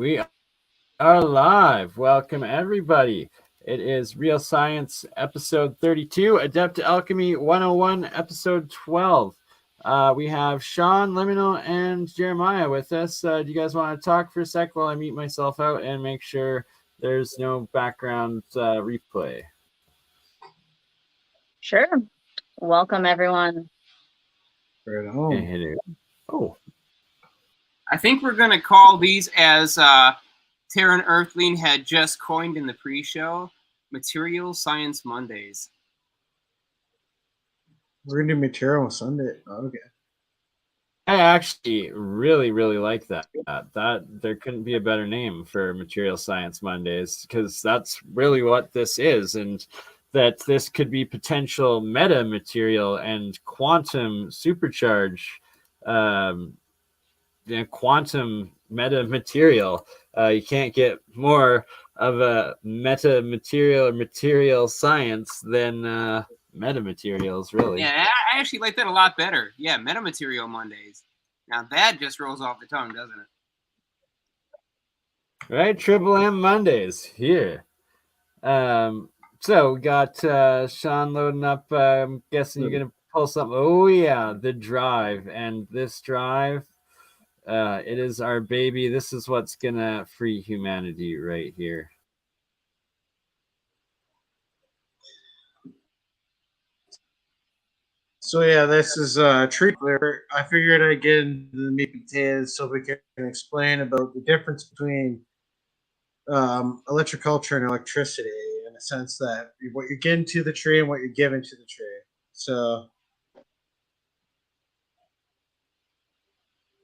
We are live. Welcome, everybody. It is Real Science, episode 32, Adeptelkhemy 101, episode 12. We have Sean, Liminal, and Jeremiah with us. Do you guys want to talk for a sec while I mute myself out and make sure there's no background replay? Sure. Welcome, everyone. Right on. Oh. I think we're going to call these, as Terran Earthling had just coined in the pre-show, Material Science Mondays. We're going to do Material Sunday. Oh, okay. I actually really like that. That there couldn't be a better name for Material Science Mondays, because that's really what this is, and that this could be potential meta material and quantum supercharge, quantum meta material. You can't get more of a meta material or material science than meta materials, really. Yeah, I actually like that a lot better. Yeah, Metamaterial Mondays. Now that just rolls off the tongue, doesn't it? Right, Triple M Mondays here. So we got Sean loading up. I'm guessing you're gonna pull something. Oh yeah, the drive, and this drive, it is our baby. This is what's gonna free humanity right here. So yeah, this is tree clear. I figured I'd get into the meat and potatoes so we can explain about the difference between electroculture and electricity, in the sense that what you're getting to the tree and what you're giving to the tree. So,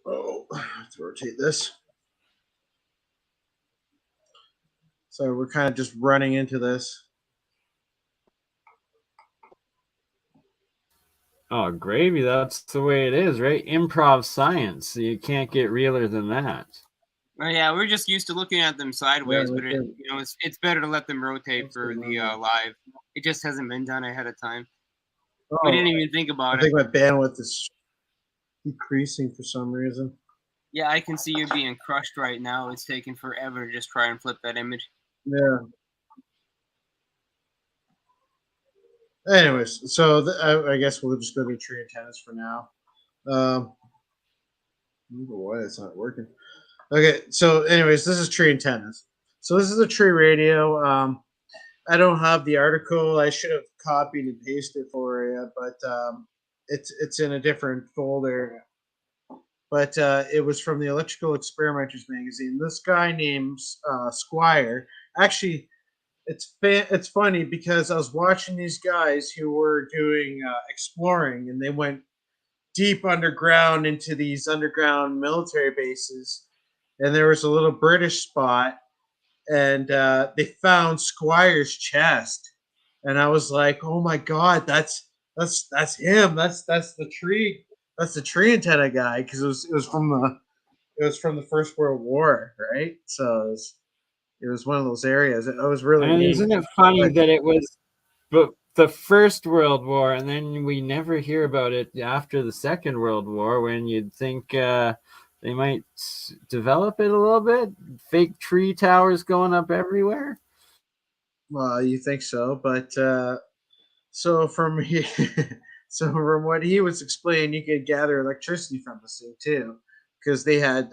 let's rotate this. So we're kind of just running into this. Oh, gravy, that's the way it is, right? Improv science. You can't get realer than that. Well, yeah, we're just used to looking at them sideways, Yeah, but it's better to let them rotate for the live. It just hasn't been done ahead of time. We didn't even think about it. I think my bandwidth is decreasing for some reason. Yeah, I can see you being crushed right now. It's taking forever to just try and flip that image. Yeah. Anyways, so I guess we'll just go to tree antennas for now. I don't know why it's not working. Okay, so anyways, this is tree antennas. So this is a tree radio. I don't have the article. I should have copied and pasted it for you, but it's in a different folder. But it was from the Electrical Experimenters magazine. This guy named Squire. Actually, it's funny because I was watching these guys who were doing exploring, and they went deep underground into these underground military bases, and there was a little British spot, and they found Squire's chest, and I was like, oh my god, that's him. That's the tree. That's the tree antenna guy, because it was from the First World War, right? So it was one of those areas. It was really and neat. Isn't it funny that it was the First World War, and then we never hear about it after the Second World War, when you'd think they might develop it a little bit? Fake tree towers going up everywhere. Well, you think so, but so from so from what he was explaining, you could gather electricity from this thing too, because they had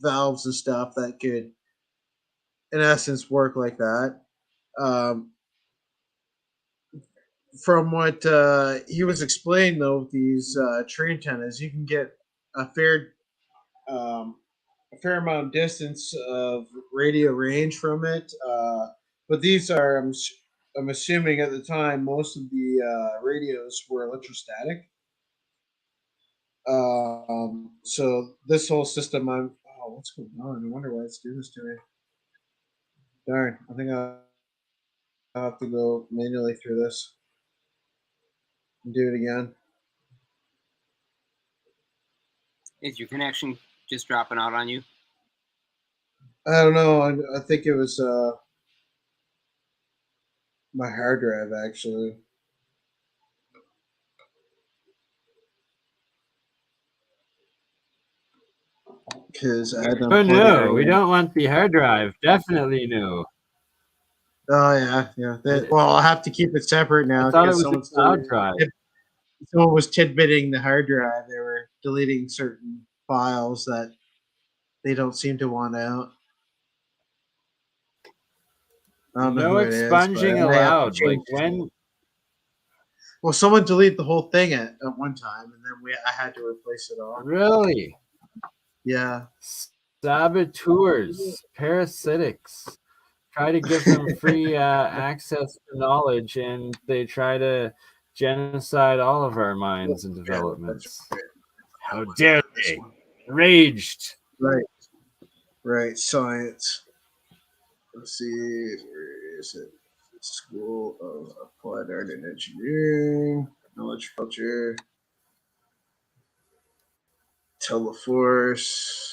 valves and stuff that could, in essence, work like that. From what he was explaining, though, with these tree antennas, you can get a fair amount of distance of radio range from it. But these are, I'm assuming at the time, most of the radios were electrostatic. So this whole system, what's going on? I wonder why it's doing this to me. Darn, I think I'll have to go manually through this and do it again. Is your connection just dropping out on you? I don't know. I think it was my hard drive, actually. because I had to Oh unplug it no, we earlier. don't want the hard drive. Definitely no. Oh yeah. Well, I'll have to keep it separate now I thought it because was a cloud drive. someone was tidbitting the hard drive. They were deleting certain files that they don't seem to want out. I don't know No who it is, but expunging I might have to allowed. Like change. when Well, someone deleted the whole thing at one time, and then I had to replace it all. really Yeah. saboteurs, parasitics try to give them free access to knowledge, and they try to genocide all of our minds and developments. Right. How dare they? Raged. Right. Science. Let's see. Where is it? School of Applied Art and Engineering, Knowledge Culture, Teleforce.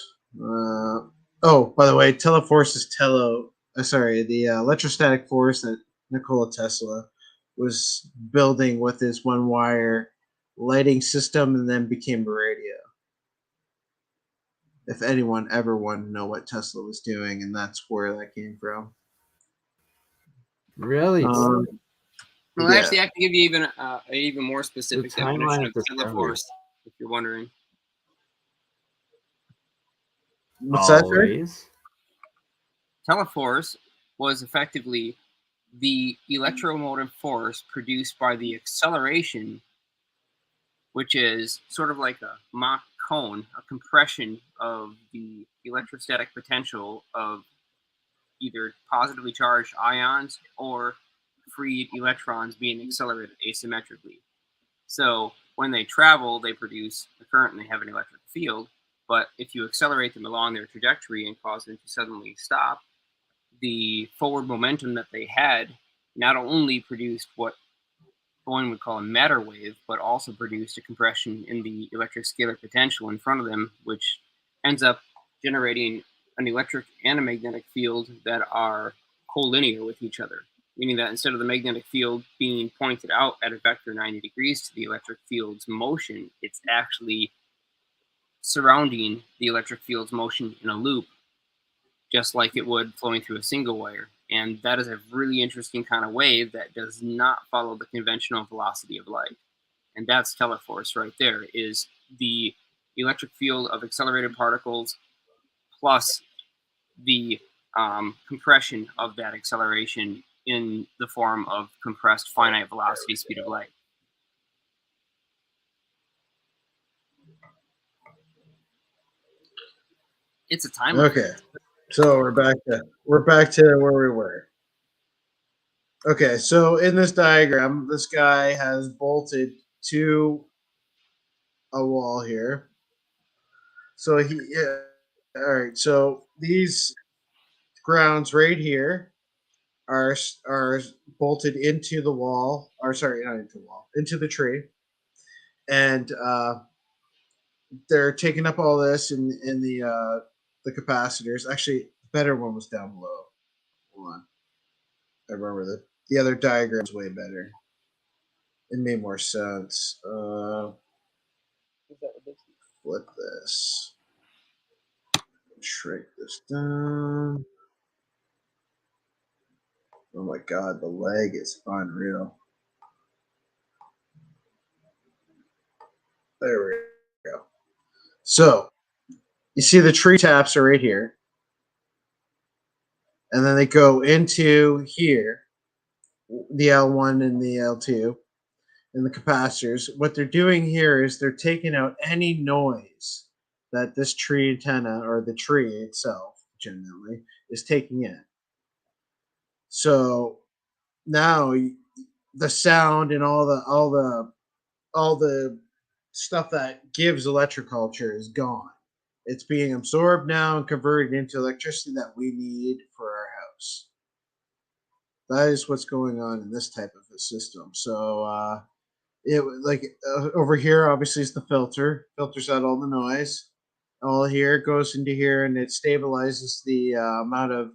Oh, by the way, Teleforce is the electrostatic force that Nikola Tesla was building with his one wire lighting system and then became a radio. If anyone ever wanted to know what Tesla was doing, and that's where that came from. Really? Well, Yeah. actually, I can give you even an even more specific The timeline definition of of discovery. teleforce, if you're wondering. What's that, sir? Always. Teleforce was effectively the electromotive force produced by the acceleration, which is sort of like a Mach cone, a compression of the electrostatic potential of either positively charged ions or freed electrons being accelerated asymmetrically. So when they travel, they produce a current and they have an electric field. But if you accelerate them along their trajectory and cause them to suddenly stop, the forward momentum that they had not only produced what one would call a matter wave, but also produced a compression in the electric scalar potential in front of them, which ends up generating an electric and a magnetic field that are collinear with each other, meaning that instead of the magnetic field being pointed out at a vector 90 degrees to the electric field's motion, it's actually surrounding the electric field's motion in a loop, just like it would flowing through a single wire. And that is a really interesting kind of wave that does not follow the conventional velocity of light. And that's teleforce right there, is the electric field of accelerated particles plus the compression of that acceleration in the form of compressed finite velocity speed of light. It's a time. Okay, so we're back to where we were. Okay, so in this diagram, this guy has bolted to a wall here. So all right. So these grounds right here are bolted into the wall, or sorry, not into the wall, into the tree, and they're taking up all this in the capacitors. Actually, the better one was down below. Hold on, I remember the other diagram's way better. It made more sense. Flip this. Shrink this down. Oh my god, the lag is unreal. There we go. So, you see the tree taps are right here. And then they go into here, the L1 and the L2, and the capacitors. What they're doing here is they're taking out any noise that this tree antenna, or the tree itself, generally, is taking in. So, now the sound and all the stuff that gives electroculture is gone. It's being absorbed now and converted into electricity that we need for our house. That is what's going on in this type of a system. So over here, obviously, is the filter. Filters out all the noise. All here goes into here, and it stabilizes the amount of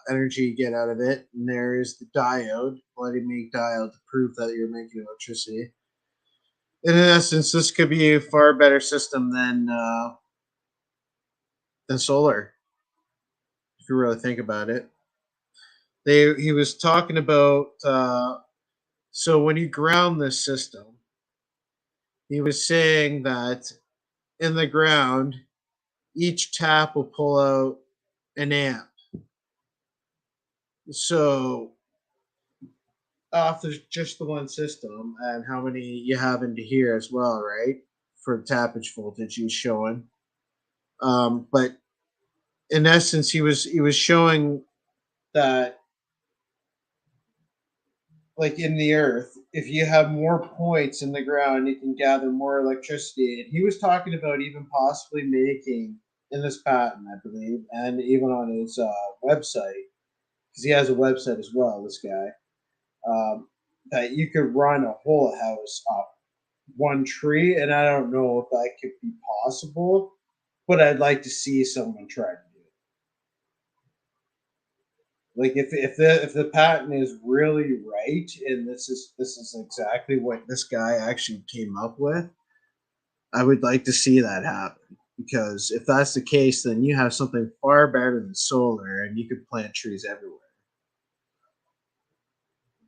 energy you get out of it. And there is the diode, bloody make diode, to prove that you're making electricity. And in essence, this could be a far better system than than solar, if you really think about it. He was talking about so when you ground this system, he was saying that in the ground, each tap will pull out an amp. So off just the one system, and how many you have into here as well, right? For tappage voltage he's showing. But in essence, he was showing that, like in the earth, if you have more points in the ground, you can gather more electricity. And he was talking about even possibly making, in this patent, I believe, and even on his website, because he has a website as well, this guy, that you could run a whole house off one tree. And I don't know if that could be possible, but I'd like to see someone try to do it. Like if the patent is really right, and this is exactly what this guy actually came up with, I would like to see that happen. Because if that's the case, then you have something far better than solar, and you could plant trees everywhere.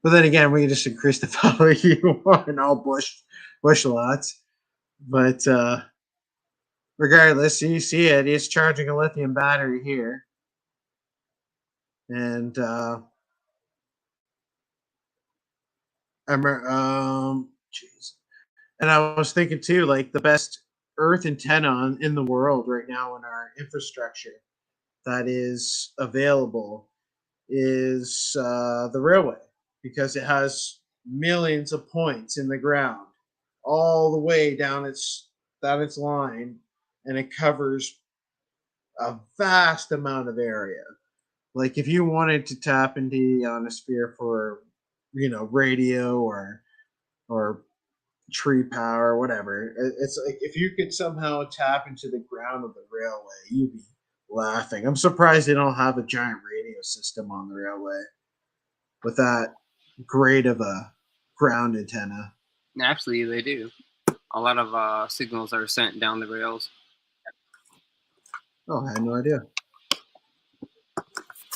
But then again, we can just increase the value on all bush lots. But regardless, you see it. It's charging a lithium battery here, and jeez. And I was thinking too, like the best Earth antenna in the world right now in our infrastructure that is available is the railway, because it has millions of points in the ground all the way down its line, and it covers a vast amount of area. Like if you wanted to tap into the ionosphere for, radio or tree power or whatever, it's like if you could somehow tap into the ground of the railway, you'd be laughing. I'm surprised they don't have a giant radio system on the railway with that great of a ground antenna. Actually, they do. A lot of signals are sent down the rails. Oh, I had no idea.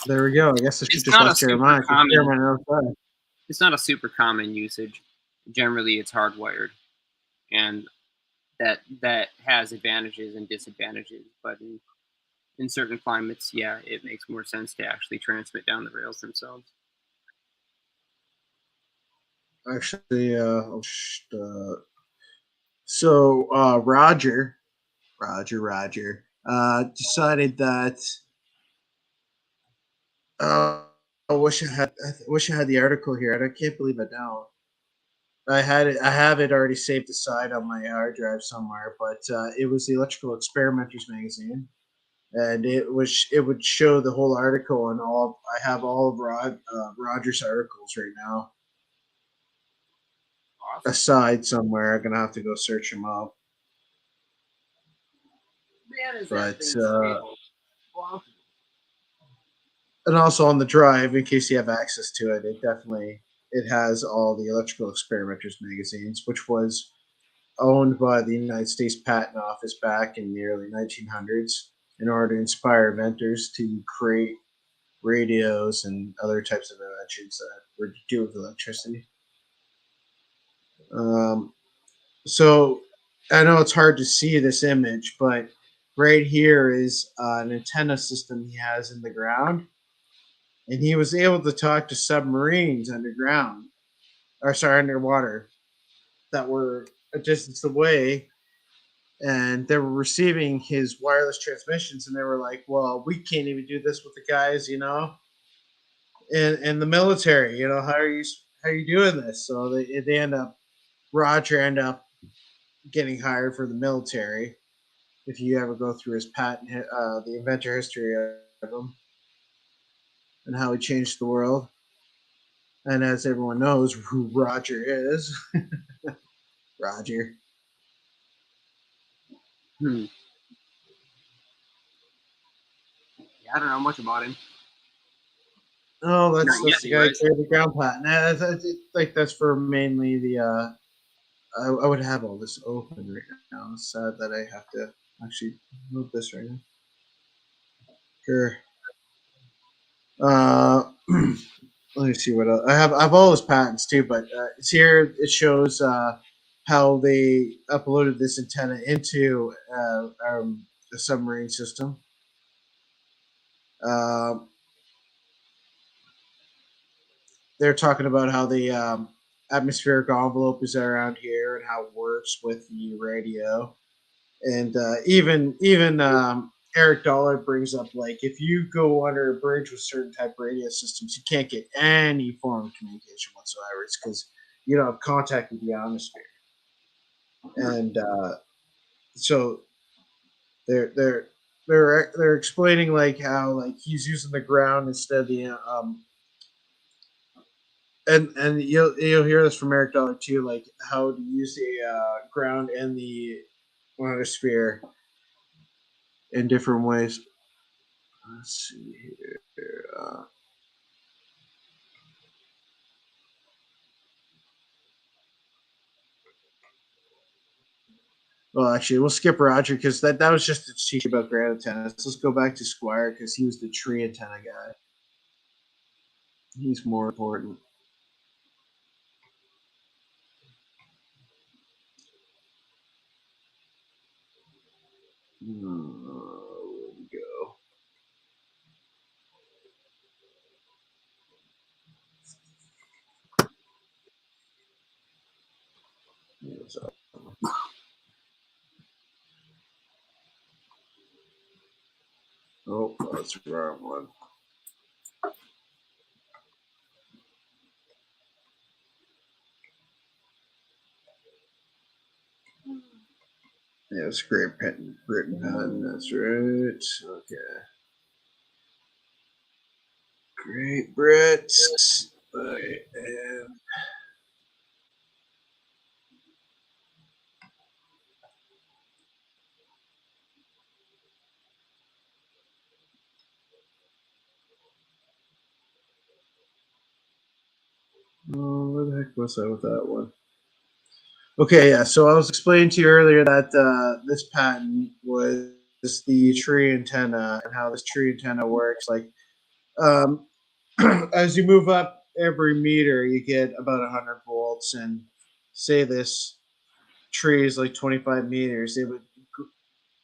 There we go. I guess I should It's just not let a super Jeremiah. common. It's not a super common usage. Generally, it's hardwired, and that has advantages and disadvantages. But in certain climates, yeah, it makes more sense to actually transmit down the rails themselves. Actually, so Roger decided that. I wish I had the article here. I can't believe I don't. I had it. I have it already saved aside on my hard drive somewhere. But it was the Electrical Experimenters magazine, and it would show the whole article, and all. I have all of Roger's articles right now. Awesome. Aside somewhere, I'm gonna have to go search them up. Man, is But that thing stable? and also on the drive, in case you have access to it, it has all the Electrical Experimenters magazines, which was owned by the United States Patent Office back in the early 1900s in order to inspire inventors to create radios and other types of inventions that were to do with electricity. So I know it's hard to see this image, but right here is an antenna system he has in the ground. And he was able to talk to submarines underwater that were a distance away, and they were receiving his wireless transmissions, and they were like, well, we can't even do this with the guys, in the military, how are you doing this? So Roger end up getting hired for the military. If you ever go through his patent, the inventor history of him and how he changed the world. And as everyone knows who Roger is, Roger. Yeah, I don't know much about him. Oh, that's Not yet, the guy anyways. who created the ground patent. That's for mainly the. I would have all this open right now. It's sad that I have to actually move this right now. Sure. Let me see what else. I have all his patents too, but it's here. It shows how they uploaded this antenna into the submarine system. They're talking about how the atmospheric envelope is around here and how it works with the radio, and even Eric Dollar brings up, like, if you go under a bridge with certain type of radio systems, you can't get any form of communication whatsoever. It's because you don't have contact with the ionosphere, and so they're explaining like how like he's using the ground instead of the and you'll hear this from Eric Dollar too, like how to use the ground and the ionosphere in different ways. Let's see here. Well, actually, we'll skip Roger because that was just to teach about ground antennas. Let's go back to Squire because he was the tree antenna guy. He's more important. Where we go? Yes, oh, that's the wrong one. Yeah, it's Great Britain patent. That's right. Okay. Great Brit. Okay, and where the heck was I with that one? Okay, yeah. So I was explaining to you earlier that this patent was the tree antenna and how this tree antenna works. Like, as you move up every meter, you get about 100 volts, and say this tree is like 25 meters,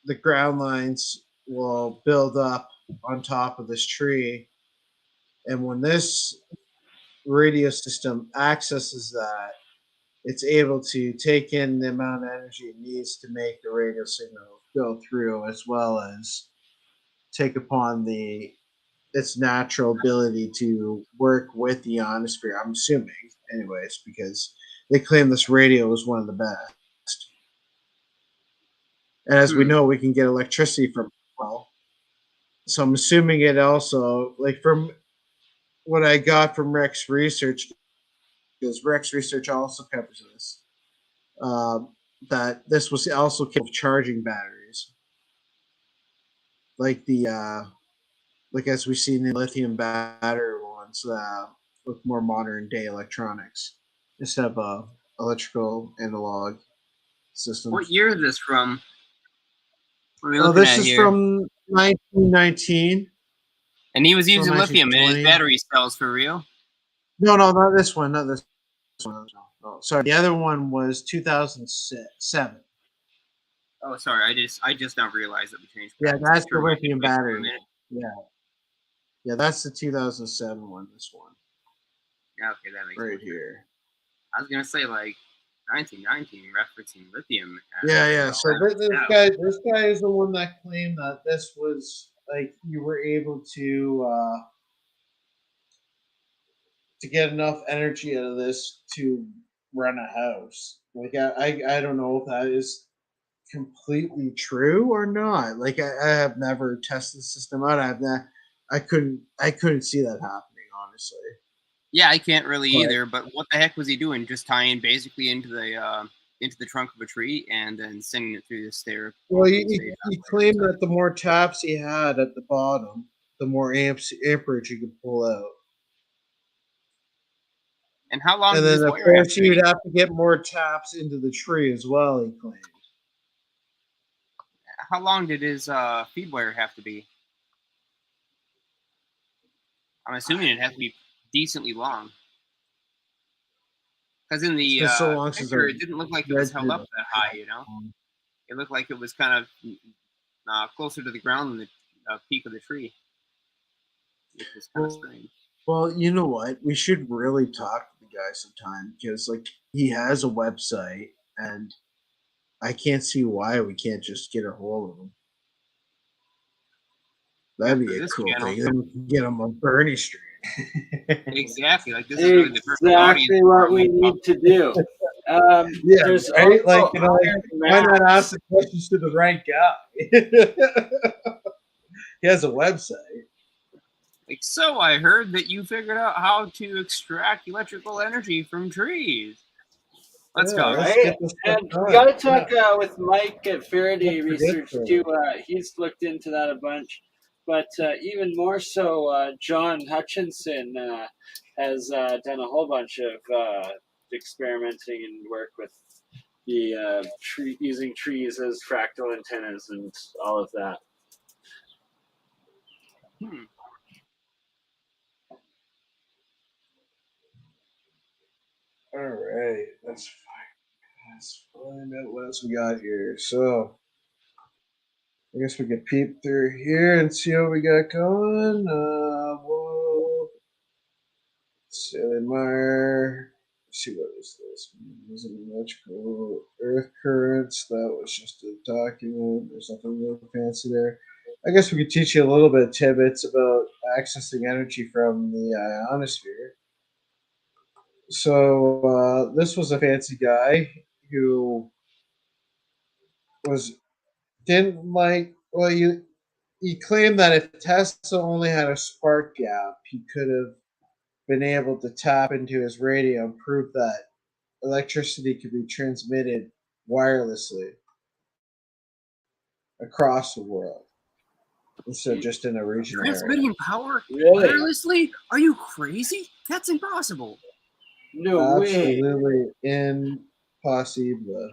the ground lines will build up on top of this tree, and when this radio system accesses that, it's able to take in the amount of energy it needs to make the radio signal go through, as well as take upon its natural ability to work with the ionosphere. I'm assuming, anyways, because they claim this radio is one of the best. And as we know, we can get electricity from it as well. So I'm assuming it also, like from what I got from Rex Research, because Rex Research also covers this, that this was also capable of charging batteries, like like as we've seen in lithium battery ones, with more modern day electronics instead of electrical analog systems. What year is this from? What are we Oh, looking this at is here? from 1919. And he was using lithium in his 1920. battery cells for real? No, not this one. Not this one. Oh, sorry, the other one was 2007. Oh, sorry. I just now realized that we changed. Yeah, patents. that's the Sure, right, lithium wait for a battery. minute. Yeah, that's the 2007 one. This one Yeah, okay, that makes right sense. here. I was gonna say like 1919, referencing lithium. Yeah. So this guy is the one that claimed that this was like you were able to get enough energy out of this to run a house. Like I don't know if that is completely true or not. Like I have never tested the system out. I couldn't see that happening, honestly. Yeah, I can't really either. But what the heck was he doing? Just tying basically into the trunk of a tree and then sending it through this stair. Well, he claimed that the more taps he had at the bottom, the more amperage you could pull out. And how long? And did then, this of wire course, have to you'd be? have to get more taps into the tree as well, he claimed. How long did his feed wire have to be? I'm assuming it has to be decently long. Because in the It's been so long since picture, I it didn't look like it was held up that high, you know? It looked like it was kind of closer to the ground than the peak of the tree. Which is kind of strange. Well, you know what? We should really talk to the guy sometime because, like, he has a website, and I can't see why we can't just get a hold of him. That'd be a this cool channel. thing. Then we can get him on BurnEye Stream. Exactly. Like this is really the first Exactly what we need to do. Yeah, there's right? also Like, you know, like, Iron why not Max. ask the questions to the right guy? He has a website. Like, so I heard that you figured out how to extract electrical energy from trees. Let's Yeah, go. let's Right? get this stuff And done. we got to talk with Mike at Faraday Don't forget Research that. too. He's looked into that a bunch, but even more so, John Hutchinson has done a whole bunch of experimenting and work with the using trees as fractal antennas and all of that. All right, that's fine. Let's find out what else we got here. So, I guess we can peep through here and see what we got going. Whoa. Silmar. Let's see, what is this? Is it electrical earth currents? That was just a document. There's nothing real fancy there. I guess we could teach you a little bit of tidbits about accessing energy from the ionosphere. So this was a fancy guy who didn't like. Well, he claimed that if Tesla only had a spark gap, he could have been able to tap into his radio and prove that electricity could be transmitted wirelessly across the world instead of just in a regional area. Transmitting power Really? wirelessly? Are you crazy? That's impossible. No way. Absolutely impossible.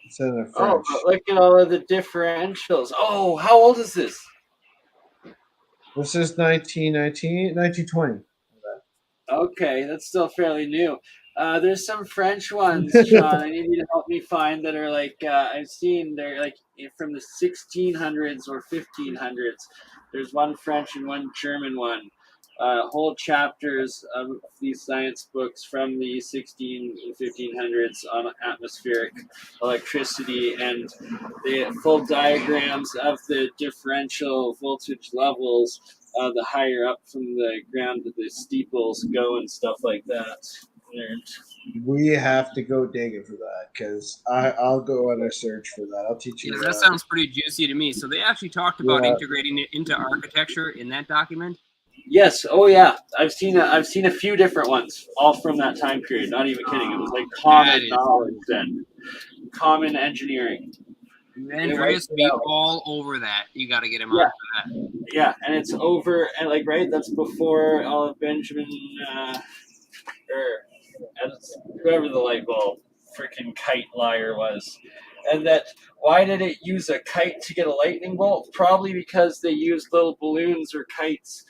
It's in Oh, French. but look at all of the differentials. Oh, how old is this? This is 1920. Okay, that's still fairly new. There's some French ones, Sean. I need you to help me find that are like I've seen they're like from the 1600s or 1500s. There's one French and one German one. Whole chapters of these science books from the 16 and 1500s on atmospheric electricity and the full diagrams of the differential voltage levels. The higher up from the ground that the steeples go and stuff like that. We have to go digging for that because I'll go on a search for that. I'll teach you. Yeah, that sounds pretty juicy to me. So they actually talked about integrating it into architecture in that document. Yes. Oh, yeah. I've seen a few different ones, all from that time period. Not even kidding. It was like common knowledge then, common engineering. Andreas be all over that. You got to get him on for that. Yeah, and it's over, and like that's before all of Benjamin or whoever the light bulb freaking kite liar was. And that why did it use a kite to get a lightning bolt? Probably because they used little balloons or kites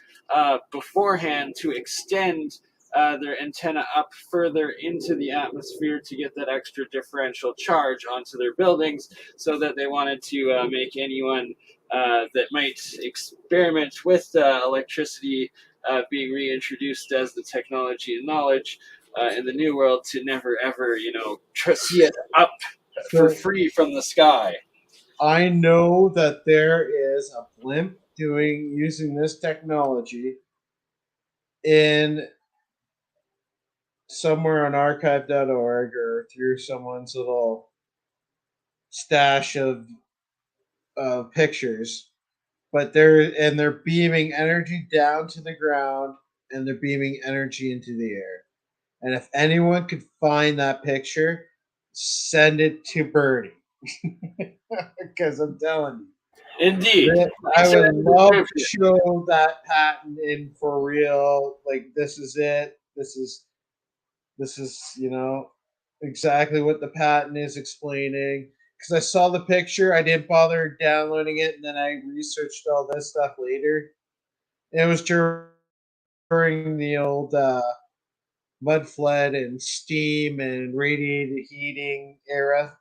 beforehand to extend their antenna up further into the atmosphere to get that extra differential charge onto their buildings, so that they wanted to make anyone that might experiment with electricity being reintroduced as the technology and knowledge in the new world to never ever, see it up for free from the sky. I know that there is a blimp using this technology in somewhere on archive.org or through someone's little stash of pictures, but they're beaming energy down to the ground and they're beaming energy into the air. And if anyone could find that picture, send it to Bernie. Because I'm telling you. Indeed. I would love to show that patent in for real. Like, this is it. This is exactly what the patent is explaining. Because I saw the picture, I didn't bother downloading it, and then I researched all this stuff later. It was German during the old mud flood and steam and radiated heating era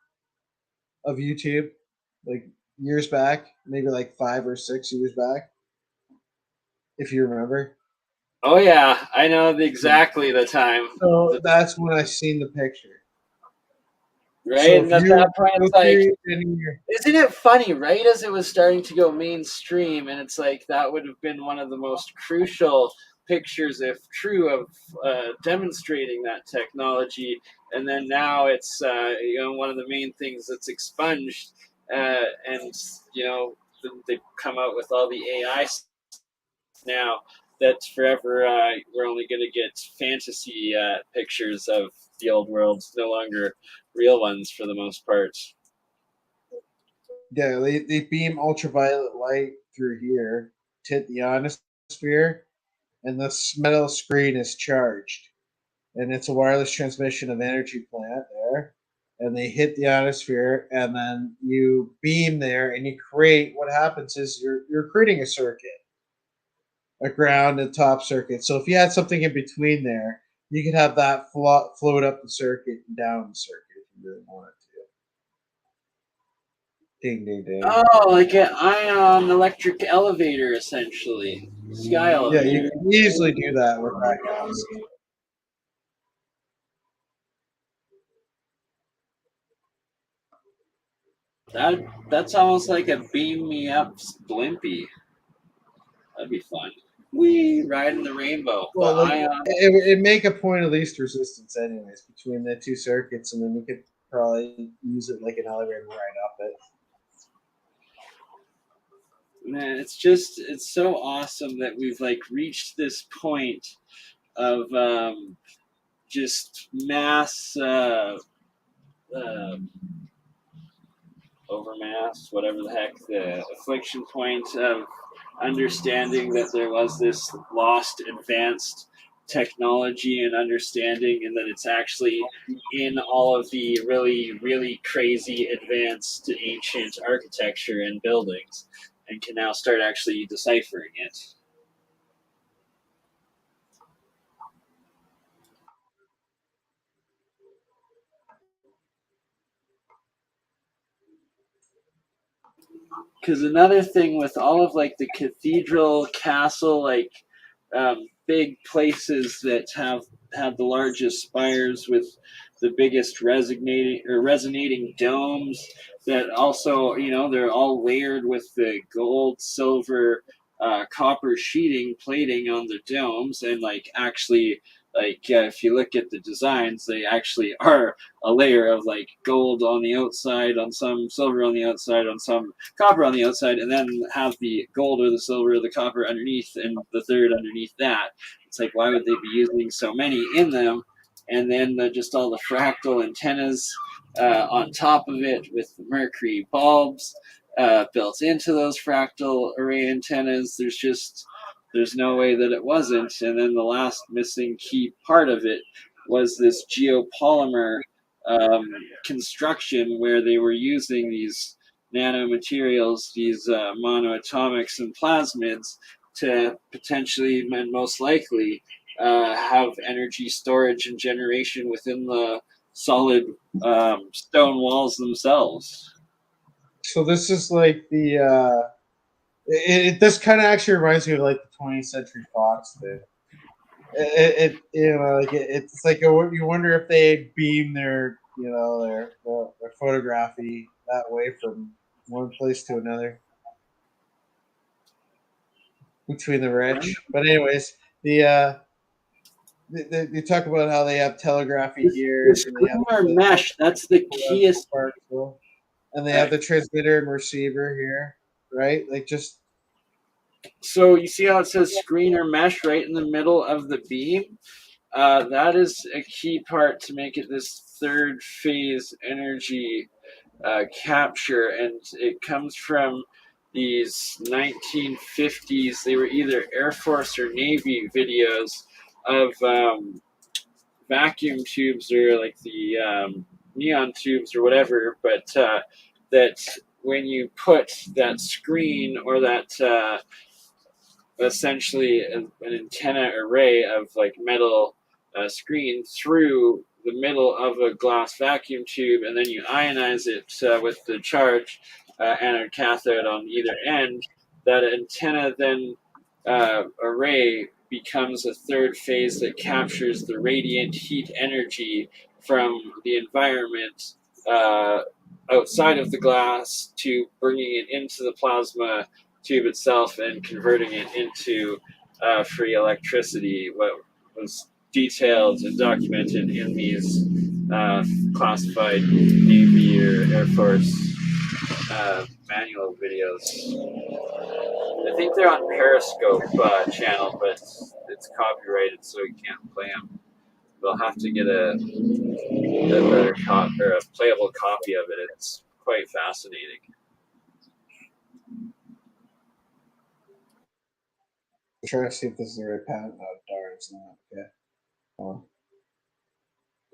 of YouTube, like years back, maybe like 5 or 6 years back, if you remember. Oh yeah, I know exactly the time. So that's when I seen the picture. Right, So and if at you that point, go it's like, through any of your- isn't it funny, right? As it was starting to go mainstream, and it's like that would have been one of the most crucial pictures, if true, of demonstrating that technology. And then now it's one of the main things that's expunged, and they've come out with all the AI now. That forever we're only going to get fantasy pictures of the old worlds, no longer real ones for the most part. Yeah, they beam ultraviolet light through here to hit the ionosphere, and this metal screen is charged. And it's a wireless transmission of energy plant there. And they hit the ionosphere, and then you beam there, and you create. What happens is you're creating a circuit, a ground and top circuit. So if you had something in between there, you could have that float up the circuit and down the circuit if you really wanted to. Ding, ding, ding. Oh, like an ion electric elevator, essentially. Sky Yeah, elevator. you can easily do that with that kind of stuff. That's almost like a beam me up blimpy. That'd be fun. We riding the rainbow. Well, But like ion. it make a point of least resistance, anyways, between the two circuits, and then you could probably use it like an elevator right up it. Man, it's so awesome that we've like reached this point of just mass overmass, whatever the heck, the affliction point of understanding that there was this lost advanced technology and understanding, and that it's actually in all of the really, really crazy advanced ancient architecture and buildings, and can now start actually deciphering it. Because another thing with all of like the cathedral castle big places that have the largest spires with the biggest resonating domes, that also, they're all layered with the gold, silver, copper sheeting plating on the domes, and like actually, if you look at the designs, they actually are a layer of like gold on the outside, on some silver on the outside, on some copper on the outside, and then have the gold or the silver or the copper underneath, and the third underneath that. It's like, why would they be using so many in them? And then just all the fractal antennas on top of it with the mercury bulbs built into those fractal array antennas. There's no way that it wasn't. And then the last missing key part of it was this geopolymer construction, where they were using these nanomaterials, these monoatomics and plasmids, to potentially and most likely have energy storage and generation within the solid stone walls themselves. So this is like the this kind of actually reminds me of like the 20th Century Fox thing. It's like you wonder if they beam their their photography that way from one place to another between the rich. But anyways, they talk about how they have telegraphy The gears, and they have screen mesh, that's the keyest. and they have the transmitter and receiver here, right? Like just So you see how it says screen or mesh right in the middle of the beam? That is a key part to make it this third phase energy capture, and it comes from these 1950s. They were either Air Force or Navy videos of vacuum tubes, or like the neon tubes or whatever, but that when you put that screen or that essentially an antenna array of like metal screen through the middle of a glass vacuum tube, and then you ionize it with the charge anode cathode on either end. That antenna then array becomes a third phase that captures the radiant heat energy from the environment outside of the glass to bringing it into the plasma tube itself and converting it into free electricity. What was detailed and documented in these classified Navy or Air Force manual videos. I think they're on Periscope channel, but it's copyrighted, so you can't play them. We'll have to get a better or a playable copy of it. It's quite fascinating. I'm trying to see if this is the right pattern. Oh, darn, it's not. Okay.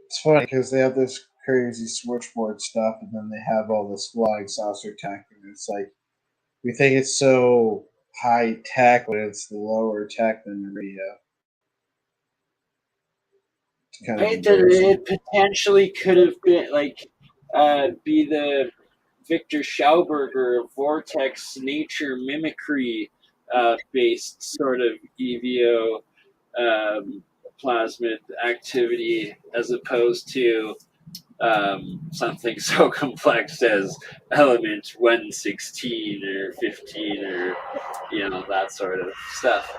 It's funny because they have this crazy switchboard stuff, and then they have all this flying saucer tech, and it's like we think it's so high tech, but it's lower tech than the radio. It's kind of embarrassing. It potentially could have been like be the Victor Schauberger Vortex nature mimicry based sort of EVO plasmid activity, as opposed to something so complex as element 116 or 15 or that sort of stuff.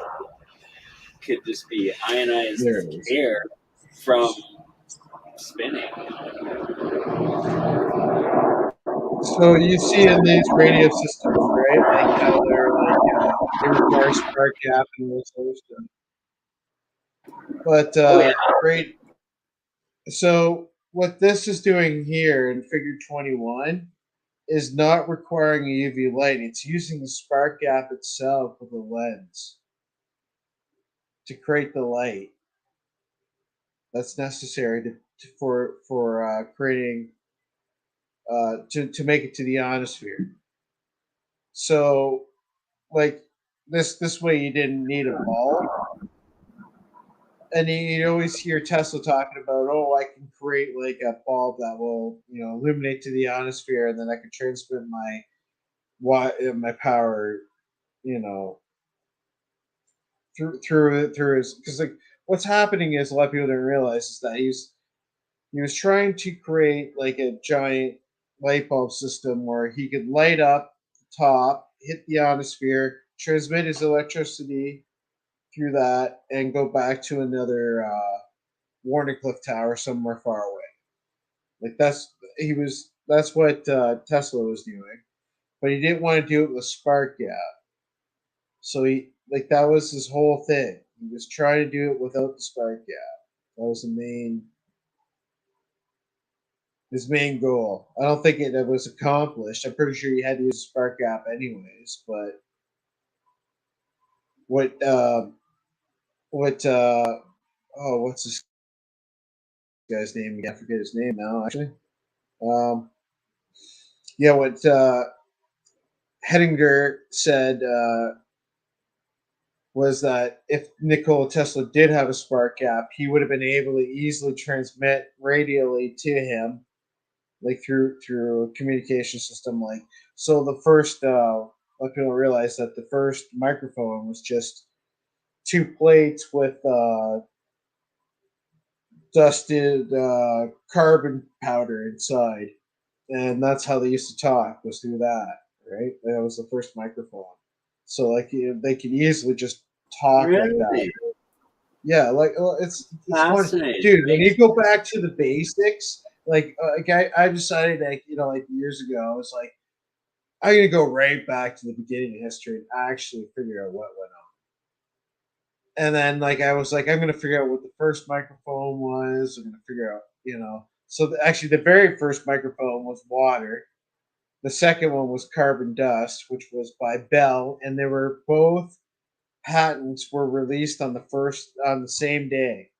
Could just be ionized air from spinning. So you see in these radio systems, right? Like how they're like they require spark gap and all this other stuff. But great. So what this is doing here in Figure 21 is not requiring a UV light. It's using the spark gap itself with a lens to create the light that's necessary for creating to make it to the ionosphere. So like this way you didn't need a bulb. And you always hear Tesla talking about, oh, I can create like a bulb that will, illuminate to the ionosphere, and then I can transmit my power, through his, because like what's happening is a lot of people don't realize is that he was trying to create like a giant light bulb system where he could light up the top, hit the ionosphere, transmit his electricity through that, and go back to another Wardenclyffe tower somewhere far away. Like that's what Tesla was doing, but he didn't want to do it with spark gap. So that was his whole thing. He was trying to do it without the spark gap. That was his main goal. I don't think it was accomplished. I'm pretty sure he had to use a spark gap anyways. But what's this guy's name? I forget his name now. Actually, what Hettinger said was that if Nikola Tesla did have a spark gap, he would have been able to easily transmit radially to him, like through a communication system. Like, so the first, let people realize that the first microphone was just two plates with dusted carbon powder inside, and that's how they used to talk, was through that. Right, that was the first microphone. So like they could easily just talk like that. Yeah, like it's funny, dude. When you go back to the basics, I decided that like years ago, I was like, I'm gonna go right back to the beginning of history and actually figure out what went on. And then I was like, I'm gonna figure out what the first microphone was. I'm gonna figure out, So actually, the very first microphone was water. The second one was carbon dust, which was by Bell, and they were both patents were released on the same day.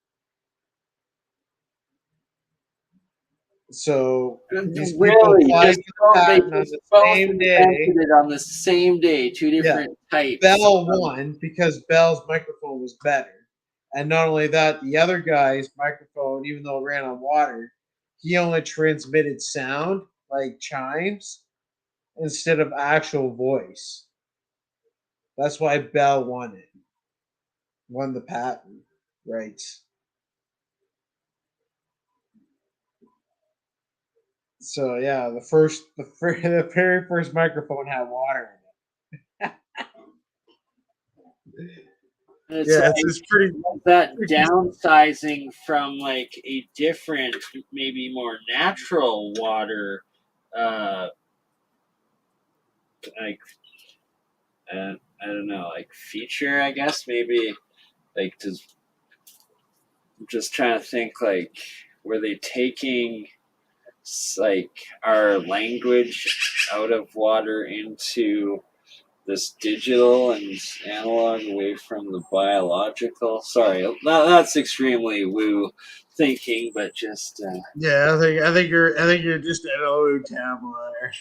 So these people Really, applied just for the they patent on just the both same day. invented it on the same day, two different types. Bell won because Bell's microphone was better. And not only that, the other guy's microphone, even though it ran on water, he only transmitted sound, like chimes, instead of actual voice. That's why Bell won it. Won the patent rights. So yeah, the very first microphone had water in it. It's pretty. That downsizing from like a different, maybe more natural water, like I don't know, like feature, I guess maybe, like I'm just trying to think, like, were they taking like our language out of water into this digital and analog away from the biological? Sorry, that's extremely woo thinking, but just Yeah, I think you're just an old tabler.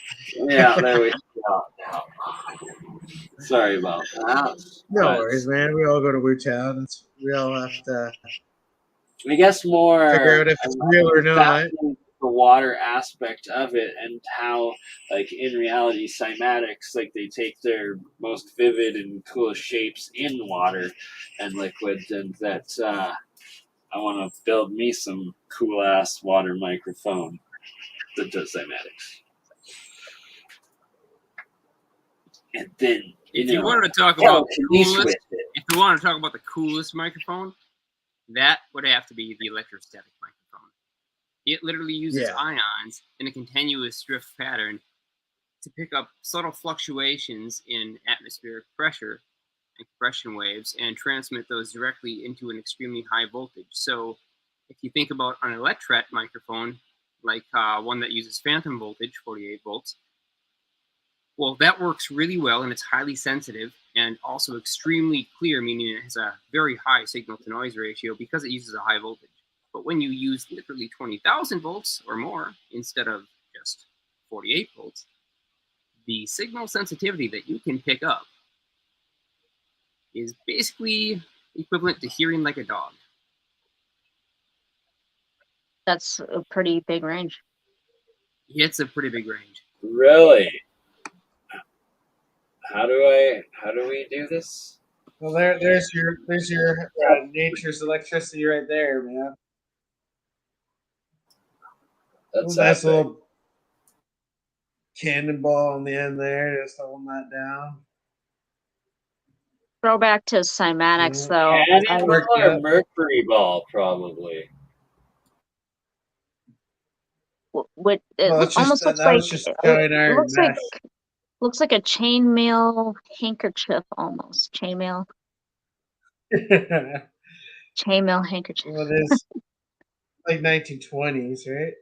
yeah, there we go. Sorry about that. No worries, man. We all go to Wu Town. We all have to I guess more figure out if it's real or not. the water aspect of it and how, like, in reality, cymatics, like, they take their most vivid and coolest shapes in water and liquid, and that I want to build me some cool ass water microphone that does cymatics. And then if you wanted to talk about with it. if you want to talk about the coolest microphone, that would have to be the electrostatic microphone. It literally uses ions in a continuous drift pattern to pick up subtle fluctuations in atmospheric pressure and compression waves and transmit those directly into an extremely high voltage. So if you think about an electret microphone, like one that uses phantom voltage, 48 volts, well, that works really well and it's highly sensitive and also extremely clear, meaning it has a very high signal to noise ratio because it uses a high voltage. But when you use literally 20,000 volts or more instead of just 48 volts, the signal sensitivity that you can pick up is basically equivalent to hearing like a dog. That's a pretty big range. It's a pretty big range. Really? How do we do this? Well, there's your nature's electricity right there, man. That's nice little cannonball on the end there, just holding that down. Throwback to cymatics, though. Cannonball or mercury ball, probably. Almost looks like a chainmail handkerchief, almost chainmail. Chainmail handkerchief. Well, it is like 1920s, right?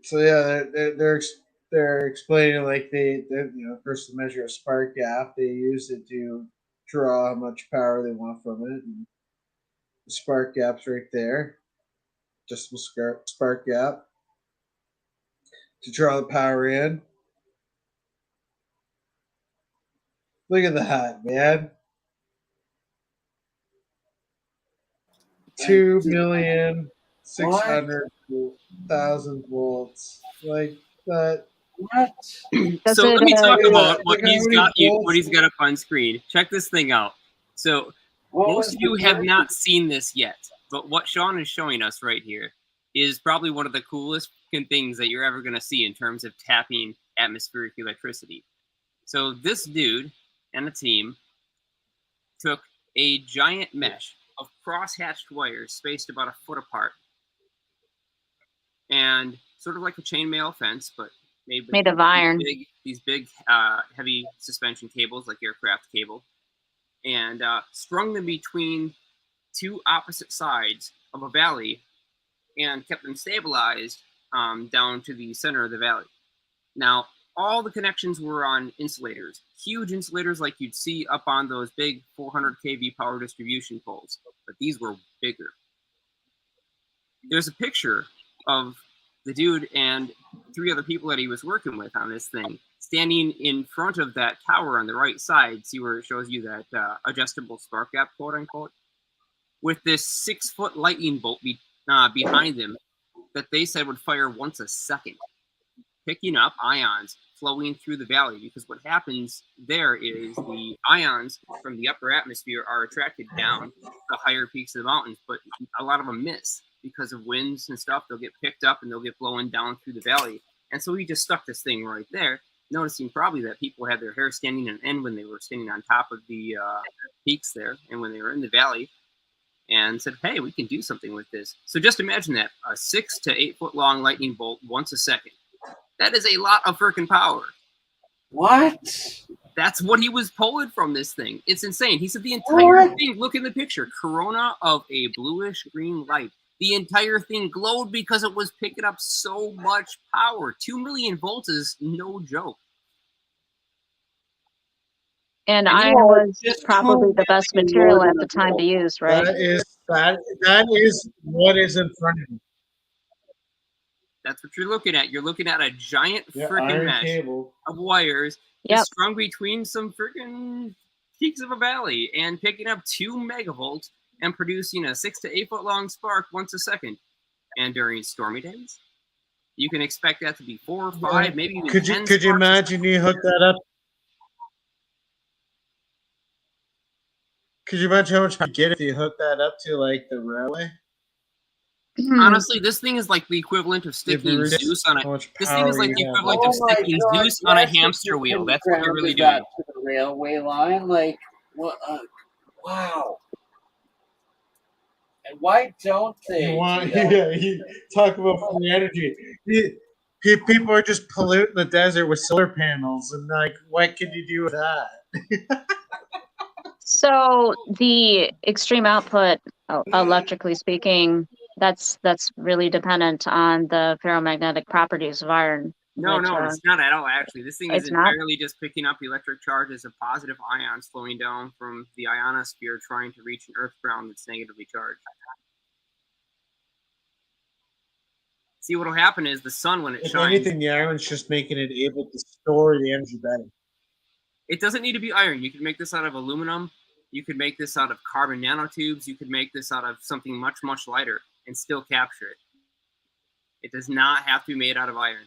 So yeah, they're explaining like they first to measure a spark gap. They use it to draw how much power they want from it. And the spark gap's right there. Just a spark gap to draw the power in. Look at that, man. 2,600,000 volts. Like that. What? So let me talk about what he's got up on screen. Check this thing out. So most of you have not seen this yet, but what Sean is showing us right here is probably one of the coolest things that you're ever going to see in terms of tapping atmospheric electricity. So this dude and a team took a giant mesh of cross-hatched wires spaced about a foot apart, and sort of like a chainmail fence, but made of iron. These big heavy suspension cables, like aircraft cable, and strung them between two opposite sides of a valley and kept them stabilized down to the center of the valley. Now, all the connections were on insulators, huge insulators like you'd see up on those big 400 kV power distribution poles, but these were bigger. there's a picture of the dude and 3 other people that he was working with on this thing standing in front of that tower on the right side. See where it shows you that adjustable spark gap, quote unquote, with this 6-foot lightning bolt behind them that they said would fire once a second, picking up ions flowing through the valley. Because what happens there is the ions from the upper atmosphere are attracted down the higher peaks of the mountains, but a lot of them miss because of winds and stuff. They'll get picked up and they'll get blown down through the valley. And so he just stuck this thing right there, noticing probably that people had their hair standing on end when they were standing on top of the peaks there and when they were in the valley, and said, hey, we can do something with this. So just imagine that, a 6 to 8 foot long lightning bolt once a second. That is a lot of freaking power. What? That's what he was pulling from this thing. It's insane. He said the entire thing, look in the picture, corona of a bluish green light. The entire thing glowed because it was picking up so much power. 2 million volts is no joke. And iron was probably the best material at the time to use, right? That is what is in front of you. That's what you're looking at. You're looking at a giant freaking mesh cable of wires Yep. strung between some freaking peaks of a valley and picking up 2 megavolts and producing a 6 to 8 foot long spark once a second. And during stormy days, you can expect that to be 4 or 5, maybe even 10. Could you imagine you hook that up? Could you imagine how much you get if you hook that up to like the railway? Honestly, this thing is like the equivalent of sticking Zeus on a. This thing is like the equivalent of sticking Zeus on a hamster wheel. That's what you're really doing. To the railway line, like what? Wow. And why don't they? You talk about free energy. People are just polluting the desert with solar panels, and like, what can you do with that? So the extreme output, electrically speaking, that's really dependent on the ferromagnetic properties of iron. No, it's not at all, actually. This thing is It's not? entirely just picking up electric charges of positive ions flowing down from the ionosphere trying to reach an Earth ground that's negatively charged. See, what'll happen is the sun, when it If shines... anything, the iron's just making it able to store the energy better. It doesn't need to be iron. You can make this out of aluminum. You could make this out of carbon nanotubes. You could make this out of something much, much lighter and still capture it. It does not have to be made out of iron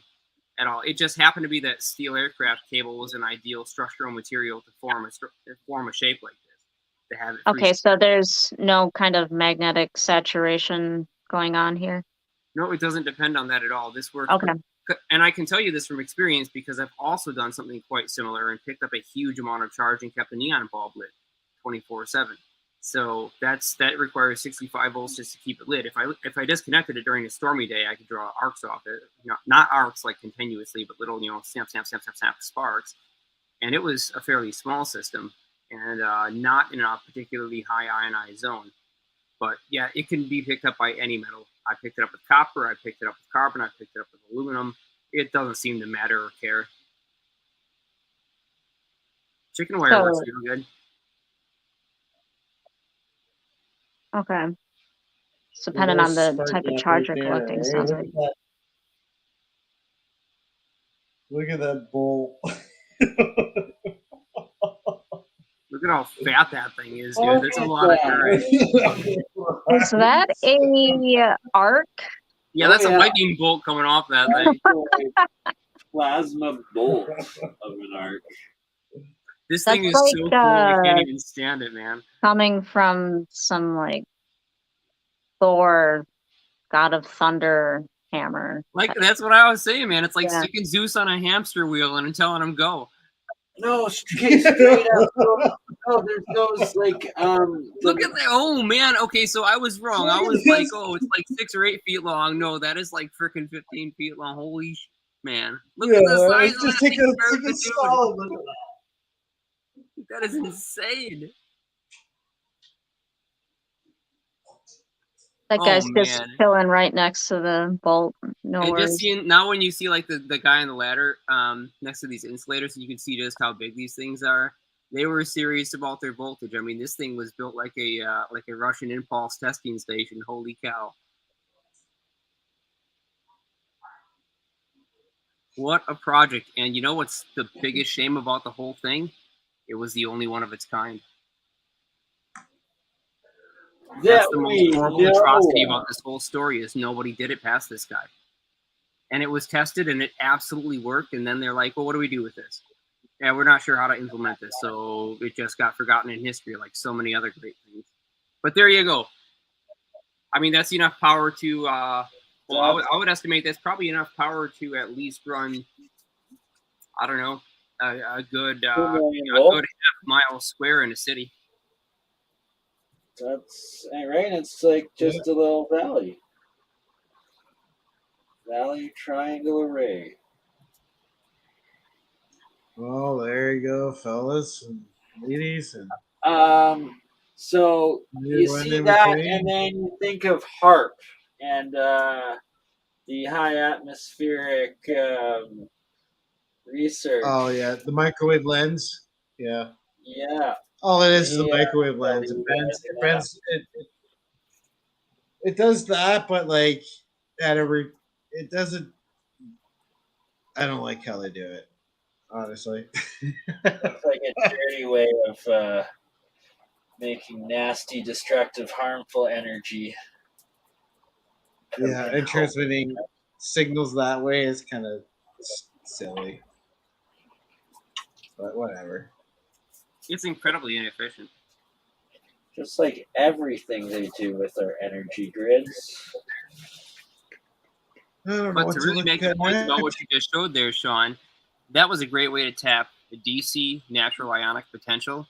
at all. It just happened to be that steel aircraft cable was an ideal structural material to form a shape like this. To have it Okay, so there's no kind of magnetic saturation going on here? No, it doesn't depend on that at all. This works. Okay. And I can tell you this from experience because I've also done something quite similar and picked up a huge amount of charge and kept the neon bulb lit 24/7. So that requires 65 volts just to keep it lit. If I disconnected it during a stormy day, I could draw arcs off it. Not arcs like continuously, but little, snap sparks. And it was a fairly small system and not in a particularly high ionized zone. But yeah, it can be picked up by any metal. I picked it up with copper, I picked it up with carbon, I picked it up with aluminum. It doesn't seem to matter or care. Chicken wire works real good. Okay. It's dependent on the type of charge you're collecting, sounds like. Look at that bowl. Look at how fat that thing is, dude. That's a lot of current. Is that a arc? Yeah, that's a lightning bolt coming off that thing. Plasma bolt of an arc. This thing is so cool, I can't even stand it, man. Coming from some, like, Thor, God of Thunder hammer. Like, that's what I was saying, man. It's like sticking Zeus on a hamster wheel and telling him go. No, straight up. No, there's those, like, Look at that. Oh, man. Okay, so I was wrong. I was like, oh, it's like 6 or 8 feet long. No, that is like freaking 15 feet long. Holy man. Look at the size of that thing. That is insane. That guy's just chilling right next to the bolt. No and worries. Just seeing, now when you see like the guy on the ladder next to these insulators, you can see just how big these things are. They were serious about their voltage. I mean, this thing was built like a Russian impulse testing station. Holy cow. What a project. And you know what's the biggest shame about the whole thing? It was the only one of its kind. That's the most horrible atrocity about this whole story is nobody did it past this guy. And it was tested and it absolutely worked. And then they're like, well, what do we do with this? Yeah, we're not sure how to implement this. So it just got forgotten in history like so many other great things. But there you go. I mean, that's enough power to, I would estimate that's probably enough power to at least run, I don't know, a good half-mile square in a city. That's right. It's like just a little valley. Valley triangle array. Well, there you go, fellas and ladies, and So you see that, and then you think of HARP and the high atmospheric research. Oh yeah, the microwave lens. Yeah. Yeah. All it is a microwave lens. It does that, but like it doesn't. I don't like how they do it, honestly. It's like a dirty way of making nasty, destructive, harmful energy. Yeah, and transmitting signals that way is kind of silly. But whatever. It's incredibly inefficient. Just like everything they do with our energy grids. But to really make the point about what you just showed there, Sean, that was a great way to tap the DC natural ionic potential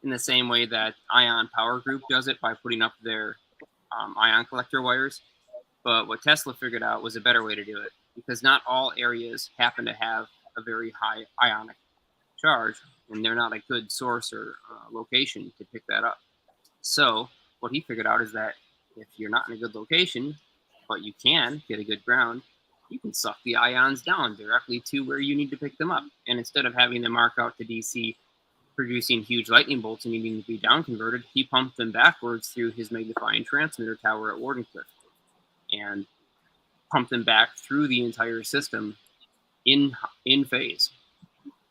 in the same way that Ion Power Group does it by putting up their ion collector wires. But what Tesla figured out was a better way to do it because not all areas happen to have a very high ionic charge, and they're not a good source or location to pick that up. So what he figured out is that if you're not in a good location, but you can get a good ground, you can suck the ions down directly to where you need to pick them up. And instead of having them arc out to DC, producing huge lightning bolts and needing to be down converted, he pumped them backwards through his magnifying transmitter tower at Wardenclyffe and pumped them back through the entire system in phase.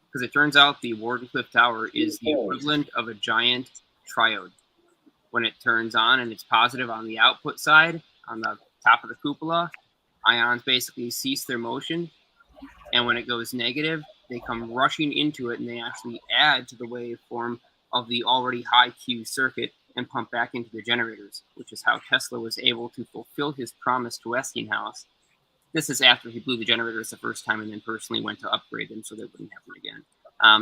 Because it turns out the Wardenclyffe tower is the equivalent of a giant triode. When it turns on and it's positive on the output side, on the top of the cupola, ions basically cease their motion. And when it goes negative, they come rushing into it and they actually add to the waveform of the already high Q circuit and pump back into the generators, which is how Tesla was able to fulfill his promise to Westinghouse. This is after he blew the generators the first time and then personally went to upgrade them so that wouldn't happen again.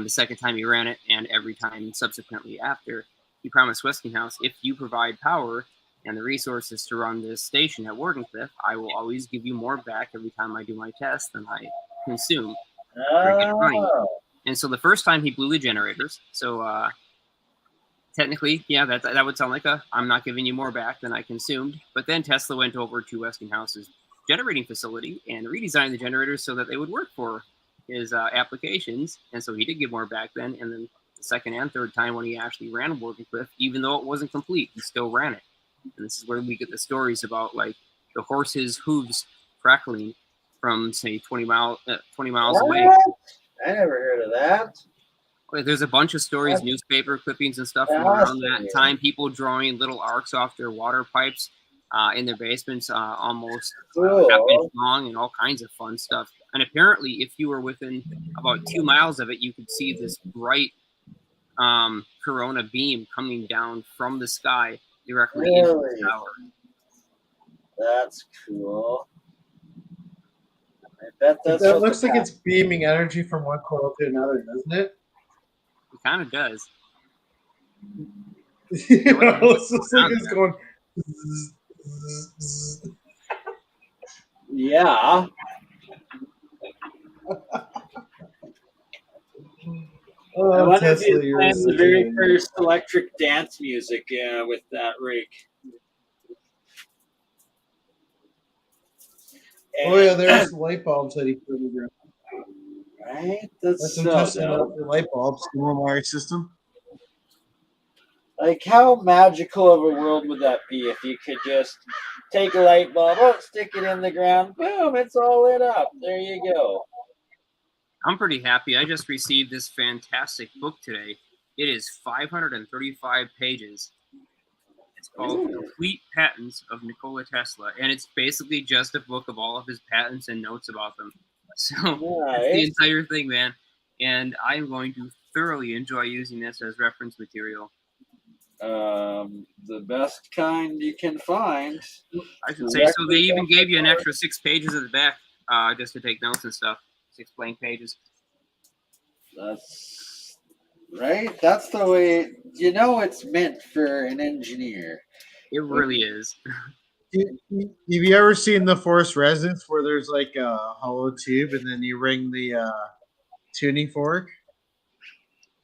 The second time he ran it and every time subsequently after, he promised Westinghouse, if you provide power and the resources to run this station at Wardenclyffe, I will always give you more back every time I do my test than I consume. And so the first time he blew the generators, so technically, yeah, that would sound like I'm not giving you more back than I consumed. But then Tesla went over to Westinghouse's generating facility and redesigned the generators so that they would work for his applications. And so he did give more back then. And then the second and third time when he actually ran Wardenclyffe, even though it wasn't complete, he still ran it. And this is where we get the stories about like the horse's hooves crackling from say 20 miles away. I never heard of that. There's a bunch of stories, newspaper clippings and stuff from around that time. People drawing little arcs off their water pipes in their basements, almost half inch long, and all kinds of fun stuff. And apparently, if you were within about 2 miles of it, you could see this bright corona beam coming down from the sky directly into the tower. That's cool. I bet that looks like it's beaming energy from one coil to another, doesn't it? It kind of does. It's just like it's going. Yeah. I wonder if he's playing the very first electric dance music with that rig. Oh yeah, there's light bulbs that he put in the ground. Right? That's some testing out the light bulbs, the wire system. Like, how magical of a world would that be if you could just take a light bulb, stick it in the ground, boom, it's all lit up. There you go. I'm pretty happy. I just received this fantastic book today. It is 535 pages. It's called Complete Patents of Nikola Tesla, and it's basically just a book of all of his patents and notes about them. So it's the entire thing, man. And I'm going to thoroughly enjoy using this as reference material. The best kind you can find. I should say so. They even gave you an extra 6 pages at the back, just to take notes and stuff. 6 blank pages. That's right. That's the way. You know, it's meant for an engineer. It really is. Have you ever seen the force resonance where there's like a hollow tube and then you ring the tuning fork,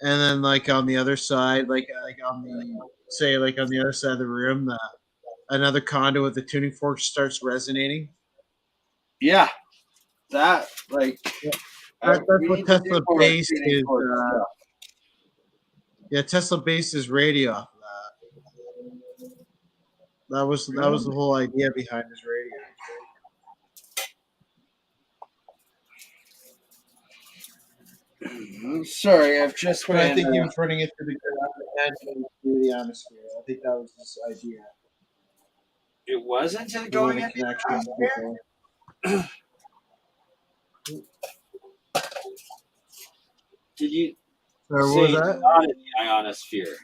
and then like on the other side, like on the other side of the room, another conduit with the tuning fork starts resonating. Yeah, that like. That's what Tesla based is. Yeah, Tesla based his radio off of that. That was the whole idea behind his radio. I'm sorry, I've just But I think he was running it through the ground and through the atmosphere. I think that was his idea. It wasn't going into the atmosphere? Did you What say was that? not in the ionosphere?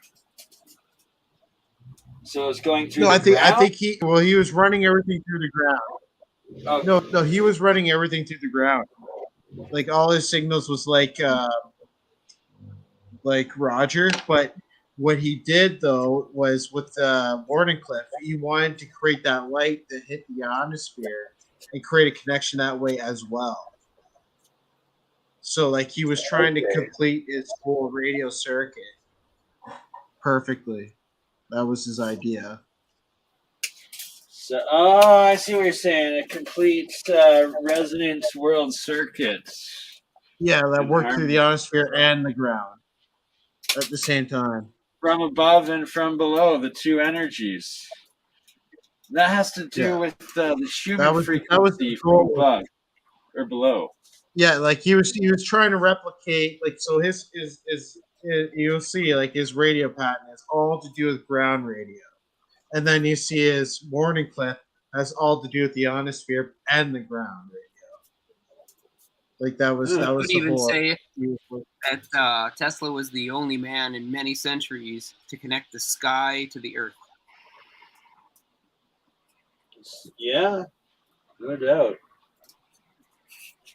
So it's going through. No, I think he was running everything through the ground. Oh. No, he was running everything through the ground. Like all his signals was like Roger, but what he did though was with Wardenclyffe, he wanted to create that light that hit the ionosphere and create a connection that way as well. So like he was trying to complete his whole radio circuit perfectly. That was his idea. So, I see what you're saying. A complete resonance world circuit. Yeah, that worked through the ionosphere and the ground at the same time. From above and from below, the two energies. That has to do with the Schumann frequency from above or below. Yeah, like he was trying to replicate, like, so his you'll see like his radio patent has all to do with ground radio, and then you see his Wardenclyffe has all to do with the ionosphere and the ground radio. Like that was I would the even whole. say that Tesla was the only man in many centuries to connect the sky to the earth. Yeah, no doubt.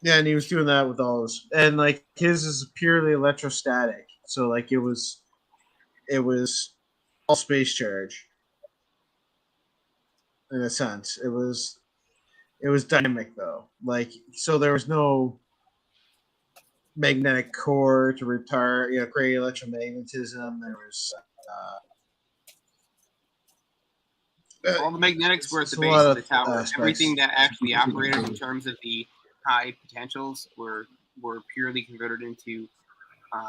Yeah, and he was doing that with all those, and like his is purely electrostatic. So like it was all space charge. In a sense, it was dynamic though. Like so, there was no magnetic core to retard, create electromagnetism. There was all the magnetics were at the base of the tower. Everything that actually operated in terms of the high potentials were purely converted into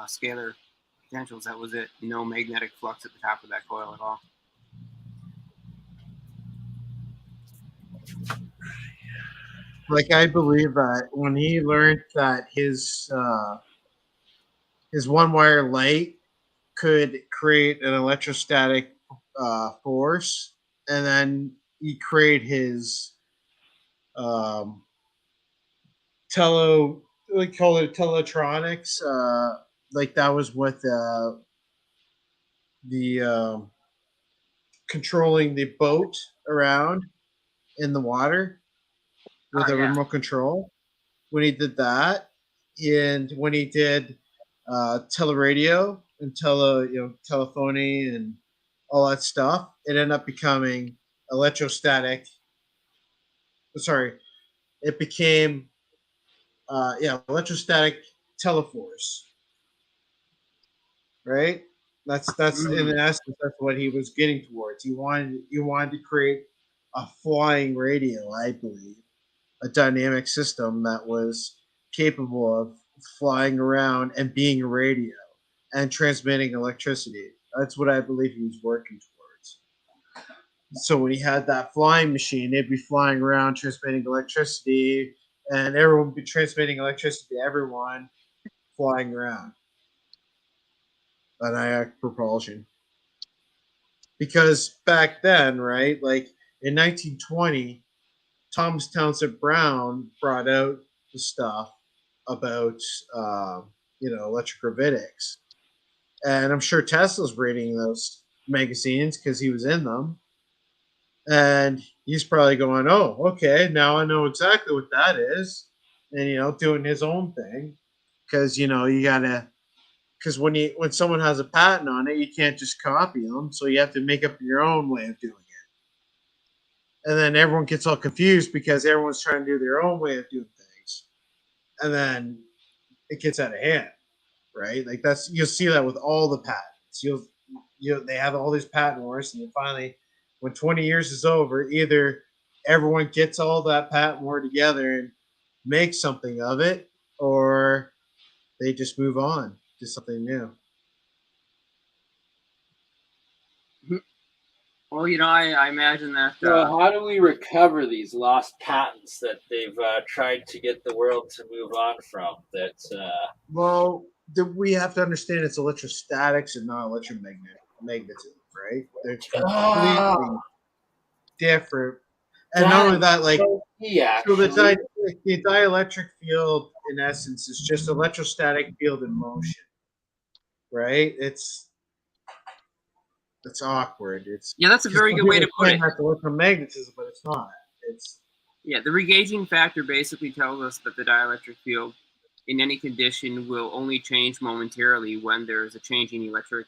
scalar potentials. That was it. No magnetic flux at the top of that coil at all. Like I believe that when he learned that his one wire light could create an electrostatic force, and then he create his we call it teletronics. Like that was what the controlling the boat around in the water with a remote control. When he did that, and when he did teleradio and telephony and all that stuff, it ended up becoming electrostatic. Sorry, it became electrostatic teleforce. Right? That's in essence that's what he was getting towards. He wanted to create a flying radio, I believe, a dynamic system that was capable of flying around and being a radio and transmitting electricity. That's what I believe he was working towards. So when he had that flying machine, they'd be flying around transmitting electricity, and everyone would be transmitting electricity to everyone, flying around on ionic propulsion. Because back then, right, like in 1920, Thomas Townsend Brown brought out the stuff about, electrogravitics. And I'm sure Tesla's reading those magazines because he was in them. And he's probably going, oh, okay, now I know exactly what that is. And, doing his own thing. Because, you got to, because when someone has a patent on it, you can't just copy them. So you have to make up your own way of doing it. And then everyone gets all confused because everyone's trying to do their own way of doing things. And then it gets out of hand, right? Like you'll see that with all the patents. They have all these patent wars, and then finally, when 20 years is over, either everyone gets all that patent war together and makes something of it, or they just move on to something new. Well, I imagine that. So how do we recover these lost patents that they've tried to get the world to move on from? Well, we have to understand it's electrostatics and not electromagnetism, right? They're completely different. And not only that, like, so the dielectric field, in essence, is just electrostatic field in motion, right? It's awkward. That's a very good way to put it. It's electromagnetism, but it's not. The regaging factor basically tells us that the dielectric field in any condition will only change momentarily when there's a change in electric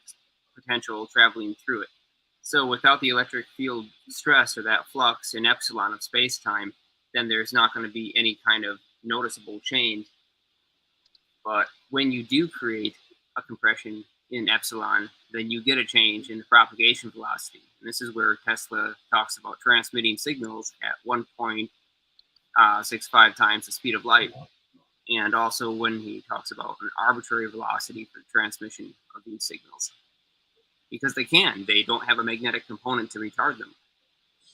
potential traveling through it. So without the electric field stress or that flux in epsilon of space-time, then there's not going to be any kind of noticeable change. But when you do create a compression in epsilon, then you get a change in the propagation velocity. And this is where Tesla talks about transmitting signals at 1.65 times the speed of light. And also when he talks about an arbitrary velocity for transmission of these signals. Because they don't have a magnetic component to retard them.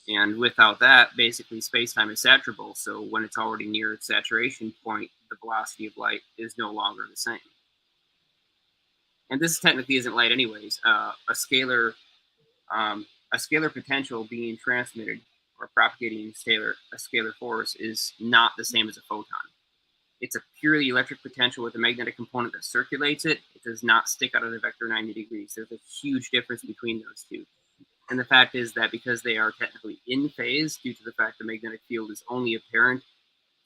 And without that, basically space-time is saturable. So when it's already near its saturation point, the velocity of light is no longer the same. And this technically isn't light anyways. A scalar potential being transmitted or propagating a scalar force is not the same as a photon. It's a purely electric potential with a magnetic component that circulates it. It does not stick out of the vector 90 degrees. There's a huge difference between those two. And the fact is that because they are technically in phase, due to the fact the magnetic field is only apparent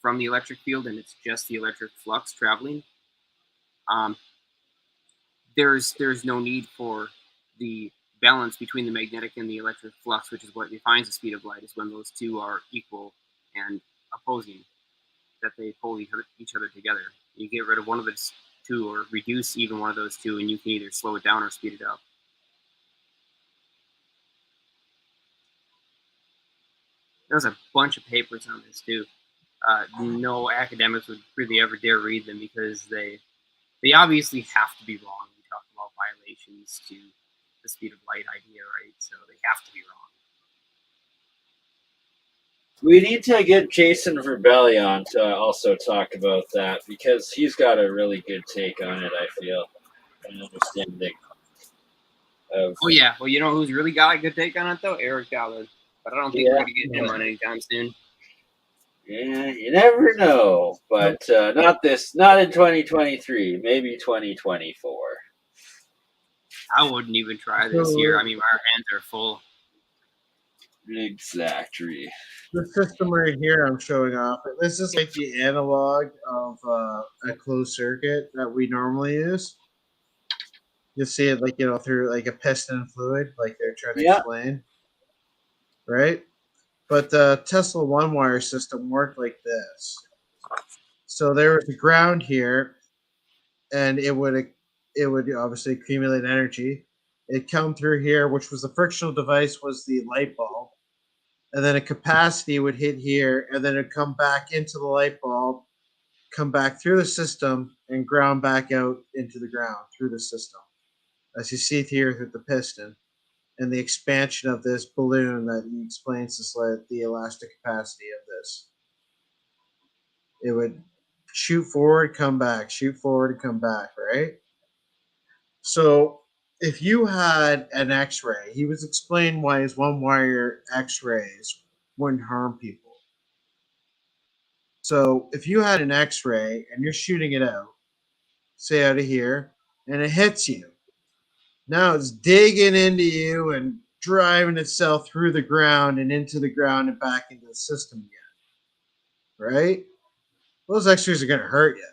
from the electric field and it's just the electric flux traveling, there's no need for the balance between the magnetic and the electric flux, which is what defines the speed of light, is when those two are equal and opposing, that they pull each other together. You get rid of one of those two or reduce even one of those two, and you can either slow it down or speed it up. There's a bunch of papers on this too. No academics would really ever dare read them because they obviously have to be wrong. We talk about violations to the speed of light idea, right? So they have to be wrong. We need to get Jason Verbelli on to also talk about that because he's got a really good take on it, I feel, an understanding of... Oh, yeah. Well, you know who's really got a good take on it, though? Eric Dollard. But I don't think we're going to get him on anytime soon. Yeah, you never know. But not in 2023. Maybe 2024. I wouldn't even try this year. I mean, our hands are full. Exactly. The system right here I'm showing off. This is like the analog of a closed circuit that we normally use. You'll see it like, through like a piston fluid, like they're trying to explain. Right? But the Tesla one-wire system worked like this. So there was a ground here, and it would obviously accumulate energy. It'd come through here, which was the frictional device, was the light bulb. And then a capacity would hit here, and then it'd come back into the light bulb, come back through the system, and ground back out into the ground through the system. As you see here through the piston. And the expansion of this balloon that he explains is like the elastic capacity of this. It would shoot forward, come back, shoot forward, come back, right? So if you had an X-ray, he was explaining why his one wire X-rays wouldn't harm people. So if you had an X-ray and you're shooting it out, say out of here, and it hits you, now it's digging into you and driving itself through the ground and into the ground and back into the system again, right? Those X-rays are going to hurt you.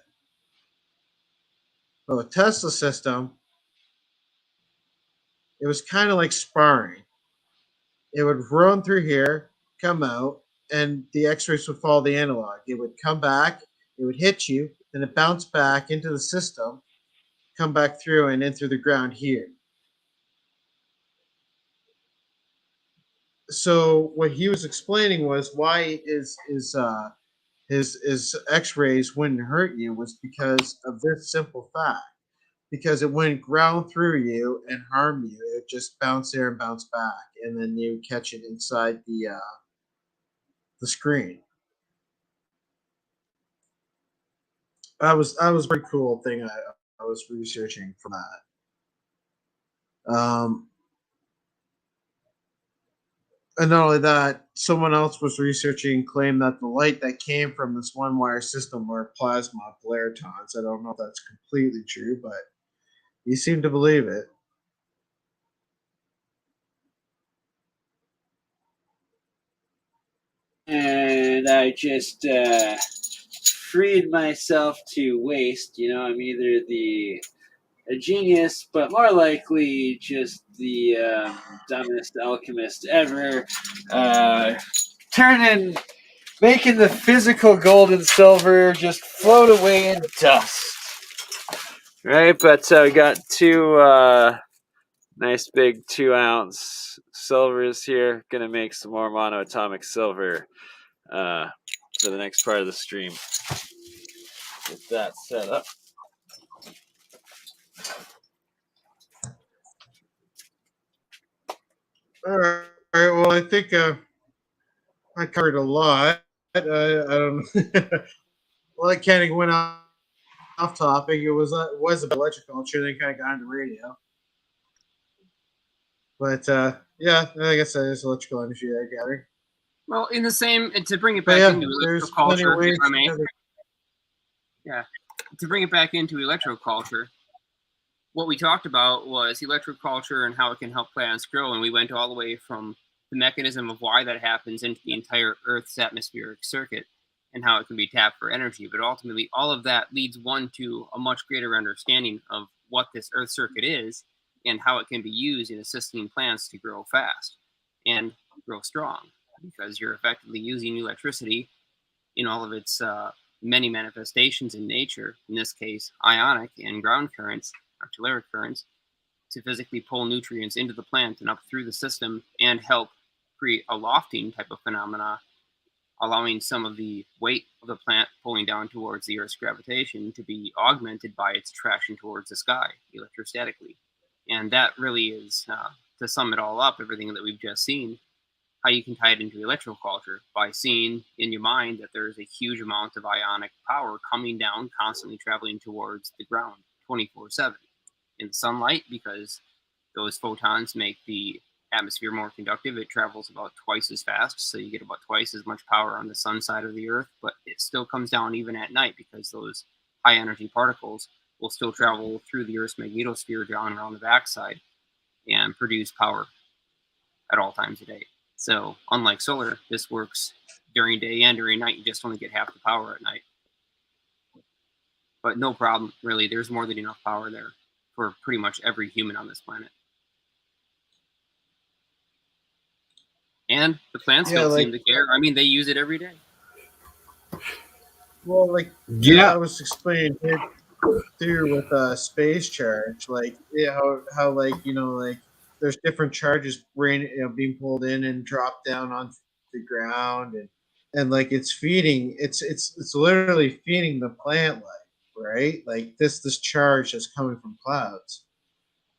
But with Tesla system, it was kind of like sparring. It would run through here, come out, and the X-rays would follow the analog. It would come back, it would hit you, then it bounced back into the system, come back through and in through the ground here. So what he was explaining was why his X-rays wouldn't hurt you was because of this simple fact. Because it wouldn't ground through you and harm you. It would just bounce there and bounce back, and then you catch it inside the screen. That was a pretty cool thing I was researching from that. And not only that, someone else was researching and claimed that the light that came from this one wire system were plasma flaretons. I don't know if that's completely true, but he seemed to believe it. And I just freed myself to waste. You know, I'm either a genius, but more likely just the dumbest alchemist ever. Making the physical gold and silver just float away in dust. Right, but we got two nice big 2-ounce silvers here. Gonna make some more monoatomic silver for the next part of the stream. Get that set up. All right. Well, I think I covered a lot. I don't know. Well, I kind of went off topic. It was about electrical culture, then kind of got into radio. But yeah, I guess that is electrical industry there, Gary. Well, in the same, to bring it back into electroculture, if I may. Yeah, to bring it back into electroculture, what we talked about was electroculture and how it can help plants grow, and we went all the way from the mechanism of why that happens into the entire Earth's atmospheric circuit and how it can be tapped for energy. But ultimately, all of that leads one to a much greater understanding of what this Earth circuit is and how it can be used in assisting plants to grow fast and grow strong, because you're effectively using electricity in all of its many manifestations in nature, in this case, ionic and ground currents, artilleric currents, to physically pull nutrients into the plant and up through the system and help create a lofting type of phenomena, allowing some of the weight of the plant pulling down towards the Earth's gravitation to be augmented by its traction towards the sky electrostatically. And that really is, to sum it all up, everything that we've just seen, how you can tie it into electroculture by seeing in your mind that there's a huge amount of ionic power coming down, constantly traveling towards the ground 24/7 in the sunlight, because those photons make the atmosphere more conductive. It travels about twice as fast, so you get about twice as much power on the sun side of the Earth, but it still comes down even at night because those high energy particles will still travel through the Earth's magnetosphere down around the backside and produce power at all times of day. So unlike solar, this works during day and during night. You just only get half the power at night. But no problem, really. There's more than enough power there for pretty much every human on this planet. And the plants don't seem to care. I mean, they use it every day. Well, I was explaining through with space charge, how there's different charges being pulled in and dropped down on the ground, and it's feeding. It's literally feeding the plant life, right? Like this charge that's coming from clouds,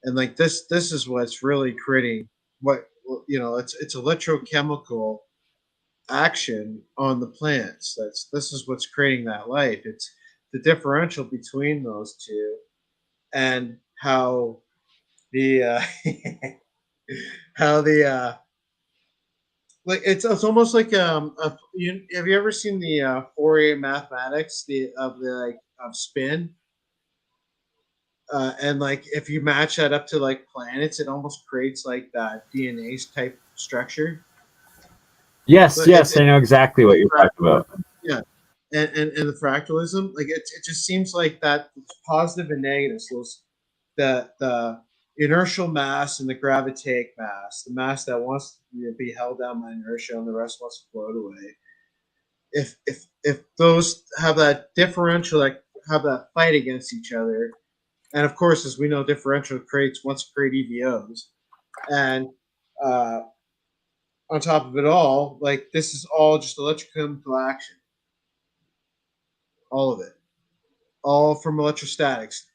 and this is what's really creating what it's electrochemical action on the plants. This is what's creating that life. It's the differential between those two, and how the how the like it's almost like have you ever seen the Fourier mathematics of spin, and like if you match that up to like planets, it almost creates like that DNA type structure. Yes, But yes, I know exactly what you're talking about. Yeah, and the fractalism, like it just seems like that positive and negatives, those the inertial mass and the gravitic mass, the mass that wants to be held down by inertia and the rest wants to float away. If those have that differential, like have that fight against each other, and of course, as we know, differential wants to create EVOs, and on top of it all, like this is all just electrochemical action, all of it, all from electrostatics,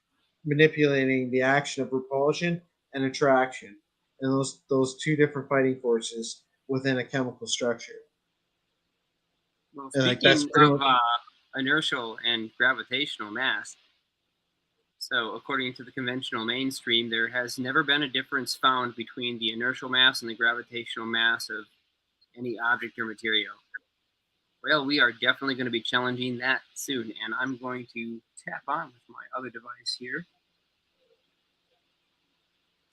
manipulating the action of repulsion and attraction, and those two different fighting forces within a chemical structure. Well, And like that's speaking pretty of much inertial and gravitational mass, so according to the conventional mainstream, there has never been a difference found between the inertial mass and the gravitational mass of any object or material. Well, we are definitely going to be challenging that soon, and I'm going to tap on with my other device here.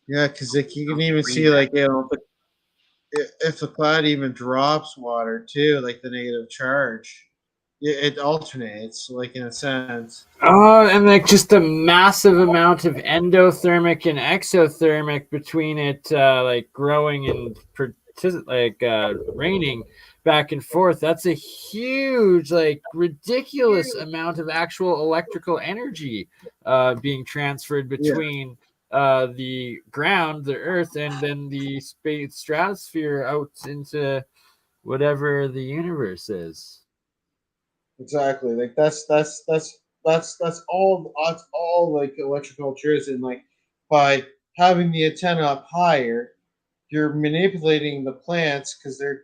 yeah, because like you can even see like if the cloud even drops water too, like the negative charge, it alternates like in a sense. Oh, and like just a massive amount of endothermic and exothermic between it, like growing and raining back and forth. That's a huge, like ridiculous amount of actual electrical energy being transferred between the ground, the Earth, and then the space stratosphere out into whatever the universe is. Exactly. Like that's all like electrical is, and like by having the antenna up higher, you're manipulating the plants because they're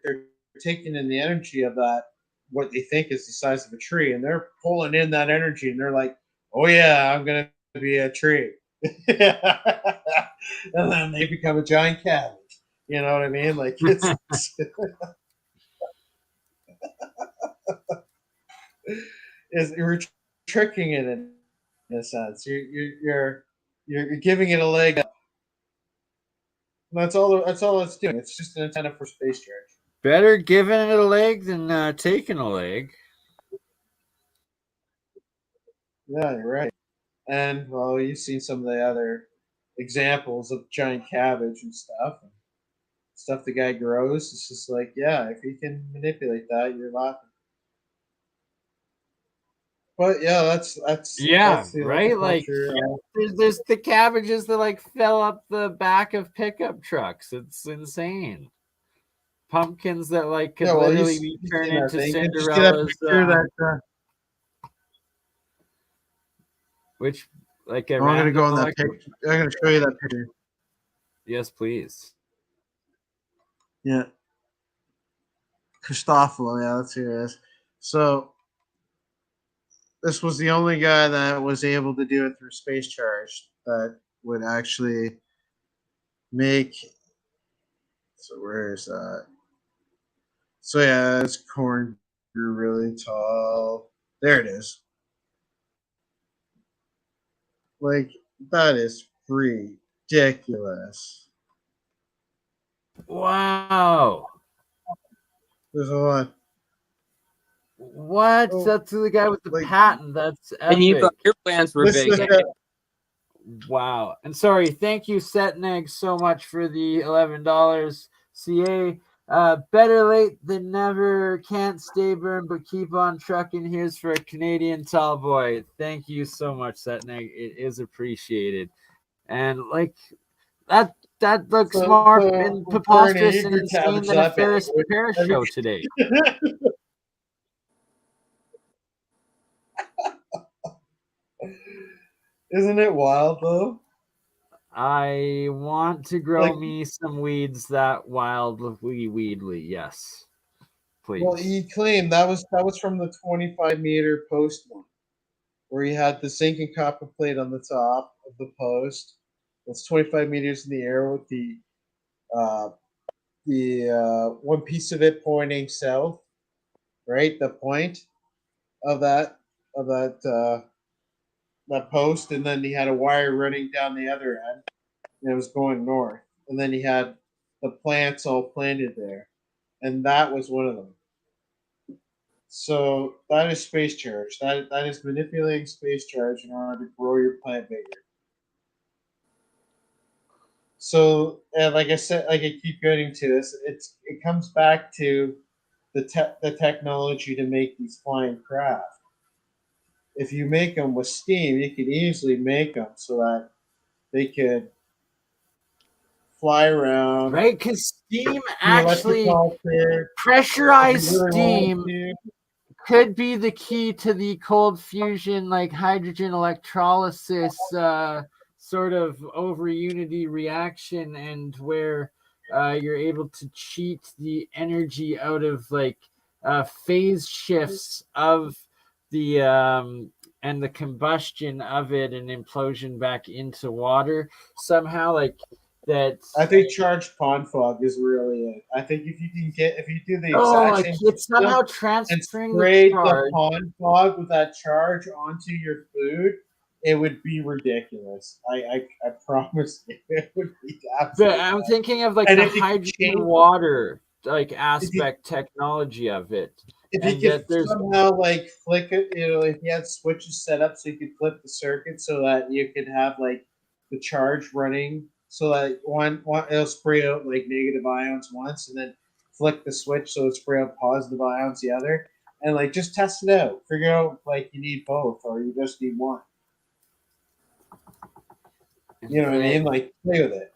taking in the energy of that what they think is the size of a tree, and they're pulling in that energy, and they're like, "Oh yeah, I'm gonna be a tree," and then they become a giant cabbage. You know what I mean? Like it's is you're tricking it in a sense. You're giving it a leg up. That's all. That's all it's doing. It's just an antenna for space charge. Better giving it a leg than taking a leg. Yeah, you're right. And well, you've seen some of the other examples of giant cabbage and stuff the guy grows. It's just like, yeah, if he can manipulate that, you're laughing. But yeah, Yeah, that's the right. Like electroculture. there's the cabbages that like fell up the back of pickup trucks. It's insane. Pumpkins that like could Yeah, well, literally be you've turned seen that into thing. Did you see that Cinderella's. picture Which like a I'm gonna random go on that electric. picture. I'm gonna show you that picture. Yes, please. Yeah, Christoffel. Yeah, that's who it is. So this was the only guy that was able to do it through space charge that would actually make. So where is that? So yeah, this corn grew really tall. There it is. Like that is ridiculous. Wow. There's a lot. What? Oh, That's the guy with the like patent. That's And you epic. thought your plans were this big. is Wow. And sorry, thank you, Setneg, so much for the $11. CA. Better late than never. Can't stay burned, but keep on trucking. Here's for a Canadian tall boy. Thank you so much, Setneg. It is appreciated. And like that looks more preposterous and insane than a Ferris Paris show today. Isn't it wild though? I want to grow Like, me some weeds that wildly weedly. Yes, please. well, he claimed that was from the 25-meter post one. where you had the zinc and copper plate on the top of the post. That's 25 meters in the air with the one piece of it pointing south, right? The point of that that post, and then he had a wire running down the other end, and it was going north. And then he had the plants all planted there, and that was one of them. So that is space charge. That is manipulating space charge in order to grow your plant bigger. So, and like I said, like I keep getting to this, it comes back to the technology to make these flying craft. If you make them with steam, you could easily make them so that they could fly around. Right, because steam The actually, pressurized steam could be the key to the cold fusion, like hydrogen electrolysis sort of over unity reaction, and where you're able to cheat the energy out of like phase shifts of the and the combustion of it and implosion back into water somehow, like that. I think charged pond fog is really it. I think if you do the Oh, exact same it's somehow and transferring the spray the charge. pond fog with that charge onto your food, it would be ridiculous. I promise you, it would be absolutely. But I'm thinking of like And the if you could hydrogen change- water like aspect technology of it. If And you that could there's somehow like flick it, if you had switches set up so you could flip the circuit so that you could have like the charge running, so that one it'll spray out like negative ions once, and then flick the switch so it spray out positive ions the other, and like just test it out. Figure out like you need both or you just need one. You know what I mean? Like play with it.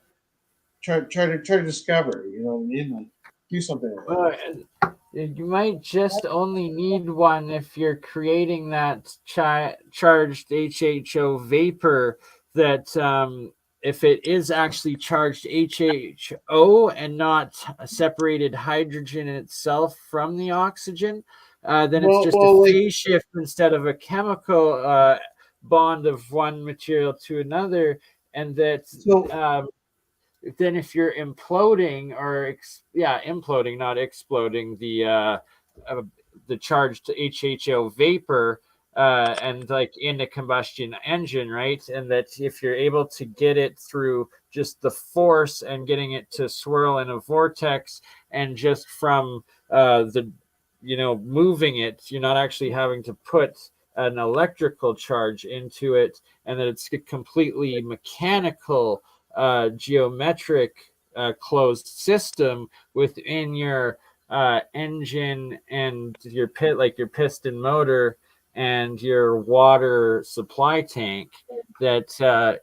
Try to discover. You know what I mean? Like do something with it. You might just only need one if you're creating that charged HHO vapor that if it is actually charged HHO and not separated hydrogen itself from the oxygen, then it's just a phase shift instead of a chemical bond of one material to another. And that then if you're imploding or imploding, not exploding the charged HHO vapor and like in a combustion engine, right? And that if you're able to get it through just the force and getting it to swirl in a vortex, and just from moving it, you're not actually having to put an electrical charge into it, and that it's a completely mechanical geometric closed system within your engine and your your piston motor and your water supply tank, that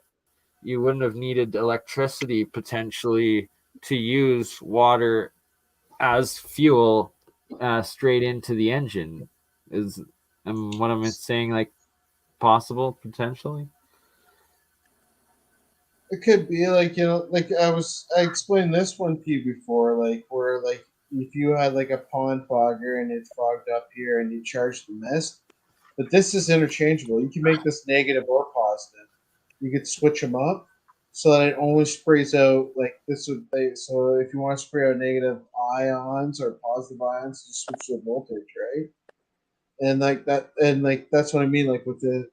you wouldn't have needed electricity potentially to use water as fuel straight into the engine. What I'm saying, like, possible potentially? It could be like like I explained this one to you before, like where like if you had like a pond fogger and it's fogged up here and you charge the mist, but this is interchangeable. You can make this negative or positive. You could switch them up so that it only sprays out like this would. So if you want to spray out negative ions or positive ions, just switch the voltage, right? And like that, and like that's what I mean. Like with the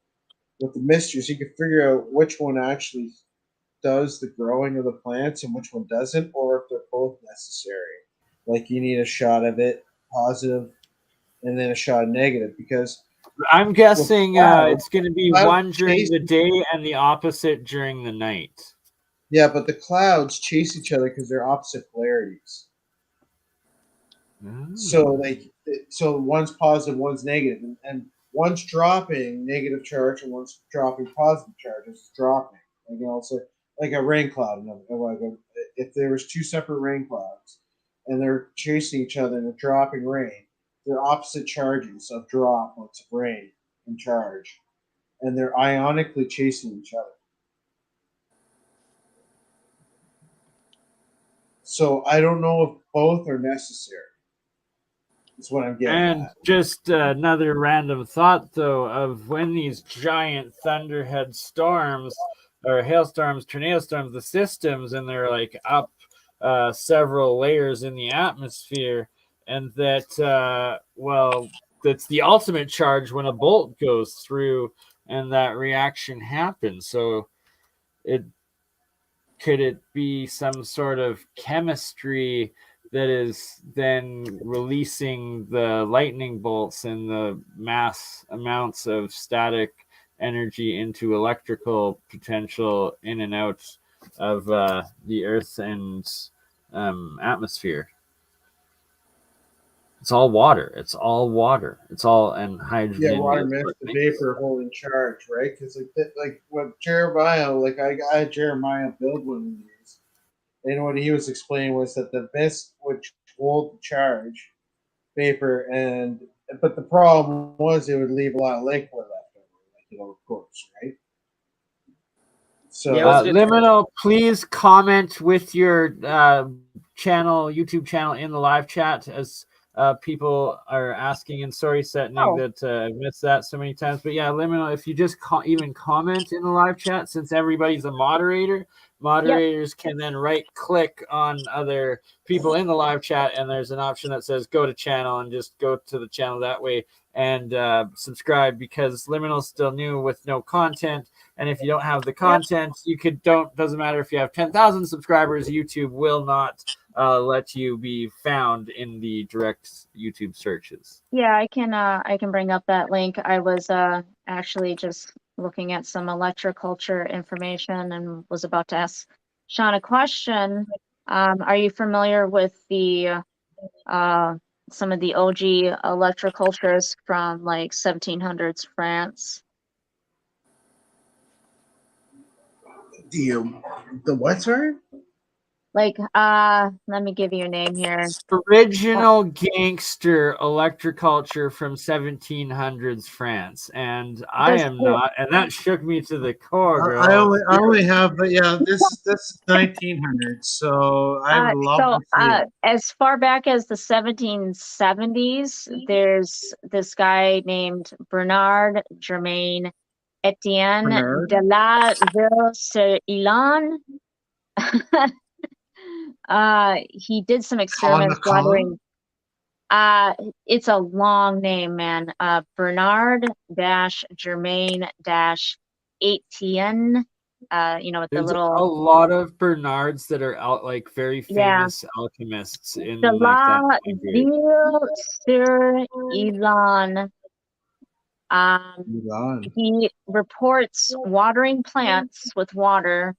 misters, you can figure out which one actually does the growing of the plants and which one doesn't, or if they're both necessary. Like you need a shot of it positive and then a shot of negative, because I'm guessing it's going to be one during the day and the opposite during the night. Yeah, but the clouds chase each other because they're opposite polarities. So so one's positive, one's negative, and one's dropping negative charge and one's dropping positive charge. It's dropping. So like a rain cloud. If there was two separate rain clouds and they're chasing each other and they're dropping rain, they're opposite charges of drop once of rain and charge, and they're ionically chasing each other. So I don't know if both are necessary. That's what I'm getting And at. just another random thought, though, of when these giant thunderhead storms or hailstorms, tornado storms, the systems, and they're like up several layers in the atmosphere, and that, well, that's the ultimate charge when a bolt goes through and that reaction happens. So it could it be some sort of chemistry that is then releasing the lightning bolts and the mass amounts of static energy into electrical potential in and out of the Earth and atmosphere? It's all water. It's all water. It's all and hydrogen. Yeah, water mixed the vapor holding charge, right? Because like what Jeremiah, like I had Jeremiah build one of these, and what he was explaining was that the mist would hold the charge, vapor, but the problem was it would leave a lot of liquid left over, like of course, right? So Liminal, please comment with your YouTube channel in the live chat as people are asking. And sorry, Setnik, that I've missed that so many times. But yeah, Liminal, if you just even comment in the live chat, since everybody's a moderator, moderators can then right click on other people in the live chat, and there's an option that says go to channel, and just go to the channel that way and subscribe, because Liminal's still new with no content. And if you don't have the content, doesn't matter if you have 10,000 subscribers, YouTube will not let you be found in the direct YouTube searches. Yeah, I can bring up that link. I was actually just looking at some electroculture information and was about to ask Sean a question. Are you familiar with the some of the OG electrocultures from like 1700s France? The what, sorry? Like, let me give you a name here. Original gangster electroculture from 1700s France, and I am not, and that shook me to the core, girl. I only have, but yeah, this is 1900s, so I love as far back as the 1770s, there's this guy named Bernard Germain Etienne de la Ville-sur-Ilon. He did some experiments gathering. It's a long name, man. Bernard Germain Etienne. With there's the little. A lot of Bernards that are out, like very famous alchemists in de la like Ville-sur-Ilon. He reports watering plants with water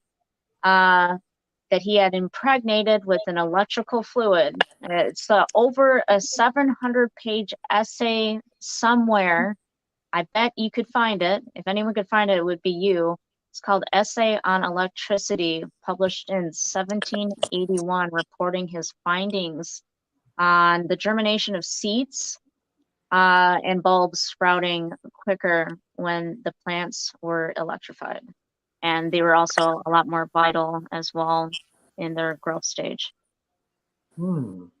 that he had impregnated with an electrical fluid. It's over a 700-page essay somewhere. I bet you could find it. If anyone could find it, it would be you. It's called Essay on Electricity, published in 1781, reporting his findings on the germination of seeds and bulbs sprouting quicker when the plants were electrified. And they were also a lot more vital as well in their growth stage. And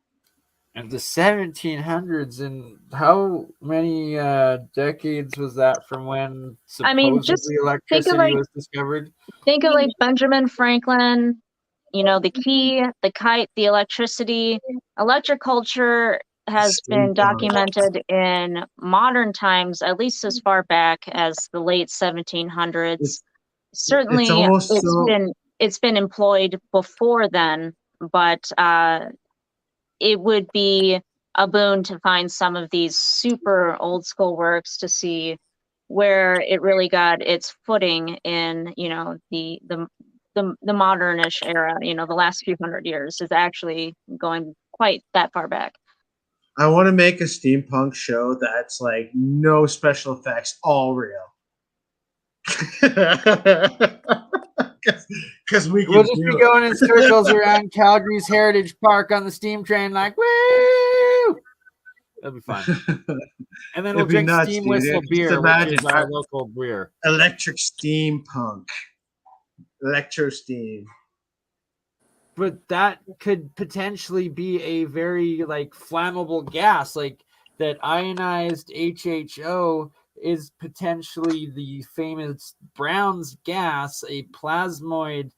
the 1700s, and how many decades was that from when supposedly electricity was discovered? Think of like Benjamin Franklin, the key, the kite, the electricity. Electroculture has been documented in modern times, at least as far back as the late 1700s. Certainly, it's been employed before then, but it would be a boon to find some of these super old school works to see where it really got its footing in, the modernish era. The last few hundred years is actually going quite that far back. I want to make a steampunk show that's like no special effects, all real. Because we'll just be going in circles around Calgary's Heritage Park on the steam train, like woo! That'll be fun. And then we'll drink steam whistle beer, which is our local beer. Electric steampunk, electro steam. But that could potentially be a very like flammable gas. Like that ionized HHO is potentially the famous Brown's gas, a plasmoid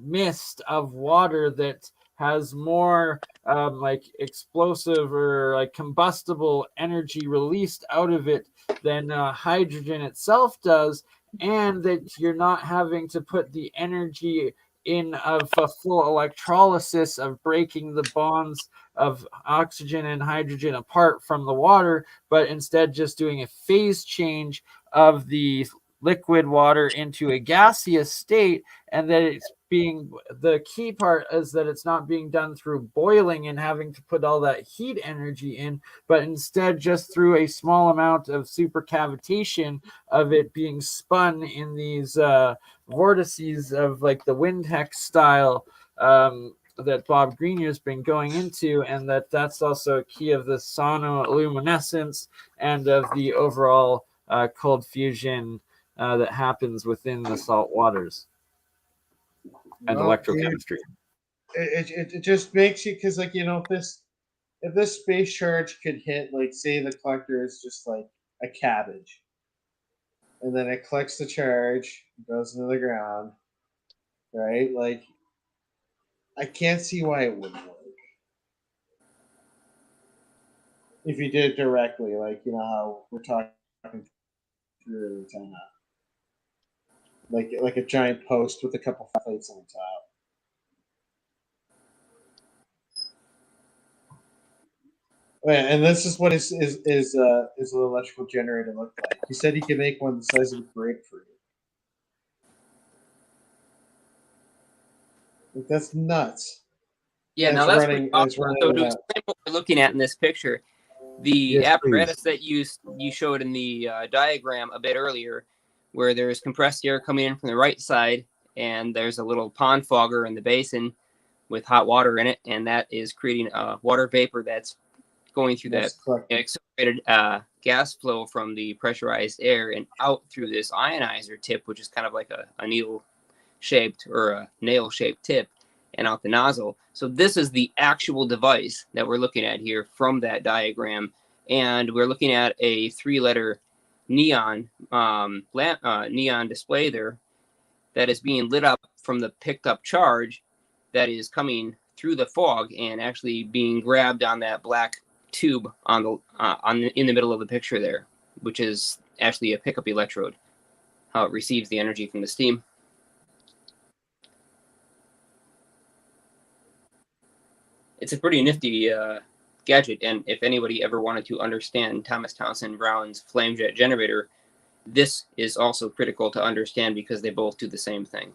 mist of water that has more like explosive or like combustible energy released out of it than hydrogen itself does, and that you're not having to put the energy in of a full electrolysis of breaking the bonds of oxygen and hydrogen apart from the water, but instead just doing a phase change of the liquid water into a gaseous state, and that it's being, the key part is that it's not being done through boiling and having to put all that heat energy in, but instead just through a small amount of supercavitation of it being spun in these vortices of like the wind hex style that Bob Greenier's been going into, and that's also a key of the sonoluminescence and of the overall cold fusion that happens within the salt waters and Well, electrochemistry. it just makes you, because like, you know, if this space charge could hit, like, say the collector is just like a cabbage, and then it collects the charge, goes into the ground, right? Like, I can't see why it wouldn't work if you did it directly, like, you know how we're talking through an antenna, like a giant post with a couple plates on top. Yeah, and this is what his electrical generator looked like. He said he could make one the size of a grapefruit. Like, that's nuts. Yeah, And now it's that's running. pretty It's awesome. running. So to explain what we're looking at in this picture, the Yes, apparatus please. that you showed in the diagram a bit earlier, where there's compressed air coming in from the right side, and there's a little pond fogger in the basin with hot water in it, and that is creating a water vapor that's going through that accelerated gas flow from the pressurized air and out through this ionizer tip, which is kind of like a needle-shaped or a nail-shaped tip, and out the nozzle. So this is the actual device that we're looking at here from that diagram, and we're looking at a 3-letter neon neon display there that is being lit up from the picked up charge that is coming through the fog and actually being grabbed on that black tube in the middle of the picture there, which is actually a pickup electrode, how it receives the energy from the steam. It's a pretty nifty gadget, and if anybody ever wanted to understand Thomas Townsend Brown's flame jet generator, this is also critical to understand because they both do the same thing.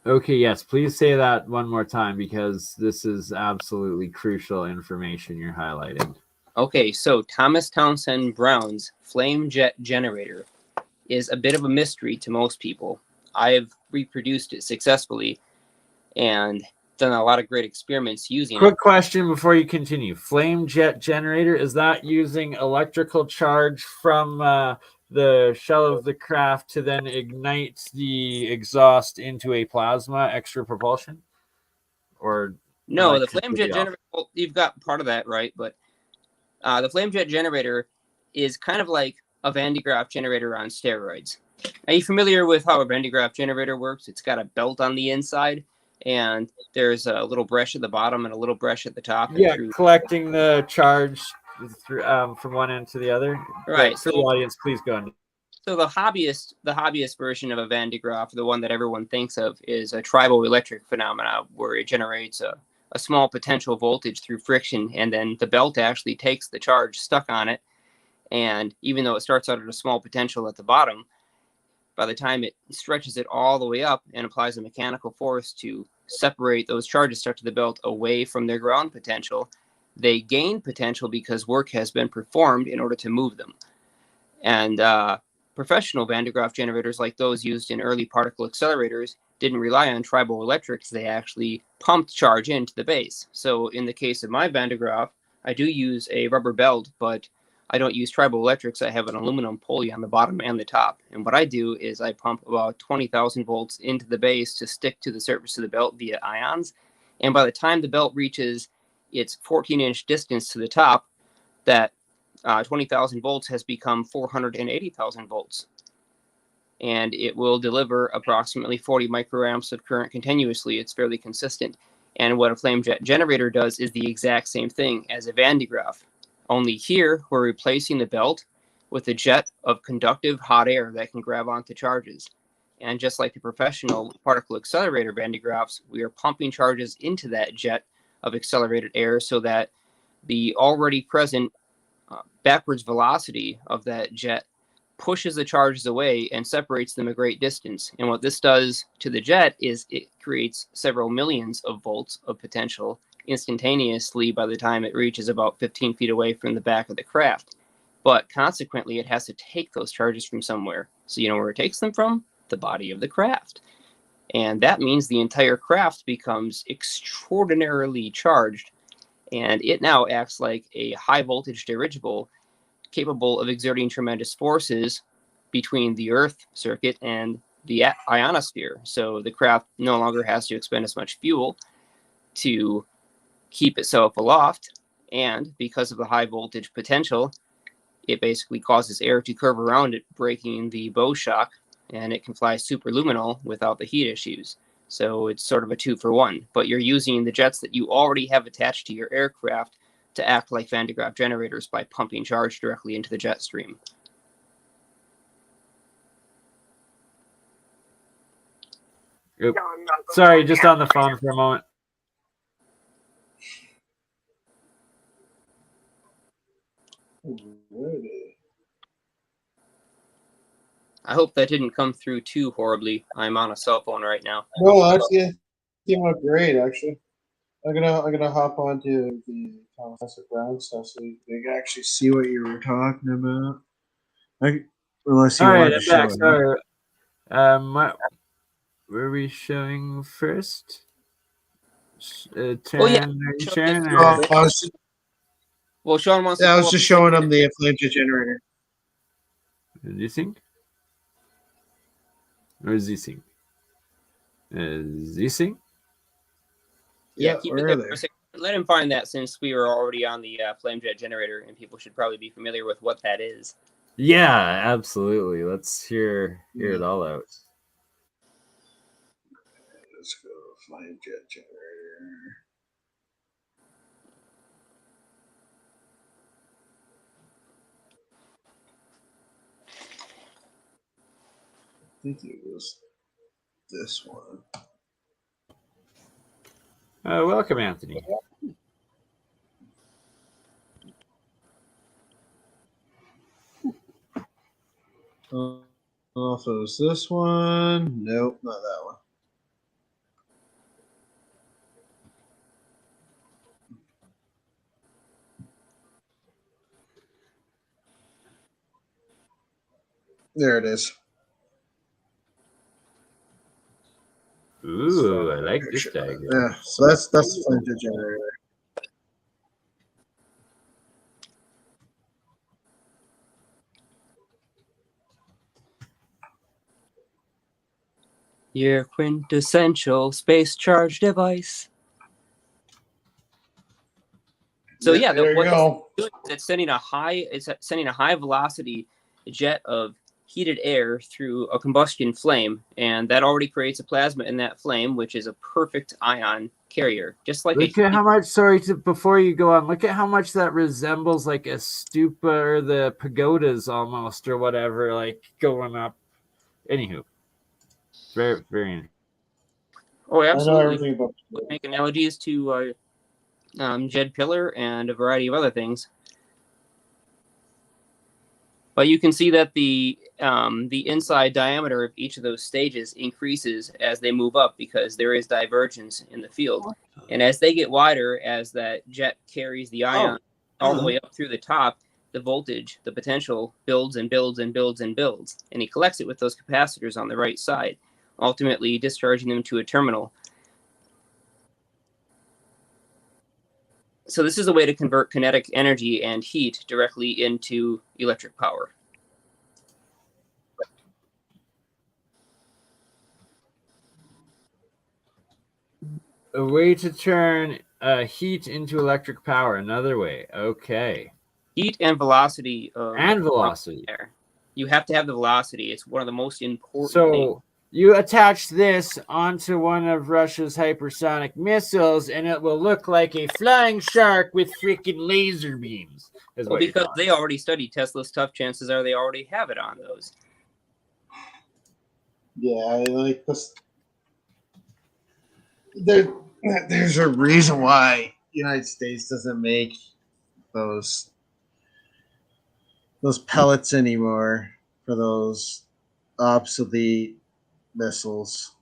Okay, yes, please say that one more time because this is absolutely crucial information you're highlighting. Okay, so Thomas Townsend Brown's flame jet generator is a bit of a mystery to most people. I've reproduced it successfully and done a lot of great experiments using it. Quick question before you continue. Flame jet generator, is that using electrical charge from the shell of the craft to then ignite the exhaust into a plasma, extra propulsion? Or no, the flame jet generator, well, you've got part of that right, but the flame jet generator is kind of like a Van de Graaff generator on steroids. Are you familiar with how a Van de Graaff generator works? It's got a belt on the inside, and there's a little brush at the bottom and a little brush at the top. Yeah, collecting the charge through, from one end to the other. Right. But for the audience, please go on. So the hobbyist version of a Van de Graaff, the one that everyone thinks of, is a triboelectric phenomena where it generates a small potential voltage through friction, and then the belt actually takes the charge stuck on it. And even though it starts out at a small potential at the bottom, by the time it stretches it all the way up and applies a mechanical force to separate those charges stuck to the belt away from their ground potential, they gain potential because work has been performed in order to move them. And professional Van de Graaff generators like those used in early particle accelerators didn't rely on triboelectrics. They actually pumped charge into the base. So in the case of my Van de Graaff, I do use a rubber belt, but I don't use triboelectrics. I have an aluminum pulley on the bottom and the top. And what I do is I pump about 20,000 volts into the base to stick to the surface of the belt via ions. And by the time the belt reaches its 14-inch distance to the top, that 20,000 volts has become 480,000 volts. And it will deliver approximately 40 microamps of current continuously. It's fairly consistent. And what a flame jet generator does is the exact same thing as a Van de Graaff. Only here, we're replacing the belt with a jet of conductive hot air that can grab onto charges. And just like the professional particle accelerator Van de Graaffs, we are pumping charges into that jet of accelerated air so that the already present backwards velocity of that jet pushes the charges away and separates them a great distance. And what this does to the jet is it creates several millions of volts of potential instantaneously by the time it reaches about 15 feet away from the back of the craft. But consequently, it has to take those charges from somewhere. So you know where it takes them from? The body of the craft. And that means the entire craft becomes extraordinarily charged. And it now acts like a high voltage dirigible capable of exerting tremendous forces between the Earth circuit and the ionosphere. So the craft no longer has to expend as much fuel to keep itself aloft. And because of the high voltage potential, it basically causes air to curve around it, breaking the bow shock, and it can fly superluminal without the heat issues. So it's sort of a 2-for-1. But you're using the jets that you already have attached to your aircraft to act like Van de Graaff generators by pumping charge directly into the jet stream. Oop. Sorry, just on the phone for a moment. I hope that didn't come through too horribly. I'm on a cell phone right now. No, actually, came out great. Actually, I'm gonna hop onto the Thomas Brown stuff so you can actually see what you were talking about. Unless you All wanted right, to I'm show back. it. Sorry. What were we showing first? Oh, yeah. Terran, are you Show sharing? this Or? real quick. Well, Sean wants to I pull was up just the showing picture. them the flame jet generator. Z sync? Or Z sync? Z sync? Yeah, Yeah, keep where it there are for they? a second. Let him find that since we were already on the flame jet generator, and people should probably be familiar with what that is. Yeah, absolutely. Let's hear it all out. Let's go flame jet generator. I think it was this one. Welcome, Anthony. I don't know if it was this one. Nope, not that one. There it is. Ooh, I like this diagram. Yeah, so that's the flame jet generator. Your quintessential space charge device. So yeah, there you go. it's sending a high velocity jet of heated air through a combustion flame, and that already creates a plasma in that flame, which is a perfect ion carrier, just like Look at how much. Sorry, before you go on, look at how much that resembles like a stupa or the pagodas almost, or whatever, like going up. Anywho, very, very. Oh, I know absolutely. everything about Would make analogies to Jed Pillar and a variety of other things. But you can see that the inside diameter of each of those stages increases as they move up because there is divergence in the field. And as they get wider, as that jet carries the ion all the way up through the top, the voltage, the potential builds and builds and builds and builds. And he collects it with those capacitors on the right side, ultimately discharging them to a terminal. So this is a way to convert kinetic energy and heat directly into electric power. A way to turn heat into electric power. Another way. Okay. Heat and velocity. And velocity. There. You have to have the velocity. It's one of the most important things. So you attach this onto one of Russia's hypersonic missiles, and it will look like a flying shark with freaking laser beams. Well, because they already studied Tesla's stuff, chances are they already have it on those. Yeah, like this. There's a reason why the United States doesn't make those pellets anymore for those obsolete missiles.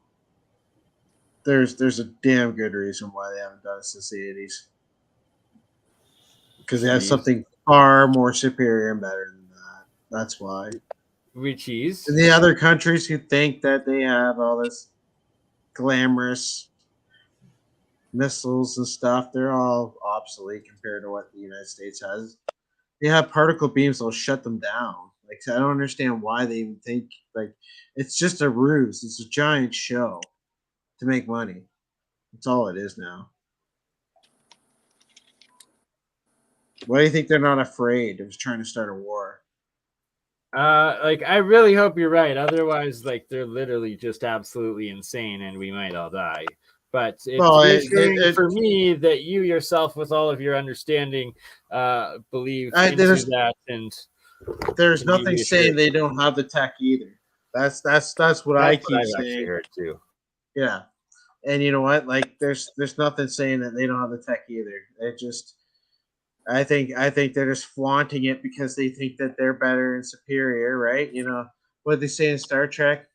There's a damn good reason why they haven't done it since the 80s. Because they have something far more superior and better than that. That's why. Which is? And the other countries who think that they have all this glamorous missiles and stuff, they're all obsolete compared to what the United States has. They have particle beams that'll shut them down. Like, I don't understand why they even think, like, it's just a ruse. It's a giant show to make money. That's all it is now. Why do you think they're not afraid of trying to start a war? Like, I really hope you're right. Otherwise, like, they're literally just absolutely insane and we might all die. But it's reassuring for me that you yourself, with all of your understanding, believe into that. And there's nothing saying they don't have the tech either. That's what I keep saying. Heard too. Yeah, and you know what? Like, there's nothing saying that they don't have the tech either. They just, I think they're just flaunting it because they think that they're better and superior, right? You know what they say in Star Trek?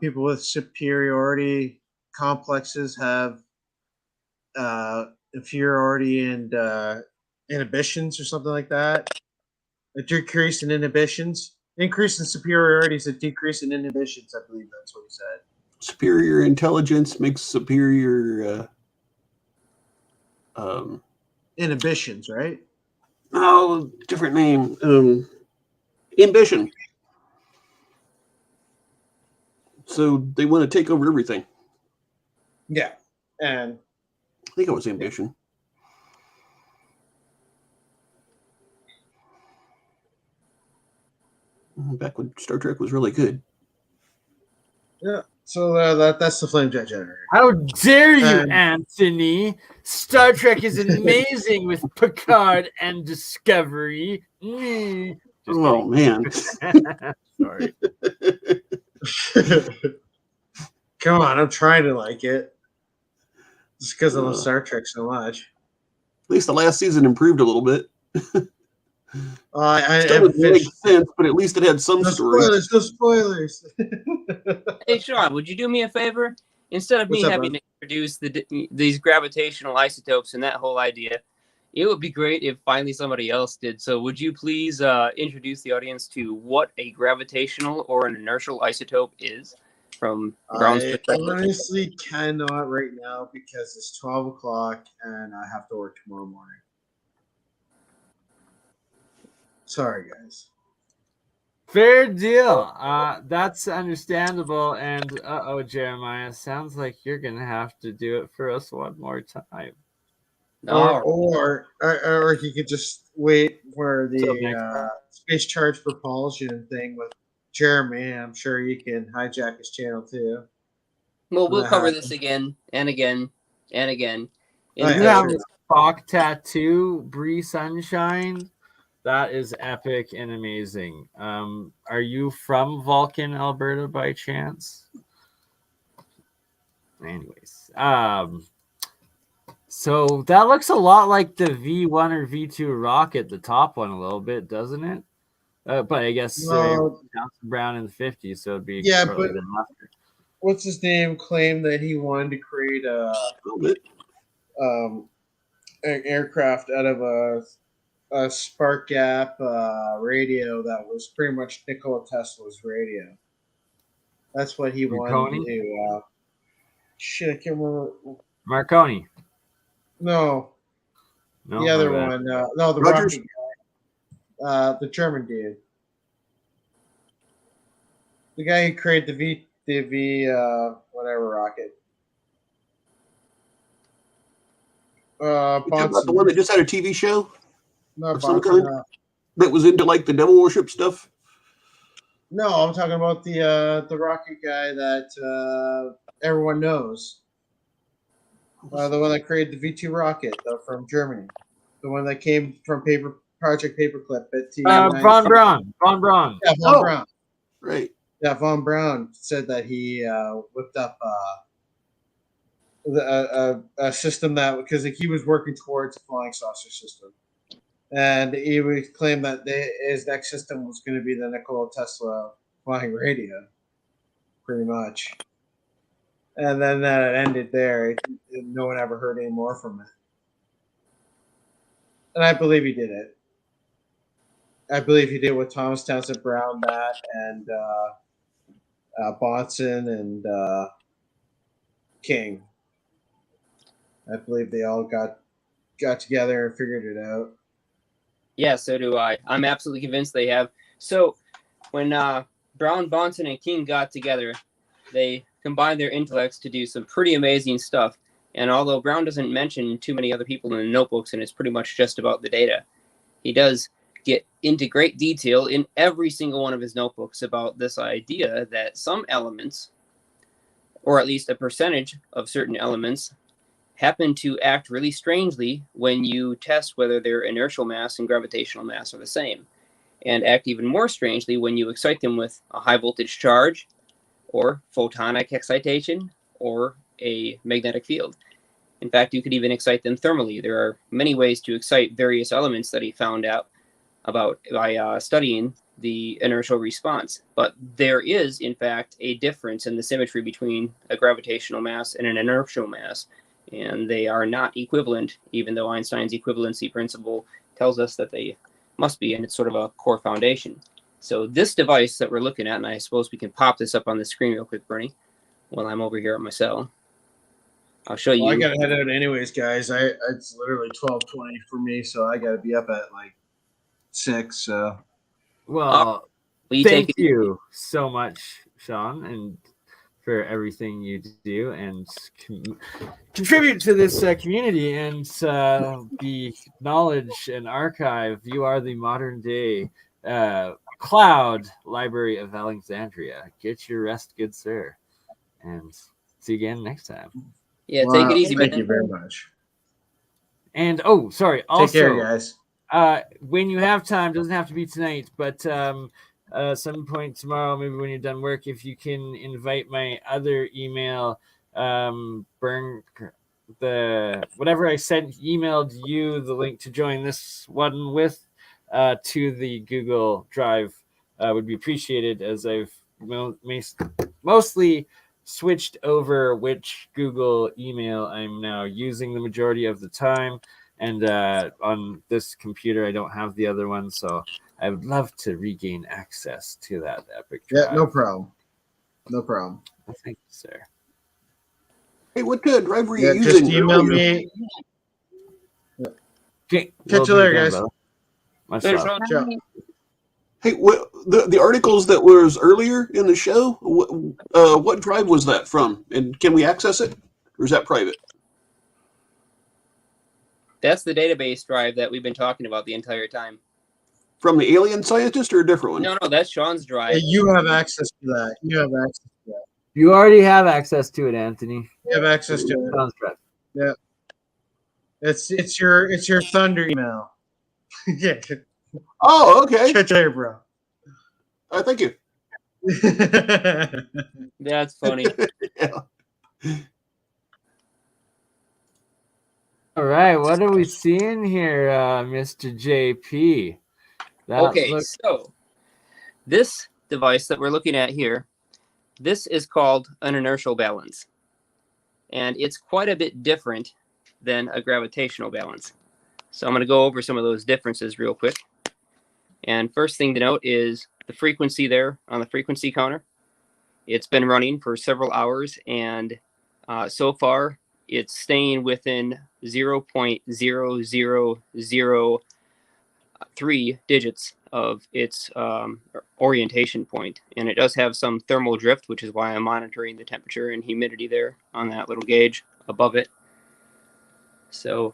People with superiority complexes have inferiority and inhibitions or something like that. A decrease in inhibitions. Increase in superiority is a decrease in inhibitions. I believe that's what he said. Superior intelligence makes superior inhibitions, right? Oh, different name. Ambition. So they want to take over everything. Yeah, and I think it was ambition. Back when Star Trek was really good. Yeah, so that's the flame jet generator. How dare you, Anthony? Star Trek is amazing with Picard and Discovery. Oh, man. Sorry. Come on, I'm trying to like it. Just because I love Star Trek so much. At least the last season improved a little bit. I still didn't make sense, but at least it had some story. No spoilers. Hey, Sean, would you do me a favor? Instead of me having to introduce these gravitational isotopes and that whole idea, it would be great if finally somebody else did. So would you please introduce the audience to what a gravitational or an inertial isotope is from Brown's perspective? I honestly cannot right now because it's 12 o'clock and I have to work tomorrow morning. Sorry, guys. Fair deal. That's understandable. And Jeremiah, sounds like you're gonna have to do it for us one more time. Or you could just wait for the space charge propulsion thing with Jeremy. I'm sure you can hijack his channel too. Well, we'll cover this again and again and again. You have this Spock tattoo, Bree Sunshine. That is epic and amazing. Are you from Vulcan, Alberta, by chance? Anyways, so that looks a lot like the V1 or V2 rocket, the top one, a little bit, doesn't it? But I guess Brown in the 50s, so it'd be but what's his name claimed that he wanted to create an aircraft out of a spark gap radio that was pretty much Nikola Tesla's radio. That's what he wanted to do. Shit, I can't remember. Marconi. No, the other one. No, the rocket guy. The German dude. The guy who created the V whatever rocket. You talking about Bonson. the one that just had a TV show Not of some Bonson, kind? That was into like the devil worship stuff? no, I'm talking about the rocket guy that everyone knows. The one that created the V2 rocket from Germany. The one that came from Project Paperclip at Von Braun. Von Braun. Yeah, Von Braun. Right. Yeah, Von Braun said that he whipped up a system that because he was working towards a flying saucer system, and he would claim that his next system was going to be the Nikola Tesla flying radio, pretty much. And then that ended there. No one ever heard any more from it. And I believe he did it. I believe he did with Thomas Townsend Brown, that, and Bonson and King. I believe they all got together and figured it out. Yeah, so do I. I'm absolutely convinced they have. So when Brown, Bonson, and King got together, they combined their intellects to do some pretty amazing stuff. And although Brown doesn't mention too many other people in the notebooks, and it's pretty much just about the data, he does get into great detail in every single one of his notebooks about this idea that some elements, or at least a percentage of certain elements, happen to act really strangely when you test whether their inertial mass and gravitational mass are the same, and act even more strangely when you excite them with a high voltage charge, or photonic excitation, or a magnetic field. In fact, you could even excite them thermally. There are many ways to excite various elements that he found out about by studying the inertial response. But there is, in fact, a difference in the symmetry between a gravitational mass and an inertial mass, and they are not equivalent, even though Einstein's equivalency principle tells us that they must be, and it's sort of a core foundation. So this device that we're looking at, and I suppose we can pop this up on the screen real quick, Bernie, while I'm over here at my cell. I'll show you. Well, I gotta head out anyways, guys. It's literally 12:20 for me, so I gotta be up at like 6. So Well, Will you thank take it? you so much, Sean, and for everything you do and contribute to this community and the knowledge and archive. You are the modern day cloud library of Alexandria. Get your rest, good sir, and see you again next time. Yeah, take it easy, thank man. you very much. And sorry, also, Take care, guys. when you have time, doesn't have to be tonight, but some point tomorrow, maybe when you're done work, if you can invite my other email, whatever I emailed you the link to join this one with to the Google Drive would be appreciated, as I've mostly switched over which Google email I'm now using the majority of the time. And on this computer, I don't have the other one, so I would love to regain access to that epic drive. Yeah, no problem. No problem. Thank you, sir. Hey, what drive were you Yeah, using? just email earlier? me. Okay, Catch you later, guys. brother. Much Later, love. Sean. Ciao. Hey, the articles that was earlier in the show, what drive was that from? And can we access it? Or is that private? That's the database drive that we've been talking about the entire time. From the alien scientist or a different one? No, that's Sean's drive. Hey, you have access to that. You have access to that. You already have access to it, Anthony. You have access to it. Sounds good. Yeah. It's your Thunder email. Yeah. Oh, okay. Catch you later, bro. Thank you. That's funny. Yeah. All right, what are we seeing here, Mr. JP? Okay, so this device that we're looking at here, this is called an inertial balance. And it's quite a bit different than a gravitational balance. So I'm going to go over some of those differences real quick. And first thing to note is the frequency there on the frequency counter. It's been running for several hours, and so far it's staying within 0.0003 digits of its orientation point. And it does have some thermal drift, which is why I'm monitoring the temperature and humidity there on that little gauge above it. So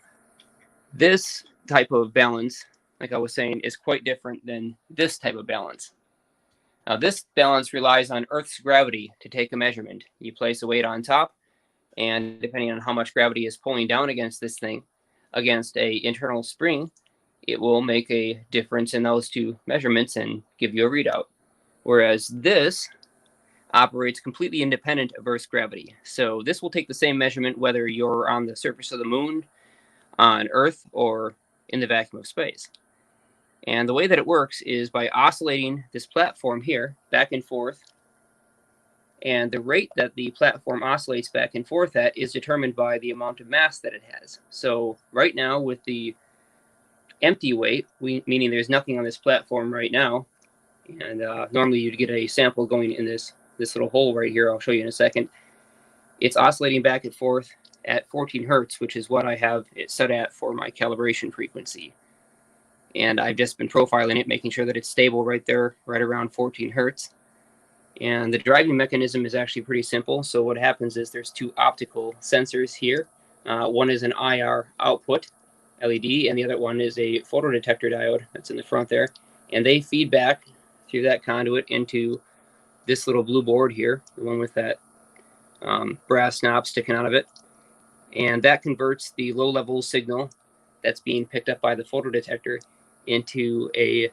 This type of balance, like I was saying, is quite different than this type of balance. Now, this balance relies on Earth's gravity to take a measurement. You place a weight on top, and depending on how much gravity is pulling down against this thing, against a internal spring, it will make a difference in those two measurements and give you a readout. Whereas this operates completely independent of Earth's gravity. So this will take the same measurement whether you're on the surface of the moon, on Earth, or in the vacuum of space. And the way that it works is by oscillating this platform here back and forth. And the rate that the platform oscillates back and forth at is determined by the amount of mass that it has. So right now with the empty weight, meaning there's nothing on this platform right now, and normally you'd get a sample going in this little hole right here, I'll show you in a second. It's oscillating back and forth at 14 hertz, which is what I have it set at for my calibration frequency. And I've just been profiling it, making sure that it's stable right there, right around 14 hertz. And the driving mechanism is actually pretty simple. So what happens is there's two optical sensors here. One is an IR output LED, and the other one is a photodetector diode that's in the front there. And they feed back through that conduit into this little blue board here, the one with that brass knob sticking out of it. And that converts the low-level signal that's being picked up by the photodetector into a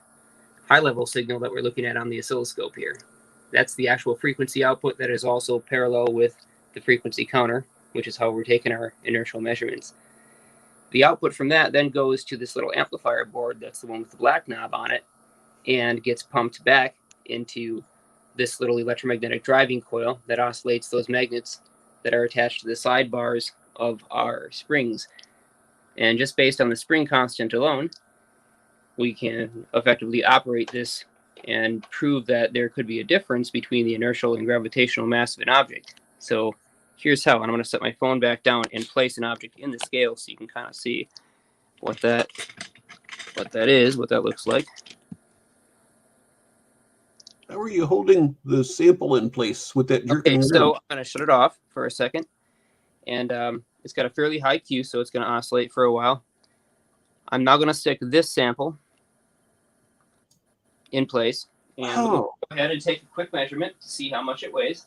high-level signal that we're looking at on the oscilloscope here. That's the actual frequency output that is also parallel with the frequency counter, which is how we're taking our inertial measurements. The output from that then goes to this little amplifier board, that's the one with the black knob on it, and gets pumped back into this little electromagnetic driving coil that oscillates those magnets that are attached to the sidebars of our springs. And just based on the spring constant alone, we can effectively operate this and prove that there could be a difference between the inertial and gravitational mass of an object. So here's how. And I'm going to set my phone back down and place an object in the scale so you can kind of see what that is, what that looks like. How are you holding the sample in place with that jerking Okay, around? so I'm going to shut it off for a second. And it's got a fairly high Q, so it's going to oscillate for a while. I'm now going to stick this sample in place. And we'll go ahead and take a quick measurement to see how much it weighs.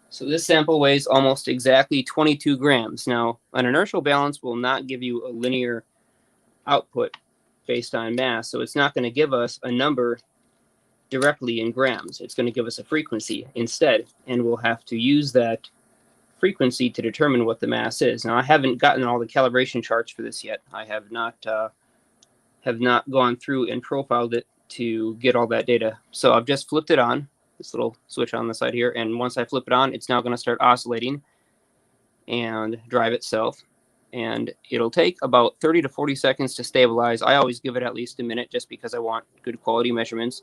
So this sample weighs almost exactly 22 grams. Now, an inertial balance will not give you a linear output based on mass, so it's not going to give us a number directly in grams. It's going to give us a frequency instead, and we'll have to use that frequency to determine what the mass is. Now, I haven't gotten all the calibration charts for this yet. I have not gone through and profiled it to get all that data. So I've just flipped it on, this little switch on the side here, and once I flip it on, it's now going to start oscillating and drive itself. And it'll take about 30 to 40 seconds to stabilize. I always give it at least a minute just because I want good quality measurements.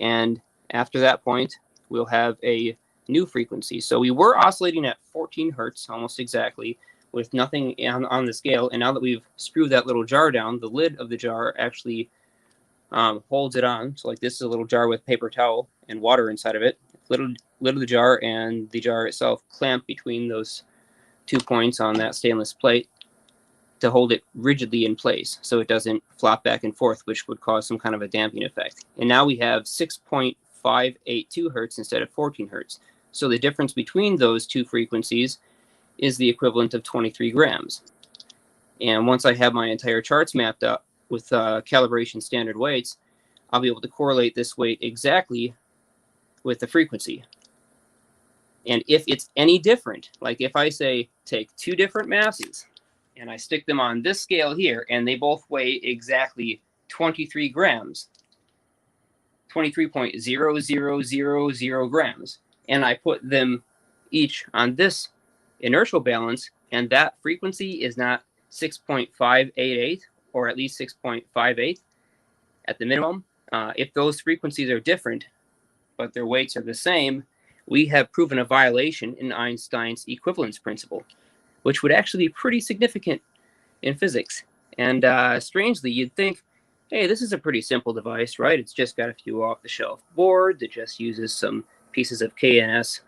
And after that point, we'll have a new frequency. So we were oscillating at 14 hertz, almost exactly, with nothing on the scale. And now that we've screwed that little jar down, the lid of the jar actually holds it on. So like this is a little jar with paper towel and water inside of it. Lid of the jar and the jar itself clamp between those 2 points on that stainless plate to hold it rigidly in place so it doesn't flop back and forth, which would cause some kind of a damping effect. And now we have 6.582 hertz instead of 14 hertz. So the difference between those two frequencies is the equivalent of 23 grams. And once I have my entire charts mapped up with calibration standard weights, I'll be able to correlate this weight exactly with the frequency. And if it's any different, like if I say take two different masses and I stick them on this scale here and they both weigh exactly 23 grams, 23.0000 grams, and I put them each on this inertial balance, and that frequency is not 6.588 or at least 6.58 at the minimum. If those frequencies are different, but their weights are the same, we have proven a violation in Einstein's equivalence principle, which would actually be pretty significant in physics. And strangely, you'd think, hey, this is a pretty simple device, right? It's just got a few off-the-shelf boards. It just uses some pieces of KNS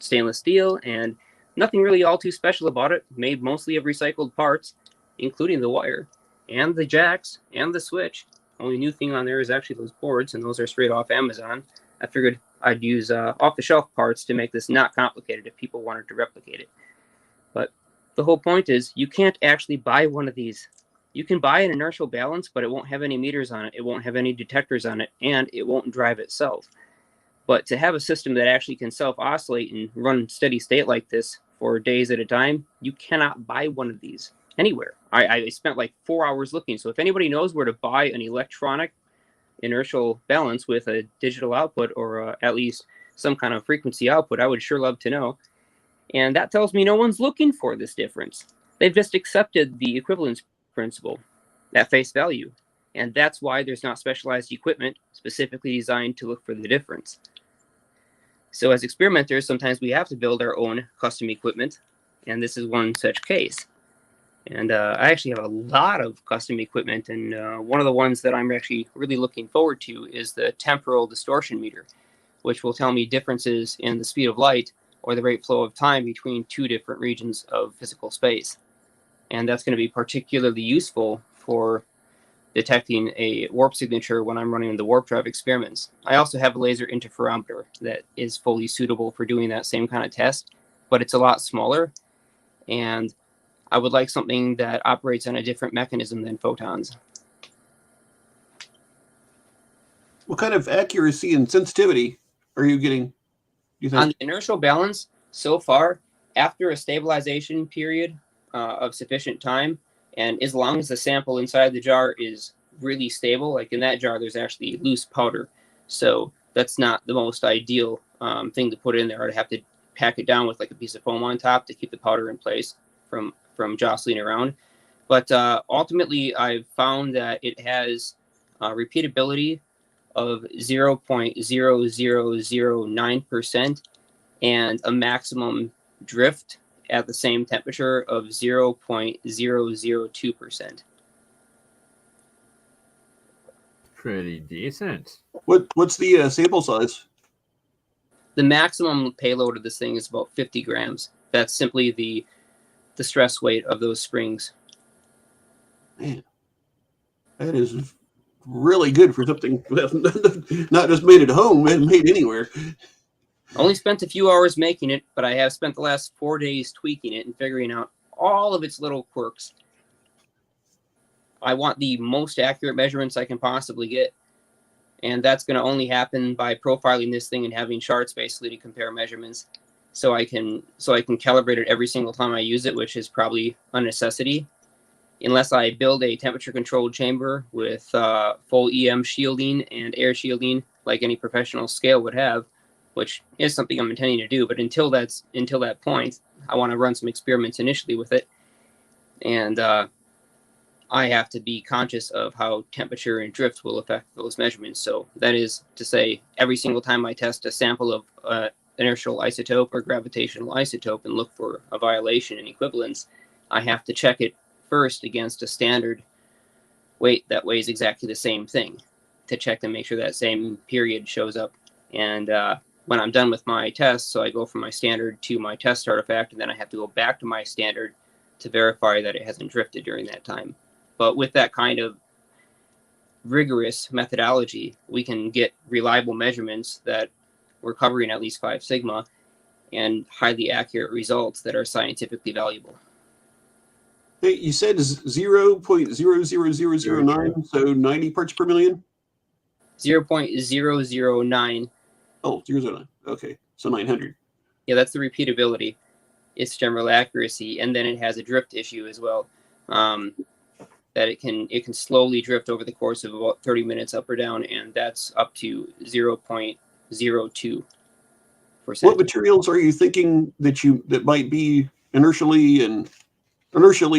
stainless steel, and nothing really all too special about it, made mostly of recycled parts, including the wire, and the jacks, and the switch. Only new thing on there is actually those boards, and those are straight off Amazon. I figured I'd use off-the-shelf parts to make this not complicated if people wanted to replicate it. But the whole point is you can't actually buy one of these. You can buy an inertial balance, but it won't have any meters on it. It won't have any detectors on it, and it won't drive itself. But to have a system that actually can self-oscillate and run steady state like this for days at a time, you cannot buy one of these anywhere. I spent like 4 hours looking. So if anybody knows where to buy an electronic inertial balance with a digital output or at least some kind of frequency output, I would sure love to know. And that tells me no one's looking for this difference. They've just accepted the equivalence principle at face value. And that's why there's not specialized equipment specifically designed to look for the difference. So as experimenters, sometimes we have to build our own custom equipment, and this is one such case. And I actually have a lot of custom equipment, and one of the ones that I'm actually really looking forward to is the temporal distortion meter, which will tell me differences in the speed of light or the rate flow of time between two different regions of physical space. And that's going to be particularly useful for detecting a warp signature when I'm running the warp drive experiments. I also have a laser interferometer that is fully suitable for doing that same kind of test, but it's a lot smaller, and I would like something that operates on a different mechanism than photons. What kind of accuracy and sensitivity are you getting, do you think? On the inertial balance, so far, after a stabilization period of sufficient time, and as long as the sample inside the jar is really stable, like in that jar, there's actually loose powder. So that's not the most ideal thing to put in there. I'd have to pack it down with like a piece of foam on top to keep the powder in place from jostling around. But ultimately, I've found that it has repeatability of 0.0009% and a maximum drift at the same temperature of 0.002%. Pretty decent. What's the sample size? The maximum payload of this thing is about 50 grams. That's simply the stress weight of those springs. Man, that is really good for something not just made at home, and made anywhere. Only spent a few hours making it, but I have spent the last 4 days tweaking it and figuring out all of its little quirks. I want the most accurate measurements I can possibly get, and that's going to only happen by profiling this thing and having charts basically to compare measurements, so I can calibrate it every single time I use it, which is probably a necessity, unless I build a temperature-controlled chamber with full EM shielding and air shielding, like any professional scale would have, which is something I'm intending to do. But until that point, I want to run some experiments initially with it, and I have to be conscious of how temperature and drift will affect those measurements. So that is to say, every single time I test a sample of inertial isotope or gravitational isotope and look for a violation in equivalence, I have to check it first against a standard weight that weighs exactly the same thing to check and make sure that same period shows up. And when I'm done with my test, so I go from my standard to my test artifact, and then I have to go back to my standard to verify that it hasn't drifted during that time. But with that kind of rigorous methodology, we can get reliable measurements that we're covering at least 5 sigma and highly accurate results that are scientifically valuable. Hey, you said 0.00009, so 90 parts per million? 0.009. Oh, 0.009. Okay, so 900. Yeah, that's the repeatability. Its general accuracy, and then it has a drift issue as well. That it can slowly drift over the course of about 30 minutes up or down, and that's up to 0.02%. What materials are you thinking that might be inertially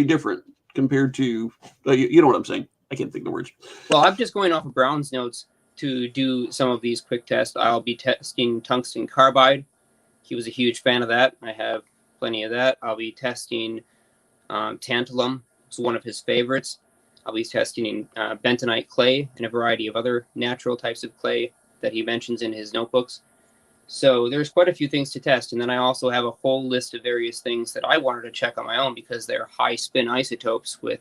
different compared to you know what I'm saying? I can't think of the words. Well, I'm just going off of Brown's notes to do some of these quick tests. I'll be testing tungsten carbide. He was a huge fan of that. I have plenty of that. I'll be testing tantalum. It's one of his favorites. I'll be testing bentonite clay and a variety of other natural types of clay that he mentions in his notebooks. So there's quite a few things to test. And then I also have a whole list of various things that I wanted to check on my own because they're high spin isotopes with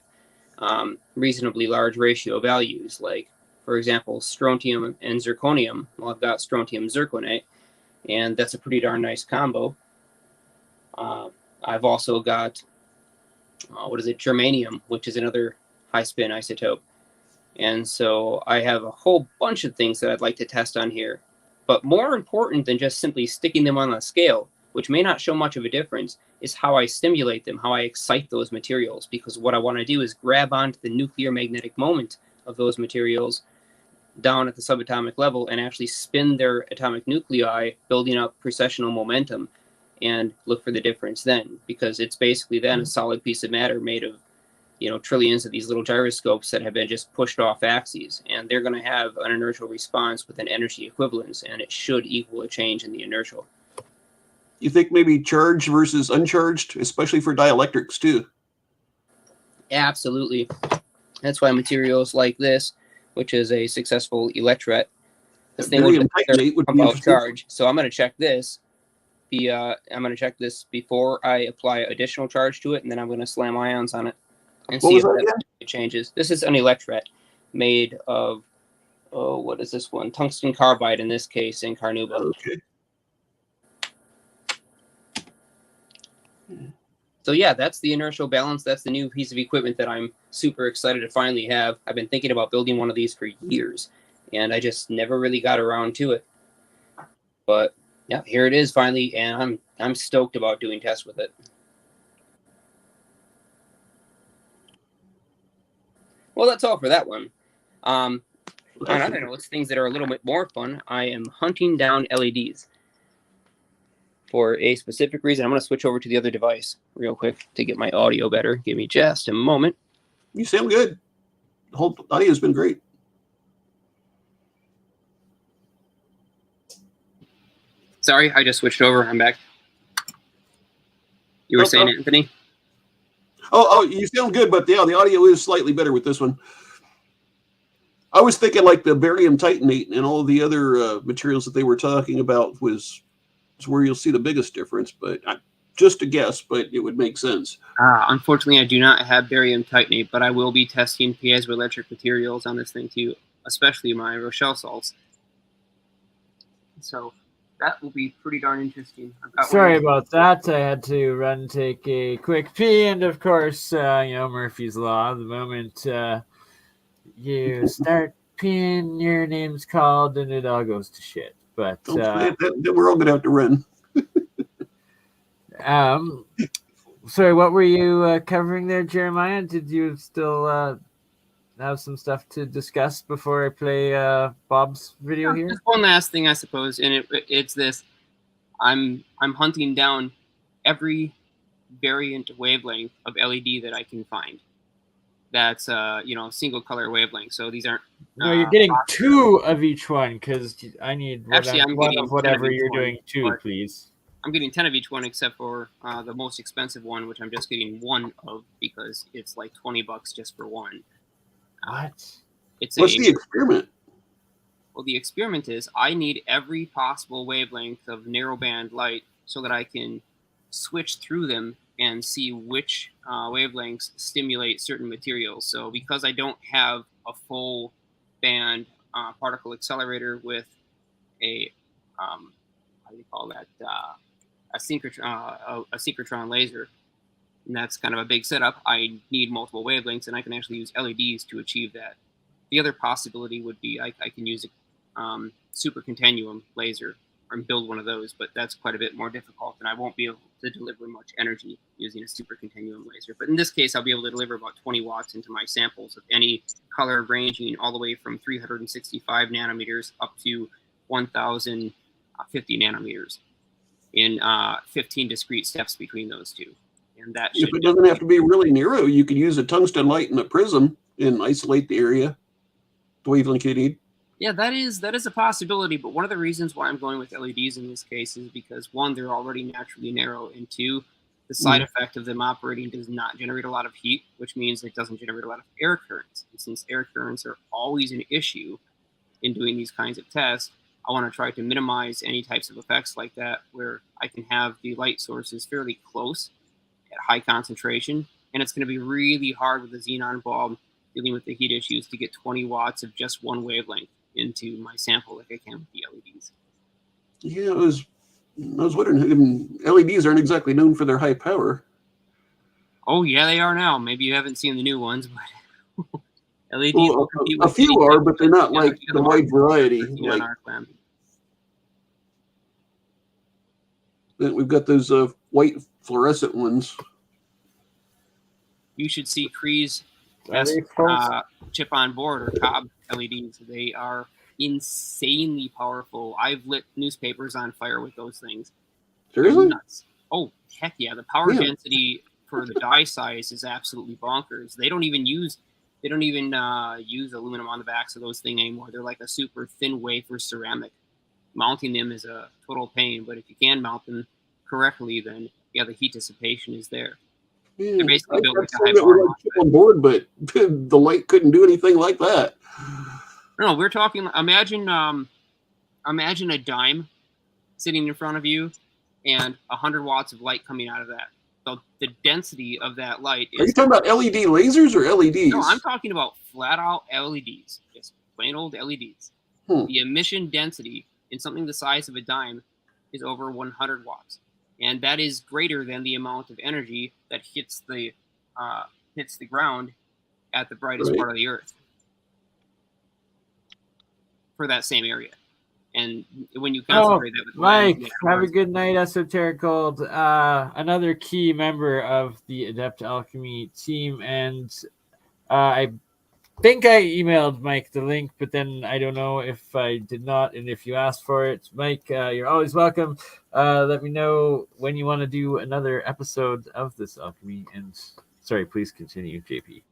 reasonably large ratio values. Like, for example, strontium and zirconium. Well, I've got strontium zirconate, and that's a pretty darn nice combo. I've also got, germanium, which is another high spin isotope. And so I have a whole bunch of things that I'd like to test on here. But more important than just simply sticking them on a scale, which may not show much of a difference, is how I stimulate them, how I excite those materials. Because what I want to do is grab onto the nuclear magnetic moment of those materials down at the subatomic level and actually spin their atomic nuclei, building up precessional momentum, and look for the difference then. Because it's basically then a solid piece of matter made of trillions of these little gyroscopes that have been just pushed off axes, and they're going to have an inertial response with an energy equivalence, and it should equal a change in the inertial. You think maybe charged versus uncharged, especially for dielectrics too? Absolutely. That's why materials like this, which is a successful electret, this thing will pump out charge. So I'm going to check this. I'm going to check this before I apply additional charge to it, and then I'm going to slam ions on it and see if that changes. This is an electret made of, what is this one? Tungsten carbide in this case, in carnauba. Okay. So yeah, that's the inertial balance. That's the new piece of equipment that I'm super excited to finally have. I've been thinking about building one of these for years, and I just never really got around to it. But yeah, here it is finally, and I'm stoked about doing tests with it. Well, that's all for that one. On other notes, things that are a little bit more fun, I am hunting down LEDs for a specific reason. I'm going to switch over to the other device real quick to get my audio better. Give me just a moment. You sound good. The whole audio has been great. Sorry, I just switched over. I'm back. You were saying, Anthony? Oh, you sound good, but yeah, the audio is slightly better with this one. I was thinking like the barium titanate and all the other materials that they were talking about was where you'll see the biggest difference, but just a guess, but it would make sense. Unfortunately, I do not have barium titanate, but I will be testing piezoelectric materials on this thing too, especially my Rochelle salts. So that will be pretty darn interesting. Sorry about that. I had to run, take a quick pee, and of course, Murphy's Law. The moment you start peeing, your name's called, and it all goes to shit. But then we're all gonna have to run. Sorry, what were you covering there, Jeremiah? Did you still have some stuff to discuss before I play Bob's video here? Just one last thing, I suppose, and it's this: I'm hunting down every variant wavelength of LED that I can find. That's single color wavelength. So these aren't. No, you're getting two of each one because I need one of whatever you're doing too, please. I'm getting 10 of each one except for the most expensive one, which I'm just getting one of because it's like $20 just for one. What? What's the experiment? Well, the experiment is I need every possible wavelength of narrowband light so that I can switch through them and see which wavelengths stimulate certain materials. So because I don't have a full band particle accelerator with a how do you call that, a synchrotron laser, and that's kind of a big setup, I need multiple wavelengths, and I can actually use LEDs to achieve that. The other possibility would be I can use a super continuum laser and build one of those, but that's quite a bit more difficult, and I won't be able to deliver much energy using a super continuum laser. But in this case, I'll be able to deliver about 20 watts into my samples of any color ranging all the way from 365 nanometers up to 1050 nanometers in 15 discrete steps between those two. And that if it doesn't have to be really narrow, you could use a tungsten light and a prism and isolate the area, the wavelength you need. Yeah, that is a possibility, but one of the reasons why I'm going with LEDs in this case is because, one, they're already naturally narrow, and two, the side effect of them operating does not generate a lot of heat, which means it doesn't generate a lot of air currents. And since air currents are always an issue in doing these kinds of tests, I want to try to minimize any types of effects like that, where I can have the light sources fairly close at high concentration. And it's going to be really hard with the xenon bulb dealing with the heat issues to get 20 watts of just one wavelength into my sample like I can with the LEDs. Yeah, I was wondering, LEDs aren't exactly known for their high power. Oh, yeah, they are now. Maybe you haven't seen the new ones, but LEDs Well, will compete a with few anything. are, but they're not Yeah, like you got the the wide market variety. for xenon Like arc lamp. we've got those white fluorescent ones. You should see Cree's Are best they false? chip on board or Cobb LEDs. They are insanely powerful. I've lit newspapers on fire with those things. They're Seriously? nuts. Oh, heck yeah. The power Yeah. density for the die size is absolutely bonkers. They don't even use aluminum on the backs of those things anymore. They're like a super thin wafer ceramic. Mounting them is a total pain, but if you can mount them correctly, then yeah, the heat dissipation is there. Yeah. They're basically built like a high that power were like chip on board, but the light couldn't do anything like that. No, we're talking. Imagine a dime sitting in front of you, and 100 watts of light coming out of that. So the density of that light Are you is. talking about LED lasers or LEDs? No, I'm talking about flat out LEDs, just plain old LEDs. The emission density in something the size of a dime is over 100 watts, and that is greater than the amount of energy that hits the ground at the brightest Right. part of the Earth for that same area. And when you concentrate that with Mike, lens, have a good night, Esoteric Gold. Another key member of the Adept Alchemy team, and I think I emailed Mike the link, but then I don't know if I did not, and if you asked for it. Mike, you're always welcome. Let me know when you want to do another episode of this Alchemy, and sorry, please continue, JP.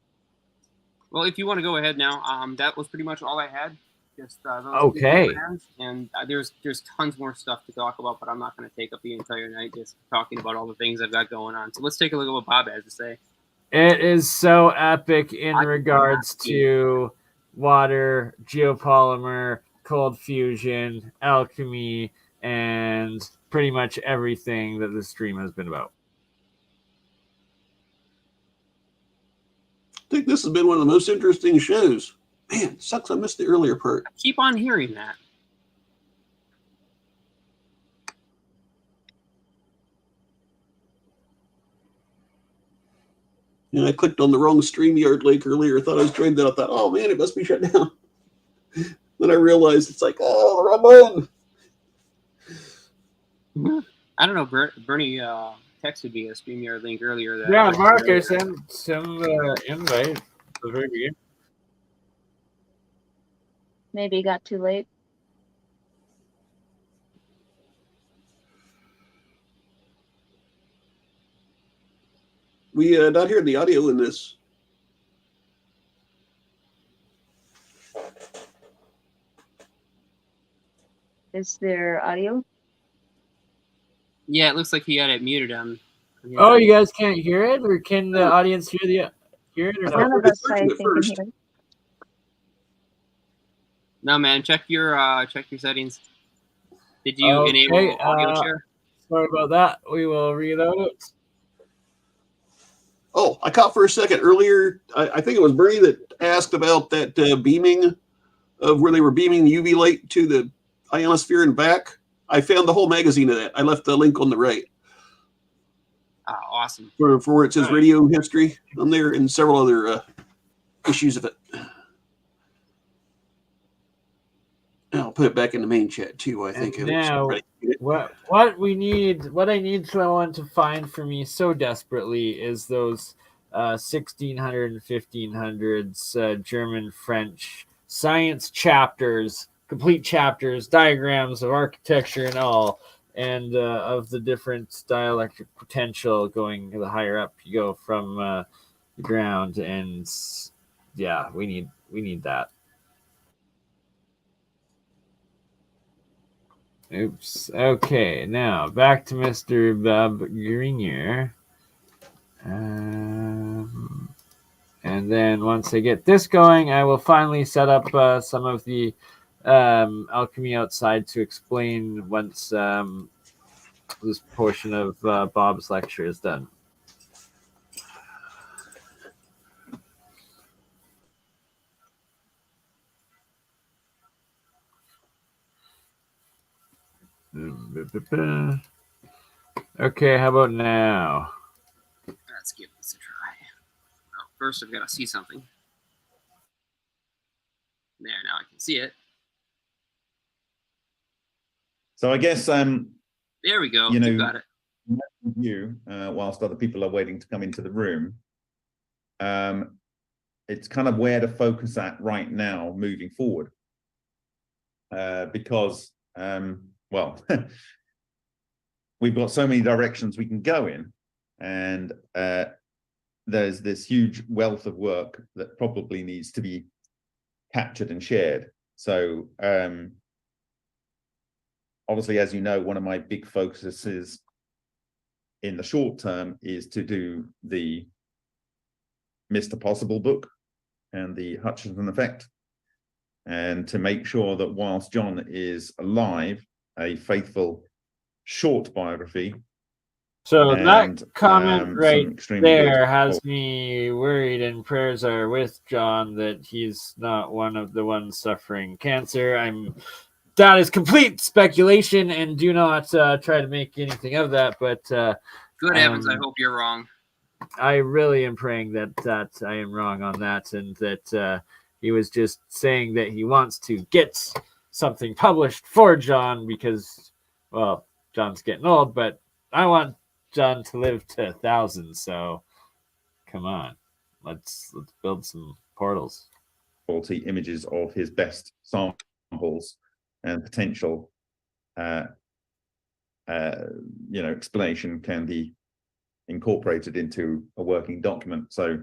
Well, if you want to go ahead now, that was pretty much all I had. Just those Okay. two brands. And there's tons more stuff to talk about, but I'm not going to take up the entire night just talking about all the things I've got going on. So let's take a look at what Bob has to say. It is so epic in I regards cannot see to water, geopolymer, cold fusion, alchemy, and pretty much everything that the stream has been about. I think this has been one of the most interesting shows. Man, sucks I missed the earlier part. I keep on hearing that. And I clicked on the wrong Streamyard link earlier. Thought I was joined that. I thought, oh man, it must be shut down. Then I realized it's like, oh, the wrong one. I don't know. Bernie texted me a StreamYard link earlier. That Yeah, Marcus, send some invite at the very beginning. Maybe it got too late. We not hearing the audio in this. Is there audio? Yeah, it looks like he had it muted on. Oh, you guys can't hear it, or can the audience hear it or None not? of us, I searching think, it can first. hear. No, man. Check your settings. Did you Okay, enable audio share? Sorry about that. We will reload it. Oh, I caught for a second earlier. I think it was Bernie that asked about that beaming of where they were beaming the UV light to the ionosphere and back. I found the whole magazine of that. I left the link on the right Awesome. for where it says radio history on there and several other issues of it. And I'll put it back in the main chat too. I think. And now, what I need someone to find for me so desperately is those 1600 and 1500s German French science chapters, complete chapters, diagrams of architecture and all, and of the different dielectric potential going the higher up you go from the ground. And yeah, we need that. Oops. Okay, now back to Mr. Bob Grenier. And then once I get this going, I will finally set up some of the Alchemy outside to explain once this portion of Bob's lecture is done. Okay, how about now? Let's give this a try. Oh, first, I've got to see something. There, now I can see it. So I guess there we go. You know, you got it. You, whilst other people are waiting to come into the room, it's kind of where to focus at right now, moving forward, because well, we've got so many directions we can go in, and there's this huge wealth of work that probably needs to be captured and shared. So obviously, as you know, one of my big focuses in the short term is to do the Mr. Possible book and the Hutchinson effect, and to make sure that whilst John is alive, a faithful short biography. So that comment right there good has me worried, and prayers are with John that he's not one of the ones suffering cancer. That is complete speculation, and do not try to make anything of that. But good heavens, I hope you're wrong. I really am praying that I am wrong on that, and that he was just saying that he wants to get something published for John because, well, John's getting old, but I want John to live to 1,000. So, come on, let's build some portals. Quality images of his best samples and potential, explanation can be incorporated into a working document. So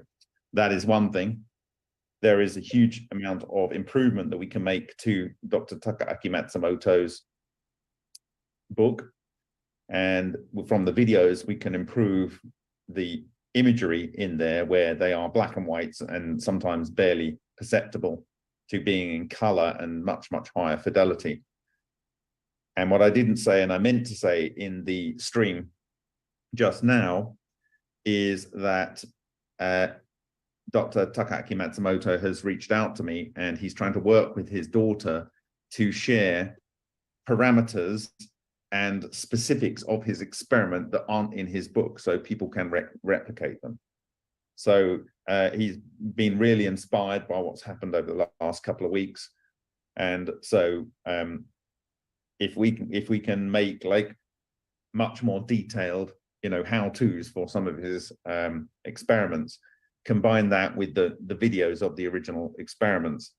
that is one thing. There is a huge amount of improvement that we can make to Dr. Takaaki Matsumoto's book, and from the videos we can improve the imagery in there where they are black and whites and sometimes barely perceptible to being in color and much higher fidelity. And what I didn't say, and I meant to say in the stream just now, is that Dr. Takaaki Matsumoto has reached out to me, and he's trying to work with his daughter to share parameters and specifics of his experiment that aren't in his book, so people can replicate them. So he's been really inspired by what's happened over the last couple of weeks, and so if we can make like much more detailed, how-tos for some of his experiments, combine that with the videos of the original experiments,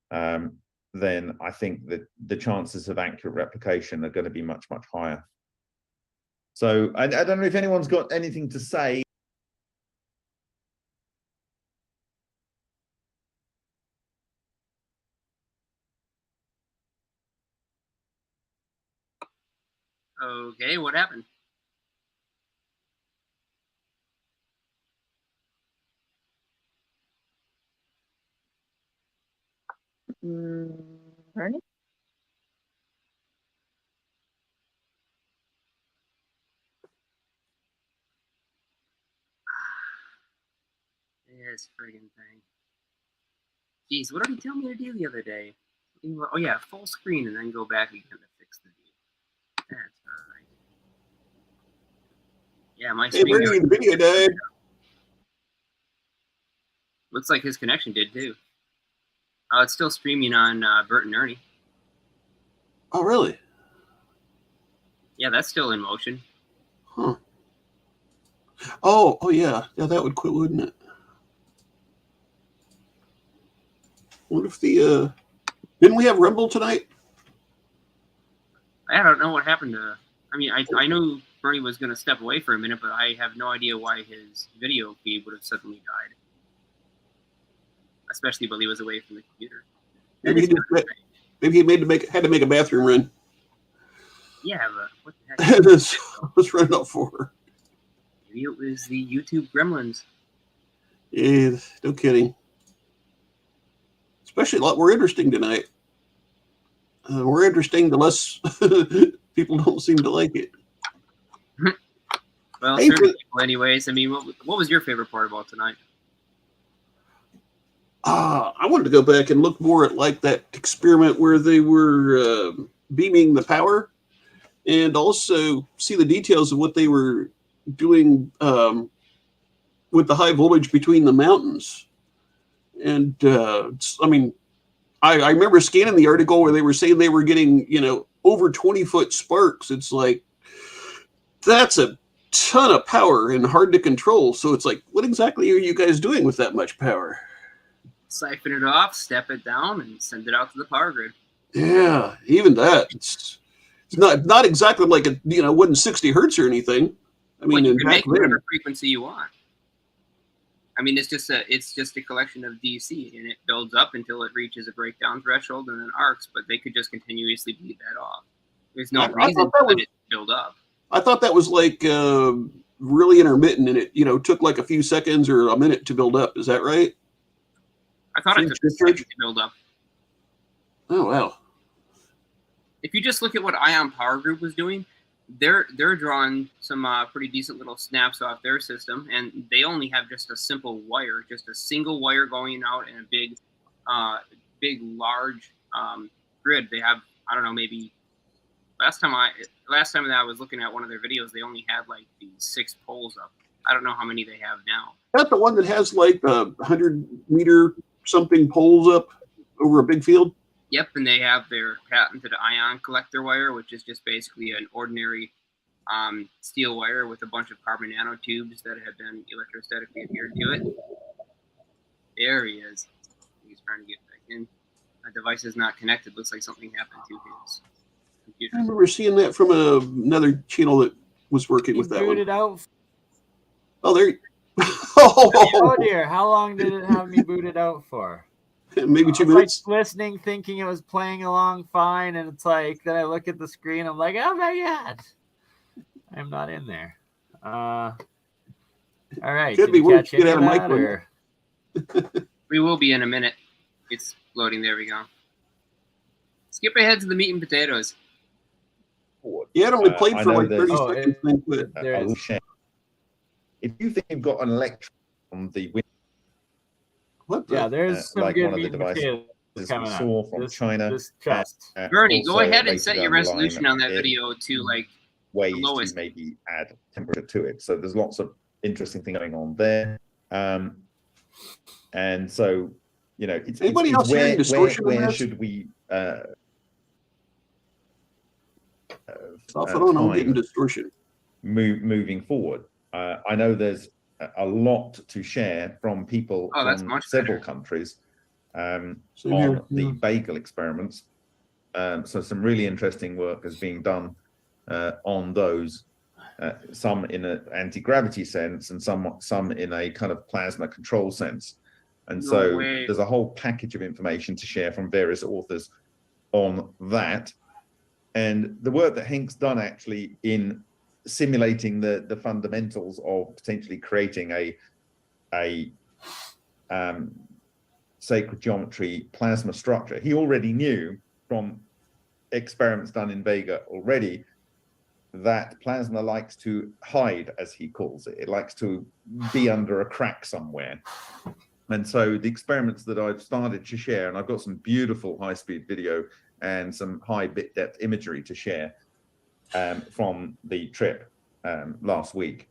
then I think that the chances of accurate replication are going to be much higher. So I don't know if anyone's got anything to say. Okay, what happened? Bernie? This friggin' thing. Jeez, what did he tell me to do the other day? Oh yeah, full screen and then go back again to fix the view. That's alright. Yeah, my Hey, Bernie, the video died. Looks like his connection did too. Oh, it's still streaming on Bert and Ernie. Oh, really? Yeah, that's still in motion. Huh. Oh, yeah. Yeah, that would quit, wouldn't it? What if the didn't we have Rumble tonight? I don't know what happened to. I mean, I knew Bernie was going to step away for a minute, but I have no idea why his video feed would have suddenly died. Especially while he was away from the computer. Maybe he had to make a bathroom run. Yeah, but what the heck? Let's run up for her. Maybe it was the YouTube gremlins. Yeah, no kidding. Especially a lot more interesting tonight. more interesting, the less people don't seem to like it. Well, Hey, certain people anyways. I mean, what was your favorite part about tonight? I wanted to go back and look more at like that experiment where they were beaming the power, and also see the details of what they were doing with the high voltage between the mountains. And I mean, I remember scanning the article where they were saying they were getting, over 20-foot sparks. It's like, that's a ton of power and hard to control. So it's like, what exactly are you guys doing with that much power? Siphon it off, step it down, and send it out to the power grid. Yeah, even that. It's not exactly like it wasn't 60 hertz or anything. I mean, You in can back make then, whatever frequency you want. I mean, it's just a collection of DC, and it builds up until it reaches a breakdown threshold and then arcs. But they could just continuously bleed that off. There's no reason to let it build up. I thought that was like really intermittent, and it took like a few seconds or a minute to build up. Is that right? I thought it took a second to build up. Oh wow! If you just look at what Ion Power Group was doing, they're drawing some pretty decent little snaps off their system, and they only have just a simple wire, just a single wire going out in a big, large grid. They have, I don't know, maybe last time that I was looking at one of their videos, they only had like the 6 poles up. I don't know how many they have now. That's the one that has like 100-meter something poles up over a big field. Yep, and they have their patented ion collector wire, which is just basically an ordinary steel wire with a bunch of carbon nanotubes that have been electrostatically adhered to it. There he is. He's trying to get back in. My device is not connected. Looks like something happened to his computer. I remember seeing that from another channel that was working with that one. Booted out. Oh, there. Oh dear, how long did it have me booted out for? Maybe 2 I was minutes. like listening, thinking it was playing along fine, and it's like, then I look at the screen, I'm like, oh my god, I'm not in there. All right, Could did be you worse. catch You could any have of a that, mic or? We will be in a minute. It's loading. There we go. Skip ahead to the meat and potatoes. Yeah, it only played I for know like 30 there's- seconds. Then quit. There I is. will share. If you think you've got an electron on the window, What? The? Yeah, there's some like good one of meat the and potatoes we coming up. saw from China, This chest. Bernie, go also ahead and later set your down the line, resolution on that it- video to like ways the lowest. to maybe add temperature to it. So there's lots of interesting things going on there. And so, it's Anybody else hearing where, distortion on where this? should we Off and on, I'm getting time distortion. moving forward? I know there's a lot to share from people Oh, that's from much several better. countries on Same here. the bagel experiments. So some really interesting work is being done on those, some in an anti-gravity sense and some in a kind of plasma control sense. And No so way. there's a whole package of information to share from various authors on that. And the work that Henk's done actually in simulating the fundamentals of potentially creating a sacred geometry plasma structure. He already knew from experiments done in Vega already that plasma likes to hide, as he calls it. It likes to be under a crack somewhere. And so the experiments that I've started to share, and I've got some beautiful high-speed video and some high bit depth imagery to share from the trip last week.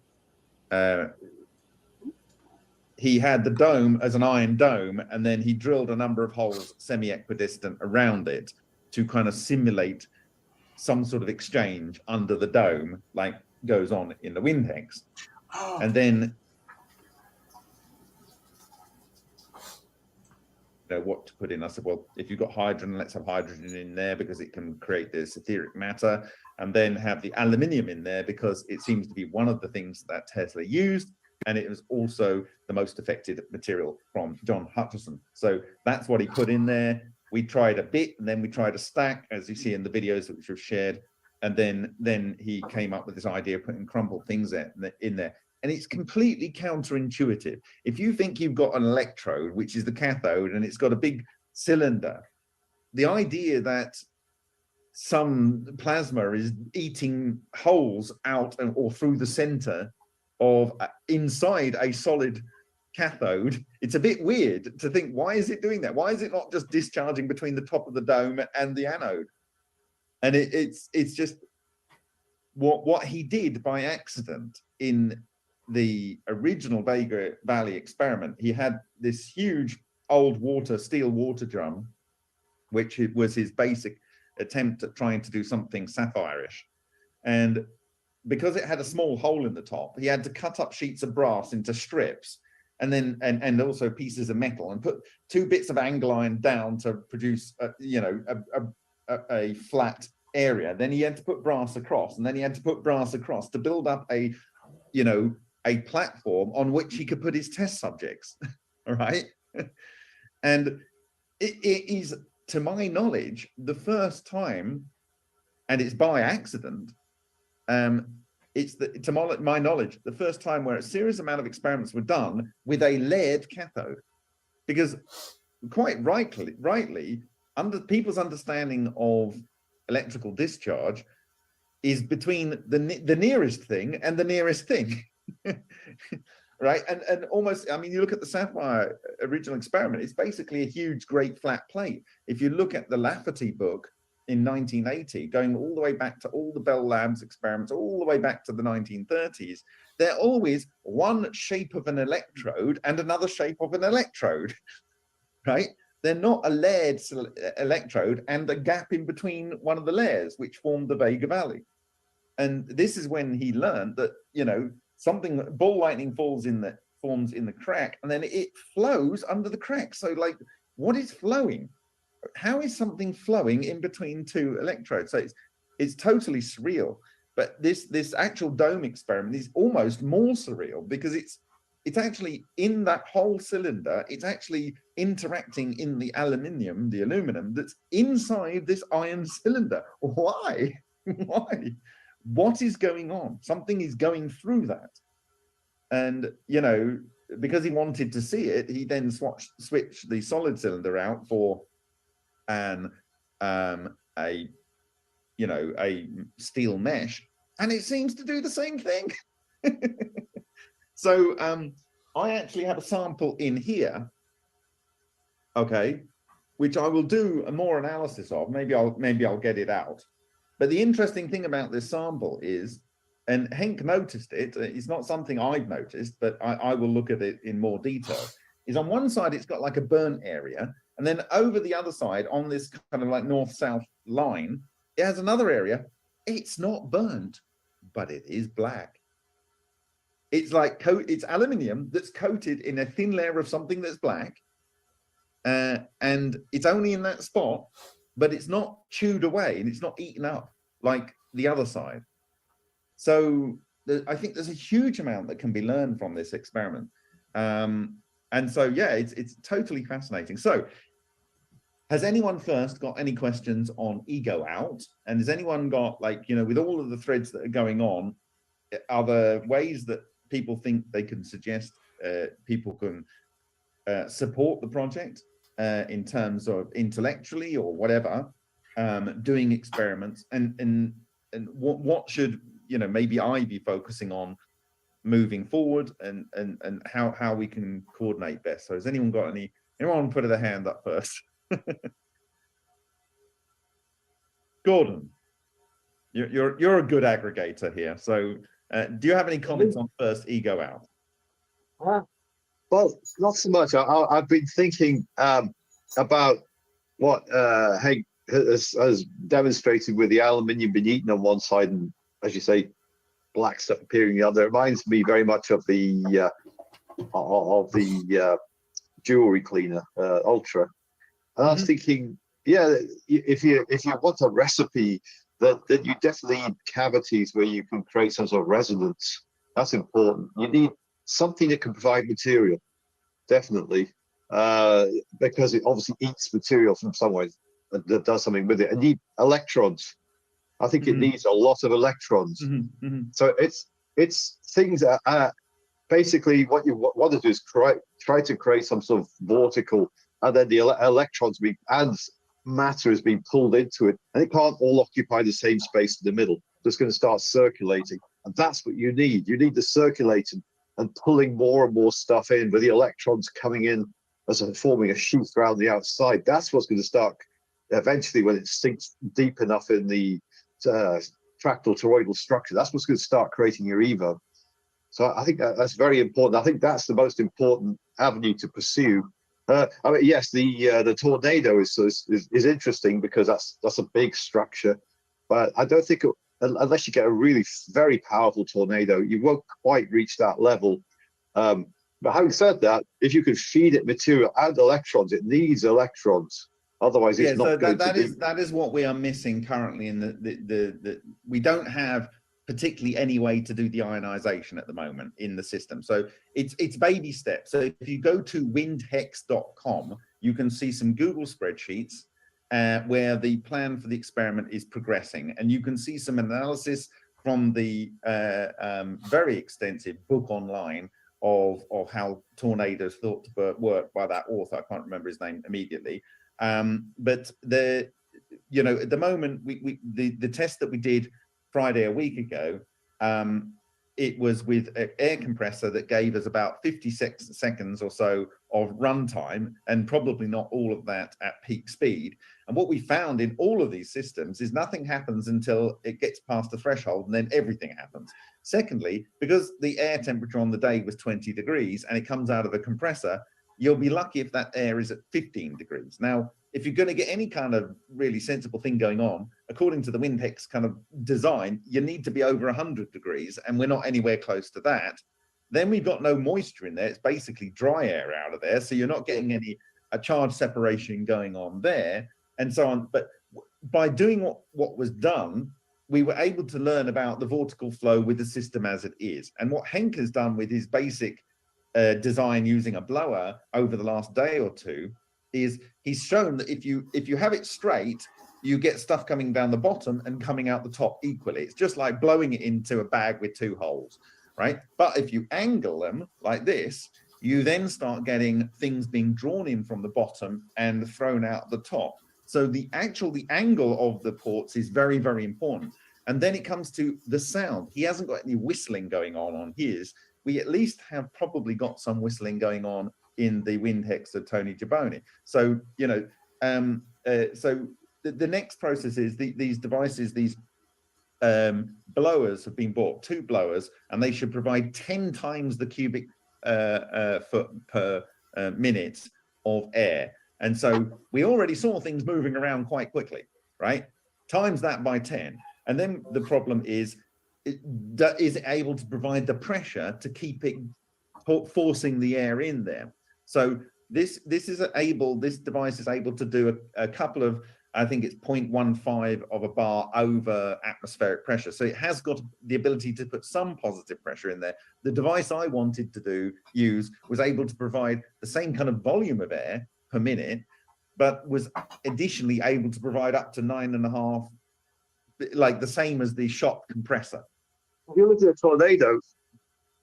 He had the dome as an iron dome, and then he drilled a number of holes semi-equidistant around it to kind of simulate some sort of exchange under the dome, like goes on in the Windhex. And then, what to put in. I said, well, if you've got hydrogen, let's have hydrogen in there because it can create this etheric matter, and then have the aluminium in there because it seems to be one of the things that Tesla used, and it was also the most affected material from John Hutchison. So that's what he put in there. We tried a bit, and then we tried a stack, as you see in the videos which we've shared, and then he came up with this idea of putting crumpled things in there. And it's completely counterintuitive. If you think you've got an electrode, which is the cathode, and it's got a big cylinder, the idea that some plasma is eating holes out or through the center of inside a solid cathode. It's a bit weird to think, why is it doing that? Why is it not just discharging between the top of the dome and the anode? And it's just what he did by accident in the original Vega Valley experiment. He had this huge old steel water drum, which was his basic attempt at trying to do something sapphire-ish. And because it had a small hole in the top, he had to cut up sheets of brass into strips and then and also pieces of metal and put 2 bits of angle iron down to produce a flat area. Then he had to put brass across, and then he had to put brass across to build up a platform on which he could put his test subjects. All right. And it is, to my knowledge, the first time, and it's by accident, to my knowledge, the first time where a serious amount of experiments were done with a lead cathode. Because quite rightly, under people's understanding of electrical discharge is between the nearest thing and the nearest thing. Right, and almost, I mean, you look at the Sapphire original experiment, it's basically a huge great flat plate. If you look at the Lafferty book in 1980, going all the way back to all the Bell Labs experiments, all the way back to the 1930s, they're always one shape of an electrode and another shape of an electrode, right? They're not a layered electrode and a gap in between one of the layers, which formed the Vega Valley. And this is when he learned that, something, ball lightning forms in the crack, and then it flows under the crack. So, like, what is flowing? How is something flowing in between 2 electrodes? So it's totally surreal. But this actual dome experiment is almost more surreal, because it's actually in that whole cylinder. It's actually interacting in the aluminum that's inside this iron cylinder. Why? Why? What is going on? Something is going through that. And, because he wanted to see it, he then switched the solid cylinder out for a steel mesh, and it seems to do the same thing. So I actually have a sample in here, okay, which I will do a more analysis of. Maybe I'll get it out. But the interesting thing about this sample is, and Henk noticed it, it's not something I've noticed, but I will look at it in more detail, is on one side it's got like a burnt area, and then over the other side, on this kind of like north-south line, it has another area. It's not burnt, but it is black. It's like it's aluminium that's coated in a thin layer of something that's black, and it's only in that spot, but it's not chewed away and it's not eaten up like the other side. So I think there's a huge amount that can be learned from this experiment. And so, yeah, it's totally fascinating. So has anyone first got any questions on ego out? And has anyone got, like, with all of the threads that are going on, are there ways that people think they can suggest people can support the project in terms of intellectually or whatever, doing experiments, and what should maybe I be focusing on moving forward, and how we can coordinate best? So has anyone got anyone put their hand up first? Gordon, you're a good aggregator here. So do you have any comments on first ego out? Well, not so much. I've been thinking about what Hank has demonstrated with the aluminium being eaten on one side and, as you say, black stuff appearing on the other. It reminds me very much of the jewelry cleaner, Ultra. And I was thinking, yeah, if you want a recipe that you definitely need cavities where you can create some sort of resonance. That's important. You need something that can provide material, definitely, because it obviously eats material from somewhere that does something with it. And need electrons. I think it needs a lot of electrons. So it's things that basically what you want to do is try to create some sort of vortical, and then the electrons and matter is being pulled into it, and it can't all occupy the same space in the middle. So it's going to start circulating, and that's what you need. You need the circulating and pulling more and more stuff in, with the electrons coming in as forming a sheath around the outside. That's what's going to start eventually, when it sinks deep enough in the fractal toroidal structure. That's what's going to start creating your EVO. So I think that's very important. I think that's the most important avenue to pursue. I mean, yes, the tornado is interesting, because that's a big structure, but I don't think unless you get a really very powerful tornado, you won't quite reach that level. But having said that, if you could feed it material and electrons, it needs electrons. Otherwise, it's not going to be. That is what we are missing currently in the we don't have particularly any way to do the ionization at the moment in the system. So it's baby steps. So if you go to windhex.com, you can see some Google spreadsheets where the plan for the experiment is progressing, and you can see some analysis from the very extensive book online of how tornadoes thought to work by that author. I can't remember his name immediately. But at the moment, the test that we did Friday a week ago, it was with an air compressor that gave us about 56 seconds or so of runtime, and probably not all of that at peak speed. And what we found in all of these systems is nothing happens until it gets past the threshold, and then everything happens. Secondly, because the air temperature on the day was 20 degrees and it comes out of a compressor, you'll be lucky if that air is at 15 degrees. Now, if you're going to get any kind of really sensible thing going on, according to the WindHex kind of design, you need to be over 100 degrees, and we're not anywhere close to that. Then we've got no moisture in there. It's basically dry air out of there, so you're not getting any charge separation going on there, and so on. But by doing what was done, we were able to learn about the vortical flow with the system as it is. And what Henk has done with his basic design using a blower over the last day or two is he's shown that if you have it straight, you get stuff coming down the bottom and coming out the top equally. It's just like blowing it into a bag with two holes, right? But if you angle them like this, you then start getting things being drawn in from the bottom and thrown out the top. So the angle of the ports is very, very important. And then it comes to the sound. He hasn't got any whistling going on his. We at least have probably got some whistling going on in the WindHex of Tony Gibboni. So, so the next process is these devices, these blowers have been bought, 2 blowers, and they should provide 10 times the cubic foot per minute of air. And so we already saw things moving around quite quickly, right? Times that by 10. And then the problem is it able to provide the pressure to keep it forcing the air in there. So this device is able to do a couple of, I think it's 0.15 of a bar over atmospheric pressure. So it has got the ability to put some positive pressure in there. The device I wanted to use was able to provide the same kind of volume of air per minute, but was additionally able to provide up to 9.5, like the same as the shop compressor. If you look at a tornado,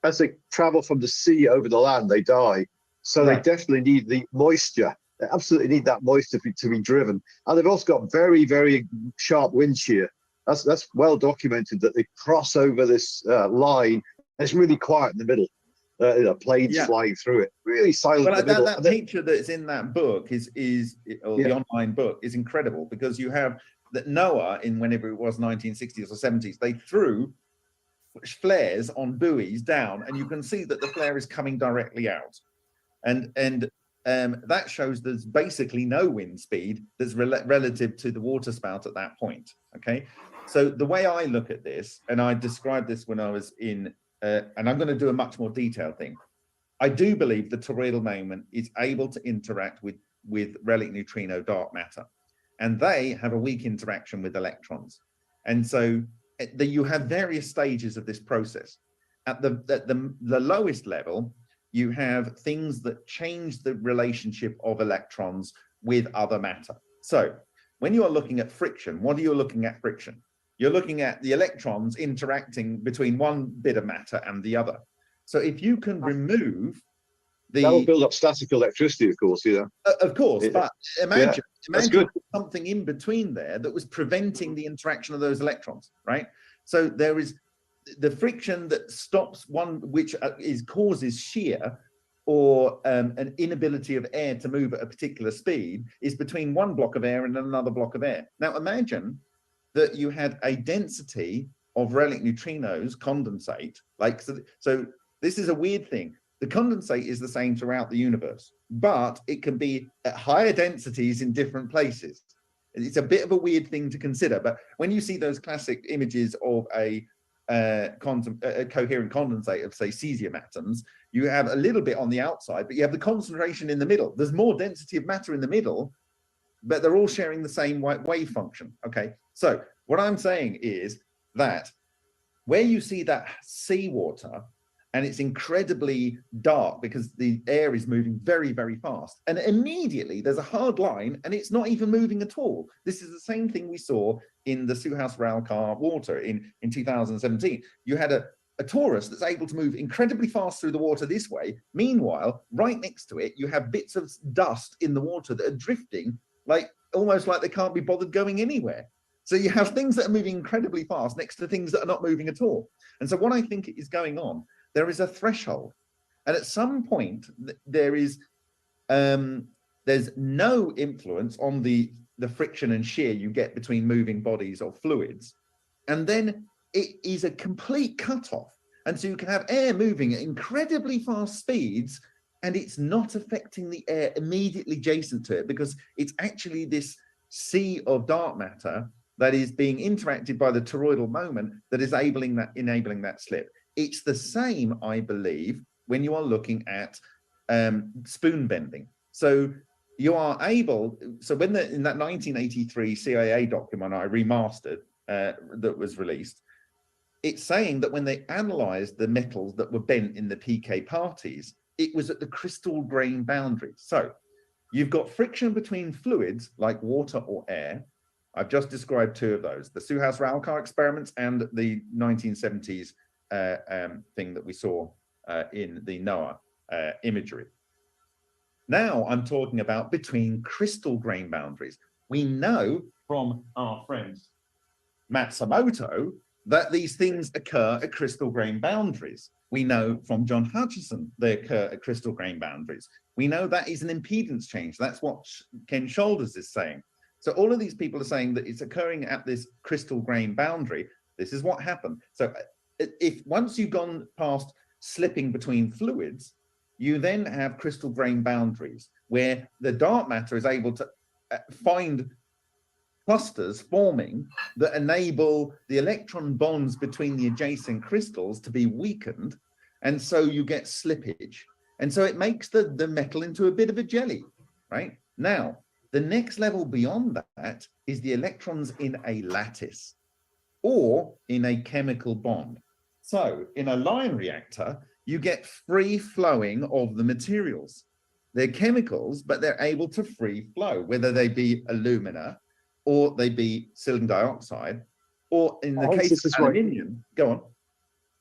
as they travel from the sea over the land, they die. So Right. they definitely need the moisture. They absolutely need that moisture to be driven. And they've also got very, very sharp wind shear. That's well documented that they cross over this line. And it's really quiet in the middle. Planes flying through it, really silent in the middle. That picture that's in that book the online book is incredible, because you have that NOAA in whenever it was 1960s or 70s, they threw flares on buoys down, and you can see that the flare is coming directly out. And that shows there's basically no wind speed that's relative to the water spout at that point. Okay, so the way I look at this, and I described this when I was in, and I'm going to do a much more detailed thing. I do believe the toroidal moment is able to interact with relic neutrino dark matter, and they have a weak interaction with electrons. And so you have various stages of this process. At the lowest level, you have things that change the relationship of electrons with other matter. So when you are looking at friction, what are you looking at friction? You're looking at the electrons interacting between one bit of matter and the other. So if you can remove That'll build up static electricity, of course. Of course, but imagine good. something in between there that was preventing the interaction of those electrons, right? So there is the friction that stops one, which causes shear or an inability of air to move at a particular speed, is between one block of air and another block of air. Now imagine that you had a density of relic neutrinos condensate, like so this is a weird thing. The condensate is the same throughout the universe, but it can be at higher densities in different places. It's a bit of a weird thing to consider, but when you see those classic images of a coherent condensate of, say, cesium atoms, you have a little bit on the outside, but you have the concentration in the middle. There's more density of matter in the middle, but they're all sharing the same wave function, okay? So what I'm saying is that where you see that seawater, and it's incredibly dark because the air is moving very, very fast. And immediately there's a hard line and it's not even moving at all. This is the same thing we saw in the Suhaus-Ralkar water in 2017. You had a torus that's able to move incredibly fast through the water this way. Meanwhile, right next to it, you have bits of dust in the water that are drifting, like almost like they can't be bothered going anywhere. So you have things that are moving incredibly fast next to things that are not moving at all. And so what I think is going on, there is a threshold, and at some point there is there's no influence on the friction and shear you get between moving bodies or fluids, and then it is a complete cutoff, and so you can have air moving at incredibly fast speeds, and it's not affecting the air immediately adjacent to it because it's actually this sea of dark matter that is being interacted by the toroidal moment that is enabling that slip. It's the same, I believe, when you are looking at spoon bending. So you are able, so when in that 1983 CIA document I remastered that was released, it's saying that when they analyzed the metals that were bent in the PK parties, it was at the crystal grain boundaries. So you've got friction between fluids like water or air. I've just described two of those, the Suhaus-Ralkar experiments and the 1970s thing that we saw in the NOAA imagery. Now I'm talking about between crystal grain boundaries. We know from our friends Matsumoto that these things occur at crystal grain boundaries. We know from John Hutchison they occur at crystal grain boundaries. We know that is an impedance change. That's what Ken Shoulders is saying. So all of these people are saying that it's occurring at this crystal grain boundary. This is what happened. So if once you've gone past slipping between fluids, you then have crystal grain boundaries where the dark matter is able to find clusters forming that enable the electron bonds between the adjacent crystals to be weakened, and so you get slippage, and so it makes the metal into a bit of a jelly. Right now, the next level beyond that is the electrons in a lattice or in a chemical bond. So in a line reactor, you get free flowing of the materials. They're chemicals, but they're able to free flow, whether they be alumina or they be silicon dioxide, or in the case of aluminium, go on.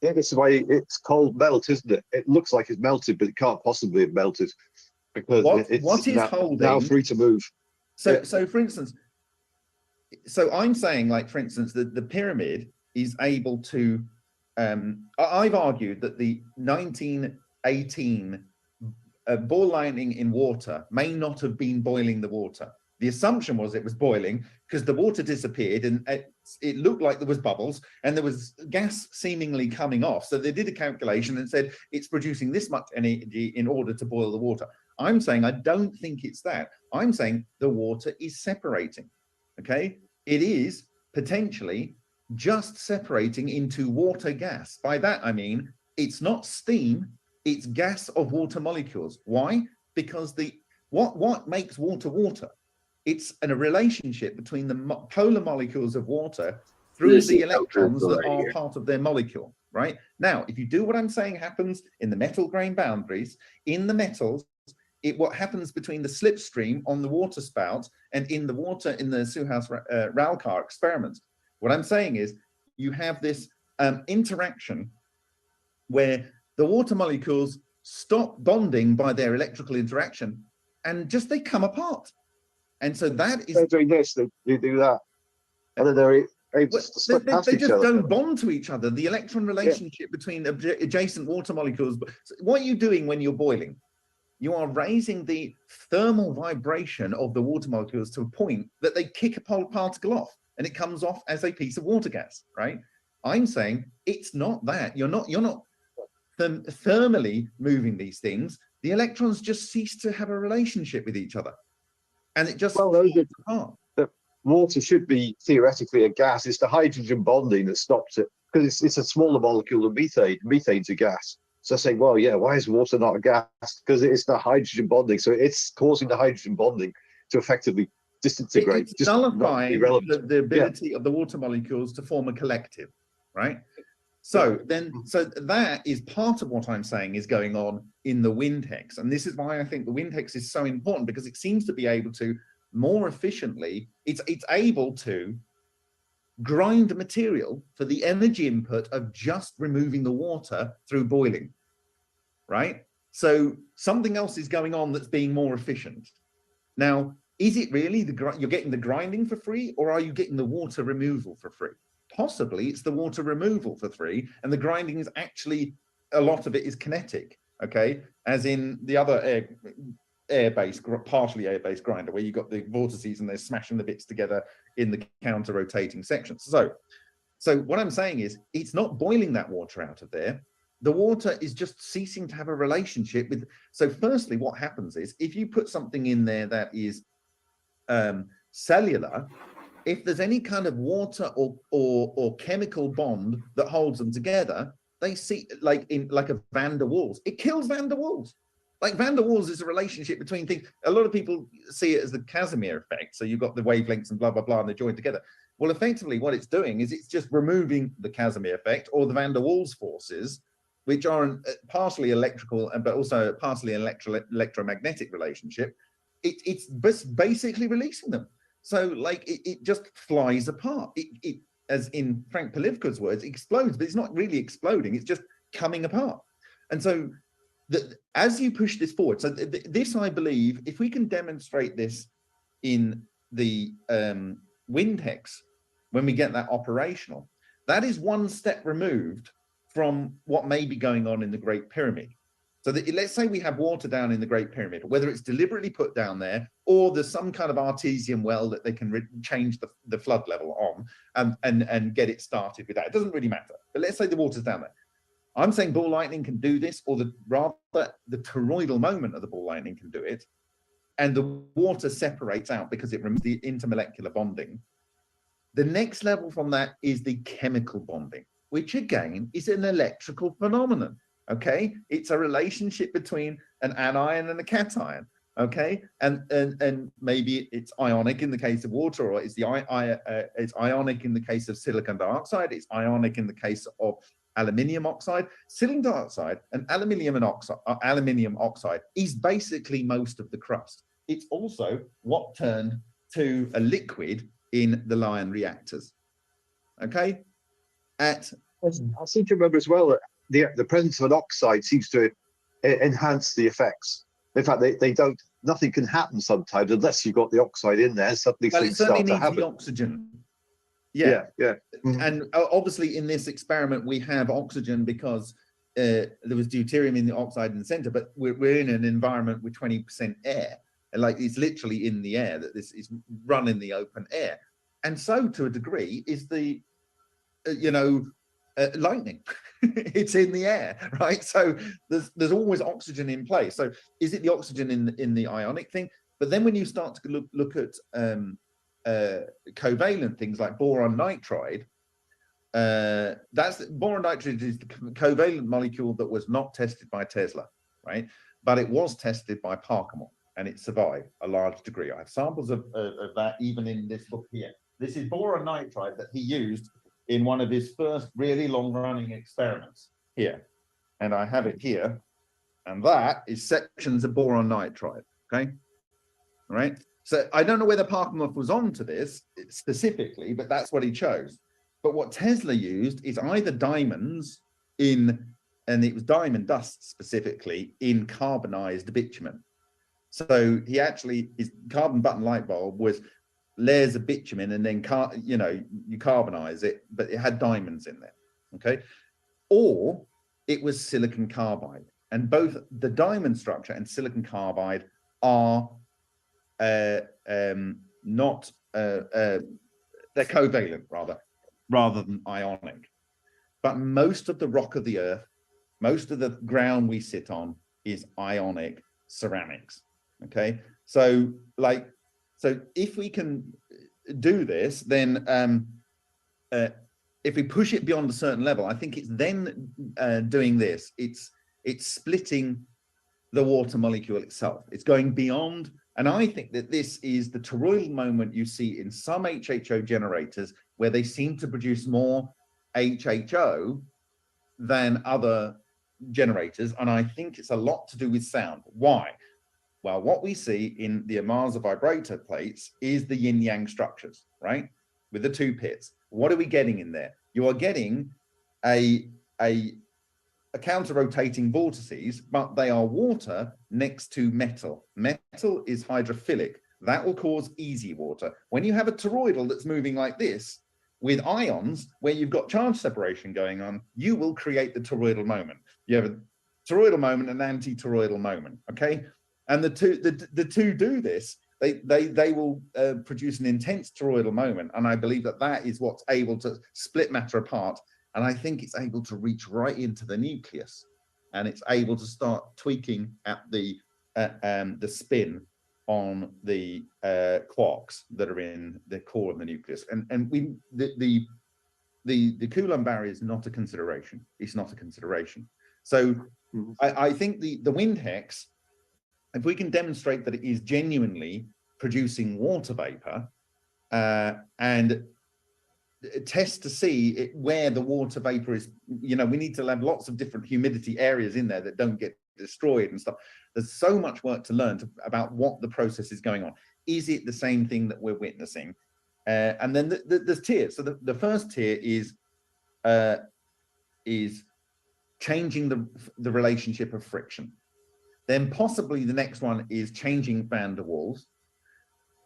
Yeah, this is why it's cold melt, isn't it? It looks like it's melted, but it can't possibly have melted because what is holding now free to move. So for instance, so I'm saying, like, for instance, the pyramid is able to, I've argued that the 1918 ball lightning in water may not have been boiling the water. The assumption was it was boiling because the water disappeared and it looked like there was bubbles and there was gas seemingly coming off. So they did a calculation and said it's producing this much energy in order to boil the water. I'm saying I don't think it's that. I'm saying the water is separating, okay? It is potentially just separating into water gas. By that, I mean, it's not steam, it's gas of water molecules. Why? Because what makes water water? It's a relationship between the polar molecules of water through the electrons that are part of their molecule, right? Now, if you do what I'm saying happens in the metal grain boundaries, in the metals, what happens between the slipstream on the water spout and in the water in the Suhaus-Ralkar experiments, what I'm saying is you have this interaction where the water molecules stop bonding by their electrical interaction, and just they come apart. And so that is They're doing this, they do that. And then they're able to slip past they each just other. don't bond to each other. The electron relationship between adjacent water molecules. What are you doing when you're boiling? You are raising the thermal vibration of the water molecules to a point that they kick a particle off, and it comes off as a piece of water gas, right? I'm saying it's not that. You're not thermally moving these things. The electrons just cease to have a relationship with each other, and it just falls apart. Water should be theoretically a gas. It's the hydrogen bonding that stops it, because it's a smaller molecule than methane. Methane's a gas. So I say, well, yeah, why is water not a gas? Because it's the hydrogen bonding. So it's causing the hydrogen bonding to effectively disintegrate. It's nullifying the ability of the water molecules to form a collective, right? So so that is part of what I'm saying is going on in the wind hex. And this is why I think the wind hex is so important, because it seems to be able to more efficiently, it's able to grind material for the energy input of just removing the water through boiling, right? So something else is going on that's being more efficient. Now, is it really you're getting the grinding for free, or are you getting the water removal for free? Possibly it's the water removal for free, and the grinding is actually, a lot of it is kinetic, okay? As in the other partially air-based grinder, where you've got the vortices and they're smashing the bits together in the counter-rotating sections. So what I'm saying is, it's not boiling that water out of there. The water is just ceasing to have a relationship with. So firstly, what happens is, if you put something in there that is cellular, if there's any kind of water or chemical bond that holds them together, they see, like a van der Waals, it kills van der Waals. Like van der Waals is a relationship between things. A lot of people see it as the Casimir effect. So you've got the wavelengths and blah, blah, blah, and they're joined together. Well, effectively what it's doing is it's just removing the Casimir effect, or the van der Waals forces, which are partially electrical, but also partially electromagnetic relationship. It's basically releasing them. So like it just flies apart. It, as in Frank Polivka's words, explodes, but it's not really exploding. It's just coming apart. And so as you push this forward, so this, I believe, if we can demonstrate this in the wind hex, when we get that operational, that is one step removed from what may be going on in the Great Pyramid. So that, let's say we have water down in the Great Pyramid, whether it's deliberately put down there, or there's some kind of artesian well that they can change the flood level on and get it started with that. It doesn't really matter. But let's say the water's down there. I'm saying ball lightning can do this, or rather the toroidal moment of the ball lightning can do it, and the water separates out because it removes the intermolecular bonding. The next level from that is the chemical bonding, which again is an electrical phenomenon. Okay, it's a relationship between an anion and a cation. Okay, and maybe it's ionic in the case of water, or it's it's ionic in the case of silicon dioxide. It's ionic in the case of aluminium oxide. Silicon dioxide and aluminium oxide is basically most of the crust. It's also what turned to a liquid in the Lion reactors. Okay, I seem to remember as well that the presence of an oxide seems to enhance the effects. In fact, nothing can happen sometimes unless you've got the oxide in there. Suddenly things start to happen. The oxygen. Yeah. Mm-hmm. And obviously in this experiment, we have oxygen because there was deuterium in the oxide in the center, but we're in an environment with 20% air. And like it's literally in the air, that this is run in the open air. And so to a degree is the, lightning. It's in the air, right? So there's always oxygen in place. So is it the oxygen in the ionic thing? But then when you start to look at covalent things like boron nitride, boron nitride is the covalent molecule that was not tested by Tesla, right? But it was tested by Parkemont, and it survived a large degree. I have samples of that even in this book here. This is boron nitride that he used in one of his first really long-running experiments here. And I have it here. And that is sections of boron nitride, okay? All right? So I don't know whether Parkemont was on to this specifically, but that's what he chose. But what Tesla used is either diamonds in and it was diamond dust specifically in carbonized bitumen. So he actually, his carbon button light bulb was layers of bitumen, and then you carbonize it, but it had diamonds in there. Okay, or it was silicon carbide, and both the diamond structure and silicon carbide are not they're covalent rather than ionic. But most of the rock of the earth, most of the ground we sit on is ionic ceramics. Okay, so if we can do this, then if we push it beyond a certain level, I think it's then doing this. It's splitting the water molecule itself. It's going beyond, and I think that this is the toroidal moment you see in some HHO generators, where they seem to produce more HHO than other generators, and I think it's a lot to do with sound. Why? Well, what we see in the Amasa vibrator plates is the yin-yang structures, right? With the two pits. What are we getting in there? You are getting a counter-rotating vortices, but they are water next to metal. Metal is hydrophilic. That will cause easy water. When you have a toroidal that's moving like this, with ions, where you've got charge separation going on, you will create the toroidal moment. You have a toroidal moment and anti-toroidal moment, okay? And the two do this. They will produce an intense toroidal moment, and I believe that is what's able to split matter apart. And I think it's able to reach right into the nucleus, and it's able to start tweaking at the spin on the quarks that are in the core of the nucleus. And the Coulomb barrier is not a consideration. It's not a consideration. So I think the wind hex, if we can demonstrate that it is genuinely producing water vapor, and test to see where the water vapor is, we need to have lots of different humidity areas in there that don't get destroyed and stuff. There's so much work to learn about what the process is going on. Is it the same thing that we're witnessing? And then there's tiers. So the first tier is changing the relationship of friction. Then possibly the next one is changing van der Waals,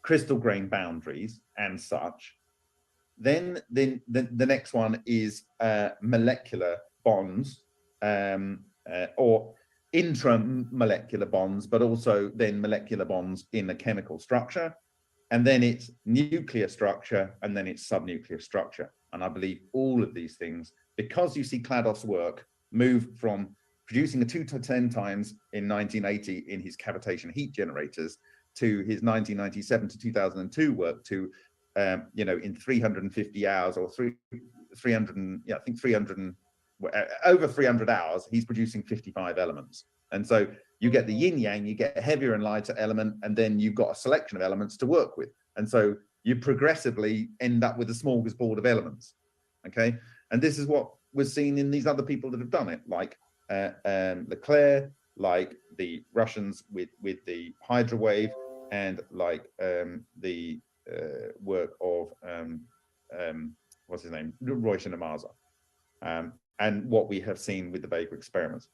crystal grain boundaries, and such. Then the next one is molecular bonds, or intramolecular bonds, but also then molecular bonds in a chemical structure. And then it's nuclear structure, and then it's subnuclear structure. And I believe all of these things, because you see Kladov's work move from producing a 2 to 10 times in 1980 in his cavitation heat generators to his 1997 to 2002 work to, in 350 hours or 300, I think 300, over 300 hours, he's producing 55 elements. And so you get the yin yang, you get a heavier and lighter element, and then you've got a selection of elements to work with. And so you progressively end up with a smorgasbord of elements. Okay. And this is what was seen in these other people that have done it, like Leclerc, like the Russians with the Hydra wave, and like the work of what's his name, Royston Amasa, and what we have seen with the Vega experiments.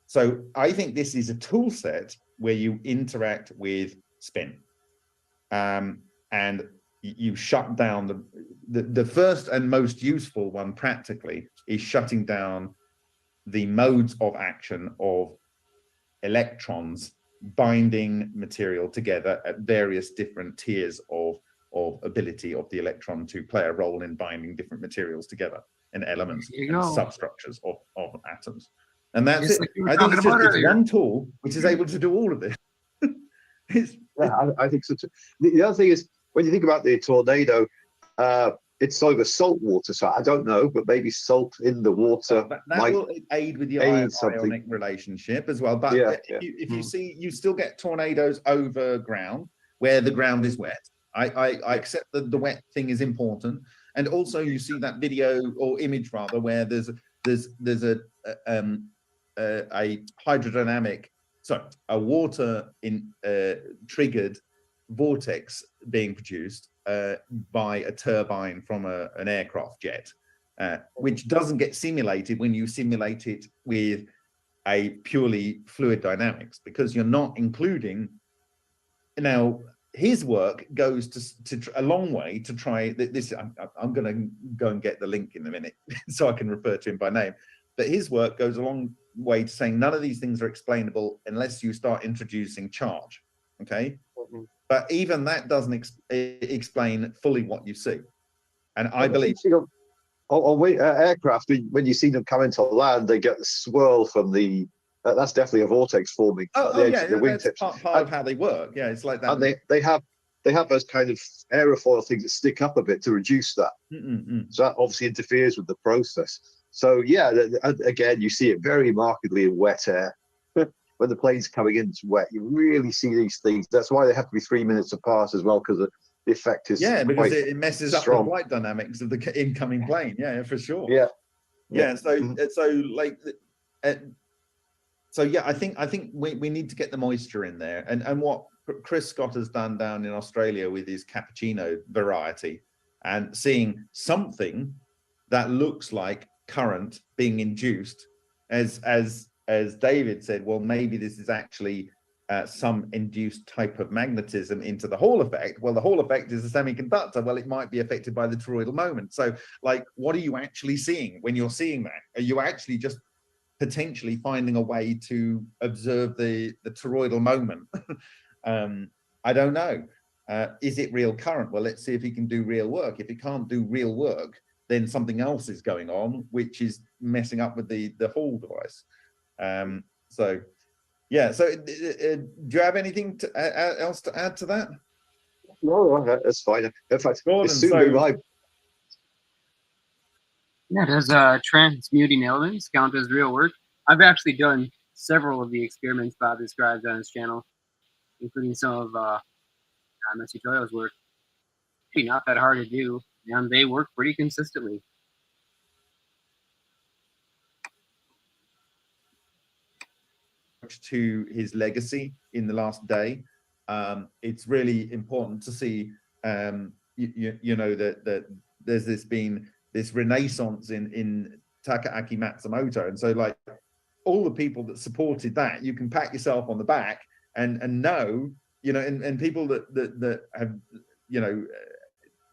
So I think this is a tool set where you interact with spin, and you shut down the first and most useful one practically is shutting down the modes of action of electrons binding material together at various different tiers of ability of the electron to play a role in binding different materials together and elements and substructures of atoms. And that's it. I think it's one tool which is able to do all of this. I think so too. The other thing is, when you think about the tornado, it's over salt water, so I don't know, but maybe salt in the water that will aid with the ionic relationship as well. But if you see, you still get tornadoes over ground where the ground is wet. I accept that the wet thing is important, and also you see that video or image rather where there's a hydrodynamic, a water triggered vortex being produced by a turbine from an aircraft jet, which doesn't get simulated when you simulate it with a purely fluid dynamics, because you're not including. Now, his work goes to a long way to try this. I'm going to go and get the link in a minute so I can refer to him by name. But his work goes a long way to saying none of these things are explainable unless you start introducing charge. Okay, but even that doesn't explain fully what you see. And I believe on aircraft, when you see them come into land, they get the swirl from the. That's definitely a vortex forming. Yeah, the that's part of how they work. Yeah, it's like that. And they have those kind of aerofoil things that stick up a bit to reduce that. So that obviously interferes with the process. So yeah, again, you see it very markedly in wet air. When the plane's coming in, it's wet. You really see these things. That's why they have to be 3 minutes apart as well, because the effect is because it messes strong. up the flight dynamics of the incoming plane. Yeah, for sure. Yeah. So yeah, I think we need to get the moisture in there, and what Chris Scott has done down in Australia with his cappuccino variety, and seeing something that looks like current being induced, as David said, well, maybe this is actually some induced type of magnetism into the Hall effect. Well, the Hall effect is a semiconductor. Well, it might be affected by the toroidal moment. So, like, what are you actually seeing when you're seeing that? Are you actually just potentially finding a way to observe the toroidal moment? I don't know. Is it real current? Well, let's see if he can do real work. If he can't do real work, then something else is going on, which is messing up with the Hall device. So yeah. So do you have anything else to add to that? No, that's fine. In fact, Gordon, it's soon be my. Yeah, does transmuting elements count as real work? I've actually done several of the experiments Bob describes on his channel, including some of Messy Toil's work. Actually, not that hard to do, and they work pretty consistently. To his legacy in the last day, it's really important to see, you know, that there's been this renaissance in Takaaki Matsumoto, and so like all the people that supported that, you can pat yourself on the back and know, you know, and people that have, you know,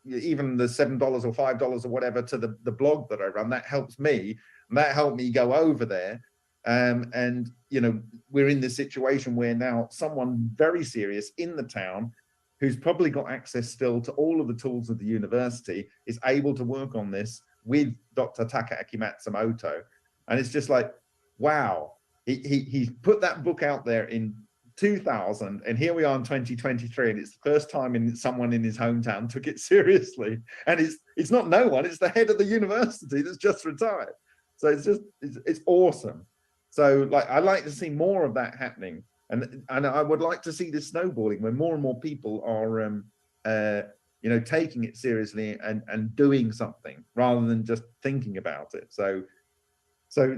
even the $7 or $5 or whatever to the blog that I run, that helps me, and that helped me go over there. And you know, we're in this situation where now someone very serious in the town, who's probably got access still to all of the tools of the university, is able to work on this with Dr. Takaaki Matsumoto. And it's just like, wow, he put that book out there in 2000, and here we are in 2023, and it's the first time someone in his hometown took it seriously. And it's not no one, it's the head of the university that's just retired. So it's awesome. So like, I like to see more of that happening, and I would like to see this snowballing where more and more people are you know, taking it seriously and doing something rather than just thinking about it. So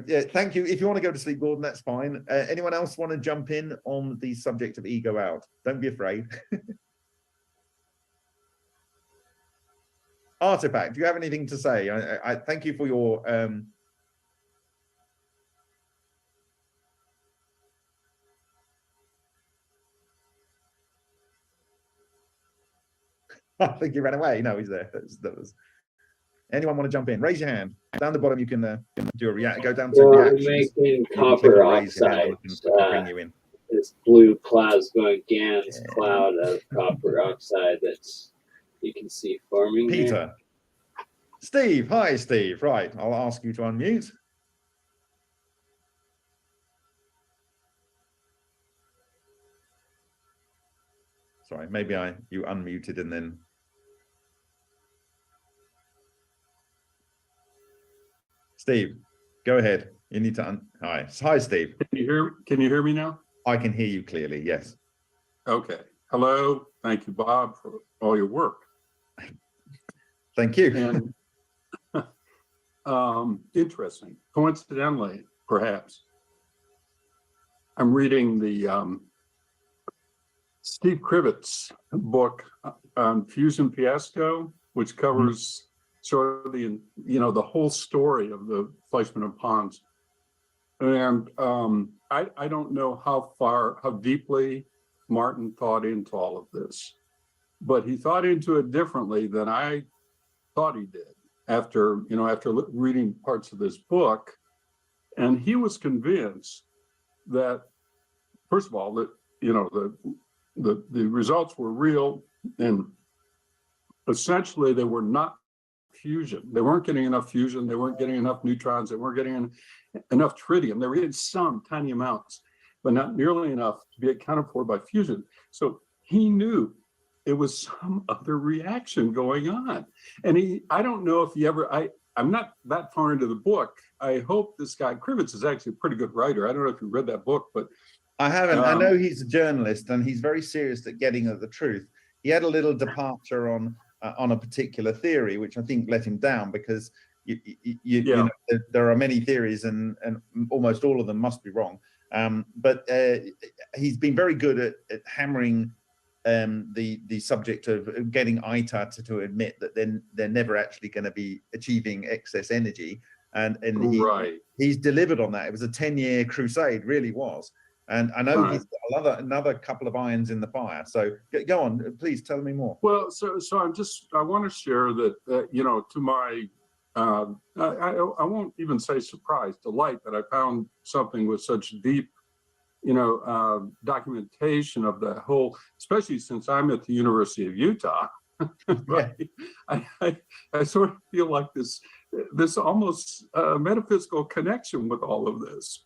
yeah, thank you. If you want to go to sleep, Gordon, that's fine. Anyone else want to jump in on the subject of ego out? Don't be afraid. Artifact, do you have anything to say? I thank you for your I think he ran away. No, he's there. That was... Anyone want to jump in? Raise your hand. Down the bottom, you can do a react. Go down to reactions. Making copper oxide. Bring you in. This blue plasma GANs cloud of copper oxide that you can see forming. Peter. There. Steve. Hi, Steve. Right. I'll ask you to unmute. Sorry, maybe you unmuted and then. Steve, go ahead. You need to hi, Steve. Can you hear me now? I can hear you clearly. Yes. Okay. Hello. Thank you, Bob, for all your work. Thank you. And interesting. Coincidentally, perhaps, I'm reading the Steve Krivet's book on fusion fiasco, which covers sort of the, the whole story of the Fleischmann and Pons. And I don't know how deeply Martin thought into all of this, but he thought into it differently than I thought he did after reading parts of this book. And he was convinced that, first of all, that, the results were real, and essentially they were not fusion. They weren't getting enough fusion. They weren't getting enough neutrons. They weren't getting enough tritium. They were getting some tiny amounts, but not nearly enough to be accounted for by fusion. So he knew it was some other reaction going on. And I don't know if he ever, I'm not that far into the book. I hope this guy Krivitz is actually a pretty good writer. I don't know if you read that book, but I haven't. I know he's a journalist and he's very serious at getting at the truth. He had a little departure on a particular theory, which I think let him down, because there are many theories and almost all of them must be wrong. But he's been very good at hammering the subject of getting ITAR to admit that they're never actually going to be achieving excess energy, and he's delivered on that. It was a 10-year crusade, really was. And I know he's got another couple of irons in the fire. So go on, please tell me more. Well, so I want to share that, to my, I won't even say surprise, delight that I found something with such deep, documentation of the whole, especially since I'm at the University of Utah. Right? I sort of feel like this almost metaphysical connection with all of this,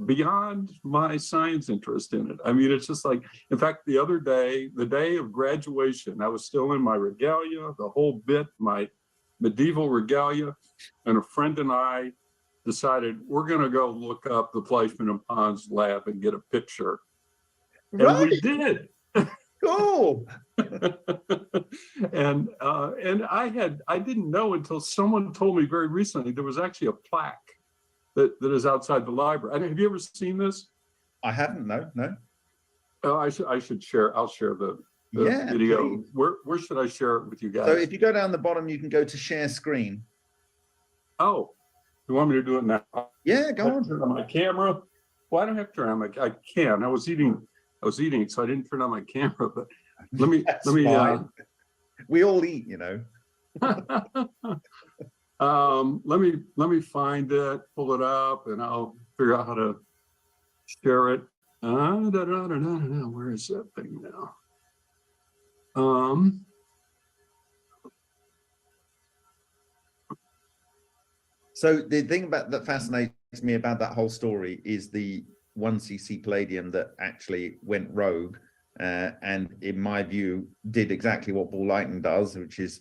beyond my science interest in it. I mean, it's just like, in fact, the other day, the day of graduation, I was still in my regalia, the whole bit, my medieval regalia, and a friend and I decided we're going to go look up the Fleischmann and Pons lab and get a picture. And we did. Cool. And I didn't know until someone told me very recently there was actually a plaque that is outside the library. Have you ever seen this? I haven't. No. Oh, I should share. I'll share the video. Please. Where should I share it with you guys? So if you go down the bottom, you can go to share screen. Oh, you want me to do it now? Yeah, go on. Turn on my camera. Well, I don't have to turn on my. I can. I was eating, so I didn't turn on my camera. But let me. We all eat, Let me find it, pull it up, and I'll figure out how to share it. Where is that thing now? So the thing that fascinates me about that whole story is the 1cc palladium that actually went rogue, and in my view did exactly what ball lightning does, which is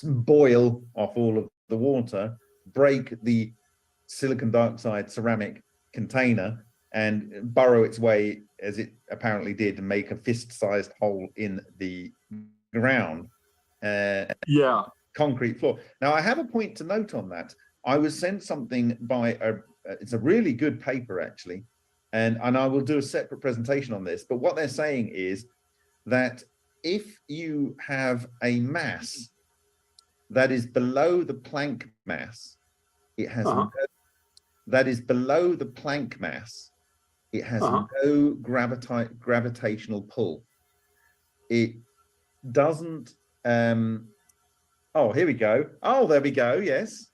boil off all of the water, break the silicon dioxide ceramic container, and burrow its way, as it apparently did, and make a fist-sized hole in the ground. Concrete floor. Now, I have a point to note on that. I was sent something by it's a really good paper, actually, and I will do a separate presentation on this. But what they're saying is that if you have a mass that is below the Planck mass, it has that is below the Planck mass, it has no gravitational pull. It doesn't. Oh, here we go. Oh, there we go. Yes,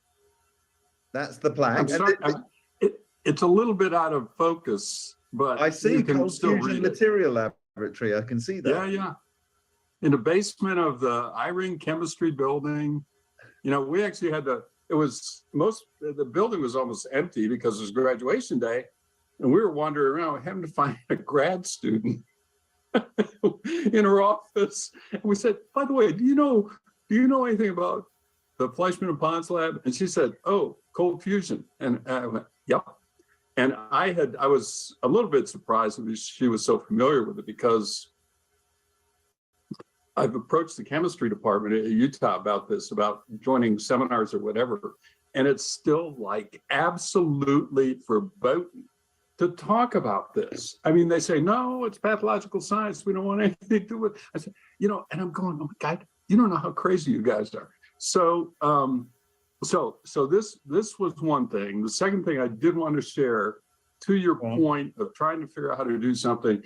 that's the Planck. It's a little bit out of focus, but I see. you can Cold still Fusion read Material Laboratory. I can see that. Yeah. In the basement of the I-Ring chemistry building, we actually had the building was almost empty because it was graduation day, and we were wandering around having to find a grad student in her office. And we said, by the way, do you know anything about the Fleischmann and Pons lab? And she said, oh, cold fusion. And I went, yep. And I was a little bit surprised that she was so familiar with it, because I've approached the chemistry department at Utah about joining seminars or whatever, and it's still like absolutely verboten to talk about this. I mean, they say, no, it's pathological science. We don't want anything to do with it. I said, and I'm going, oh my God, you don't know how crazy you guys are. So, so this was one thing. The second thing I did want to share, to your point of trying to figure out how to do something,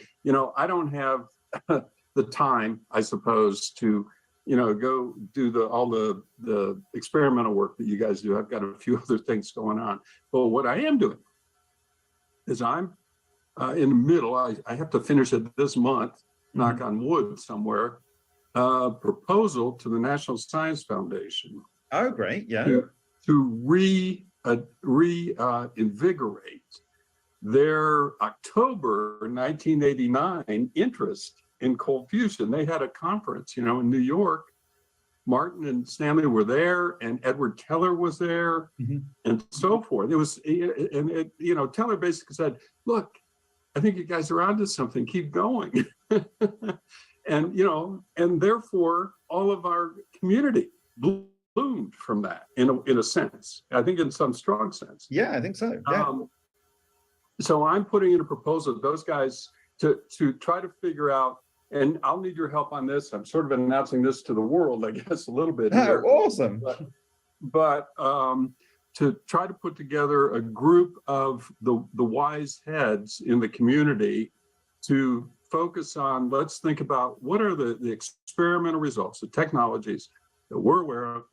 I don't have the time, I suppose, to, go do all the experimental work that you guys do. I've got a few other things going on. But what I am doing is I'm in the middle. I have to finish it this month, knock on wood somewhere, proposal to the National Science Foundation. Oh, great. Yeah. To reinvigorate their October 1989 interest in cold fusion. They had a conference, in New York. Martin and Stanley were there, and Edward Teller was there, and so forth. It was, Teller basically said, "Look, I think you guys are onto something. Keep going." And and therefore, all of our community bloomed from that, in a sense. I think in some strong sense. Yeah, I think so. Yeah. So I'm putting in a proposal to those guys to try to figure out, and I'll need your help on this. I'm sort of announcing this to the world, I guess, a little bit here. Oh, awesome. But to try to put together a group of the wise heads in the community to focus on, let's think about what are the experimental results, the technologies that we're aware of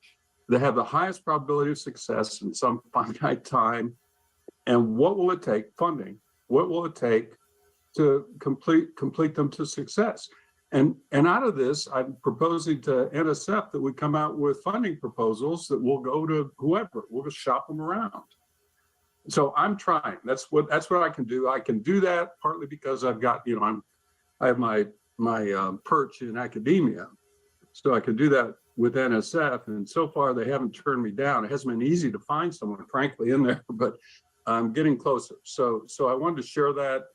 that have the highest probability of success in some finite time, and what will it take, funding, what will it take to complete them to success? And out of this, I'm proposing to NSF that we come out with funding proposals that will go to whoever. We'll just shop them around. So I'm trying. That's what I can do. I can do that partly because I've got, I have my perch in academia, so I can do that with NSF. And so far, they haven't turned me down. It hasn't been easy to find someone, frankly, in there, but I'm getting closer. So I wanted to share that.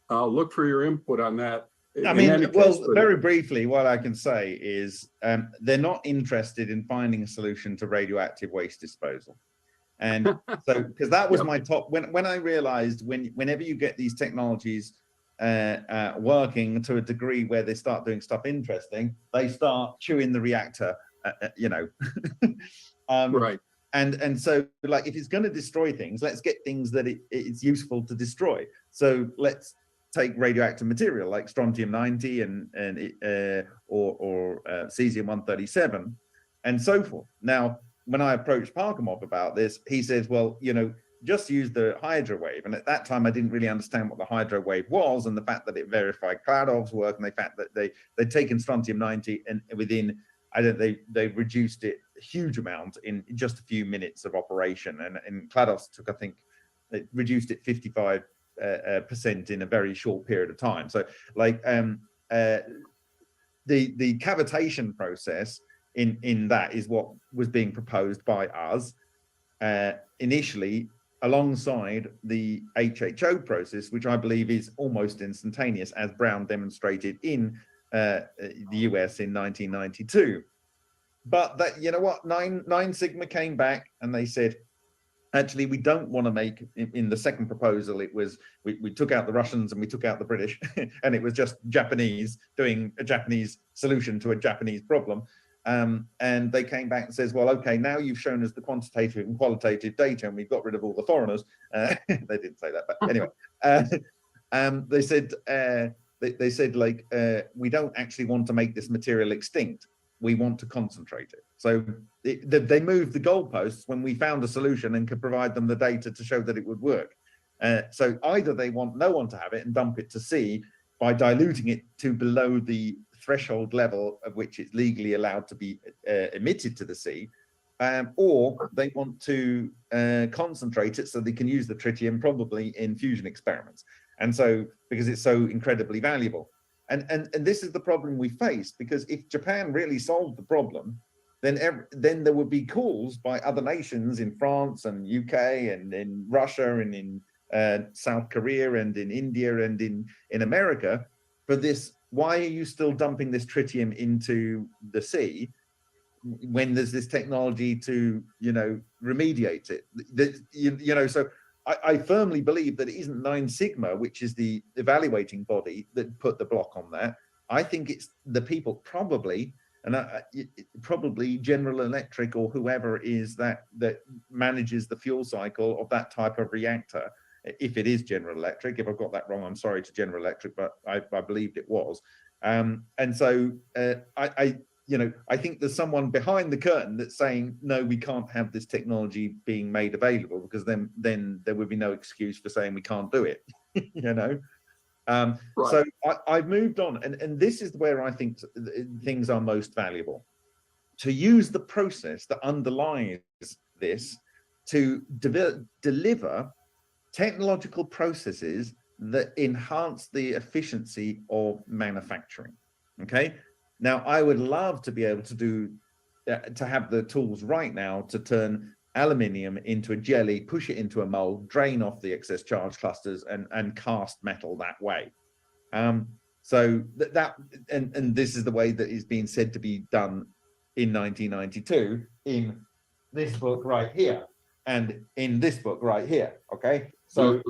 I'll look for your input on that. I mean, very briefly, what I can say is they're not interested in finding a solution to radioactive waste disposal. And so, because that was my top, when I realized whenever you get these technologies working to a degree where they start doing stuff interesting, they start chewing the reactor, right. And so, like, if it's going to destroy things, let's get things that it's useful to destroy. So let's take radioactive material like strontium-90 or cesium-137 and so forth. Now, when I approached Parkhomov about this, he says, well, just use the hydro wave. And at that time, I didn't really understand what the hydro wave was, and the fact that it verified Kladov's work, and the fact that they'd taken strontium-90 and within, they reduced it a huge amount in just a few minutes of operation. And Kladov's took, I think, they reduced it 55% in a very short period of time. So, like, the cavitation process in that is what was being proposed by us initially, alongside the HHO process, which I believe is almost instantaneous, as Brown demonstrated in the US in 1992. But that, Nine Sigma came back and they said, actually, we don't want to make, in the second proposal, it was, we took out the Russians and we took out the British, and it was just Japanese doing a Japanese solution to a Japanese problem. And they came back and says, well, okay, now you've shown us the quantitative and qualitative data and we've got rid of all the foreigners. They didn't say that, but anyway. They said, like, we don't actually want to make this material extinct. We want to concentrate it. So they moved the goalposts when we found a solution and could provide them the data to show that it would work. So either they want no one to have it and dump it to sea by diluting it to below the threshold level of which it's legally allowed to be emitted to the sea, or they want to concentrate it so they can use the tritium probably in fusion experiments. And so, because it's so incredibly valuable. And this is the problem we face, because if Japan really solved the problem, then there would be calls by other nations in France and UK and in Russia and in South Korea and in India and in America for this. Why are you still dumping this tritium into the sea when there's this technology to, remediate it? So I firmly believe that it isn't Nine Sigma, which is the evaluating body, that put the block on that. I think it's the people probably, And probably General Electric or whoever it is that manages the fuel cycle of that type of reactor, if it is General Electric. If I've got that wrong, I'm sorry to General Electric, but I believed it was. And so I think there's someone behind the curtain that's saying, no, we can't have this technology being made available, because then there would be no excuse for saying we can't do it. Right. So I've moved on, and this is where I think things are most valuable. To use the process that underlies this to deliver technological processes that enhance the efficiency of manufacturing. Okay. Now, I would love to be able to have the tools right now to turn aluminium into a jelly, push it into a mold, drain off the excess charge clusters, and cast metal that way. So and this is the way that is being said to be done in 1992 in this book right here, and in this book right here. Okay, so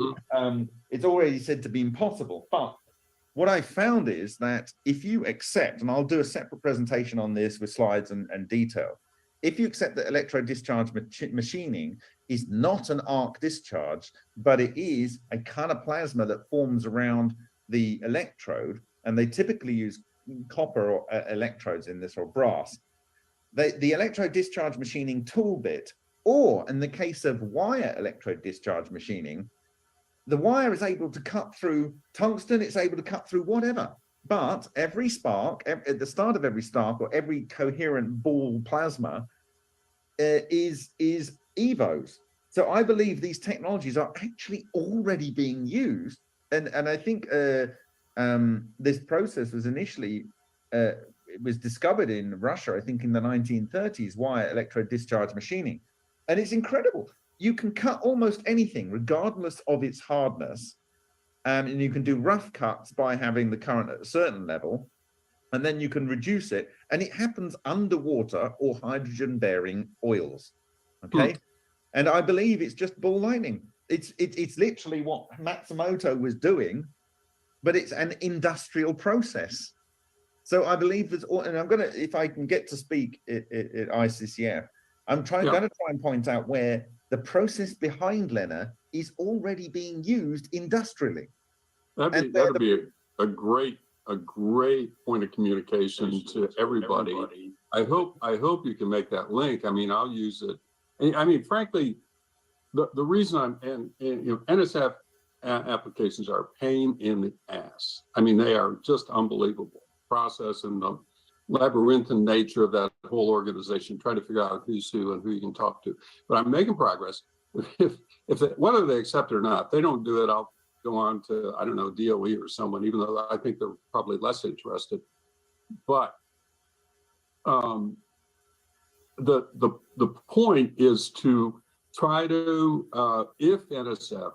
it's already said to be impossible, but what I found is that if you accept, and I'll do a separate presentation on this with slides and detail, if you accept that electrode discharge machining is not an arc discharge, but it is a kind of plasma that forms around the electrode, and they typically use copper or electrodes in this, or brass, the electrode discharge machining tool bit, or in the case of wire electrode discharge machining, the wire is able to cut through tungsten, it's able to cut through whatever. But every spark, at the start of every spark, or every coherent ball plasma is EVOs. So I believe these technologies are actually already being used. And I think this process was initially, it was discovered in Russia, I think in the 1930s, wire electrode discharge machining. And it's incredible. You can cut almost anything, regardless of its hardness. And you can do rough cuts by having the current at a certain level, and then you can reduce it. And it happens underwater or hydrogen-bearing oils. Okay, and I believe it's just ball lightning. It's literally what Matsumoto was doing, but it's an industrial process. So I believe there's, and I'm gonna, if I can get to speak at ICCF, I'm going to try and point out where the process behind Lena is already being used industrially. That'd be a great point of communication to everybody. I hope you can make that link. I mean, I'll use it. I mean, frankly, the reason NSF applications are a pain in the ass. I mean, they are just unbelievable process, and the labyrinthine nature of that whole organization, trying to figure out who's who and who you can talk to. But I'm making progress. Whether they accept it or not, if they don't do it, I'll go on to, I don't know, DOE or someone, even though I think they're probably less interested. But the point is to try to, if NSF,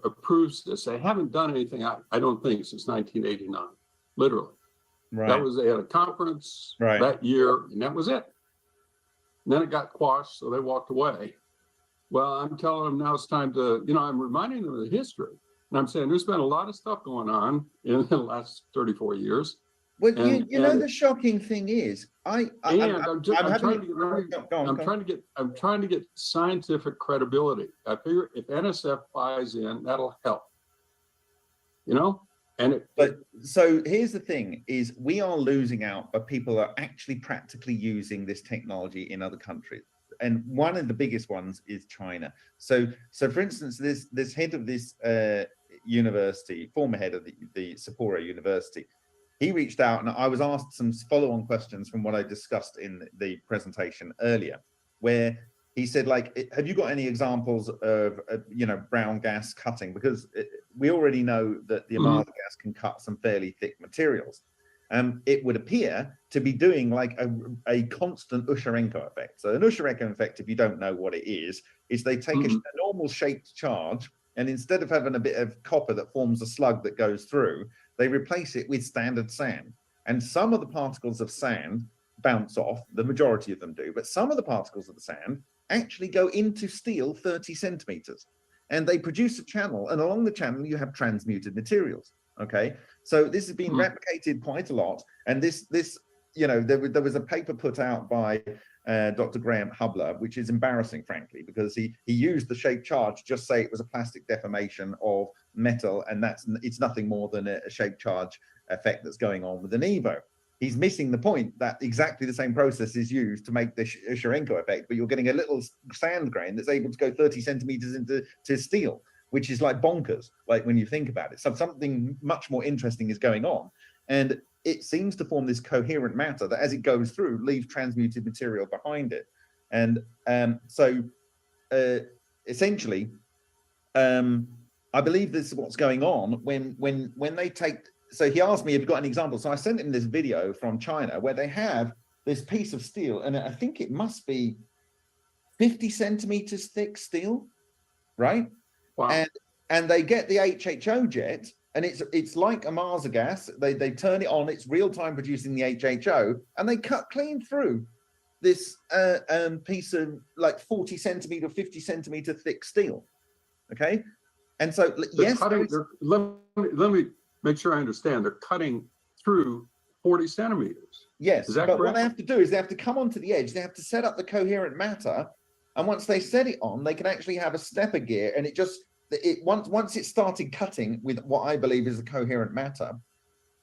approves this, they haven't done anything, I don't think, since 1989, literally. Right. That was, they had a conference that year, and that was it. And then it got quashed, so they walked away. Well, I'm telling them now it's time to, I'm reminding them of the history. And I'm saying there's been a lot of stuff going on in the last 34 years. Well, the shocking thing is, I'm trying to get scientific credibility. I figure if NSF buys in, that'll help. So here's the thing: is we are losing out, but people are actually practically using this technology in other countries. And one of the biggest ones is China. So for instance, this head of this university, former head of the Sapporo University, he reached out, and I was asked some follow-on questions from what I discussed in the presentation earlier, where he said, like, have you got any examples of brown gas cutting? Because we already know that the Amasa gas can cut some fairly thick materials. It would appear to be doing like a constant Usharenko effect. So an Usharenko effect, if you don't know what it is they take a normal shaped charge, and instead of having a bit of copper that forms a slug that goes through, they replace it with standard sand. And some of the particles of sand bounce off, the majority of them do, but some of the particles of the sand actually go into steel 30 centimeters. And they produce a channel, and along the channel you have transmuted materials. Okay, so this has been replicated quite a lot, and this you know, there was a paper put out by Dr. Graham Hubler, which is embarrassing, frankly, because he used the shape charge to just say it was a plastic deformation of metal, and it's nothing more than a shape charge effect that's going on with an Evo. He's missing the point that exactly the same process is used to make the Cherenkov effect, but you're getting a little sand grain that's able to go 30 centimeters into steel, which is like bonkers, like when you think about it. So something much more interesting is going on. And it seems to form this coherent matter that as it goes through, leaves transmuted material behind it. And essentially, I believe this is what's going on when they take. So he asked me if you've got an example. So I sent him this video from China where they have this piece of steel, and I think it must be 50 centimeters thick steel, right? Wow. And they get the HHO jet, and it's like a Marsa gas. They turn it on, it's real time producing the HHO, and they cut clean through this piece of like 40 centimeter, 50 centimeter thick steel. Okay, and so yes, let me make sure I understand. They're cutting through 40 centimeters. Yes, is that but correct? what they have to do is they have to come onto the edge. They have to set up the coherent matter, and once they set it on, they can actually have a stepper gear, and once it started cutting with what I believe is the coherent matter,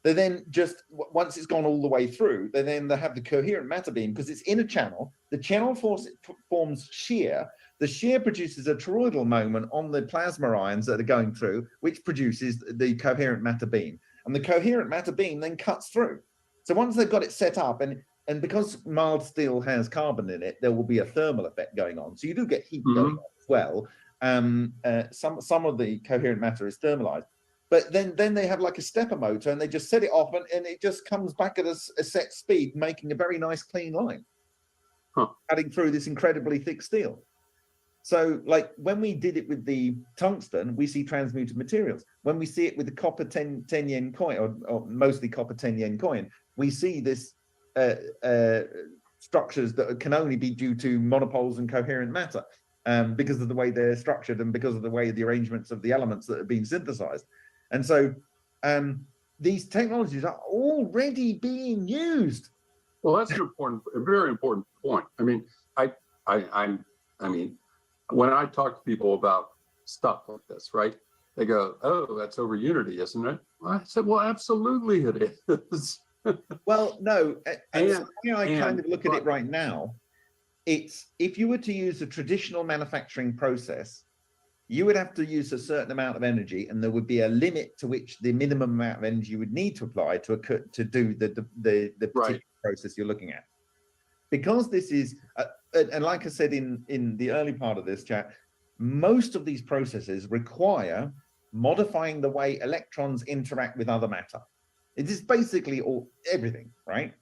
they then just once it's gone all the way through, they have the coherent matter beam because it's in a channel. The channel forms shear. The shear produces a toroidal moment on the plasma ions that are going through, which produces the coherent matter beam. And the coherent matter beam then cuts through. So once they've got it set up, and because mild steel has carbon in it, there will be a thermal effect going on. So you do get heat going on as well. Some of the coherent matter is thermalized. But then they have like a stepper motor, and they just set it off, and it just comes back at a set speed, making a very nice clean line, cutting through this incredibly thick steel. So like when we did it with the tungsten, we see transmuted materials. When we see it with the copper 10 yen coin, or mostly copper 10 yen coin, we see this structures that can only be due to monopoles and coherent matter because of the way they're structured and because of the way the arrangements of the elements that have been synthesized. And so these technologies are already being used. Well, that's a very important point. I mean, I mean, when I talk to people about stuff like this, right? They go, "Oh, that's over unity, isn't it?" I said, "Well, absolutely it is." Well, no, and the way I kind of look at it right now, it's if you were to use a traditional manufacturing process, you would have to use a certain amount of energy, and there would be a limit to which the minimum amount of energy you would need to apply to do the particular process you're looking at. Because this is, and like I said in the early part of this chat, most of these processes require modifying the way electrons interact with other matter. It is basically everything, right?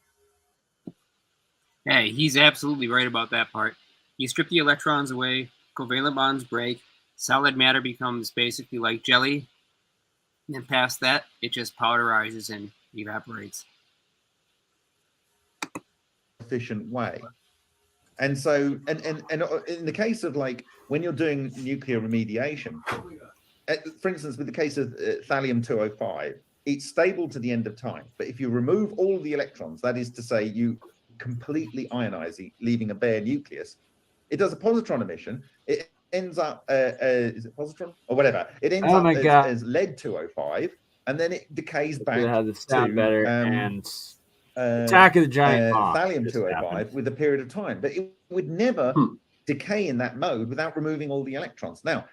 Hey, he's absolutely right about that part. You strip the electrons away, covalent bonds break, solid matter becomes basically like jelly, and past that, it just powderizes and evaporates. Efficient way. And so, and in the case of like when you're doing nuclear remediation, for instance, with the case of thallium-205, it's stable to the end of time. But if you remove all the electrons, that is to say, you completely ionize it, leaving a bare nucleus, it does a positron emission. It ends up, is it positron or whatever? It ends up as lead-205, and then it decays back to Attack of the Giant Bomb. Thallium-205 with a period of time, but it would never decay in that mode without removing all the electrons. Now,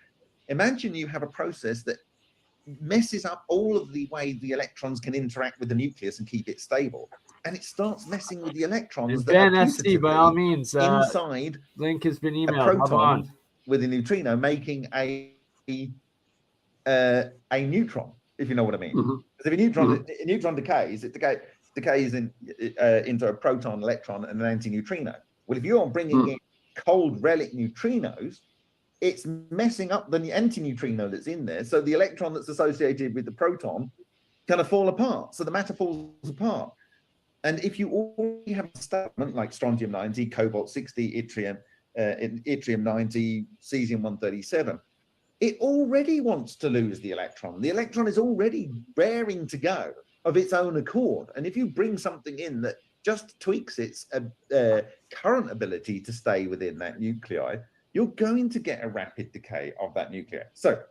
imagine you have a process that messes up all of the way the electrons can interact with the nucleus and keep it stable, and it starts messing with the electrons that are SC, by all means, inside link has been emailed. a proton with a neutrino, making a neutron, if you know what I mean. Because if a neutron decays, it decays into a proton, electron, and an anti-neutrino. Well, if you're bringing in cold relic neutrinos, it's messing up the anti-neutrino that's in there. So the electron that's associated with the proton kind of fall apart. So the matter falls apart. And if you already have a statement like strontium-90, cobalt-60, yttrium-90, cesium-137, it already wants to lose the electron. The electron is already raring to go of its own accord. And if you bring something in that just tweaks its current ability to stay within that nuclei, you're going to get a rapid decay of that nuclei. So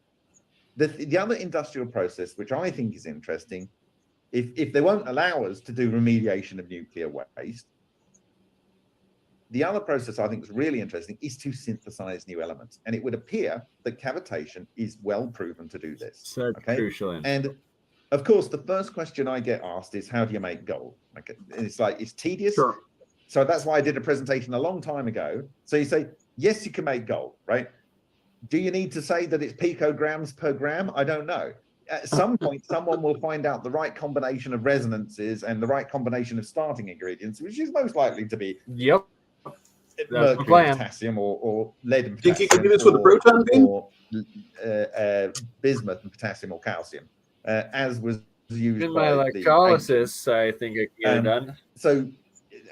the other industrial process, which I think is interesting, if they won't allow us to do remediation of nuclear waste, the other process I think is really interesting is to synthesize new elements. And it would appear that cavitation is well proven to do this. So crucial. And of course, the first question I get asked is, how do you make gold? Okay. And it's like, it's tedious. Sure. So that's why I did a presentation a long time ago. So you say, yes, you can make gold, right? Do you need to say that it's picograms per gram? I don't know. At some point, someone will find out the right combination of resonances and the right combination of starting ingredients, which is most likely to be Yep. mercury and potassium or lead and potassium. Think you can do this with a proton beam? Or bismuth and potassium or calcium, as was used In by my electrolysis, I think I can get it done. So,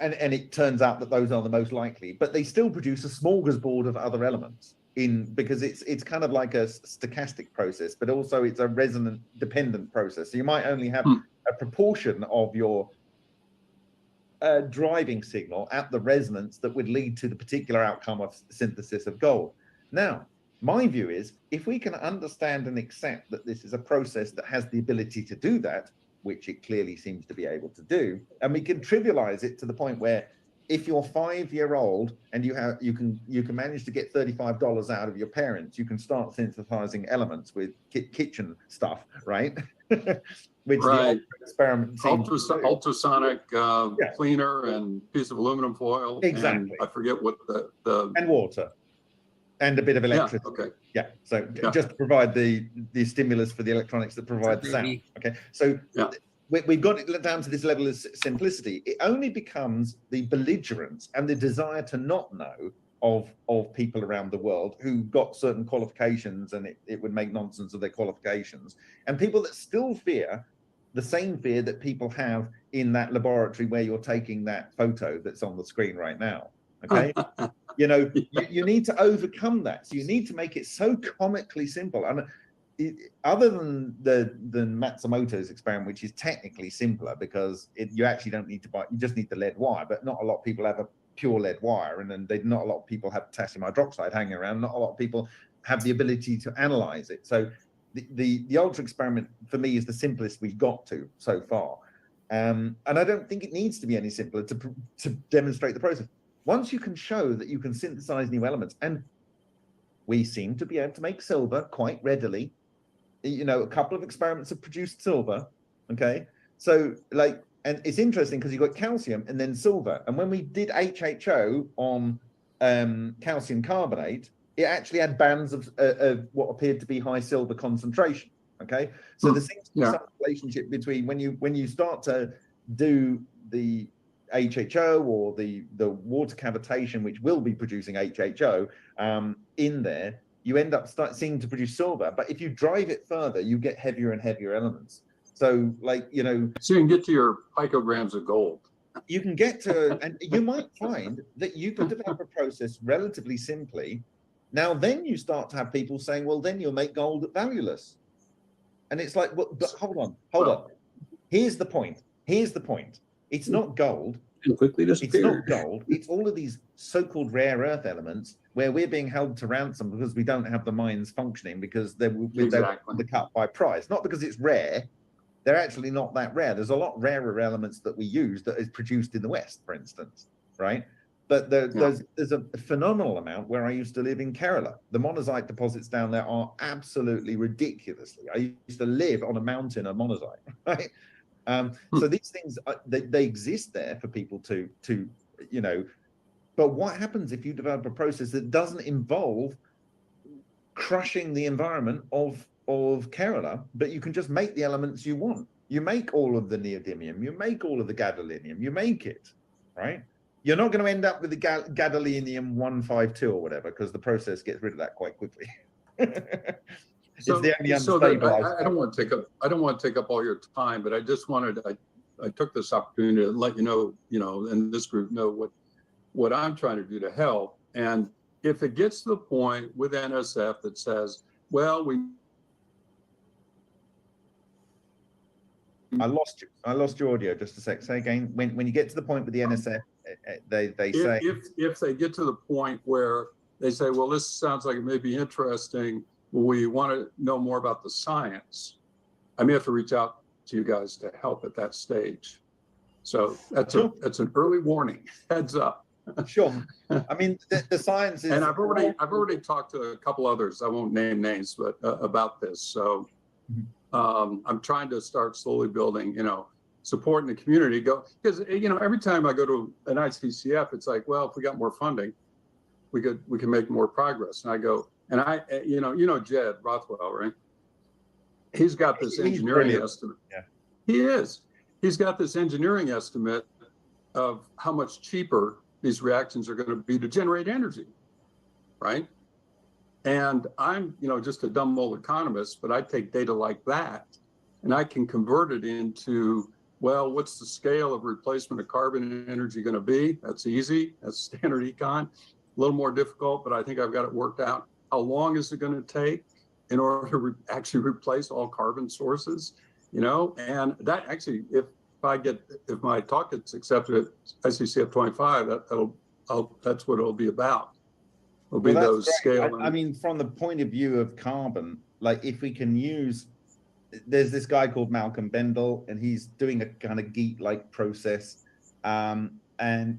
and it turns out that those are the most likely, but they still produce a smorgasbord of other elements because it's kind of like a stochastic process, but also it's a resonant dependent process. So you might only have a proportion of your driving signal at the resonance that would lead to the particular outcome of synthesis of gold. Now, my view is, if we can understand and accept that this is a process that has the ability to do that, which it clearly seems to be able to do, and we can trivialize it to the point where if you're 5-year-old and you can manage to get $35 out of your parents, you can start synthesizing elements with kitchen stuff, right? Which right. The experiment seems ultrasonic cleaner and piece of aluminum foil. Exactly. And I forget what the and water. And a bit of electricity. Yeah, okay. Yeah. So just to provide the stimulus for the electronics that provide the sound. Okay. So we've got it down to this level of simplicity. It only becomes the belligerence and the desire to not know of people around the world who got certain qualifications, and it would make nonsense of their qualifications. And people that still fear the same fear that people have in that laboratory where you're taking that photo that's on the screen right now. Okay. You know, you need to overcome that. So you need to make it so comically simple. And other than Matsumoto's experiment, which is technically simpler because you actually don't need to buy, you just need the lead wire, but not a lot of people have a pure lead wire, and then not a lot of people have potassium hydroxide hanging around. Not a lot of people have the ability to analyze it. So the ultra experiment for me is the simplest we've got to so far. And I don't think it needs to be any simpler to demonstrate the process. Once you can show that you can synthesize new elements, and we seem to be able to make silver quite readily. You know, a couple of experiments have produced silver. Okay. So and it's interesting because you've got calcium and then silver. And when we did HHO on calcium carbonate, it actually had bands of what appeared to be high silver concentration. Okay. So there seems to be some relationship between when you start to do the HHO or the water cavitation, which will be producing HHO in there, you end up seeing to produce silver. But if you drive it further, you get heavier and heavier elements. So so you can get to your picograms of gold. You can get to, and you might find that you can develop a process relatively simply. Now, then you start to have people saying, well, then you'll make gold valueless. And it's like, well, but hold on. Here's the point. It's not gold. And quickly disappeared. It's not gold. It's all of these so-called rare earth elements where we're being held to ransom because we don't have the mines functioning because they're undercut by price. Not because it's rare. They're actually not that rare. There's a lot rarer elements that we use that is produced in the West, for instance, right? But there's a phenomenal amount where I used to live in Kerala. The monazite deposits down there are absolutely ridiculously. I used to live on a mountain of monazite, right? So these things, they exist there for people to but what happens if you develop a process that doesn't involve crushing the environment of Kerala, but you can just make the elements you want? You make all of the neodymium, you make all of the gadolinium, you make it, right? You're not going to end up with the gadolinium 152 or whatever, because the process gets rid of that quite quickly. It's the only unstabilized. I don't want to take up all your time, but I just wanted I took this opportunity to let you know, and this group know what I'm trying to do to help. And if it gets to the point with NSF that says, well, we I lost your audio just a sec. Say again. When you get to the point with the NSF, they say if they get to the point where they say, well, this sounds like it may be interesting, we want to know more about the science, I may have to reach out to you guys to help at that stage. So that's an early warning. Heads up. Sure. I mean, the science is, and I've already talked to a couple others. I won't name names, but about this. So I'm trying to start slowly building, support in the community. Because every time I go to an ICCF, it's like, well, if we got more funding, we can make more progress. And I go, and Jed Rothwell, right? He's got this engineering estimate. Yeah. He is. He's got this engineering estimate of how much cheaper these reactions are going to be to generate energy, right? And I'm, just a dumb old economist, but I take data like that and I can convert it into, well, what's the scale of replacement of carbon energy going to be? That's easy. That's standard econ. A little more difficult, but I think I've got it worked out. How long is it going to take in order to actually replace all carbon sources? And that actually, if my talk gets accepted at ICCF 25, that's what it'll be about. It'll be those scale. I mean, from the point of view of carbon, like if we can use, there's this guy called Malcolm Bendall, and he's doing a kind of geek-like process, and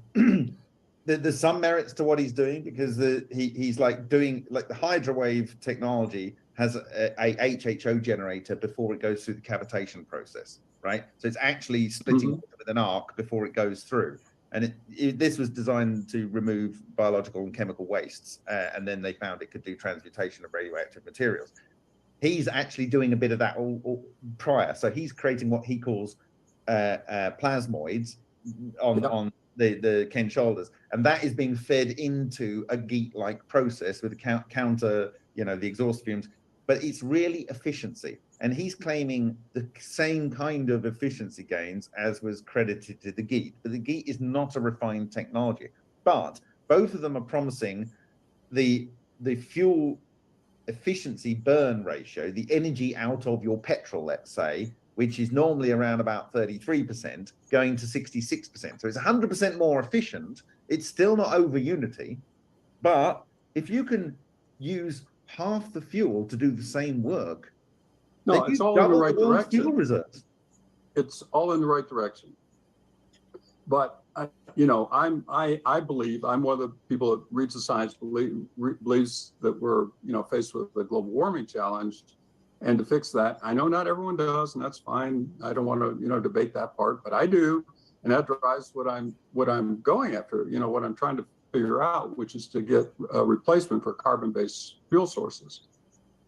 there's some merits to what he's doing, because he's like doing like the hydrowave technology has a HHO generator before it goes through the cavitation process, right? So it's actually splitting with an arc before it goes through. And this was designed to remove biological and chemical wastes, and then they found it could do transmutation of radioactive materials. He's actually doing a bit of that all prior. So he's creating what he calls plasmoids on the Ken shoulders, and that is being fed into a geek-like process with a counter, the exhaust fumes. But it's really efficiency, and he's claiming the same kind of efficiency gains as was credited to the GEET. But the GEET is not a refined technology. But both of them are promising the fuel efficiency burn ratio, the energy out of your petrol, let's say, which is normally around about 33%, going to 66%. So it's 100% more efficient. It's still not over unity, but if you can use half the fuel to do the same work, no, it's all in the right direction. Fuel reserves. It's all in the right direction. But I believe, I'm one of the people that reads the science, believes that we're faced with the global warming challenge, and to fix that, I know not everyone does, and that's fine. I don't want to debate that part, but I do, and that drives what I'm going after. What I'm trying to figure out, which is to get a replacement for carbon-based fuel sources.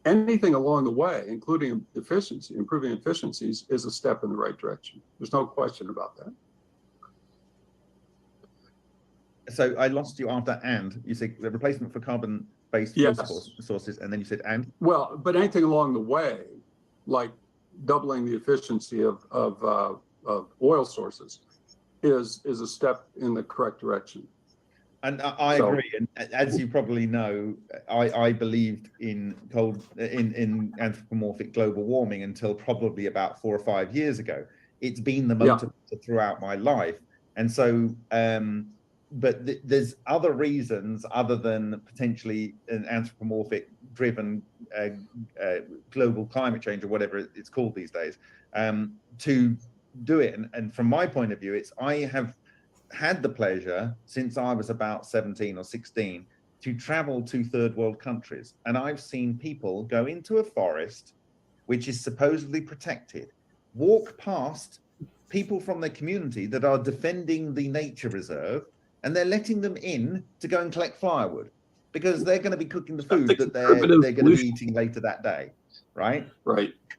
Anything along the way, including improving efficiencies, is a step in the right direction. There's no question about that. So I lost you after "and." You said the replacement for carbon-based fuel sources, and then you said "and." Well, but anything along the way, like doubling the efficiency of oil sources, is a step in the correct direction. And I agree. And as you probably know, I believed in anthropomorphic global warming until probably about 4 or 5 years ago. It's been the motivator throughout my life. And so, but there's other reasons other than potentially an anthropomorphic driven global climate change, or whatever it's called these days, to do it. And from my point of view, I have had the pleasure since I was about 17 or 16 to travel to third world countries, and I've seen people go into a forest which is supposedly protected, walk past people from their community that are defending the nature reserve, and they're letting them in to go and collect firewood because they're going to be cooking the food that they're going to be eating later that day, right?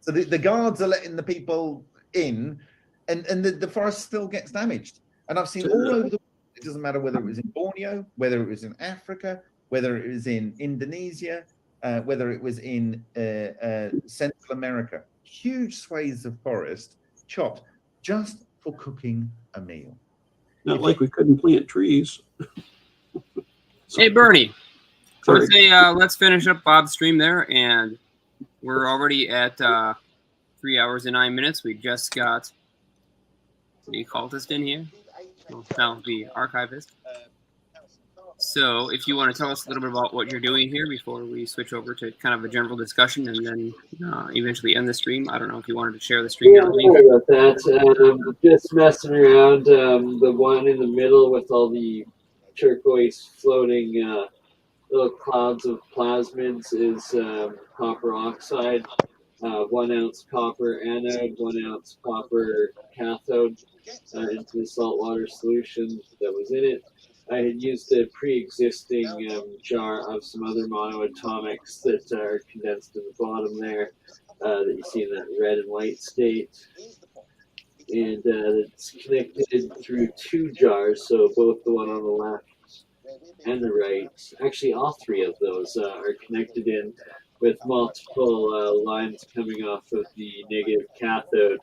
So the guards are letting the people in, and the forest still gets damaged. And I've seen all over the world. It doesn't matter whether it was in Borneo, whether it was in Africa, whether it was in Indonesia, whether it was in Central America. Huge swathes of forest chopped just for cooking a meal. Not like we couldn't plant trees. Hey, Bernie. I would say let's finish up Bob's stream there, and we're already at 3 hours and 9 minutes. We just got the occultist in here. Well, now the archivist. So if you want to tell us a little bit about what you're doing here before we switch over to kind of a general discussion and then eventually end the stream. I don't know if you wanted to share the screen. Yeah, sorry about that. Just messing around. The one in the middle with all the turquoise floating little clouds of plasmids is copper oxide. 1 ounce copper anode, 1 ounce copper cathode into the saltwater solution that was in it. I had used a pre-existing jar of some other monoatomics that are condensed in the bottom there that you see in that red and white state. And it's connected through 2 jars, so both the one on the left and the right. Actually, all 3 of those are connected in with multiple lines coming off of the negative cathode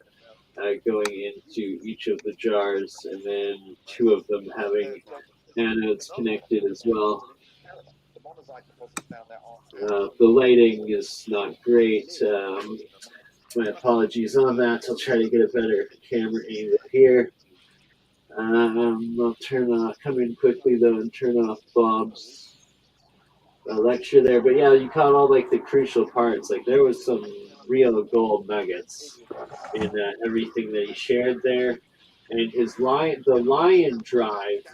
going into each of the jars, and then 2 of them having anodes connected as well. The lighting is not great. My apologies on that. I'll try to get a better camera angle here. I'll come in quickly though and turn off Bob's lecture there. But yeah, you caught all like the crucial parts. Like there was some real gold nuggets in everything that he shared there. And the lion drive,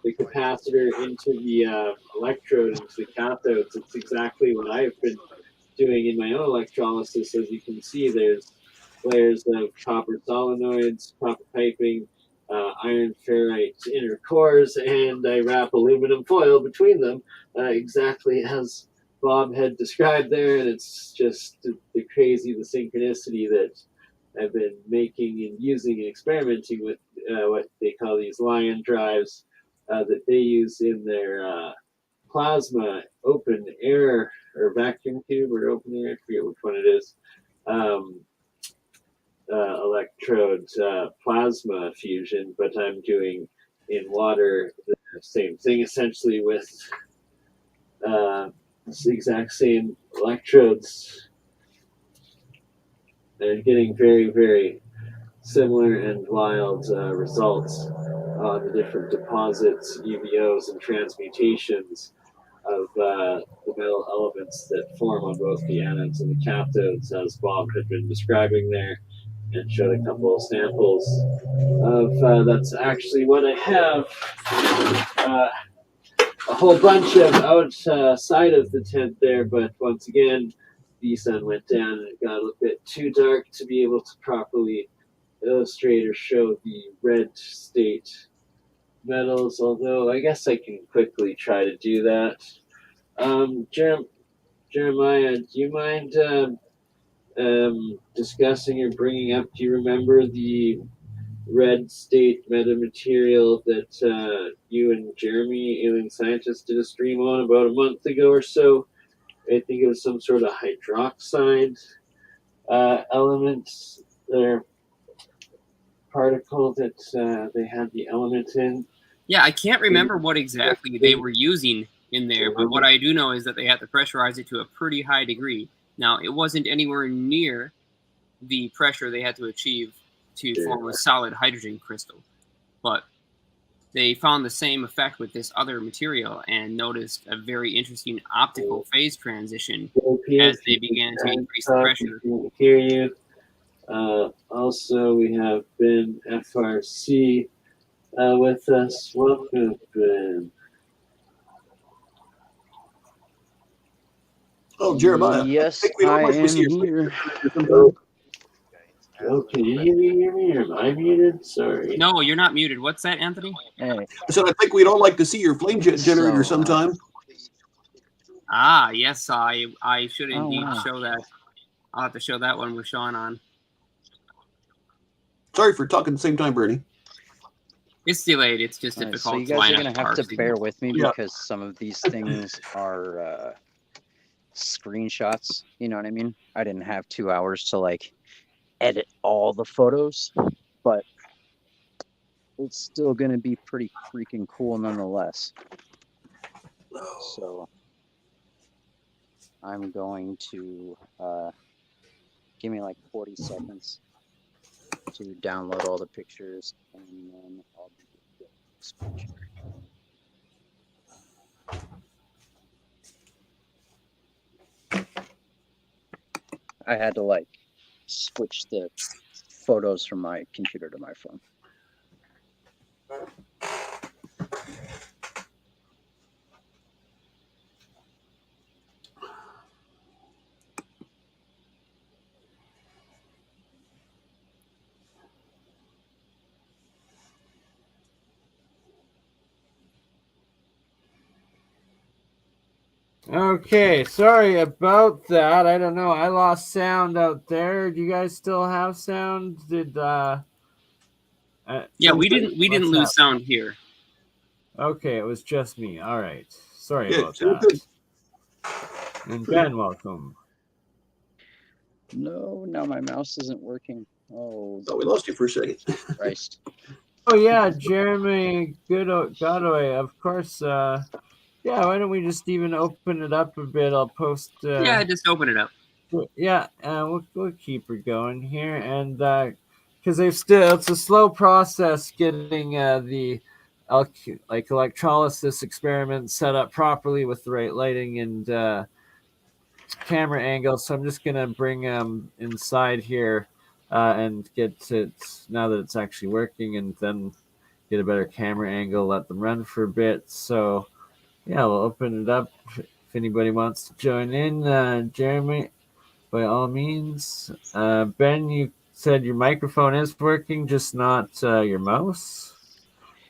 the capacitor into the electrode, into the cathodes, it's exactly what I've been doing in my own electrolysis. As you can see, there's layers of copper solenoids, copper piping, iron ferrite inner cores, and I wrap aluminum foil between them, exactly as Bob had described there. And it's just the crazy, the synchronicity that I've been making and using and experimenting with what they call these lion drives that they use in their plasma open air or vacuum tube or open air, I forget which one it is, electrode plasma fusion, but I'm doing in water the same thing essentially with the exact same electrodes and getting very, very similar and wild results on the different deposits, UVOs, and transmutations of the metal elements that form on both the anodes and the cathodes, as Bob had been describing there, and showed a couple of samples of that's actually what I have. A whole bunch of outside of the tent there, but once again, the sun went down and it got a bit too dark to be able to properly illustrate or show the red state metals, although I guess I can quickly try to do that. Jeremiah, do you mind discussing or bringing up, do you remember the red state metamaterial that you and Jeremy, alien scientist, did a stream on about a month ago or so? I think it was some sort of hydroxide element or particle that they had the element in. Yeah, I can't remember what exactly they were using in there, but what I do know is that they had to pressurize it to a pretty high degree. Now, it wasn't anywhere near the pressure they had to achieve to form a solid hydrogen crystal, but they found the same effect with this other material and noticed a very interesting optical phase transition as they began to increase the pressure. Hear you. Also, we have Ben FRC with us. Welcome, Ben. Oh, Jeremiah. Yes, we don't I like to am see your here. Oh, can you hear me? Or am I muted? Sorry. No, you're not muted. What's that, Anthony? Hey, I said I think we'd all like to see your flame jet generator So, sometime. Ah, yes, I should Oh, indeed wow. show that. I'll have to show that one with Sean on. Sorry for talking at the same time, Bernie. It's delayed. It's just alright, difficult so you to guys line are up gonna have parts. to bear with me Yeah. because some of these things are screenshots. You know what I mean? I didn't have 2 hours to like edit all the photos, but it's still gonna be pretty freaking cool nonetheless. So I'm going to give me like 40 seconds. to download all the pictures, and then I'll be the screen share. I had to like switch the photos from my computer to my phone. Okay, sorry about that. I don't know. I lost sound out there. Do you guys still have sound? Did Yeah, we didn't what's lose up? sound here. Okay, it was just me. All right. Sorry Yeah, about sounds that. good. And Ben, welcome. No, now my mouse isn't working. Oh, Thought we lost you for a second. Christ. Oh yeah, Jeremy Godoy, of course. Yeah, why don't we just even open it up a bit? I'll post. Yeah, just open it up. Yeah, we'll keep her going here, and because it's a slow process getting the electrolysis experiment set up properly with the right lighting and camera angle. So I'm just gonna bring them inside here and get it now that it's actually working, and then get a better camera angle. Let them run for a bit. So yeah, we'll open it up if anybody wants to join in. Jeremy, by all means. Ben, you said your microphone is working, just not your mouse.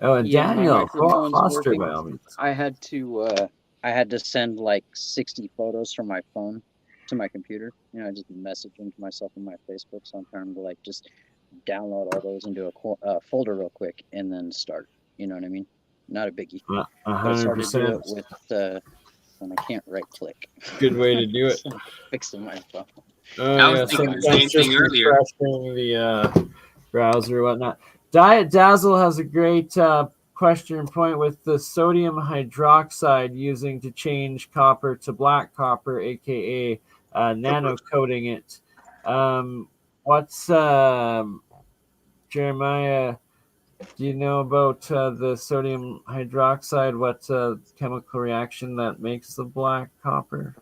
Oh, and Yeah, my Daniel microphone's Foster, working. by all means. I had to send like 60 photos from my phone to my computer. You know, I just message them to myself on my Facebook. So I'm trying to like just download all those into a folder real quick and then start. You know what I mean? Not a biggie. But it's hard to do 100%. it with when I can't right click. Good way to do it. So, fixing my phone. I was thinking the same thing earlier. Refreshing the browser or whatnot. Diet Dazzle has a great question point with the sodium hydroxide using to change copper to black copper, aka nano coating it. What's Jeremiah? Do you know about the sodium hydroxide? What chemical reaction that makes the black copper?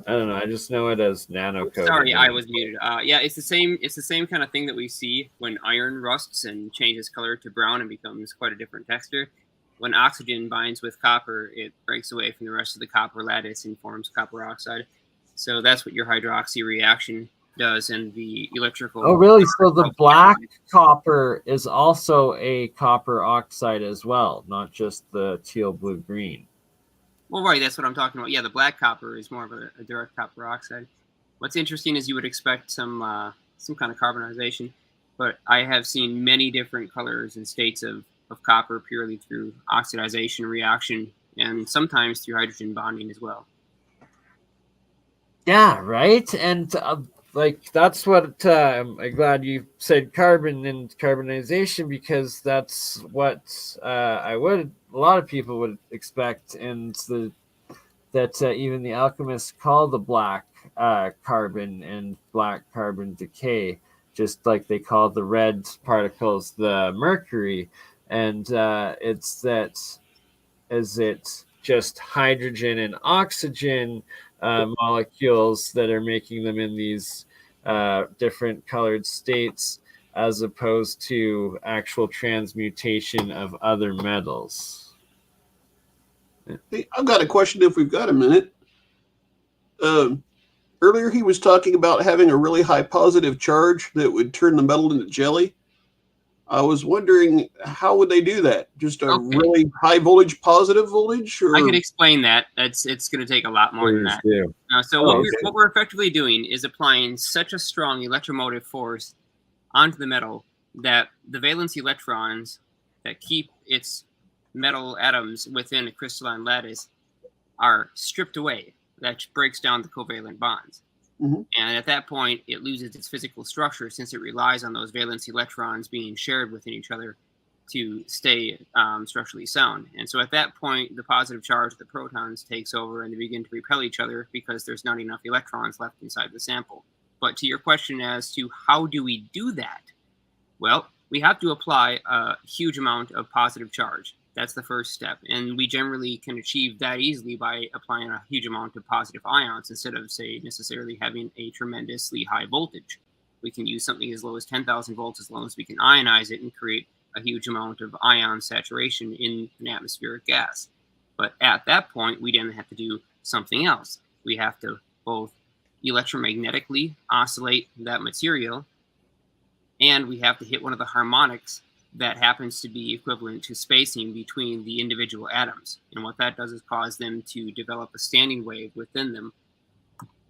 I don't know. I just know it as nano coating. Sorry, I was muted. Yeah, it's the same. It's the same kind of thing that we see when iron rusts and changes color to brown and becomes quite a different texture. When oxygen binds with copper, it breaks away from the rest of the copper lattice and forms copper oxide. So that's what your hydroxy reaction does, and the electrical. Oh, really? So the black copper is also a copper oxide as well, not just the teal, blue, green. Well, right, that's what I'm talking about. Yeah, the black copper is more of a direct copper oxide. What's interesting is you would expect some kind of carbonization, but I have seen many different colors and states of copper purely through oxidization reaction and sometimes through hydrogen bonding as well. Yeah, right. And like that's what I'm glad you said carbon and carbonization, because that's what a lot of people would expect, and that even the alchemists call the black carbon and black carbon decay, just like they call the red particles the mercury, and it's just hydrogen and oxygen molecules that are making them in these different colored states, as opposed to actual transmutation of other metals. Hey, I've got a question if we've got a minute. Earlier he was talking about having a really high positive charge that would turn the metal into jelly. I was wondering, how would they do that? Just a really high voltage, positive voltage? Or? I can explain that. It's going to take a lot more than that. What we're effectively doing is applying such a strong electromotive force onto the metal that the valence electrons that keep its metal atoms within a crystalline lattice are stripped away. That breaks down the covalent bonds. Mm-hmm. And at that point, it loses its physical structure since it relies on those valence electrons being shared within each other to stay structurally sound. And so at that point, the positive charge of the protons takes over and they begin to repel each other because there's not enough electrons left inside the sample. But to your question as to how do we do that? Well, we have to apply a huge amount of positive charge. That's the first step. And we generally can achieve that easily by applying a huge amount of positive ions instead of, say, necessarily having a tremendously high voltage. We can use something as low as 10,000 volts as long as we can ionize it and create a huge amount of ion saturation in an atmospheric gas. But at that point, we then have to do something else. We have to both electromagnetically oscillate that material, and we have to hit one of the harmonics that happens to be equivalent to spacing between the individual atoms. And what that does is cause them to develop a standing wave within them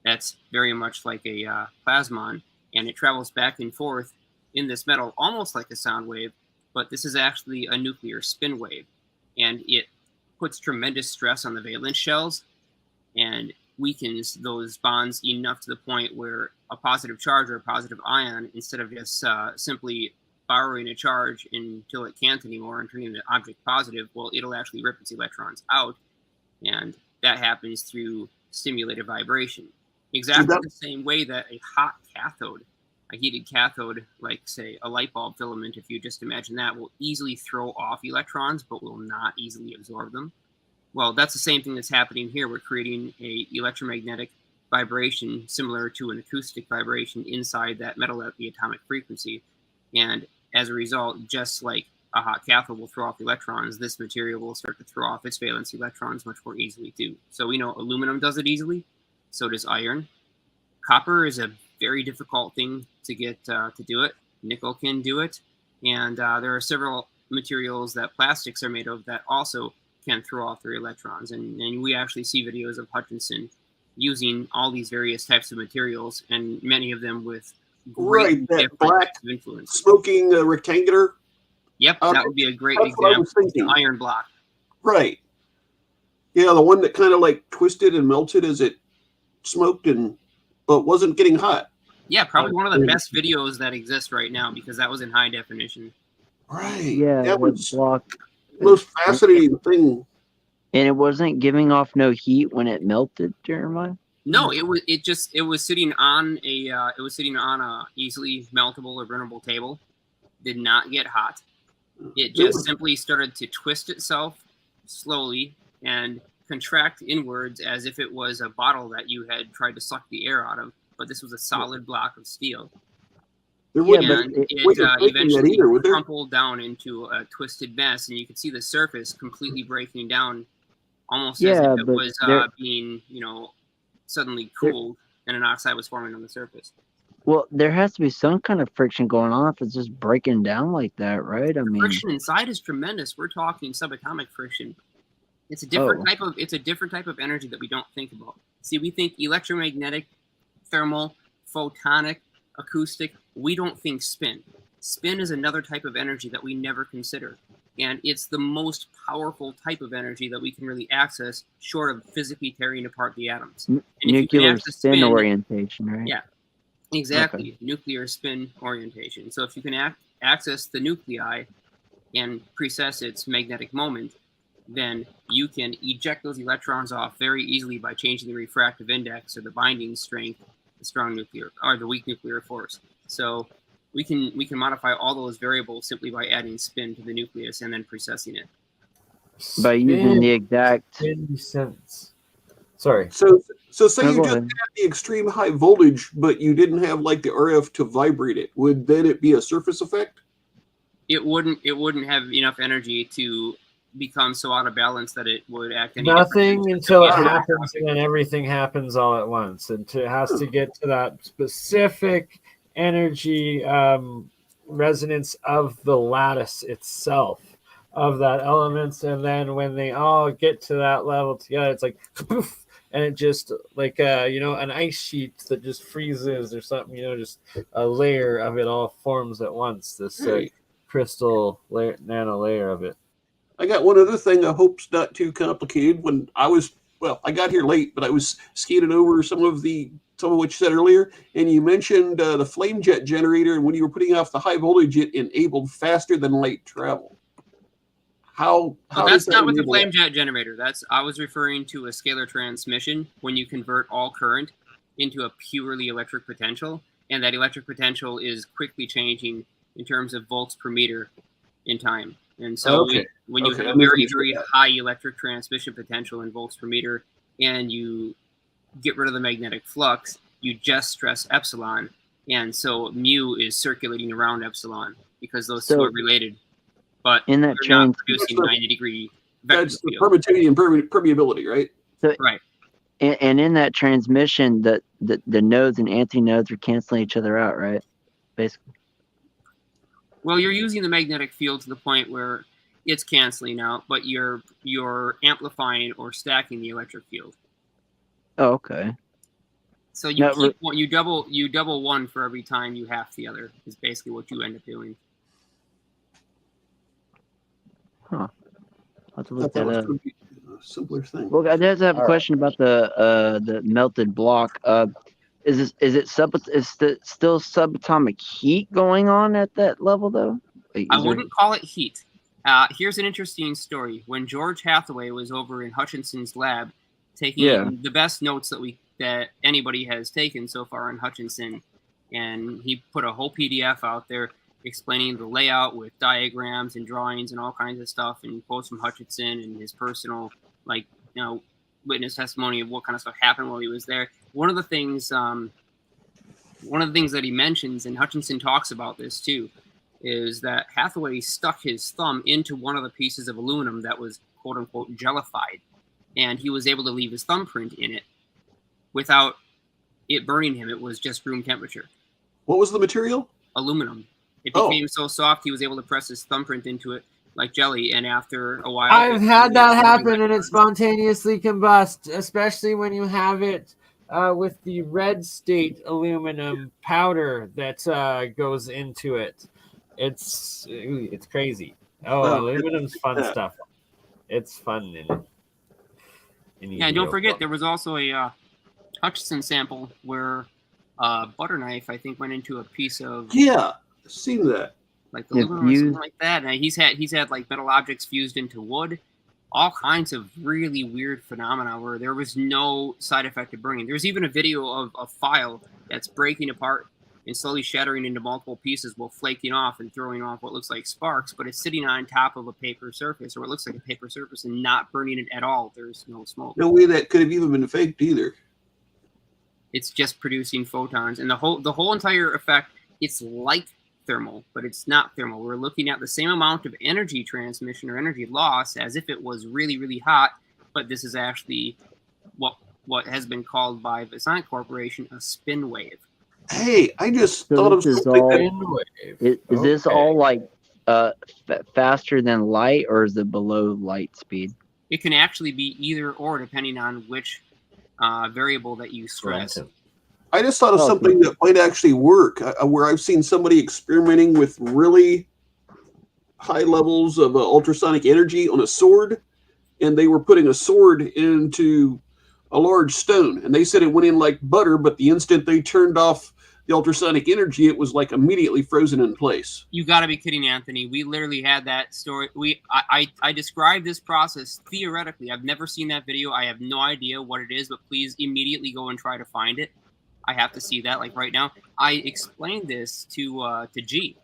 that's very much like a plasmon, and it travels back and forth in this metal almost like a sound wave, but this is actually a nuclear spin wave. And it puts tremendous stress on the valence shells and weakens those bonds enough to the point where a positive charge or a positive ion, instead of just simply borrowing a charge until it can't anymore and turning the object positive, well, it'll actually rip its electrons out. And that happens through stimulated vibration. Exactly the same way that a hot cathode, a heated cathode, like, say, a light bulb filament, if you just imagine that, will easily throw off electrons, but will not easily absorb them. Well, that's the same thing that's happening here. We're creating a electromagnetic vibration similar to an acoustic vibration inside that metal at the atomic frequency. And as a result, just like a hot cathode will throw off electrons, this material will start to throw off its valence electrons much more easily too. So we know aluminum does it easily. So does iron. Copper is a very difficult thing to get to do it. Nickel can do it. And there are several materials that plastics are made of that also can throw off their electrons. And we actually see videos of Hutchinson using all these various types of materials, and many of them with great that black influence. Smoking rectangular. Yep, that would be a great example. The iron block. Right. Yeah, the one that kind of like twisted and melted as it smoked but wasn't getting hot. Yeah, probably one of the best videos that exist right now because that was in high definition. Right. Yeah, that was block. the most fascinating thing. And it wasn't giving off no heat when it melted, Jeremiah? No, it was sitting on a easily meltable or burnable table. Did not get hot. It just simply started to twist itself slowly and contract inwards as if it was a bottle that you had tried to suck the air out of, but this was a solid block of steel. And it eventually crumpled down into a twisted mess, and you could see the surface completely breaking down, almost as if it was being, suddenly cooled, and an oxide was forming on the surface. Well, there has to be some kind of friction going on if it's just breaking down like that, right? I mean, friction inside is tremendous. We're talking subatomic friction. It's a different type of energy that we don't think about. See, we think electromagnetic, thermal, photonic, acoustic. We don't think spin. Spin is another type of energy that we never consider. And it's the most powerful type of energy that we can really access, short of physically tearing apart the atoms. Nuclear spin orientation, right? Yeah, exactly. Okay. Nuclear spin orientation. So if you can access the nuclei and precess its magnetic moment, then you can eject those electrons off very easily by changing the refractive index or the binding strength, the strong nuclear or the weak nuclear force. So we can modify all those variables simply by adding spin to the nucleus and then precessing it. By using the exact sense. Sorry. So say you just had the extreme high voltage, but you didn't have like the RF to vibrate it. Would then it be a surface effect? It wouldn't have enough energy to become so out of balance that it would act any nothing until it happens, and then everything happens all at once. And it has to get to that specific energy resonance of the lattice itself, of that elements. And then when they all get to that level together, it's like poof, and it just like an ice sheet that just freezes or something, just a layer of it all forms at once, this crystal layer, nano layer of it. I got one other thing I hope's not too complicated. When I got here late, but I was scanning over some of what you said earlier, and you mentioned the flame jet generator, and when you were putting off the high voltage, it enabled faster than light travel. How But does that's that not with the enable flame that? jet generator. I was referring to a scalar transmission when you convert all current into a purely electric potential, and that electric potential is quickly changing in terms of volts per meter in time. And so Okay. when you Okay, I have a very, misunderstood very that. high electric transmission potential in volts per meter, and you get rid of the magnetic flux, you just stress epsilon, and so mu is circulating around epsilon because those two So are related. But in that you're not trans, producing That's the- 90-degree vector That's the field. permittivity and permeability, right? Right. and in that transmission, the nodes and antinodes are canceling each other out, right? Basically. Well, you're using the magnetic field to the point where it's canceling out, but you're amplifying or stacking the electric field. Oh, okay. So you No, keep one, you double one for every time you half the other is basically what you end up doing. Huh. I'll have to I look thought that that was up. going to be a simpler thing. Well, I just have a All right. question about the melted block. Is it still subatomic heat going on at that level though? Like, I is there- wouldn't call it heat. Here's an interesting story. When George Hathaway was over in Hutchinson's lab, taking Yeah. the best notes that anybody has taken so far on Hutchinson, and he put a whole PDF out there explaining the layout with diagrams and drawings and all kinds of stuff, and quotes from Hutchinson and his personal, witness testimony of what kind of stuff happened while he was there. One of the things that he mentions, and Hutchinson talks about this too, is that Hathaway stuck his thumb into one of the pieces of aluminum that was quote unquote jellified, and he was able to leave his thumbprint in it without it burning him. It was just room temperature. What was the material? Aluminum. It Oh. became so soft he was able to press his thumbprint into it like jelly, and after a while, I've had that happen and it it's spontaneously combusts, especially when you have it with the red state aluminum powder that goes into it. It's crazy. Oh, Wow. aluminum's fun Yeah. stuff. It's fun in Yeah, and don't EVO forget form. there was also a Hutchinson sample where a butter knife, I think, went into a piece of Yeah, I've seen that. like Yeah, aluminum or something fused. like that. And he's had like metal objects fused into wood, all kinds of really weird phenomena where there was no side effect of burning. There's even a video of a file that's breaking apart and slowly shattering into multiple pieces while flaking off and throwing off what looks like sparks, but it's sitting on top of a paper surface, or what looks like a paper surface, and not burning it at all. There's no smoke. No way that could have even been faked either. It's just producing photons, and the whole entire effect, it's like thermal, but it's not thermal. We're looking at the same amount of energy transmission or energy loss as if it was really, really hot, but this is actually what has been called by the Science Corporation a spin wave. Hey, I just So thought of this is something all- that Wave. Is this Okay. all like faster than light, or is it below light speed? It can actually be either or depending on which variable that you stress. Quantum. I just thought of Oh, something that might actually work, where I've seen somebody experimenting with really high levels of ultrasonic energy on a sword, and they were putting a sword into a large stone, and they said it went in like butter, but the instant they turned off the ultrasonic energy, it was like immediately frozen in place. You got to be kidding, Anthony. We literally had that story. I described this process theoretically. I've never seen that video. I have no idea what it is, but please immediately go and try to find it. I have to see that like right now. I explained this to G,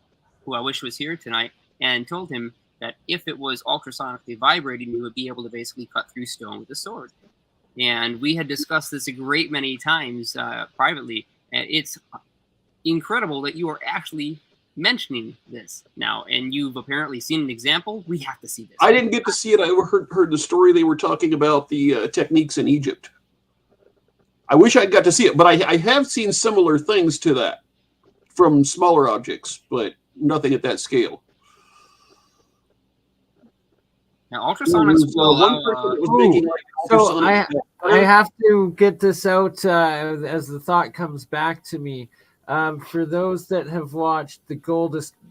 who I wish was here tonight, and told him that if it was ultrasonically vibrating, we would be able to basically cut through stone with a sword. And we had discussed this a great many times privately, and it's incredible that you are actually mentioning this now, and you've apparently seen an example. We have to see this. I didn't get to see it. I heard the story. They were talking about the techniques in Egypt. I wish I got to see it, but I have seen similar things to that from smaller objects, but nothing at that scale. Now, There ultrasonics was, will one allow. person that was Ooh, making like so ultrasonic. I have to get this out as the thought comes back to me. For those that have watched the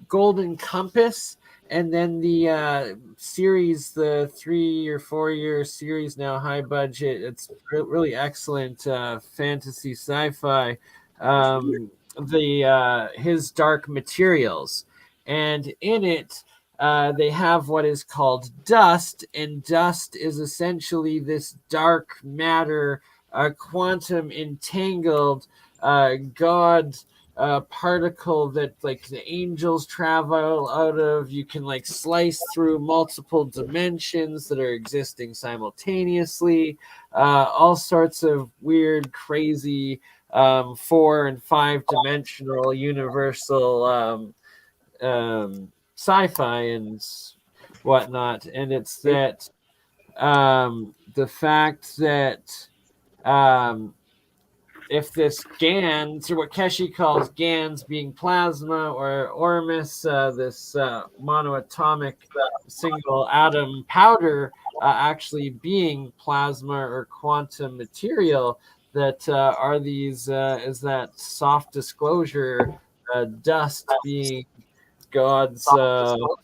Golden Compass, and then the series, the 3 or 4 year series now, high budget. It's really excellent fantasy sci-fi. His Dark Materials, and in it, they have what is called dust, and dust is essentially this dark matter, quantum entangled god particle that like the angels travel out of. You can like slice through multiple dimensions that are existing simultaneously. All sorts of weird, crazy 4 and 5 dimensional universal sci-fi and whatnot. And it's that the fact that if this GANs, or what Keshi calls GANs being plasma, or Ormus, this monoatomic single atom powder, actually being plasma or quantum material, that are these, is that soft disclosure dust being God's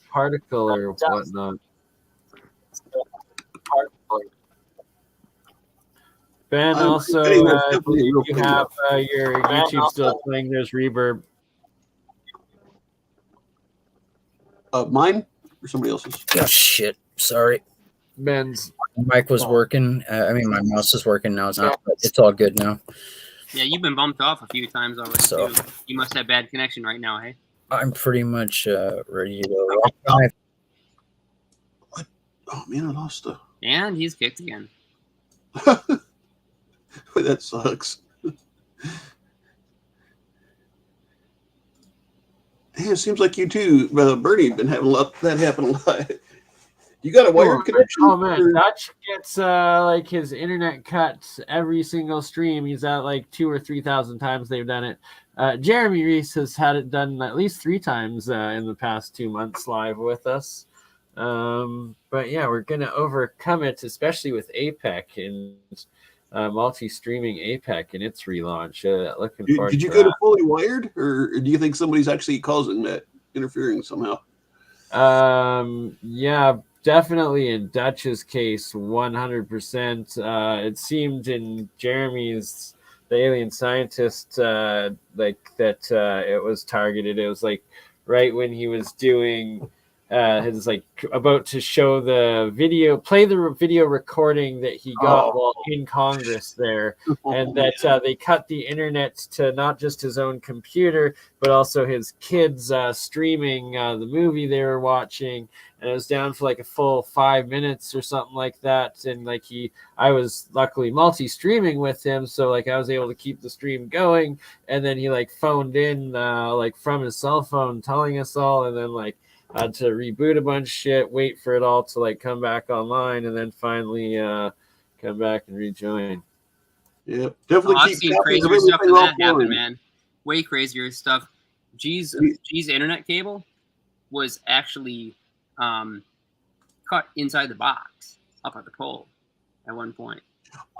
particle or whatnot. Ben, I'm also, getting that's definitely a real you thing. have your YouTube still playing. There's reverb. Mine or somebody else's? Oh shit! Sorry, Ben's my mic was working. I mean, my mouse is working now. It's not. But it's all good now. Yeah, you've been bumped off a few times already. So- Too. You must have bad connection right now, hey? I'm pretty much ready to go. Rock. Oh man, I lost the. And he's kicked again. That sucks. Hey, it seems like you too, Bernie, been having a lot that happen a lot. You got a wired connection? Oh man, or- Dutch gets like his internet cut every single stream. He's at like 2,000 or 3,000 times they've done it. Jeremy Reese has had it done at least 3 times in the past 2 months live with us. But yeah, we're gonna overcome it, especially with APEC and multi-streaming APEC and its relaunch. Looking forward Did you to go that. to fully wired, or do you think somebody's actually causing that, interfering somehow? Yeah, definitely in Dutch's case, 100%. It seemed in Jeremy's, the alien scientist, like that it was targeted. It was like right when he was doing his like about to show the video, play the video recording that he got while in Congress there, and that they cut the internet to not just his own computer but also his kids streaming the movie they were watching, and it was down for like a full 5 minutes or something like that. And like I was luckily multi-streaming with him, so like I was able to keep the stream going, and then he like phoned in like from his cell phone telling us all, and then like had to reboot a bunch of shit, wait for it all to like come back online, and then finally come back and rejoin. Yeah, definitely I've keep seen copies of crazier stuff everything than that offline. happen, man. Way crazier stuff. G's internet cable was actually cut inside the box up at the pole at one point.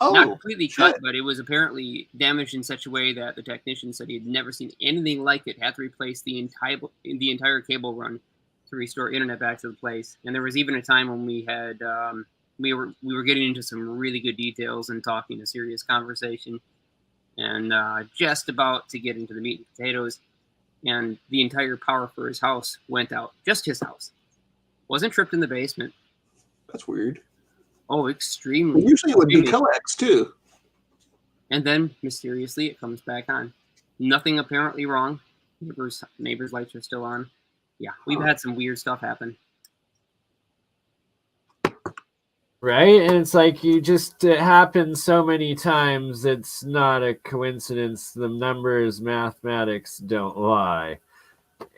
Oh, Not completely cut, shit. but it was apparently damaged in such a way that the technician said he had never seen anything like it. Had to replace the entire cable run to restore internet back to the place. And there was even a time when we had we were getting into some really good details and talking a serious conversation, and just about to get into the meat and potatoes, and the entire power for his house went out. Just his house. Wasn't tripped in the basement. That's weird. Oh, extremely. Usually it would be extremely. coax too. And then mysteriously it comes back on. Nothing apparently wrong. Neighbors' lights are still on. Yeah, we've had some weird stuff happen. Right? And it's like it happens so many times, it's not a coincidence. The numbers, mathematics don't lie.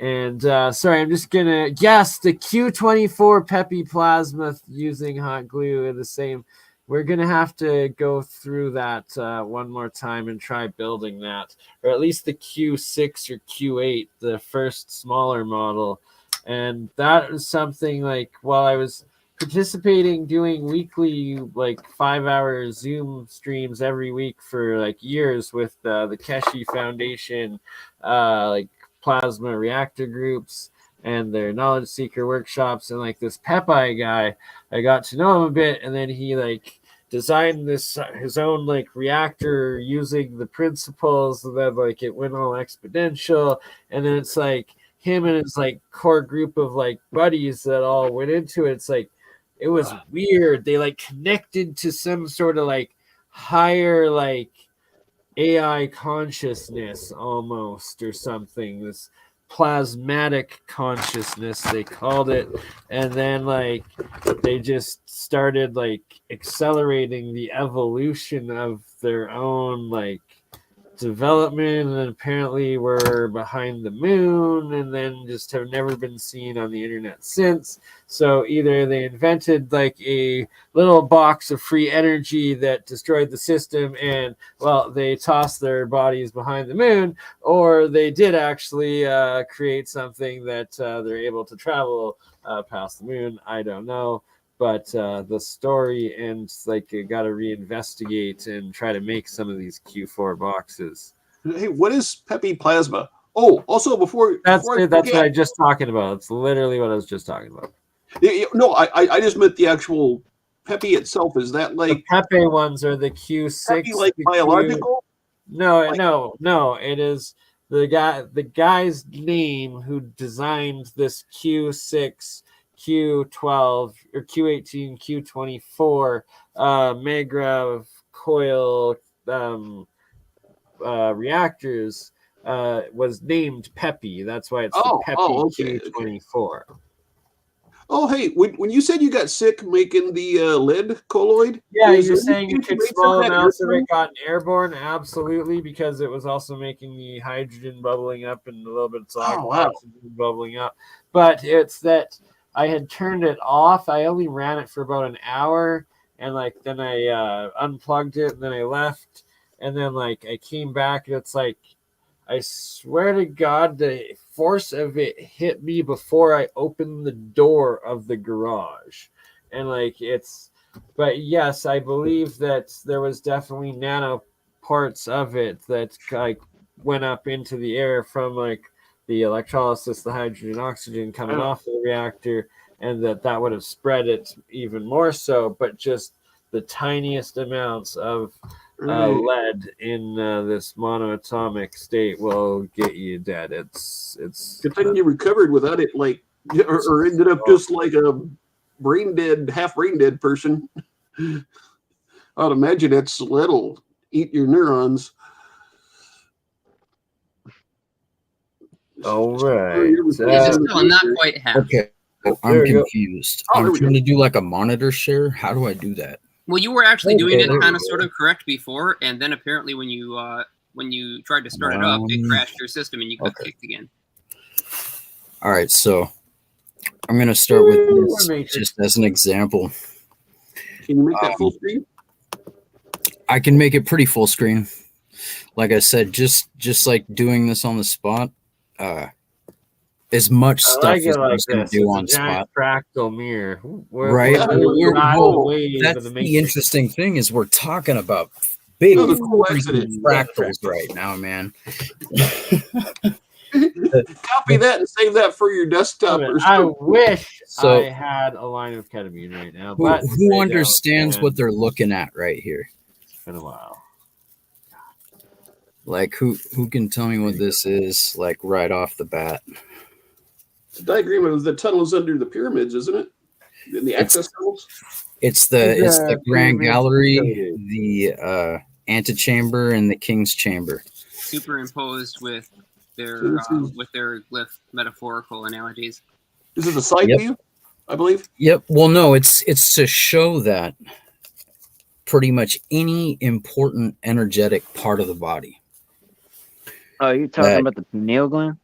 And sorry, I'm just gonna guess the Q24 Peppy plasma using hot glue are the same. We're gonna have to go through that one more time and try building that, or at least the Q6 or Q8, the first smaller model. And that was something like while I was participating, doing weekly like 5-hour Zoom streams every week for like years with the Keshi Foundation, like plasma reactor groups and their knowledge seeker workshops, and like this Popeye guy, I got to know him a bit, and then he like designed this his own like reactor using the principles, and then like it went all exponential, and then it's like him and his like core group of like buddies that all went into it. It's like it was weird. They like connected to some sort of like higher like AI consciousness almost or something. This plasmatic consciousness they called it, and then like they just started like accelerating the evolution of their own like development, and then apparently were behind the moon, and then just have never been seen on the internet since. So either they invented like a little box of free energy that destroyed the system, and well, they tossed their bodies behind the moon, or they did actually create something that they're able to travel past the moon. I don't know. But the story ends like you got to reinvestigate and try to make some of these Q4 boxes. Hey, what is Peppy Plasma? Oh, also before That's before I it. That's forget- what I was just talking about. It's literally what I was just talking about. No, I just meant the actual Peppy itself. Is that The like Pepe ones are the Q6. Peppy like the biological? No, Like- no. It is the guy's name who designed this Q6, Q12, or Q18, Q24 Megrav coil reactors was named Peppy. That's why it's the Peppy okay, Q24. Oh, hey, when you said you got sick making the lead colloid, Yeah, is you're there saying you anything could to make small some of that amounts of Earthling? it got airborne? Absolutely, because it was also making the hydrogen bubbling up and a little bit of Oh, wow. oxygen bubbling up. But it's that I had turned it off. I only ran it for about an hour, and like then I unplugged it, and then I left, and then like I came back, and it's like I swear to God, the force of it hit me before I opened the door of the garage. And like it's, but yes, I believe that there was definitely nano parts of it that like went up into the air from like the electrolysis, the hydrogen, oxygen coming off the reactor, and that would have spread it even more so. But just the tiniest amounts of lead in this monoatomic state will get you dead. It's Good thing you recovered without it, like, or ended up just like a half brain dead person. I'd imagine that's lead'll eat your neurons. all right. It's still not quite half. Okay, There I'm we go. confused. Oh, there I'm we trying to do like a monitor share. How do I do that? Well, you were actually doing it Okay. kind of sort of correct before, and then apparently when you tried to start it up, it crashed your system and you got kicked again. All right, so I'm gonna start with this Matrix. just as an example. Can you make that full screen? I can make it pretty full screen. Like I said, just like doing this on the spot. As much I stuff like as it I like was gonna this. do It's on a giant spot. fractal mirror. Right. We're not Well, away from that's the the Matrix. interesting thing is we're talking about big Oh, the cool freaking accident. fractals right now, man. Copy that and save that for your desktop or I something. wish So- I had a line of ketamine right now, Who, but who they understands don't, what and they're looking at right here? it's been a while. Like who can tell me what this is like right off the bat? It's a diagram of the tunnels under the pyramids, isn't it? In the access tunnels? It's the Grand pyramid Gallery, coded. the antechamber, and the King's Chamber. Superimposed with their So this is- glyph metaphorical analogies. This is a side Yep. view, I believe. Yep. Well, no, it's to show that pretty much any important energetic part of the body, Oh, you're talking That- about the pineal gland?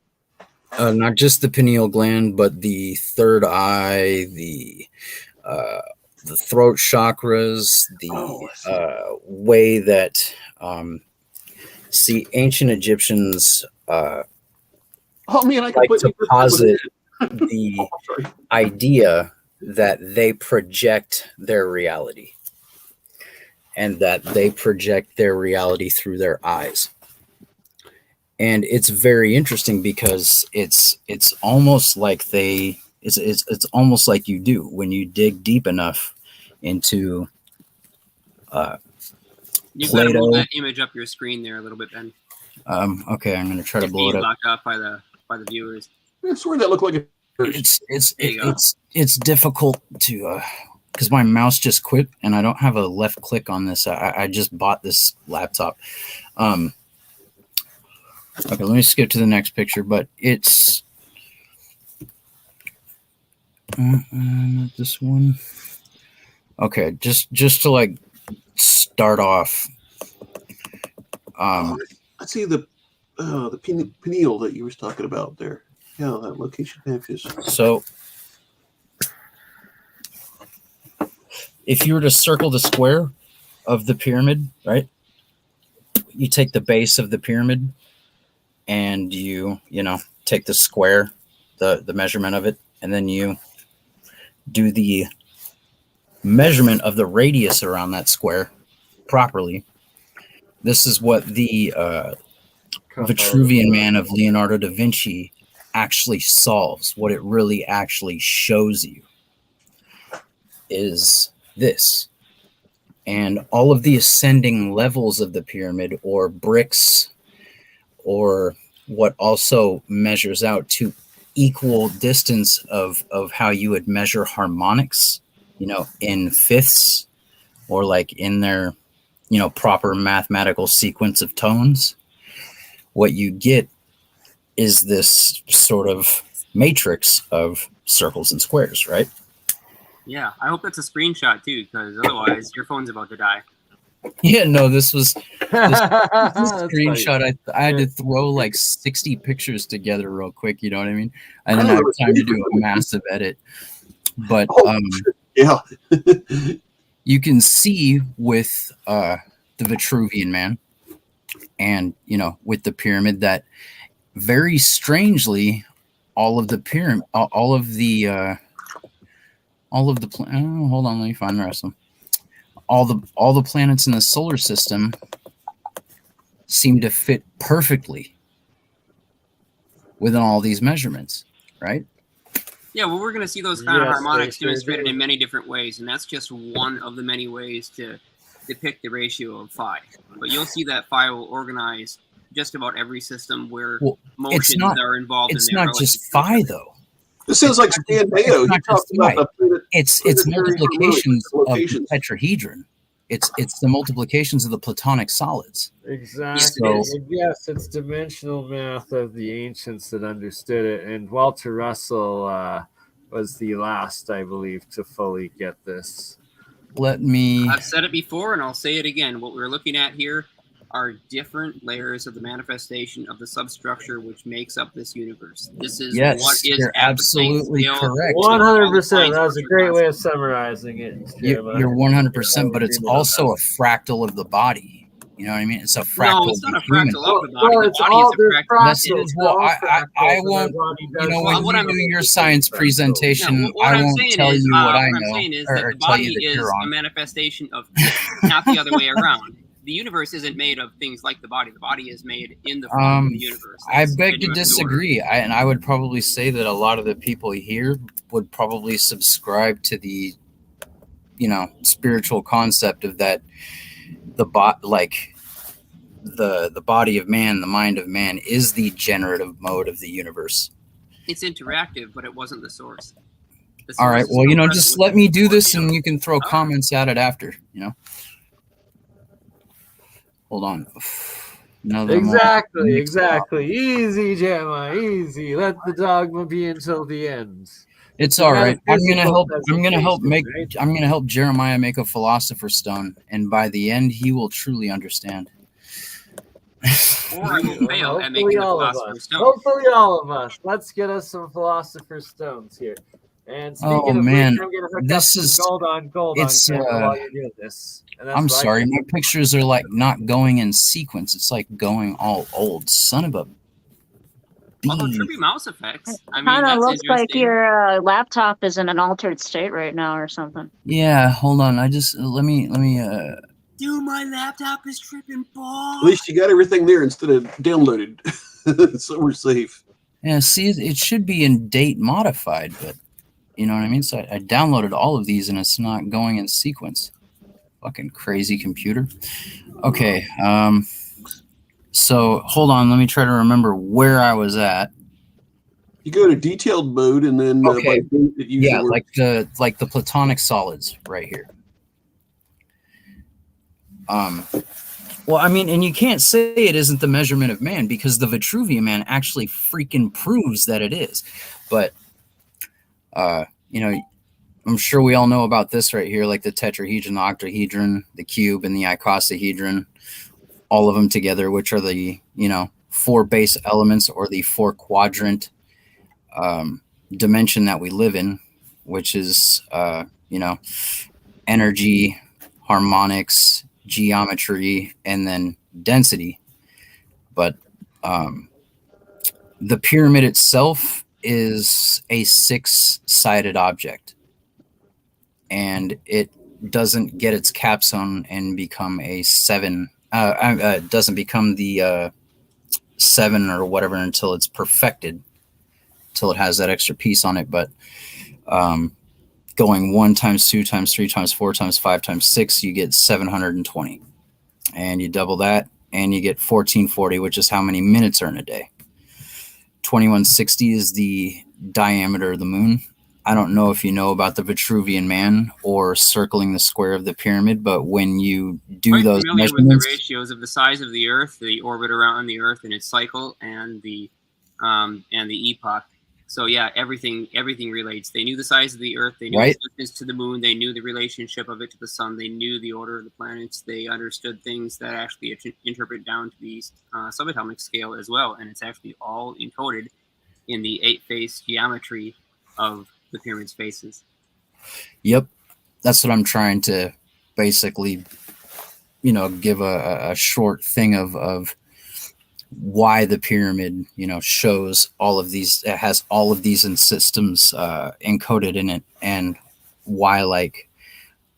not just the pineal gland, but the third eye, the throat chakras, the way that see ancient Egyptians Oh man, I can like put to you posit the Oh, sorry. idea that they project their reality and that they project their reality through their eyes. And it's very interesting because it's almost like it's almost like you do when you dig deep enough into You've got to Plato. move that image up your screen there a little bit, Ben. okay, I'm gonna try to It's blow it being up. blocked off by the viewers. I swear that looked like a. It's difficult to because my mouse just quit and I don't have a left click on this. I just bought this laptop. Okay, let me skip to the next picture, but it's not this one. Okay, just to like start off. I see the pineal that you was talking about there. Yeah, that location matches. So if you were to circle the square of the pyramid, right? You take the base of the pyramid and you take the square, the measurement of it, and then you do the measurement of the radius around that square properly. This is what the Vitruvian Man of Leonardo da Vinci actually solves. What it really actually shows you is this. And all of the ascending levels of the pyramid, or bricks, or what also measures out to equal distance of how you would measure harmonics, in fifths, or like in their, proper mathematical sequence of tones. What you get is this sort of matrix of circles and squares, right? Yeah, I hope that's a screenshot too, because otherwise your phone's about to die. Yeah, no, this was this That's screenshot. I had to throw like 60 pictures together real quick, you know what I mean? I didn't have time to do a massive edit. But yeah. You can see with the Vitruvian Man and with the pyramid that very strangely all of the hold on, let me find the rest of them. All the planets in the solar system seem to fit perfectly within all these measurements, right? Yeah, well, we're going to see those kind of Yes, harmonics they sure demonstrated do. in many different ways, and that's just one of the many ways to depict the ratio of phi. But you'll see that phi will organize just about every system where motions are involved. It's not just phi, though. This sounds like Stan Mayo. He talks about the planet. It's multiplications of the tetrahedron. It's the multiplications of the platonic solids. Exactly. And yes, it's dimensional math of the ancients that understood it. And Walter Russell was the last, I believe, to fully get this. I've said it before, and I'll say it again. What we're looking at here are different layers of the manifestation of the substructure which makes up this universe. This is what is you're absolutely correct. 100%. That was a great way of summarizing it. You're 100%, but it's also a fractal of the body. You know what I mean? It's a fractal. No, it's not a fractal of the body. The body is a fractal. Well, I won't. When you do your science presentation, I won't tell you what I know. What I'm saying is that the body is a manifestation of not the other way around. The universe isn't made of things like the body. The body is made in the form of the universe. I beg to disagree. And I would probably say that a lot of the people here would probably subscribe to the, spiritual concept of that the body of man, the mind of man, is the generative mode of the universe. It's interactive, but it wasn't the source. All right. Well, just let me do this, and you can throw comments at it after. Hold on. Exactly. Easy, Gemma. Easy. Let the dogma be until the end. It's all right. I'm gonna help Jeremiah make a philosopher's stone, and by the end, he will truly understand. Or I will fail at making the philosopher's stone. Hopefully, all of us. Let's get us some philosopher's stones here. And speaking of which, I'm gonna hook up some gold on camera while you're doing this. I'm sorry, my pictures are like not going in sequence. It's like going all old. Son of a bee. Although trippy mouse effects. Kind of looks like your laptop is in an altered state right now or something. Yeah, hold on. I just let me. Dude, my laptop is tripping balls. At least you got everything there instead of downloaded, so we're safe. Yeah, see, it should be in date modified, but you know what I mean. So I downloaded all of these, and it's not going in sequence. Fucking crazy computer. Okay. So hold on. Let me try to remember where I was at. You go to detailed mode, and then Okay. by date, it usually Yeah, works. like the platonic solids right here. Well, I mean, and you can't say it isn't the measurement of man, because the Vitruvian Man actually freaking proves that it is. But you know, I'm sure we all know about this right here, like the tetrahedron, the octahedron, the cube, and the icosahedron, all of them together, which are the, you know, 4 base elements, or the 4 quadrant dimension that we live in, which is, you know, energy, harmonics, geometry, and then density. But the pyramid itself is a 6-sided object, and it doesn't get its capstone and become a 7. Doesn't become the 7 or whatever until it's perfected, till it has that extra piece on it. But going 1 times 2 times 3 times 4 times 5 times 6, you get 720, and you double that and you get 1440, which is how many minutes are in a day. 2160 is the diameter of the moon. I don't know if you know about the Vitruvian Man or circling the square of the pyramid, but when you do Quite those familiar with the measurements, ratios of the size of the Earth, the orbit around the Earth and its cycle, and the epoch. So yeah, everything relates. They knew the size of the Earth. They knew Right. the distance to the moon. They knew the relationship of it to the sun. They knew the order of the planets. They understood things that actually interpret down to the subatomic scale as well. And it's actually all encoded in the 8-face geometry of the pyramid's faces. yep, that's what I'm trying to basically, you know, give a short thing of why the pyramid, you know, shows all of these, it has all of these in systems encoded in it, and why like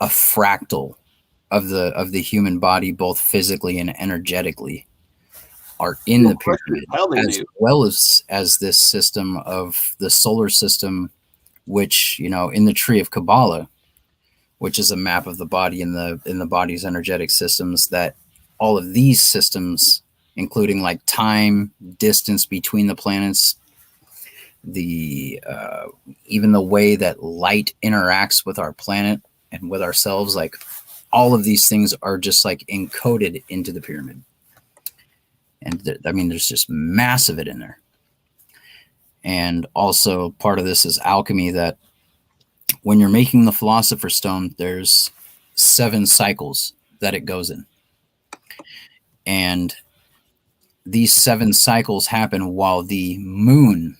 a fractal of the human body, both physically and energetically, are in the pyramid, How they as knew. well as this system of the solar system, which, you know, in the tree of Kabbalah, which is a map of the body in the body's energetic systems, that all of these systems, including like time, distance between the planets, the even the way that light interacts with our planet and with ourselves, like all of these things are just like encoded into the pyramid. And I mean, there's just mass of it in there. And also part of this is alchemy, that when you're making the Philosopher's Stone, there's 7 cycles that it goes in. And these 7 cycles happen while the moon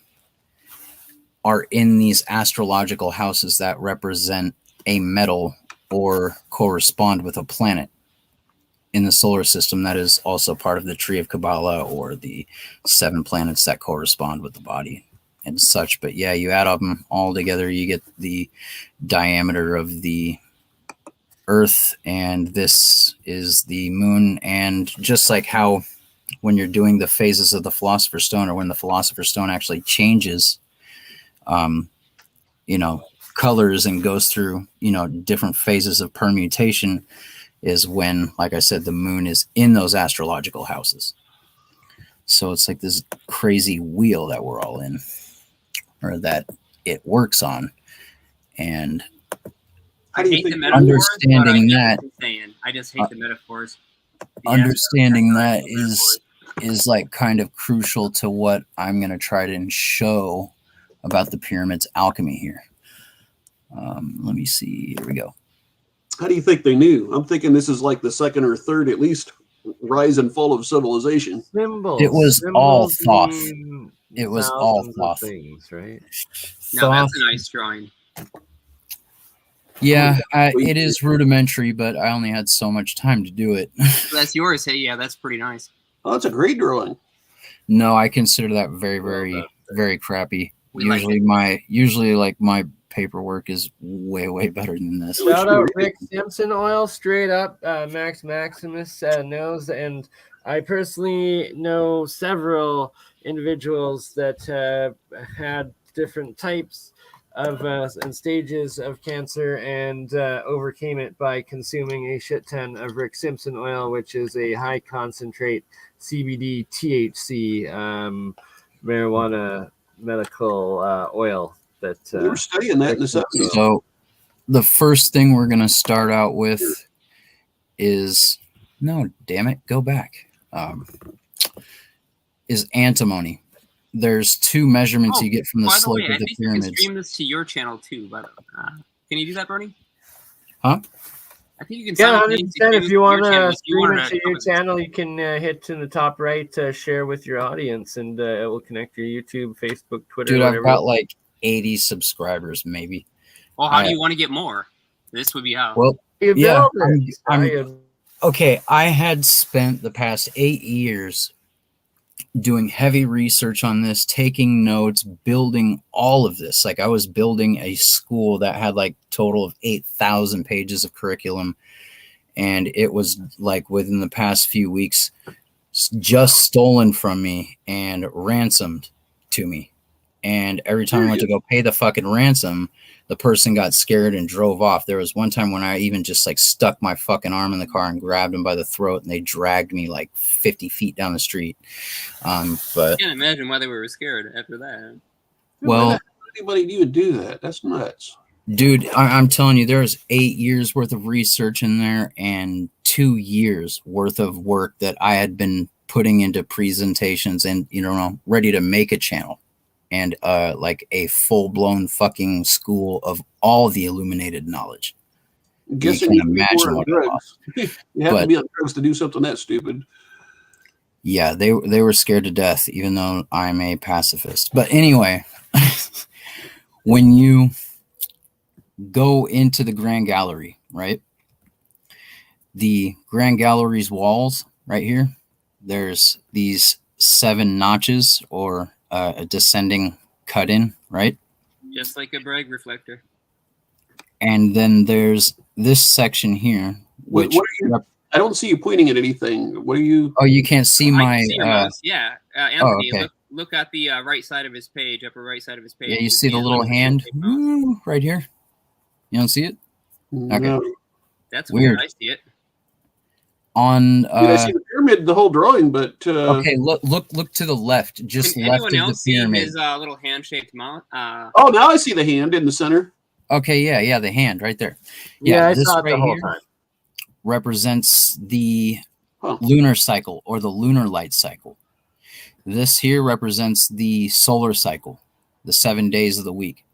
are in these astrological houses that represent a metal or correspond with a planet in the solar system that is also part of the tree of Kabbalah, or the 7 planets that correspond with the body and such. But yeah, you add them all together, you get the diameter of the Earth, and this is the moon. And just like how when you're doing the phases of the Philosopher's Stone, or when the Philosopher's Stone actually changes, you know, colors and goes through, you know, different phases of permutation, is when, like I said, the moon is in those astrological houses. So it's like this crazy wheel that we're all in, or that it works on. And I do you hate the think- metaphors, Understanding but I get that- what you're saying. I just hate the metaphors. The understanding that metaphors. is like kind of crucial to what I'm going to try to show about the pyramid's alchemy here. Let me see. Here we go. How do you think they knew? I'm thinking this is like the second or third, at least, rise and fall of civilization. Symbols. It was all Symbols Thoth. mean It was all thousands of Thoth. things, right? Now that's Thoth. a nice drawing. Yeah, it is rudimentary, but I only had so much time to do it. That's yours. Hey, yeah, that's pretty nice. Oh, that's a great drawing. No, I consider that very, Well very, done. very crappy. We like Usually my paperwork is way better than this. Shout out Rick Simpson Oil, straight up. Max Maximus knows, and I personally know several individuals that had different types of and stages of cancer, and overcame it by consuming a shit ton of Rick Simpson oil, which is a high concentrate CBD THC marijuana medical oil that We were studying that in the 70s. So the first thing we're going to start out with is, no, damn it, go back, is antimony. There's two measurements you get from the By the slope way, I of the think you can pyramids. stream this to your channel too. But can you do that, Bernie? Huh? I think you can. Yeah, simultaneously 100%. stream If this you to want your channel to if you stream wanted it to your comment. channel, you can hit in the top right to share with your audience, and it will connect your YouTube, Facebook, Twitter, Dude, whatever. I've got like 80 subscribers, maybe. Well, how do you want to get more? This would be how. Well, You yeah, build it. okay. I had spent the past 8 years doing heavy research on this, taking notes, building all of this. Like I was building a school that had like total of 8,000 pages of curriculum. And it was like within the past few weeks just stolen from me and ransomed to me. And every time I went to go pay the fucking ransom, the person got scared and drove off. There was one time when I even just like stuck my fucking arm in the car and grabbed him by the throat, and they dragged me like 50 feet down the street. But I can't imagine why they were scared after that. well, Anybody even do that? That's nuts. dude, I'm telling you, there's 8 years worth of research in there and 2 years worth of work that I had been putting into presentations and, ready to make a channel and like a full-blown fucking school of all the illuminated knowledge. Guessing you you can were imagine on what drugs. You have to be on drugs to do something that stupid. Yeah, they were scared to death, even though I'm a pacifist. But anyway, when you go into the Grand Gallery, right? The Grand Gallery's walls right here, there's these 7 notches or a descending cut in, right? Just like a Bragg reflector. And then there's this section here, which What are you? I don't see you pointing at anything. What are you? Oh, you can't see I my. can see your mouse. Yeah, Anthony, okay. look at the right side of his page, upper right side of his page. Yeah, you see the little hand right here. You don't see it? Okay. No. That's weird. I see it. On I see the pyramid, the whole drawing, but okay, look to the left, just Can left of anyone the else see pyramid. his little hand-shaped mount? Oh, now I see the hand in the center. Okay, yeah, the hand right there. Yeah, I this saw it right the whole here time. represents the lunar cycle or the lunar light cycle. This here represents the solar cycle, the 7 days of the week.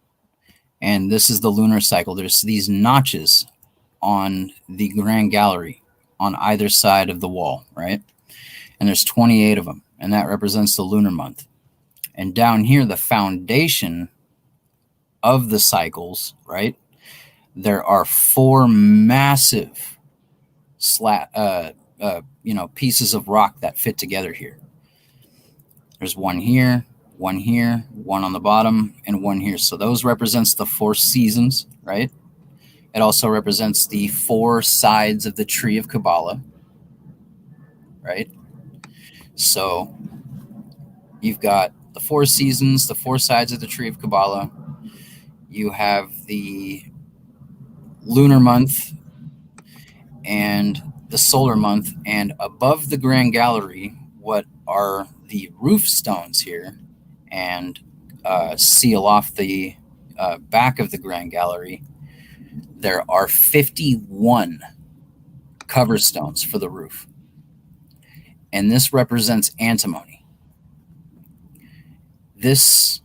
And this is the lunar cycle. There's these notches on the Grand Gallery on either side of the wall, right? And there's 28 of them, and that represents the lunar month. And down here, the foundation of the cycles, right? There are 4 massive pieces of rock that fit together here. There's one here, one on the bottom, and one here. So those represents the 4 seasons, right? It also represents the 4 sides of the tree of Kabbalah, right? So you've got the 4 seasons, the 4 sides of the tree of Kabbalah. You have the lunar month and the solar month, and above the Grand Gallery, what are the roof stones here and seal off the back of the Grand Gallery, there are 51 cover stones for the roof. And this represents antimony. This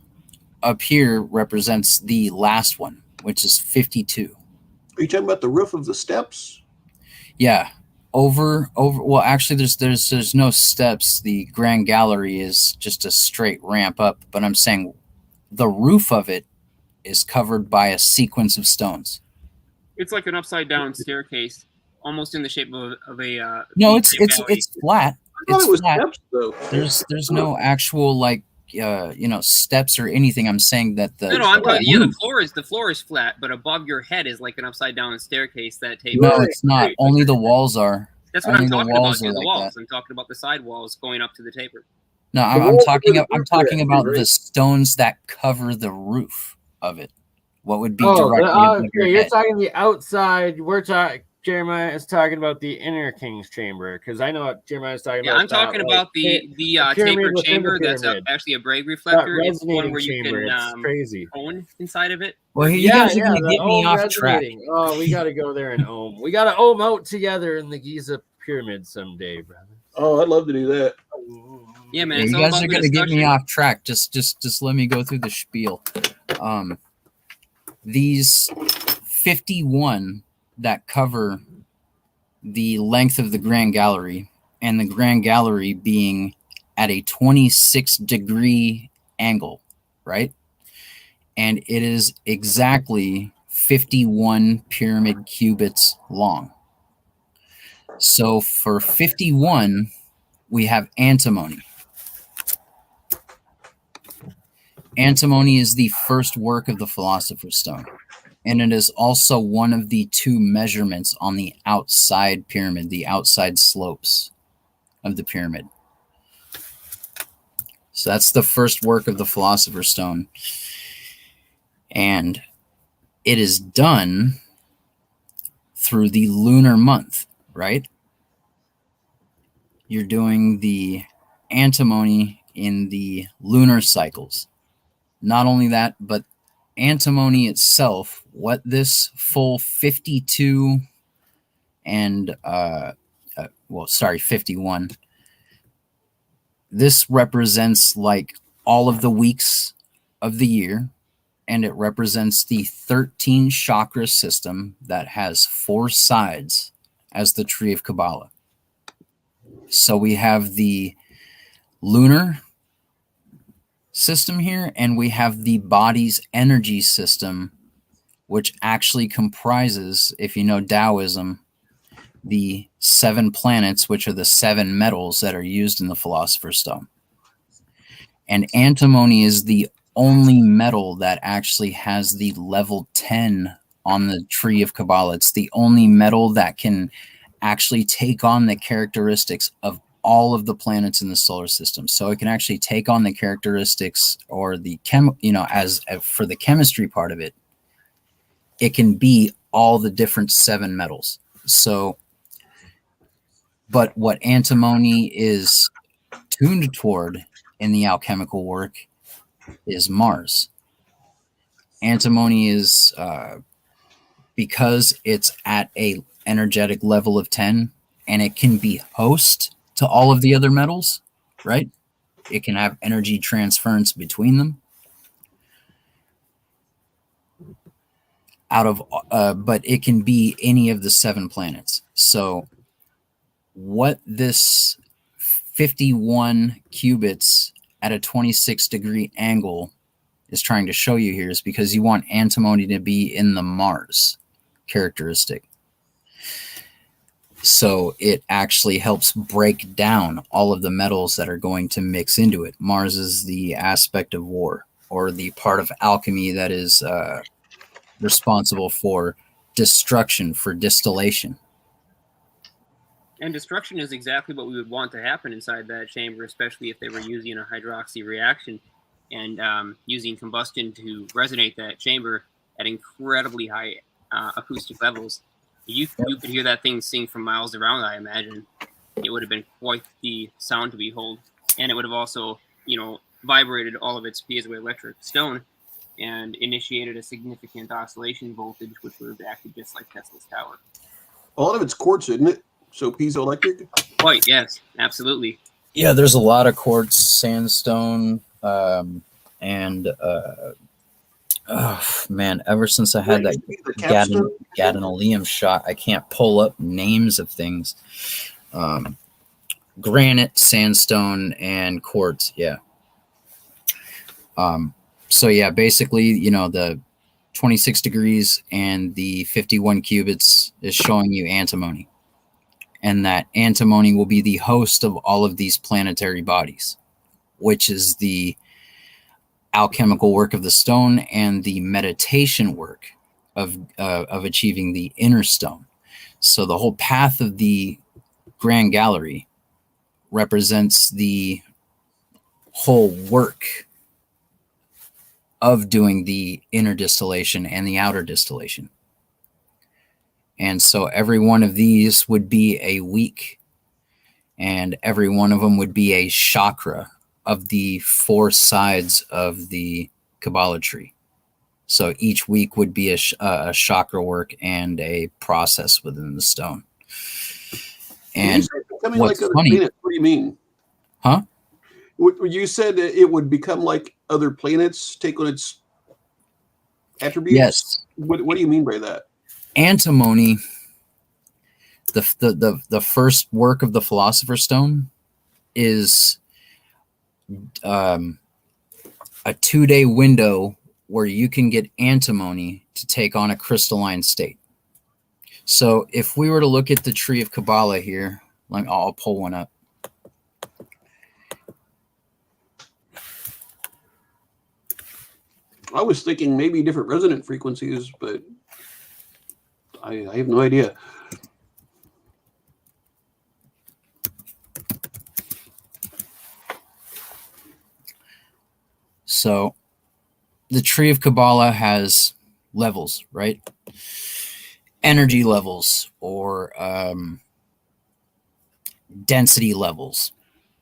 up here represents the last one, which is 52. Are you talking about the roof of the steps? Yeah. Over well, actually there's no steps. The Grand Gallery is just a straight ramp up, but I'm saying the roof of it is covered by a sequence of stones. It's like an upside down staircase, almost in the shape of a. No, it's flat. I thought it was flat. steps, though. There's no actual steps or anything. I'm saying that the I'm talking. Yeah, the floor is flat, but above your head is like an upside down staircase that tapers. No, it's not. Only the walls are. That's what I'm talking about. The like walls. that. I'm talking about the side walls going up to the taper. No, I'm talking about the stones that cover the roof of it. What would be directly above your you're head. talking the outside. We're talking Jeremiah is talking about the inner king's chamber, because I know what Jeremiah is talking Yeah, about. I'm talking about the pyramid tapered within the chamber. That's pyramid. actually a Bragg That reflector. It's one resonating where you chamber. can It's crazy. own inside of it. Well, you Yeah, guys are yeah, going to the get me ohm off track. resonating. Oh, we got to go there and ohm. We got to ohm out together in the Giza pyramid someday, brother. Oh, I'd love to do that. Yeah, man. Yeah, It's you all guys about are the going to get me discussion. off track. Just let me go through the spiel. These 51 that cover the length of the Grand Gallery, and the Grand Gallery being at a 26-degree angle, right? And it is exactly 51 pyramid cubits long. So for 51, we have antimony. Antimony is the first work of the Philosopher's Stone, and it is also one of the two measurements on the outside pyramid, the outside slopes of the pyramid. So that's the first work of the Philosopher's Stone. And it is done through the lunar month, right? You're doing the antimony in the lunar cycles. Not only that, but antimony itself, what this full 52 and 51, this represents like all of the weeks of the year, and it represents the 13 chakra system that has 4 sides as the tree of Kabbalah. So we have the lunar system here, and we have the body's energy system, which actually comprises, if you know Taoism, the 7 planets, which are the 7 metals that are used in the Philosopher's Stone. And antimony is the only metal that actually has the level 10 on the tree of Kabbalah. It's the only metal that can actually take on the characteristics of all of the planets in the solar system. So it can actually take on the characteristics, or the as for the chemistry part of it, it can be all the different 7 metals. So, but what antimony is tuned toward in the alchemical work is Mars. Antimony is because it's at a energetic level of 10, and it can be host to all of the other metals, right? It can have energy transference between them. But it can be any of the 7 planets. So what this 51 cubits at a 26-degree angle is trying to show you here is because you want antimony to be in the Mars characteristic. So it actually helps break down all of the metals that are going to mix into it. Mars is the aspect of war, or the part of alchemy that is responsible for destruction, for distillation. And destruction is exactly what we would want to happen inside that chamber, especially if they were using a hydroxy reaction and using combustion to resonate that chamber at incredibly high acoustic levels. You could hear that thing sing from miles around, I imagine. It would have been quite the sound to behold. And it would have also, vibrated all of its piezoelectric stone and initiated a significant oscillation voltage, which would have acted just like Tesla's tower. A lot of it's quartz, isn't it? So piezoelectric? Quite, yes, absolutely. Yeah, there's a lot of quartz, sandstone, and man, ever since I had that gadolinium shot, I can't pull up names of things. Granite, sandstone, and quartz. Yeah. So yeah, basically, the 26 degrees and the 51 cubits is showing you antimony, and that antimony will be the host of all of these planetary bodies, which is the alchemical work of the stone and the meditation work of achieving the inner stone. So the whole path of the Grand Gallery represents the whole work of doing the inner distillation and the outer distillation. And so every one of these would be a week, and every one of them would be a chakra of the 4 sides of the Kabbalah tree. So each week would be a chakra work and a process within the stone. And becoming what's like other funny, planets, what do you mean? huh? You said it would become like other planets, take on its attributes. Yes. What do you mean by that? Antimony, the first work of the Philosopher's Stone, is a 2-day window where you can get antimony to take on a crystalline state. So if we were to look at the tree of Kabbalah here, I'll pull one up. I was thinking maybe different resonant frequencies, but I have no idea. So the tree of Kabbalah has levels, right? Energy levels or density levels.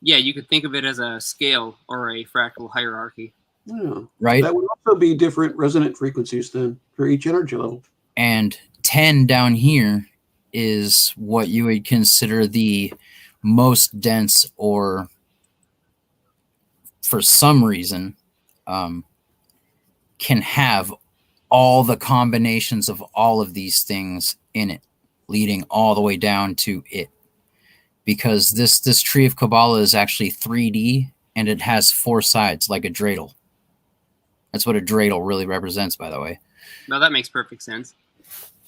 Yeah, you could think of it as a scale or a fractal hierarchy. Yeah. Right. That would also be different resonant frequencies then for each energy level. And 10 down here is what you would consider the most dense, or for some reason can have all the combinations of all of these things in it, leading all the way down to it. Because this tree of Kabbalah is actually 3D, and it has 4 sides like a dreidel. That's what a dreidel really represents, by the way. Now that makes perfect sense.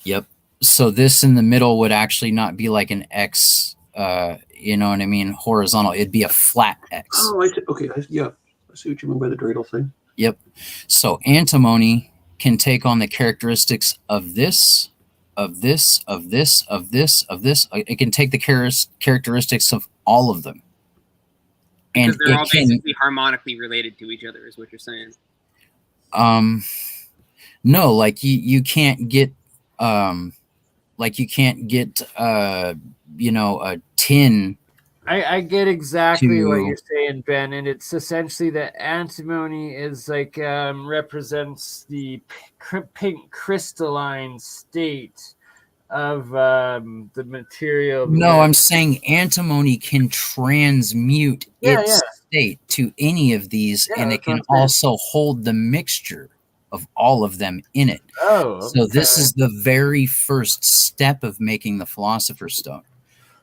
Yep. So this in the middle would actually not be like an X, you know what I mean, horizontal. It'd be a flat X. Oh, I see. Okay. Yeah. I see what you mean by the dreidel thing. Yep. So antimony can take on the characteristics of this, of this, of this, of this, of this. It can take the characteristics of all of them. Because And they're it all can, basically harmonically related to each other, is what you're saying. no, like you can't get you know, a tin. I get exactly what To- you're saying, Ben, and it's essentially that antimony is like represents the pink crystalline state of the material. No, I'm saying antimony can transmute Yeah, its state to any of these, Yeah, and it that's what can I'm saying. also hold the mixture of all of them in it. Oh, So this okay. is the very first step of making the Philosopher's Stone.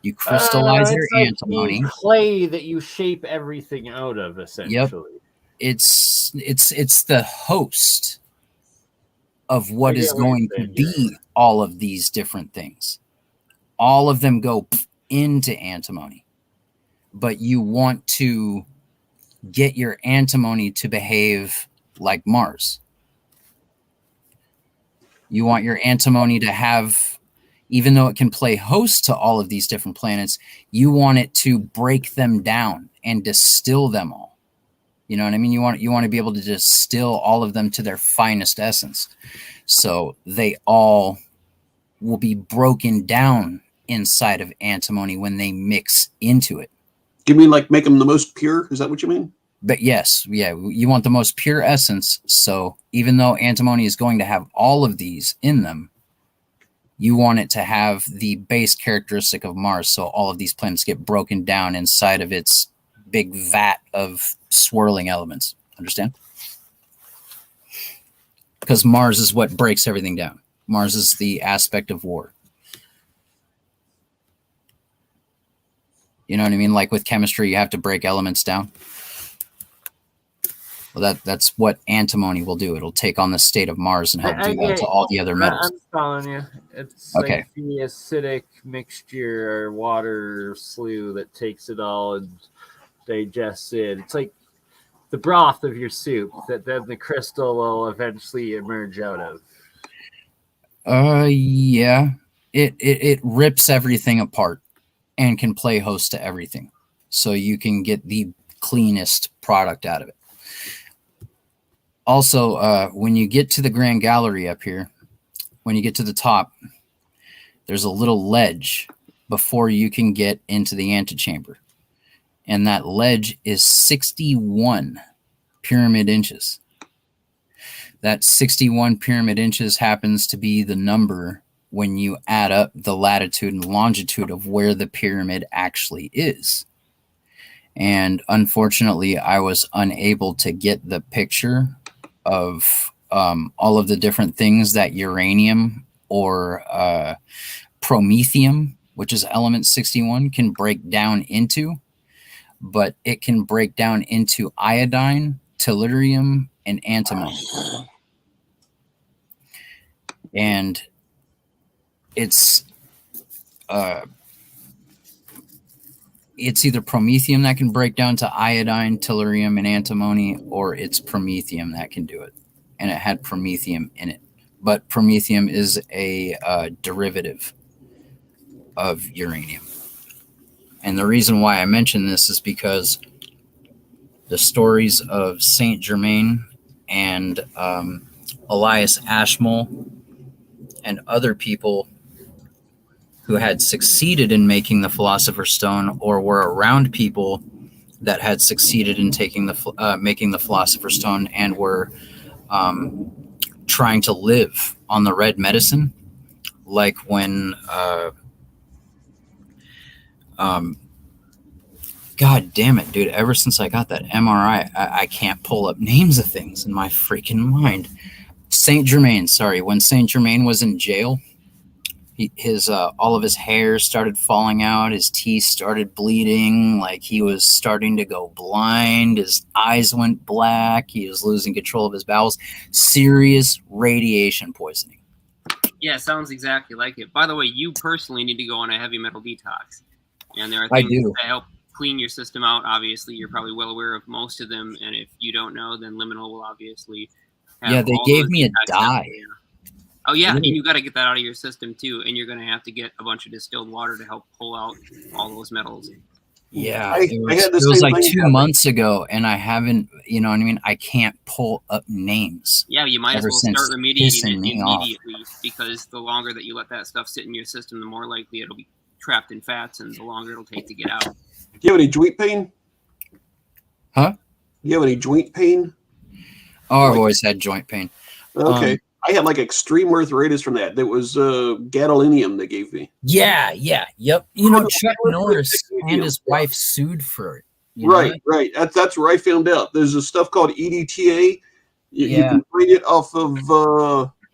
You crystallize your it's like antimony. the clay that you shape everything out of, essentially. It's the host of what I is get what you're going to saying, be all of these different things. All of them go into antimony, but you want to get your antimony to behave like Mars. You want your antimony to have, even though it can play host to all of these different planets, you want it to break them down and distill them all. You know what I mean? You want to be able to distill all of them to their finest essence. So they all will be broken down inside of antimony when they mix into it. You mean like make them the most pure? Is that what you mean? But yes, yeah, you want the most pure essence. So even though antimony is going to have all of these in them, you want it to have the base characteristic of Mars. So all of these planets get broken down inside of its big vat of swirling elements. Understand? Because Mars is what breaks everything down. Mars is the aspect of war. You know what I mean? Like with chemistry, you have to break elements down. Well, that's what antimony will do. It'll take on the state of Mars and help do that to all the other metals. I'm following you. It's Okay. like the acidic mixture or water slew that takes it all and digests it. It's like the broth of your soup that then the crystal will eventually emerge out of. Yeah. It rips everything apart and can play host to everything. So you can get the cleanest product out of it. Also, when you get to the Grand Gallery up here, when you get to the top, there's a little ledge before you can get into the antechamber. And that ledge is 61 pyramid inches. That 61 pyramid inches happens to be the number when you add up the latitude and longitude of where the pyramid actually is. And unfortunately, I was unable to get the picture of all of the different things that uranium or promethium, which is element 61, can break down into. But it can break down into iodine, tellurium, and antimony. And it's either promethium that can break down to iodine, tellurium, and antimony, or it's promethium that can do it. And it had promethium in it. But promethium is a derivative of uranium. And the reason why I mention this is because the stories of Saint Germain and Elias Ashmole and other people who had succeeded in making the Philosopher's Stone or were around people that had succeeded in making the Philosopher's Stone and were trying to live on the red medicine, like when God damn it, dude. Ever since I got that MRI, I can't pull up names of things in my freaking mind. Saint Germain, sorry. When Saint Germain was in jail, his all of his hair started falling out. His teeth started bleeding. Like he was starting to go blind. His eyes went black. He was losing control of his bowels. Serious radiation poisoning. Yeah, sounds exactly like it. By the way, you personally need to go on a heavy metal detox. And there are I things do. that help clean your system out. Obviously, you're probably well aware of most of them. And if you don't know, then Liminal will obviously have Yeah, they all gave those me a detox dye. steps. Oh, yeah, Really? and you got to get that out of your system, too. And you're going to have to get a bunch of distilled water to help pull out all those metals. Yeah, I it had the was same like thing 2 happen. months ago, and I haven't, you know what I mean? I can't pull up names. Yeah, you might as Ever well since start remediating pissing it me off. immediately, because the longer that you let that stuff sit in your system, the more likely it'll be trapped in fats, and the longer it'll take to get out. Do you have any joint pain? Huh? Do you have any joint pain? Oh, I've Like- always had joint pain. Okay. I had like extreme arthritis from that. That was gadolinium they gave me. Yeah, yep. You know, Oh, Chuck what- Norris what- and his wife sued for it. You know Right, that? right. That's where I found out. There's a stuff called EDTA. You Yeah. can find it off of.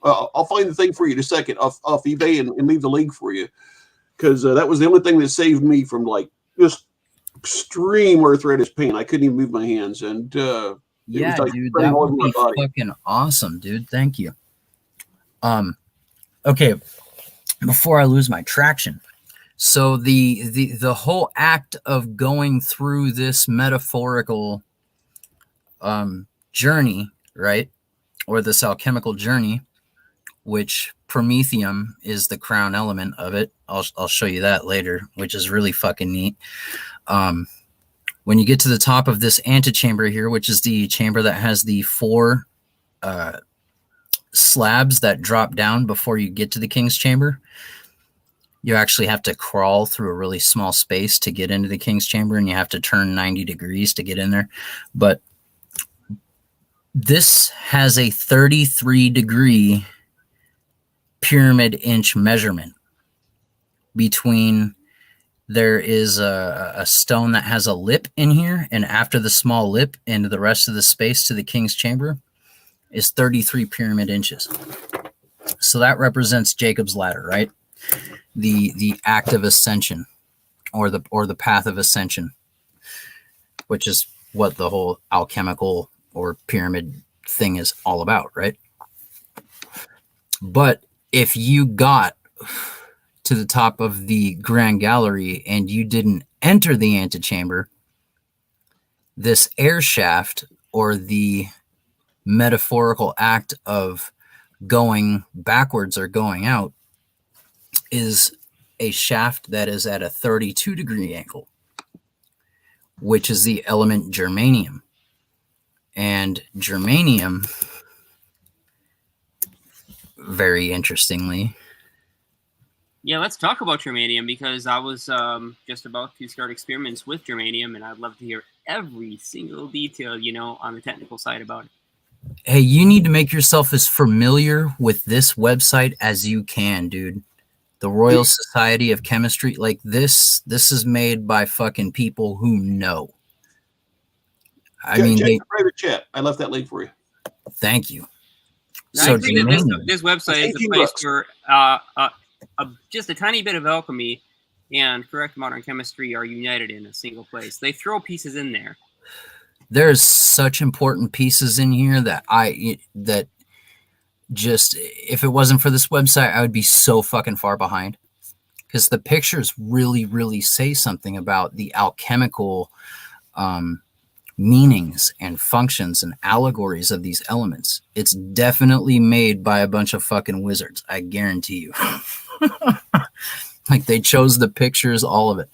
I'll find the thing for you in a second off eBay and leave the link for you, because that was the only thing that saved me from like just extreme arthritis pain. I couldn't even move my hands, and Yeah, like dude, spreading that all would over my be body. fucking awesome, dude. Thank you. Okay, before I lose my traction. So the whole act of going through this metaphorical journey, right? Or this alchemical journey, which promethium is the crown element of it. I'll show you that later, which is really fucking neat. When you get to the top of this antechamber here, which is the chamber that has the 4 slabs that drop down before you get to the king's chamber, you actually have to crawl through a really small space to get into the king's chamber, and you have to turn 90 degrees to get in there. But this has a 33-degree pyramid inch measurement between. There is a stone that has a lip in here, and after the small lip and the rest of the space to the king's chamber is 33 pyramid inches. So that represents Jacob's ladder, right? The act of ascension, or the path of ascension, which is what the whole alchemical or pyramid thing is all about, right? But if you got to the top of the grand gallery and you didn't enter the antechamber, this air shaft, or the metaphorical act of going backwards or going out, is a shaft that is at a 32-degree angle, which is the element germanium. And germanium, very interestingly, Yeah, let's talk about germanium, because I was just about to start experiments with germanium, and I'd love to hear every single detail, on the technical side about it. Hey, you need to make yourself as familiar with this website as you can, dude. The Royal Society of Chemistry, like this is made by fucking people who know. I mean, check the private chat. I left that link for you. Thank you. Now, So I agree that this website is a place where just a tiny bit of alchemy and correct modern chemistry are united in a single place. They throw pieces in there. There's such important pieces in here that just, if it wasn't for this website, I would be so fucking far behind, because the pictures really, really say something about the alchemical meanings and functions and allegories of these elements. It's definitely made by a bunch of fucking wizards, I guarantee you. Like, they chose the pictures, all of it.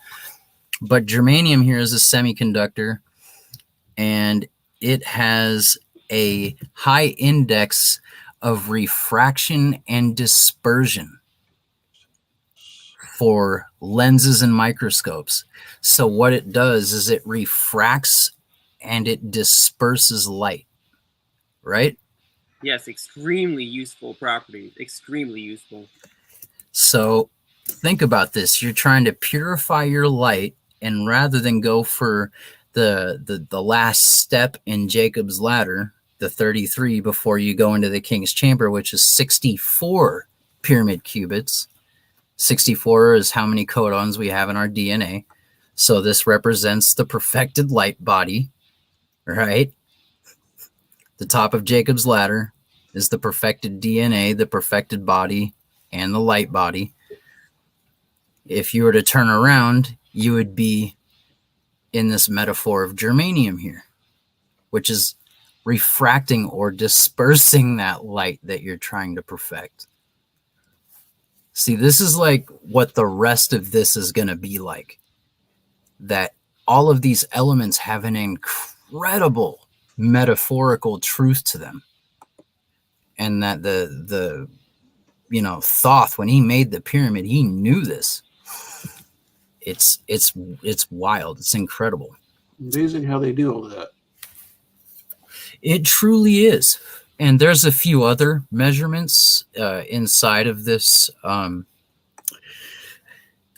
But germanium here is a semiconductor, and it has a high index of refraction and dispersion for lenses and microscopes. So what it does is it refracts and it disperses light, right? Yes, extremely useful properties. Extremely useful. So think about this. You're trying to purify your light, and rather than go for the last step in Jacob's ladder, the 33, before you go into the king's chamber, which is 64 pyramid qubits. 64 is how many codons we have in our DNA. So this represents the perfected light body, right? The top of Jacob's ladder is the perfected DNA, the perfected body, and the light body. If you were to turn around, you would be in this metaphor of germanium here, which is refracting or dispersing that light that you're trying to perfect. See, this is like what the rest of this is going to be like. That all of these elements have an incredible metaphorical truth to them. And that the Thoth, when he made the pyramid, he knew this. It's wild. It's incredible. Amazing how they do all that. It truly is. And there's a few other measurements inside of this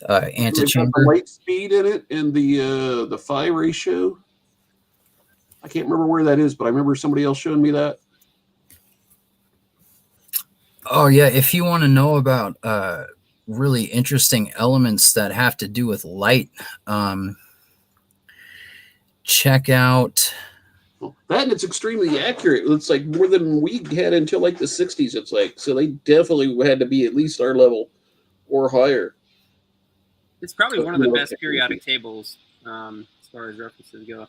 antechamber. The light speed in it and the phi ratio. I can't remember where that is, but I remember somebody else showing me that. Oh yeah, if you want to know about really interesting elements that have to do with light, check out that, and it's extremely accurate. It's like more than we had until like the 60s. It's like, so they definitely had to be at least our level or higher. It's probably one of the best periodic tables as far as references go.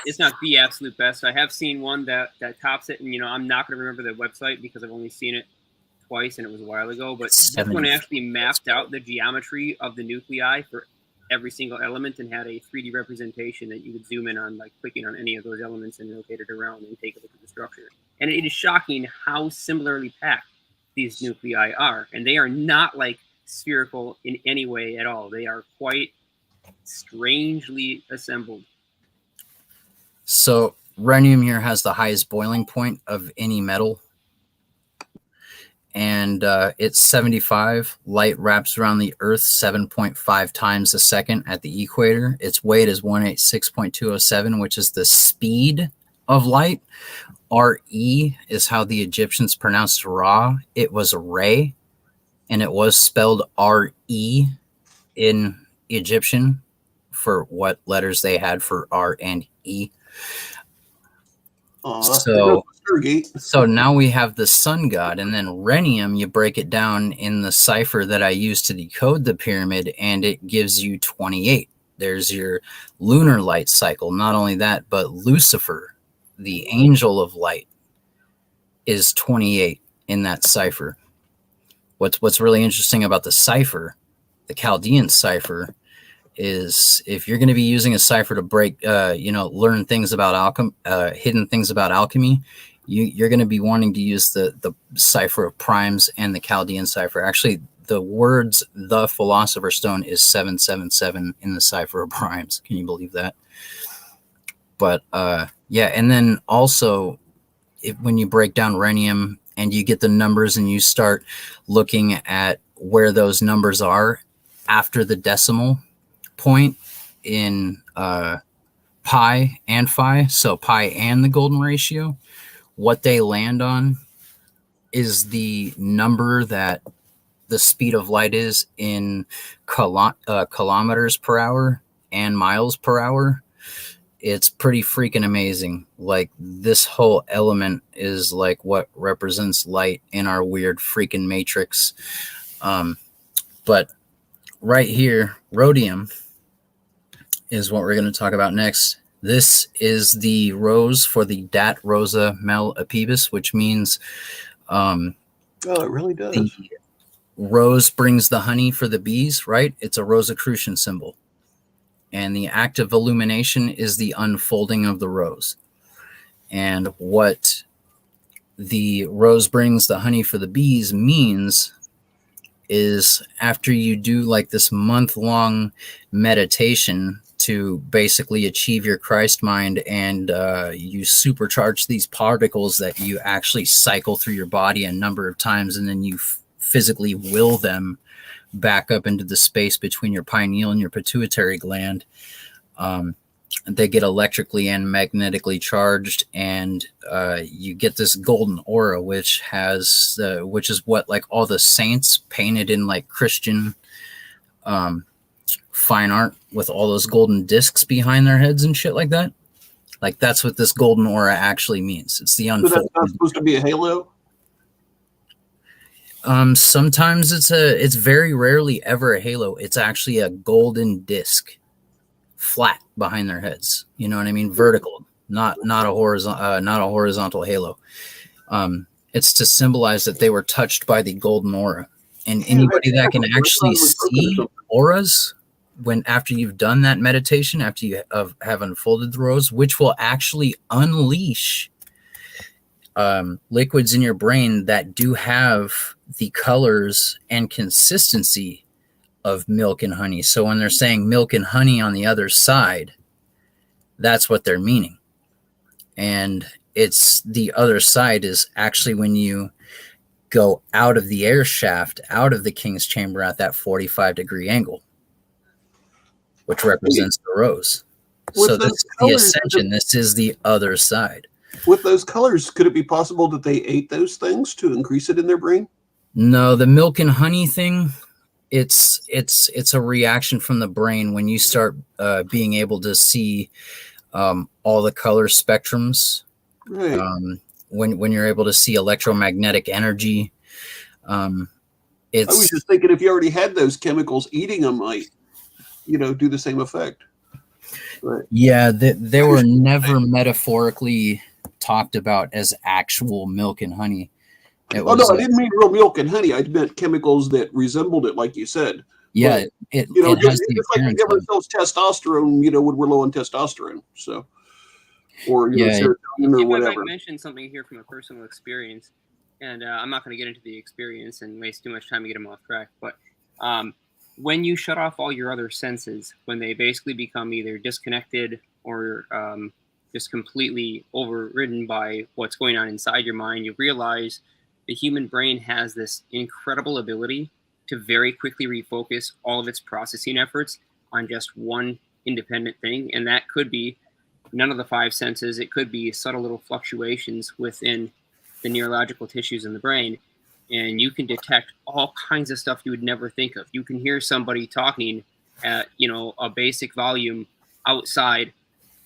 It's not the absolute best. I have seen one that tops it, and I'm not going to remember the website because I've only seen it twice and it was a while ago. But this one actually mapped out the geometry of the nuclei for every single element and had a 3D representation that you could zoom in on, like clicking on any of those elements and rotate it around and take a look at the structure. And it is shocking how similarly packed these nuclei are, and they are not like spherical in any way at all. They are quite strangely assembled. So rhenium here has the highest boiling point of any metal, and it's 75. Light wraps around the Earth 7.5 times a second at the equator. Its weight is 186.207, which is the speed of light. RE is how the Egyptians pronounced Ra. It was Re, and it was spelled RE in Egyptian for what letters they had for R and E. So now we have the sun god, and then rhenium, you break it down in the cipher that I use to decode the pyramid, and it gives you 28. There's your lunar light cycle. Not only that, but Lucifer, the angel of light, is 28 in that cipher. What's really interesting about the cipher, the Chaldean cipher, is if you're going to be using a cipher to break, learn things about hidden things about alchemy, you're going to be wanting to use the cipher of primes and the Chaldean cipher. Actually, the words "the Philosopher's Stone" is 777 in the cipher of primes. Can you believe that? But yeah, and then also when you break down rhenium and you get the numbers and you start looking at where those numbers are after the decimal point in pi and phi, so pi and the golden ratio, what they land on is the number that the speed of light is in kilometers per hour and miles per hour. It's pretty freaking amazing. Like, this whole element is like what represents light in our weird freaking matrix. But right here, rhodium is what we're going to talk about next. This is the rose for the Dat Rosa Mel Apibus, which means Oh, it really does. the rose brings the honey for the bees, right? It's a Rosicrucian symbol. And the act of illumination is the unfolding of the rose. And what the rose brings the honey for the bees means is, after you do like this month-long meditation to basically achieve your Christ mind, and you supercharge these particles that you actually cycle through your body a number of times, and then you physically will them back up into the space between your pineal and your pituitary gland. They get electrically and magnetically charged, and you get this golden aura, which is what like all the saints painted in like Christian fine art, with all those golden discs behind their heads and shit like that. Like, that's what this golden aura actually means. It's the So unfolding. that's not supposed to be a halo? Sometimes it's very rarely ever a halo. It's actually a golden disc, flat behind their heads. You know what I mean? Vertical, not a horizontal halo. It's to symbolize that they were touched by the golden aura. And anybody that can actually see auras after you've done that meditation, after you have unfolded the rose, which will actually unleash liquids in your brain that do have the colors and consistency of milk and honey. So when they're saying milk and honey on the other side, that's what they're meaning. And it's the other side is actually when you go out of the air shaft, out of the king's chamber at that 45-degree angle, which represents the rose. So this is the ascension. This is the other side. With those colors, could it be possible that they ate those things to increase it in their brain? No, the milk and honey thing, it's a reaction from the brain when you start being able to see all the color spectrums. Right. When you're able to see electromagnetic energy, I was just thinking, if you already had those chemicals, eating them might, do the same effect. Right. Yeah, they were never metaphorically talked about as actual milk and honey. I didn't mean real milk and honey. I meant chemicals that resembled it, like you said. Yeah, but, it just has the it's like we never sells testosterone, when we're low on testosterone. So, or serotonin or whatever. I might mention something here from a personal experience, and I'm not going to get into the experience and waste too much time to get them off track. But when you shut off all your other senses, when they basically become either disconnected or just completely overridden by what's going on inside your mind, you realize the human brain has this incredible ability to very quickly refocus all of its processing efforts on just one independent thing. And that could be none of the five senses. It could be subtle little fluctuations within the neurological tissues in the brain. And you can detect all kinds of stuff you would never think of. You can hear somebody talking at, a basic volume outside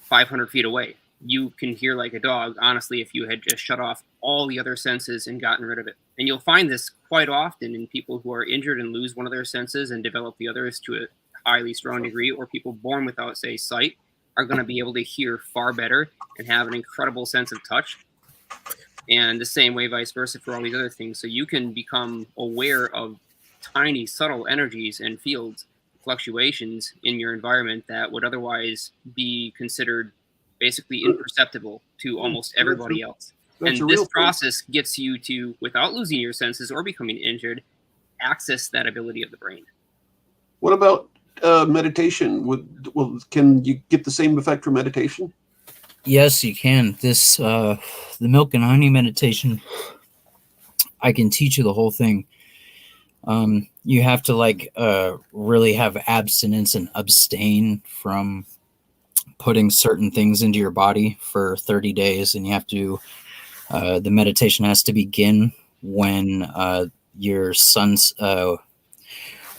500 feet away. You can hear like a dog, honestly, if you had just shut off all the other senses and gotten rid of it. And you'll find this quite often in people who are injured and lose one of their senses and develop the others to a highly strong degree, or people born without, say, sight are going to be able to hear far better and have an incredible sense of touch. And the same way, vice versa, for all these other things. So you can become aware of tiny, subtle energies and fields, fluctuations in your environment that would otherwise be considered basically imperceptible to almost everybody else. And this process gets you to, without losing your senses or becoming injured, access that ability of the brain. What about meditation? Can you get the same effect from meditation? Yes, you can. This the milk and honey meditation, I can teach you the whole thing. You have to really have abstinence and abstain from putting certain things into your body for 30 days, and you have to the meditation has to begin when your sun's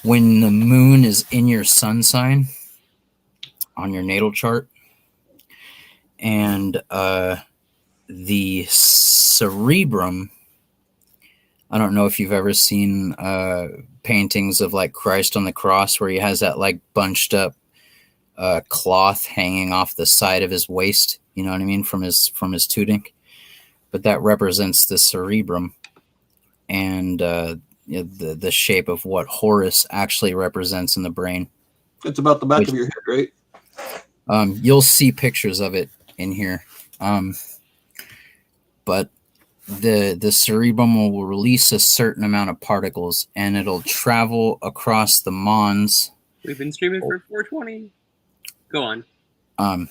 when the moon is in your sun sign on your natal chart, and the cerebrum. I don't know if you've ever seen paintings of like Christ on the cross where he has that like bunched up cloth hanging off the side of his waist. You know what I mean? From his tunic. But that represents the cerebrum, and the shape of what Horus actually represents in the brain. It's about the back of your head, right? You'll see pictures of it in here. But the cerebrum will release a certain amount of particles, and it'll travel across the mons. We've been streaming for 420. Go on.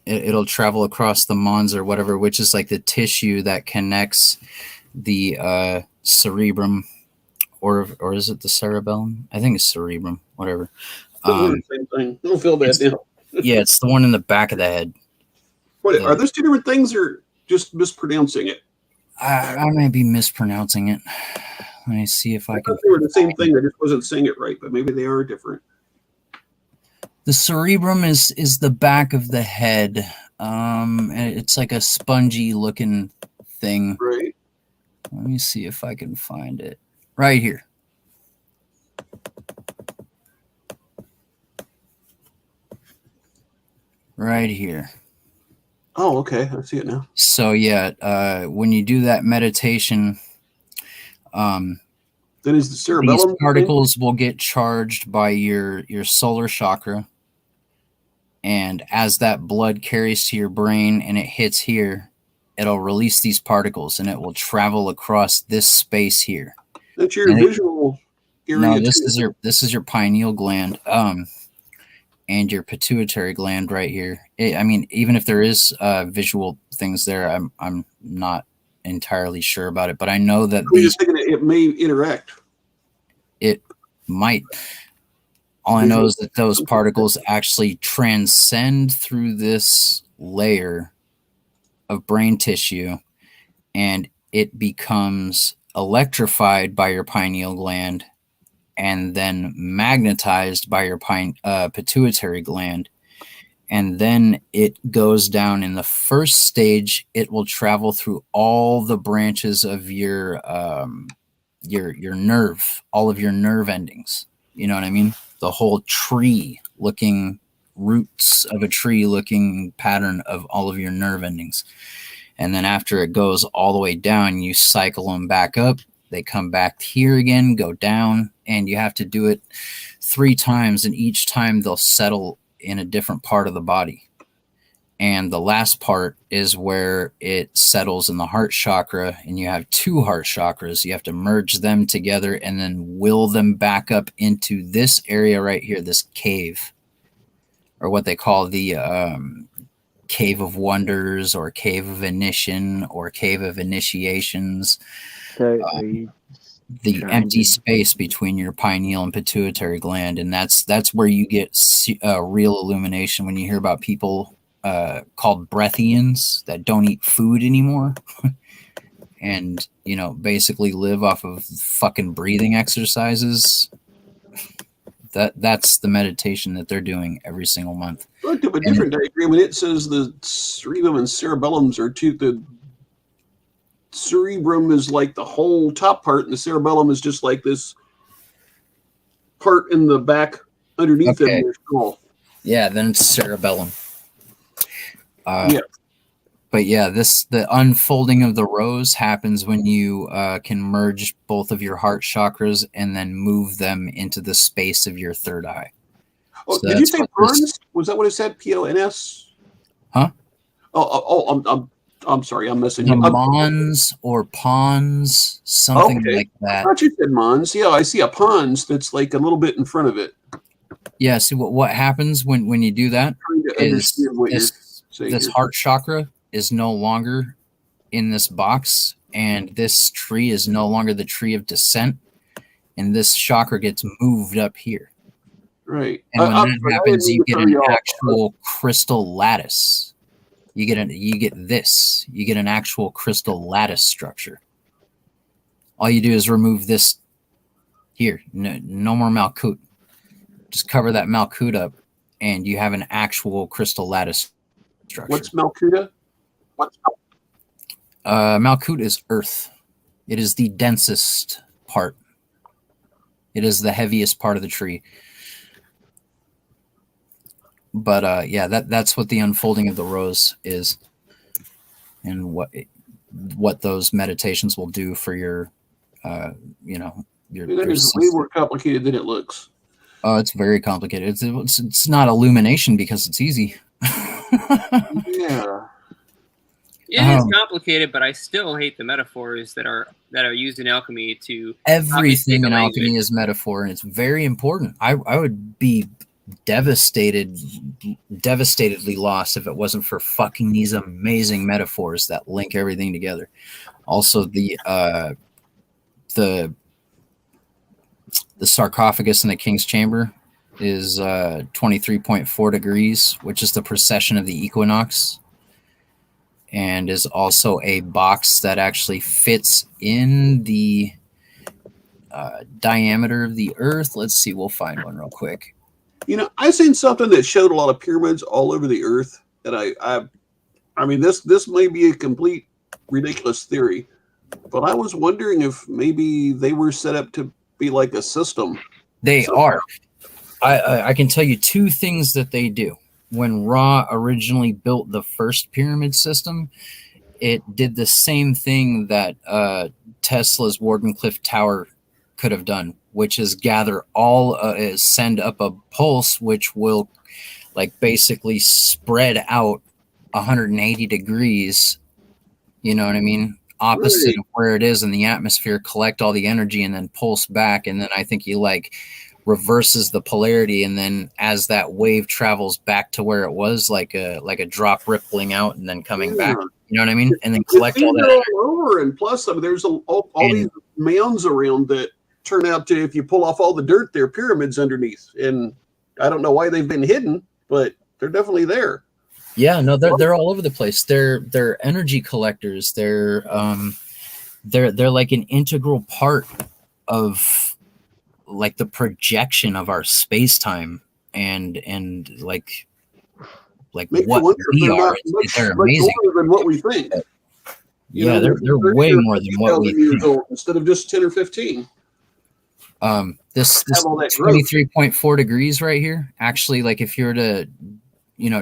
It'll travel across the mons or whatever, which is like the tissue that connects the cerebrum, or is it the cerebellum? I think it's cerebrum. Whatever. Same thing. Don't feel bad now. Yeah, it's the one in the back of the head. What are those two different things, or just mispronouncing it? I may be mispronouncing it. Let me see if I can. They were the same thing. I just wasn't saying it right, but maybe they are different. The cerebrum is the back of the head. And it's like a spongy looking thing. Right. Let me see if I can find it. Right here. Right here. Oh, okay. I see it now. So yeah, when you do that meditation, then is the cerebellum these particles will get charged by your solar chakra, and as that blood carries to your brain and it hits here, it'll release these particles, and it will travel across this space here. That's your visual area. No, this is your pineal gland. And your pituitary gland right here. I mean, even if there is visual things there, I'm not entirely sure about it, but I know that just thinking it may interact. It might. All I know is that those particles actually transcend through this layer of brain tissue, and it becomes electrified by your pineal gland, and then magnetized by your pituitary gland. And then it goes down. In the first stage, it will travel through all the branches of your nerve, all of your nerve endings. You know what I mean? The whole tree looking, roots of a tree looking pattern of all of your nerve endings. And then after it goes all the way down, you cycle them back up. They come back here again, go down, and you have to do it 3 times, and each time they'll settle in a different part of the body. And the last part is where it settles in the heart chakra, and you have 2 heart chakras. You have to merge them together and then will them back up into this area right here, this cave, or what they call the Cave of Wonders, or Cave of Initiation, or Cave of Initiations. So the empty space between your pineal and pituitary gland, and that's where you get real illumination. When you hear about people called breathians that don't eat food anymore and basically live off of fucking breathing exercises, that's the meditation that they're doing every single month. I looked up a different diagram, and it says the cerebrum and cerebellums are two. The cerebrum is like the whole top part, and the cerebellum is just like this part in the back underneath of your skull. Yeah, then it's cerebellum. Yeah. But yeah, the unfolding of the rose happens when you can merge both of your heart chakras and then move them into the space of your third eye. Oh, So did you say pons? Was that what it said? PONS? Huh? Oh, I'm sorry, I'm missing The you. Mons or Pons, something Okay. like I that. thought you said Mons. Yeah, I see a Pons that's like a little bit in front of it. Yeah, see what happens when you do that Trying to is understand what you're saying this here. heart chakra is no longer in this box, and this tree is no longer the tree of descent, and this chakra gets moved up here. Right. And when I'm that sorry, I happens, didn't you mean to get throw an you off. actual crystal lattice. You get this. You get an actual crystal lattice structure. All you do is remove this here. No more Malkut. Just cover that Malkut up, and you have an actual crystal lattice structure. What's Malkuta? Malkut is earth. It is the densest part. It is the heaviest part of the tree. But yeah, that's what the unfolding of the rose is, and what those meditations will do for your, your. That is way more complicated than it looks. Oh, it's very complicated. It's not illumination because it's easy. Yeah. It is complicated, but I still hate the metaphors that are used in alchemy to everything in language. alchemy is metaphor, and it's very important. I would be devastatedly lost if it wasn't for fucking these amazing metaphors that link everything together. Also, the sarcophagus in the king's chamber is 23.4 degrees, which is the precession of the equinox, and is also a box that actually fits in the diameter of the Earth. Let's see, we'll find one real quick. You know, I seen something that showed a lot of pyramids all over the Earth, and I mean, this may be a complete ridiculous theory, but I was wondering if maybe they were set up to be like a system. They are. I can tell you two things that they do. When Ra originally built the first pyramid system, it did the same thing that Tesla's Wardenclyffe Tower could have done, which is send up a pulse, which will like basically spread out 180 degrees. You know what I mean? Opposite Right. of where it is in the atmosphere, collect all the energy and then pulse back. And then I think he like reverses the polarity, and then as that wave travels back to where it was, like a drop rippling out and then coming back. You know what I mean? And then collect all that. All over, and plus, I mean, there's all these mounds around that turn out to, if you pull off all the dirt, they're pyramids underneath. And I don't know why they've been hidden, but they're definitely there. Yeah, no, they're all over the place. They're energy collectors. They're like an integral part of like the projection of our space-time and like Makes what you wonder if we they're are. not much, They're much amazing. older than what we think. You Yeah, know, they're way more than what we 30,000 years think. old instead of just 10 or 15. This Have all that growth. 23.4 degrees right here. Actually, like if you were to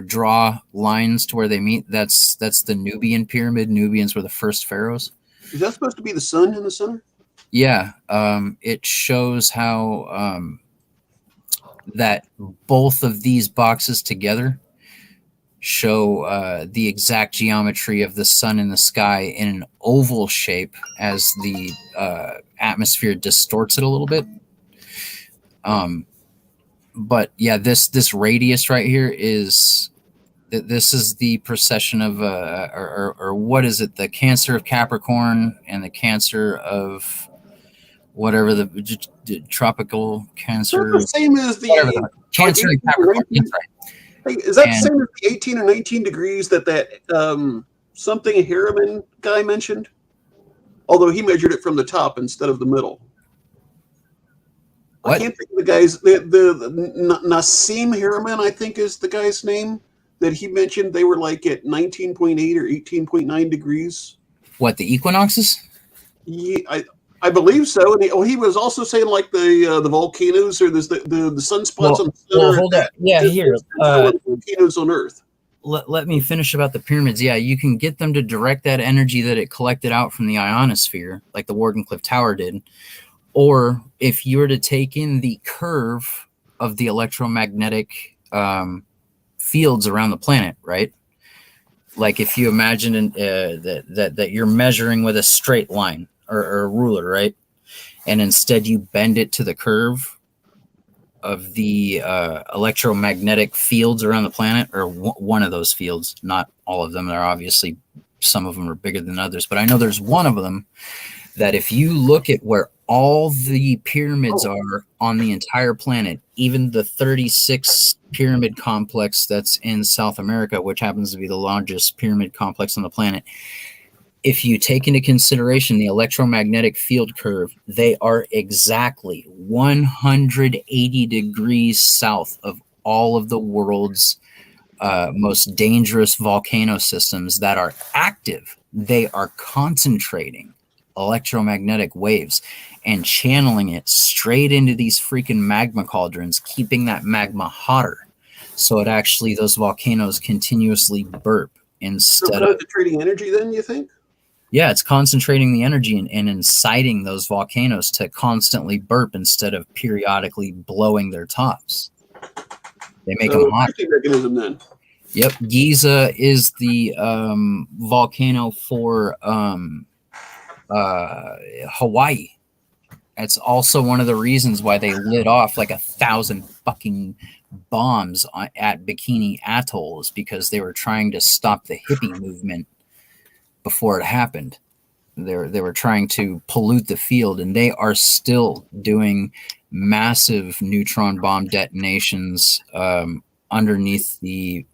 draw lines to where they meet, that's the Nubian pyramid. Nubians were the first pharaohs. Is that supposed to be the sun in the center? Yeah, it shows how that both of these boxes together show the exact geometry of the sun in the sky in an oval shape as the atmosphere distorts it a little bit. But yeah, this radius right here is the precession of or what is it? The Cancer of Capricorn and the Cancer of whatever the tropical Cancer. Is that the same as the Cancer like of Capricorn. That's right. Hey, is that the same as the 18 or 19 degrees that something Harriman guy mentioned? Although he measured it from the top instead of the middle. What? I can't think of the guy's the Nassim Harriman, I think is the guy's name that he mentioned. They were like at 19.8 or 18.9 degrees. What, the equinoxes? Yeah, I believe so. And he was also saying like the volcanoes or the sunspots on the center. Well, hold on. Yeah, here. Volcanoes on Earth. Let me finish about the pyramids. Yeah, you can get them to direct that energy that it collected out from the ionosphere, like the Wardenclyffe Tower did. Or if you were to take in the curve of the electromagnetic fields around the planet, right? Like if you imagine that you're measuring with a straight line or a ruler, right? And instead you bend it to the curve of the electromagnetic fields around the planet, or one of those fields, not all of them. There are obviously some of them are bigger than others, but I know there's one of them that if you look at where all the pyramids are on the entire planet, even the 36 pyramid complex that's in South America, which happens to be the largest pyramid complex on the planet, if you take into consideration the electromagnetic field curve, they are exactly 180 degrees south of all of the world's most dangerous volcano systems that are active. They are concentrating electromagnetic waves and channeling it straight into these freaking magma cauldrons, keeping that magma hotter. So it actually, those volcanoes continuously burp instead of concentrating energy, then, you think? Yeah, it's concentrating the energy and inciting those volcanoes to constantly burp instead of periodically blowing their tops. They make them hot. Mechanism then. Yep, Giza is the volcano for Hawaii. That's also one of the reasons why they lit off like 1,000 fucking bombs at Bikini Atoll, is because they were trying to stop the hippie movement before it happened. They were trying to pollute the field, and they are still doing massive neutron bomb detonations underneath the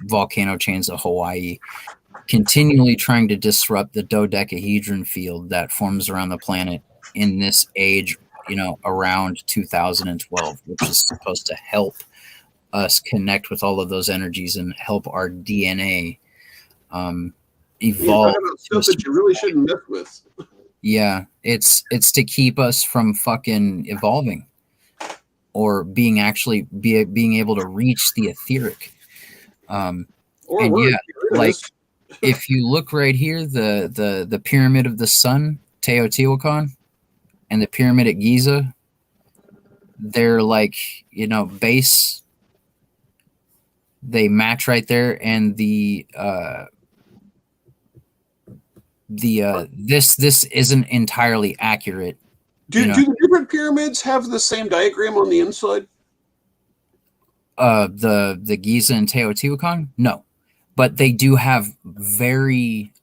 volcano chains of Hawaii, continually trying to disrupt the dodecahedron field that forms around the planet in this age, around 2012, which is supposed to help us connect with all of those energies and help our DNA evolve. Stuff that you really shouldn't mess with. Yeah, it's to keep us from fucking evolving or being able to reach the etheric. If you look right here, the pyramid of the sun, Teotihuacan, and the pyramid at Giza, they're like, base. They match right there, and this isn't entirely accurate. Do the different pyramids have the same diagram on the inside? The Giza and Teotihuacan? No. But they do have very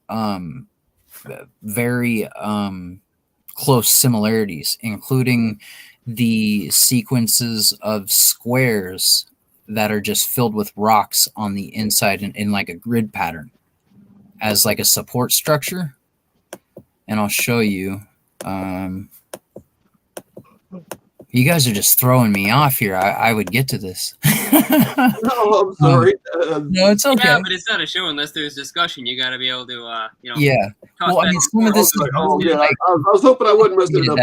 close similarities, including the sequences of squares that are just filled with rocks on the inside in like a grid pattern as like a support structure. And I'll show you. You guys are just throwing me off here. I would get to this. No, I'm sorry. No, it's okay. Yeah, but it's not a show unless there's discussion. You got to be able to, Yeah. Well, I mean, some of this is I was hoping I wouldn't mess it up.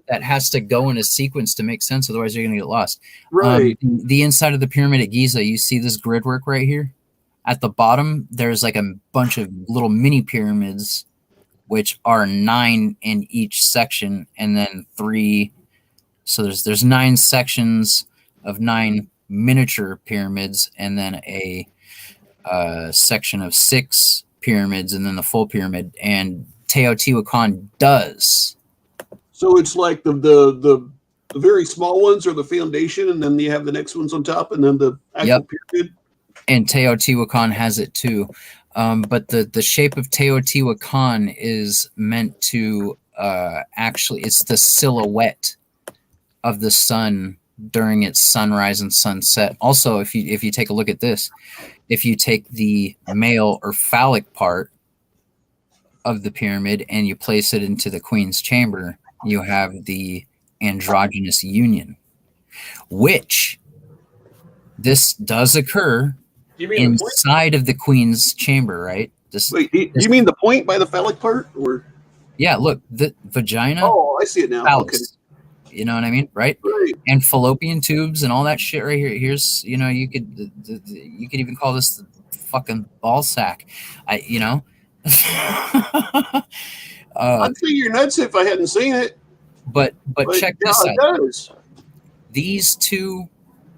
That has to go in a sequence to make sense. Otherwise, you're going to get lost. Right. The inside of the pyramid at Giza, you see this grid work right here? At the bottom, there's like a bunch of little mini pyramids, which are 9 in each section, and then 3. So there's 9 sections of 9 miniature pyramids, and then a section of 6 pyramids, and then the full pyramid. And Teotihuacan does. So it's like the very small ones are the foundation, and then you have the next ones on top, and then the actual pyramid. And Teotihuacan has it too. But the shape of Teotihuacan is meant to actually, it's the silhouette of the sun during its sunrise and sunset. Also, if you take a look at this, if you take the male or phallic part of the pyramid and you place it into the queen's chamber, you have the androgynous union, which this does occur inside of the queen's chamber, right? Wait, do you mean the point by the phallic part, or? Yeah, look, the vagina. Oh, I see it now. Phallus. Okay. You know what I mean, right? And fallopian tubes and all that shit right here. Here's, you could even call this the fucking ball sack. I'd say you're nuts if I hadn't seen it. But check this out. These two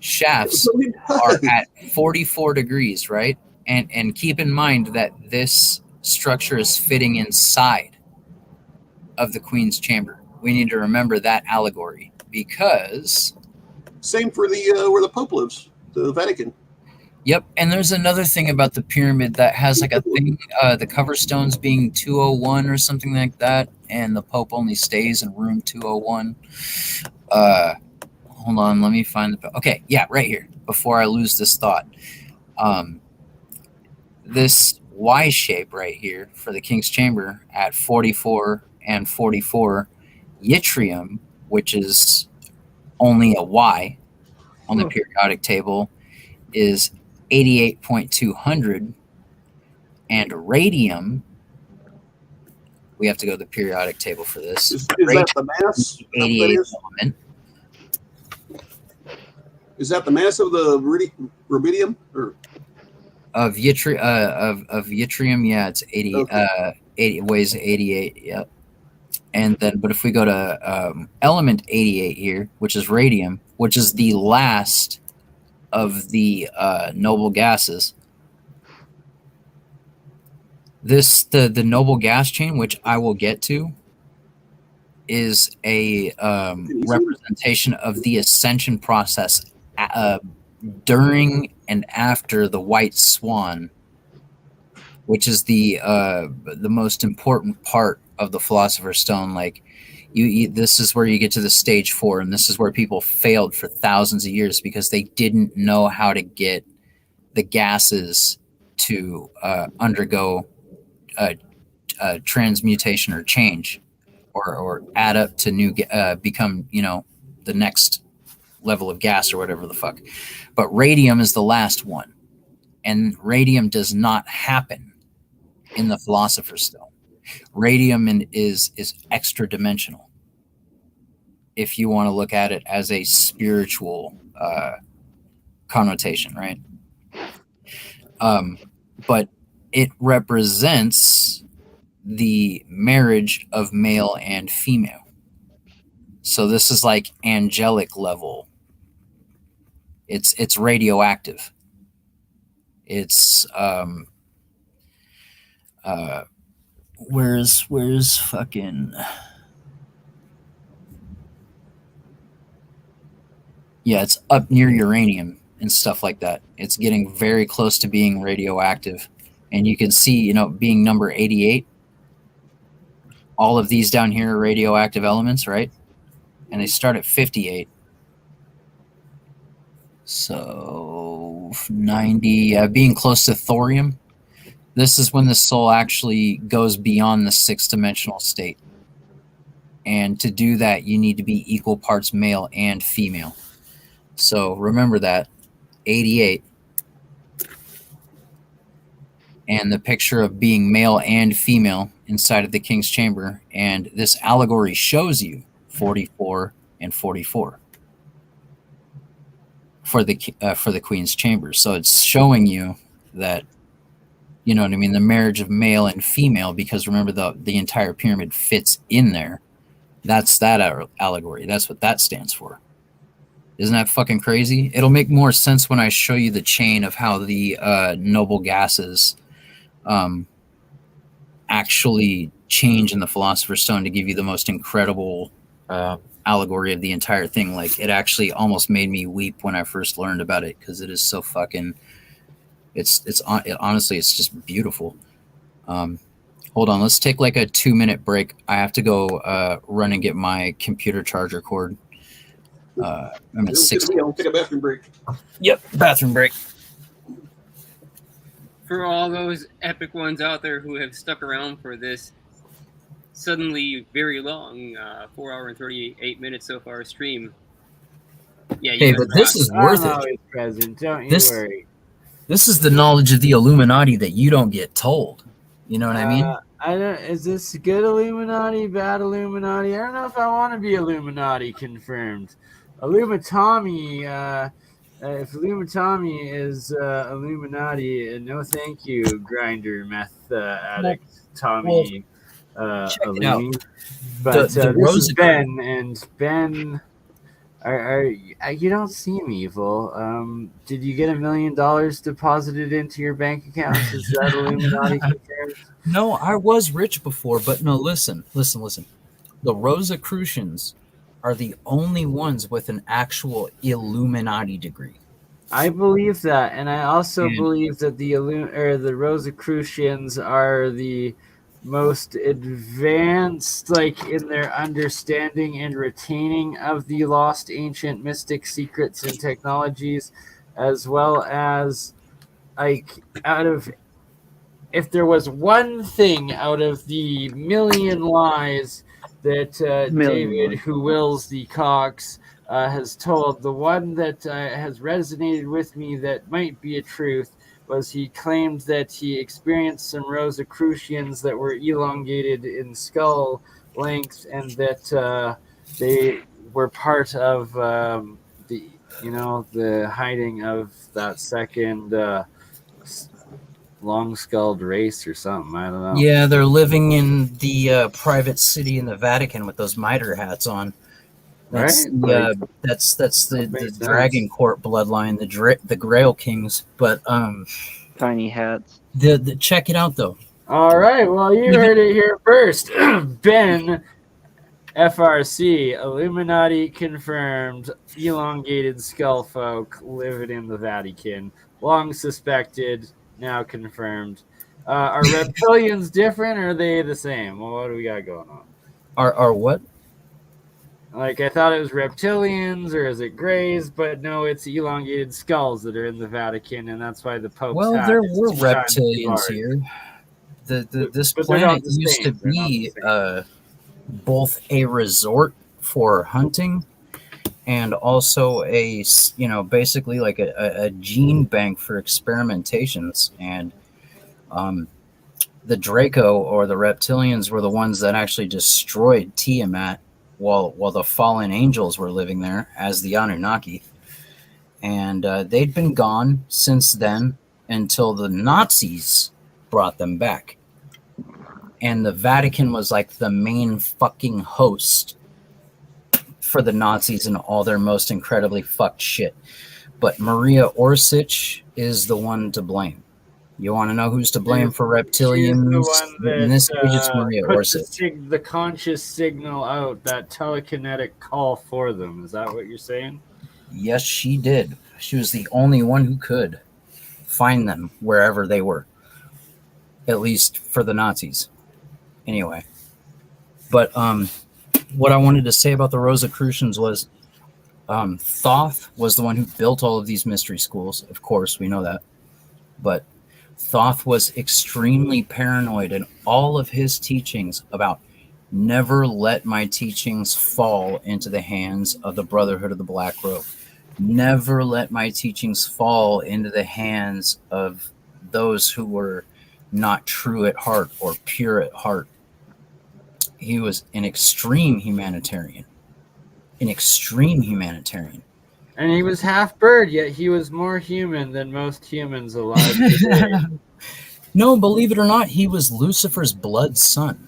shafts are at 44 degrees, right? And keep in mind that this structure is fitting inside of the Queen's chamber. We need to remember that allegory, because Same for the where the Pope lives, the Vatican. yep. And there's another thing about the pyramid that has like a thing, the cover stones being 201 or something like that, and the Pope only stays in room 201. Hold on, let me find the. Okay, yeah, right here. Before I lose this thought, this Y shape right here for the King's Chamber at 44 and 44, yttrium, which is only a Y on the periodic table, is 88.200, and radium, we have to go to the periodic table for this. Is that the mass? 88 element Is that the mass of the rubidium? Or of yttrium, yeah, it's 80. Okay. 80 weighs 88. Yep. And then, but if we go to element 88 here, which is radium, which is the last of the noble gases. The noble gas chain, which I will get to, is a representation of the ascension process during and after the white swan, which is the most important part of the Philosopher's Stone. Like you this is where you get to the stage 4, and this is where people failed for thousands of years because they didn't know how to get the gases to undergo transmutation or change, or add up to new become the next level of gas or whatever the fuck. But radium is the last one, and radium does not happen in the Philosopher's Stone. Radium is extra dimensional, if you want to look at it as a spiritual connotation, right? But it represents the marriage of male and female. So this is like angelic level. It's radioactive. It's where's fucking, yeah, it's up near uranium and stuff like that. It's getting very close to being radioactive, and you can see, being number 88, all of these down here are radioactive elements, right? And they start at 58. So 90, being close to thorium. This is when the soul actually goes beyond the 6-dimensional state. And to do that, you need to be equal parts male and female. So remember that, 88. And the picture of being male and female inside of the King's Chamber. And this allegory shows you 44 and 44 for the Queen's Chamber. So it's showing you that, you know what I mean, the marriage of male and female, because remember the entire pyramid fits in there. That's that allegory. That's what that stands for. Isn't that fucking crazy? It'll make more sense when I show you the chain of how the noble gases actually change in the Philosopher's Stone to give you the most incredible allegory of the entire thing. Like, it actually almost made me weep when I first learned about it, because it is so fucking, honestly, it's just beautiful. Hold on, let's take like a 2-minute break. I have to go run and get my computer charger cord. I'm at 6. I'll take a bathroom break. Yep, bathroom break. For all those epic ones out there who have stuck around for this suddenly very long 4 hour and 38 minutes so far stream. Yeah, hey, but this is worth I'm it. always present. Don't you worry. This is the knowledge of the Illuminati that you don't get told. You know what I mean? Is this good Illuminati, bad Illuminati? I don't know if I want to be Illuminati confirmed. Illumitami, if Illumitami is Illuminati, no thank you, grinder, meth addict, Tommy check it out. Illumi. But The this is Rosicrucian. Ben, and Ben You don't seem evil. Did you get $1 million deposited into your bank accounts? Is that Illuminati confirmed? No, I was rich before, but no, listen. The Rosicrucians are the only ones with an actual Illuminati degree. I believe that, and I also And- believe that the Rosicrucians are the most advanced, like in their understanding and retaining of the lost ancient mystic secrets and technologies, as well as like out of if there was one thing out of the million lies that Million David, lies. who wills the Cox, has told, the one that has resonated with me that might be a truth was he claimed that he experienced some Rosicrucians that were elongated in skull length, and that they were part of the hiding of that second long-skulled race or something. I don't know. Yeah, they're living in the private city in the Vatican with those mitre hats on. That's Right? that's the makes Dragon sense. Court bloodline, the Grail Kings. But Tiny hats. the check it out though. All right. Well, you Even- heard it here first. Ben, FRC, Illuminati confirmed, elongated skull folk living in the Vatican. Long suspected, now confirmed. Are reptilians different or are they the same? Well, what do we got going on? Are what? Like, I thought it was reptilians or is it grays, but no, it's elongated skulls that are in the Vatican, and that's why the Pope's Well, hat there is were 2 times too reptilians large. here. This But they're not planet the used to same. They're not be the both a resort for hunting and also basically like a gene bank for experimentations. And the Draco or the reptilians were the ones that actually destroyed Tiamat while the fallen angels were living there as the Anunnaki. And they'd been gone since then until the Nazis brought them back. And the Vatican was like the main fucking host for the Nazis and all their most incredibly fucked shit. But Maria Orsic is the one to blame. You want to know who's to blame for reptilians? She's the one that In this case, it's Maria put Orsic. the conscious signal out, that telekinetic call for them. Is that what you're saying? Yes, she did. She was the only one who could find them wherever they were. At least for the Nazis. Anyway. But what I wanted to say about the Rosicrucians was Thoth was the one who built all of these mystery schools. Of course, we know that. But Thoth was extremely paranoid in all of his teachings about never let my teachings fall into the hands of the Brotherhood of the Black Robe. Never let my teachings fall into the hands of those who were not true at heart or pure at heart. He was an extreme humanitarian. An extreme humanitarian. And he was half bird, yet he was more human than most humans alive today. No, believe it or not, he was Lucifer's blood son.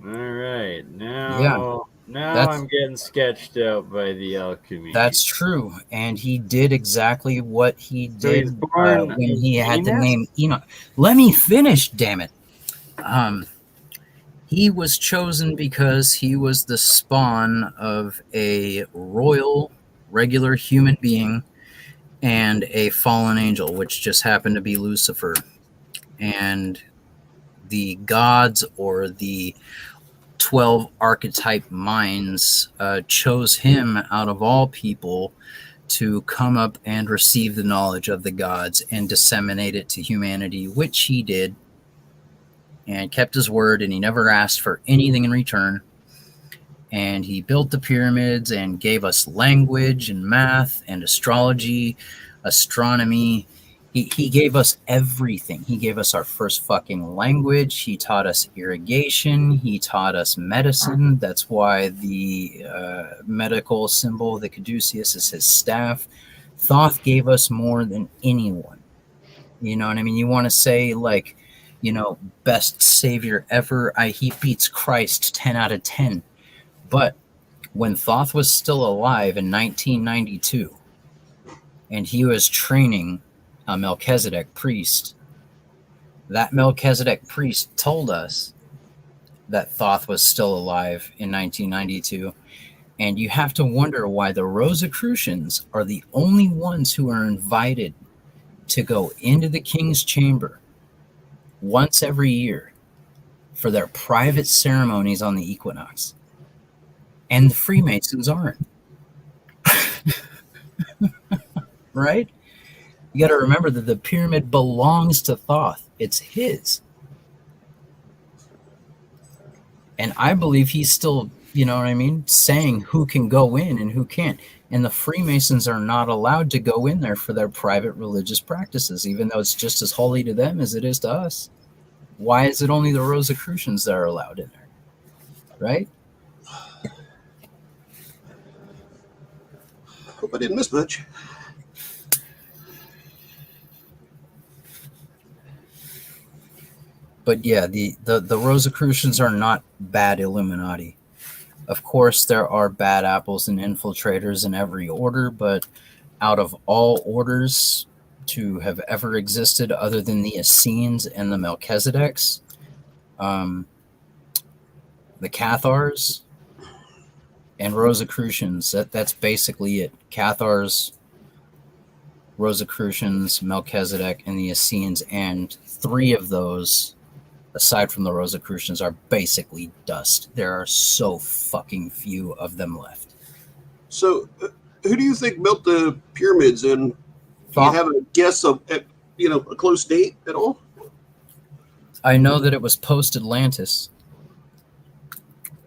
All right. Yeah. Now I'm getting sketched out by the Alchemy. That's true. And he did exactly what he So he's did born when he had the Venus? name Enoch. Let me finish, damn it. He was chosen because he was the spawn of a royal, regular human being and a fallen angel, which just happened to be Lucifer. And the gods or the 12 archetype minds chose him out of all people to come up and receive the knowledge of the gods and disseminate it to humanity, which he did. And kept his word, and he never asked for anything in return. And he built the pyramids and gave us language and math and astrology, astronomy. He gave us everything. He gave us our first fucking language. He taught us irrigation. He taught us medicine. That's why the medical symbol, the caduceus, is his staff. Thoth gave us more than anyone. You know what I mean? You want to say, like, best savior ever. He beats Christ 10 out of 10. But when Thoth was still alive in 1992, and he was training a Melchizedek priest, that Melchizedek priest told us that Thoth was still alive in 1992. And you have to wonder why the Rosicrucians are the only ones who are invited to go into the king's chamber once every year for their private ceremonies on the equinox. And the Freemasons aren't. Right? You got to remember that the pyramid belongs to Thoth. It's his. And I believe he's still, you know what I mean, saying who can go in and who can't. And the Freemasons are not allowed to go in there for their private religious practices, even though it's just as holy to them as it is to us. Why is it only the Rosicrucians that are allowed in there? Right? Hope I didn't miss much. But yeah, the Rosicrucians are not bad Illuminati. Of course, there are bad apples and infiltrators in every order, but out of all orders to have ever existed other than the Essenes and the Melchizedeks, the Cathars and Rosicrucians, that's basically it. Cathars, Rosicrucians, Melchizedek, and the Essenes, and three of those, aside from the Rosicrucians, are basically dust. There are so fucking few of them left. So, who do you think built the pyramids? And do you have a guess of, a close date at all? I know that it was post-Atlantis,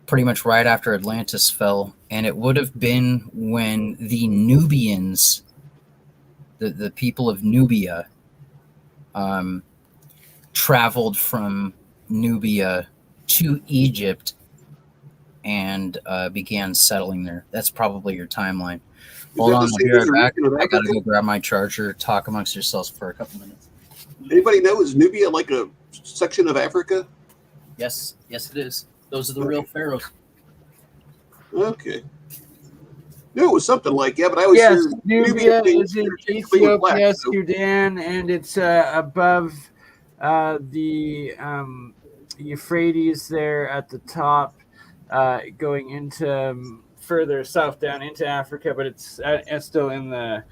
pretty much right after Atlantis fell, and it would have been when the Nubians, the people of Nubia, traveled from Nubia to Egypt and began settling there. That's probably your timeline. Hold on, I'll be right back. I gotta go grab my charger. Talk amongst yourselves for a couple minutes. Anybody know, is Nubia like a section of Africa? Yes, it is. Those are the real pharaohs. Okay. No, it was something like, yeah, but I always Yes, hear Nubia is in Ethiopia, black, so. Sudan, and it's above the Euphrates there at the top, going into further south down into Africa, but it's still in the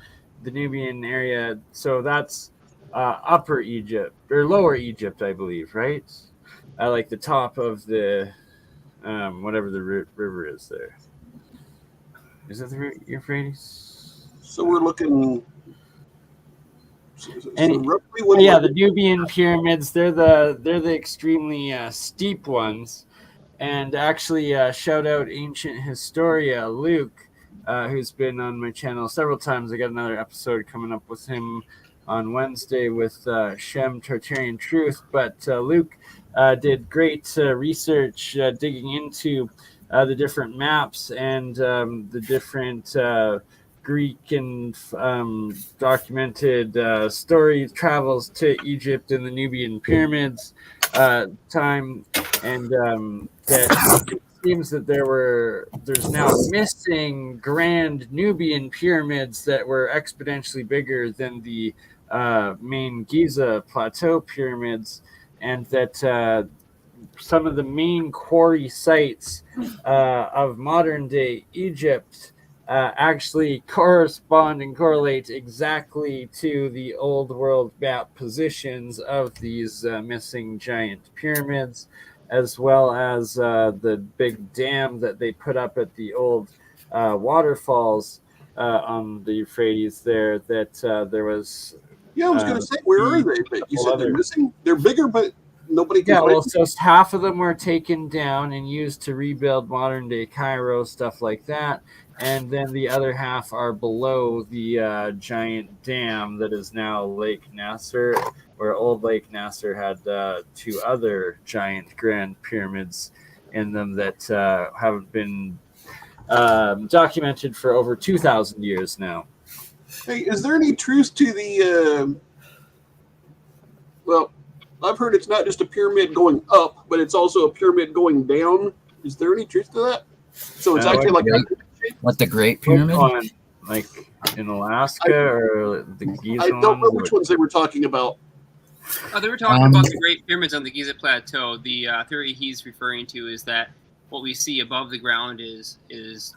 Nubian area. So that's Upper Egypt or Lower Egypt, I believe, right? Like the top of the whatever the river is there. Is that the Euphrates? So we're looking. Roughly the Nubian pyramids. They're the extremely steep ones. And actually, shout out Ancient Historia Luke, who's been on my channel several times. I got another episode coming up with him on Wednesday with Shem Tartarian Truth. But Luke did great research digging into the different maps and the different Greek and documented story travels to Egypt and the Nubian pyramids time, and that it seems that there's now missing grand Nubian pyramids that were exponentially bigger than the main Giza plateau pyramids, and that some of the main quarry sites of modern day Egypt actually correspond and correlate exactly to the old world map positions of these missing giant pyramids, as well as the big dam that they put up at the old waterfalls on the Euphrates there, that there was... Yeah, I was going to say, where are they? But you said they're missing. They're bigger, but nobody can find them. So half of them were taken down and used to rebuild modern day Cairo, stuff like that. And then the other half are below the giant dam that is now Lake Nasser, where old Lake Nasser had two other giant grand pyramids in them that haven't been documented for over 2,000 years now. Hey, is there any truth to the... well, I've heard it's not just a pyramid going up, but it's also a pyramid going down. Is there any truth to that? So it's actually like What, the Great Which Pyramid? one? Like in Alaska or the Giza I don't know ones, which or- ones they were talking about. They were talking about the Great Pyramids on the Giza Plateau. The theory he's referring to is that what we see above the ground is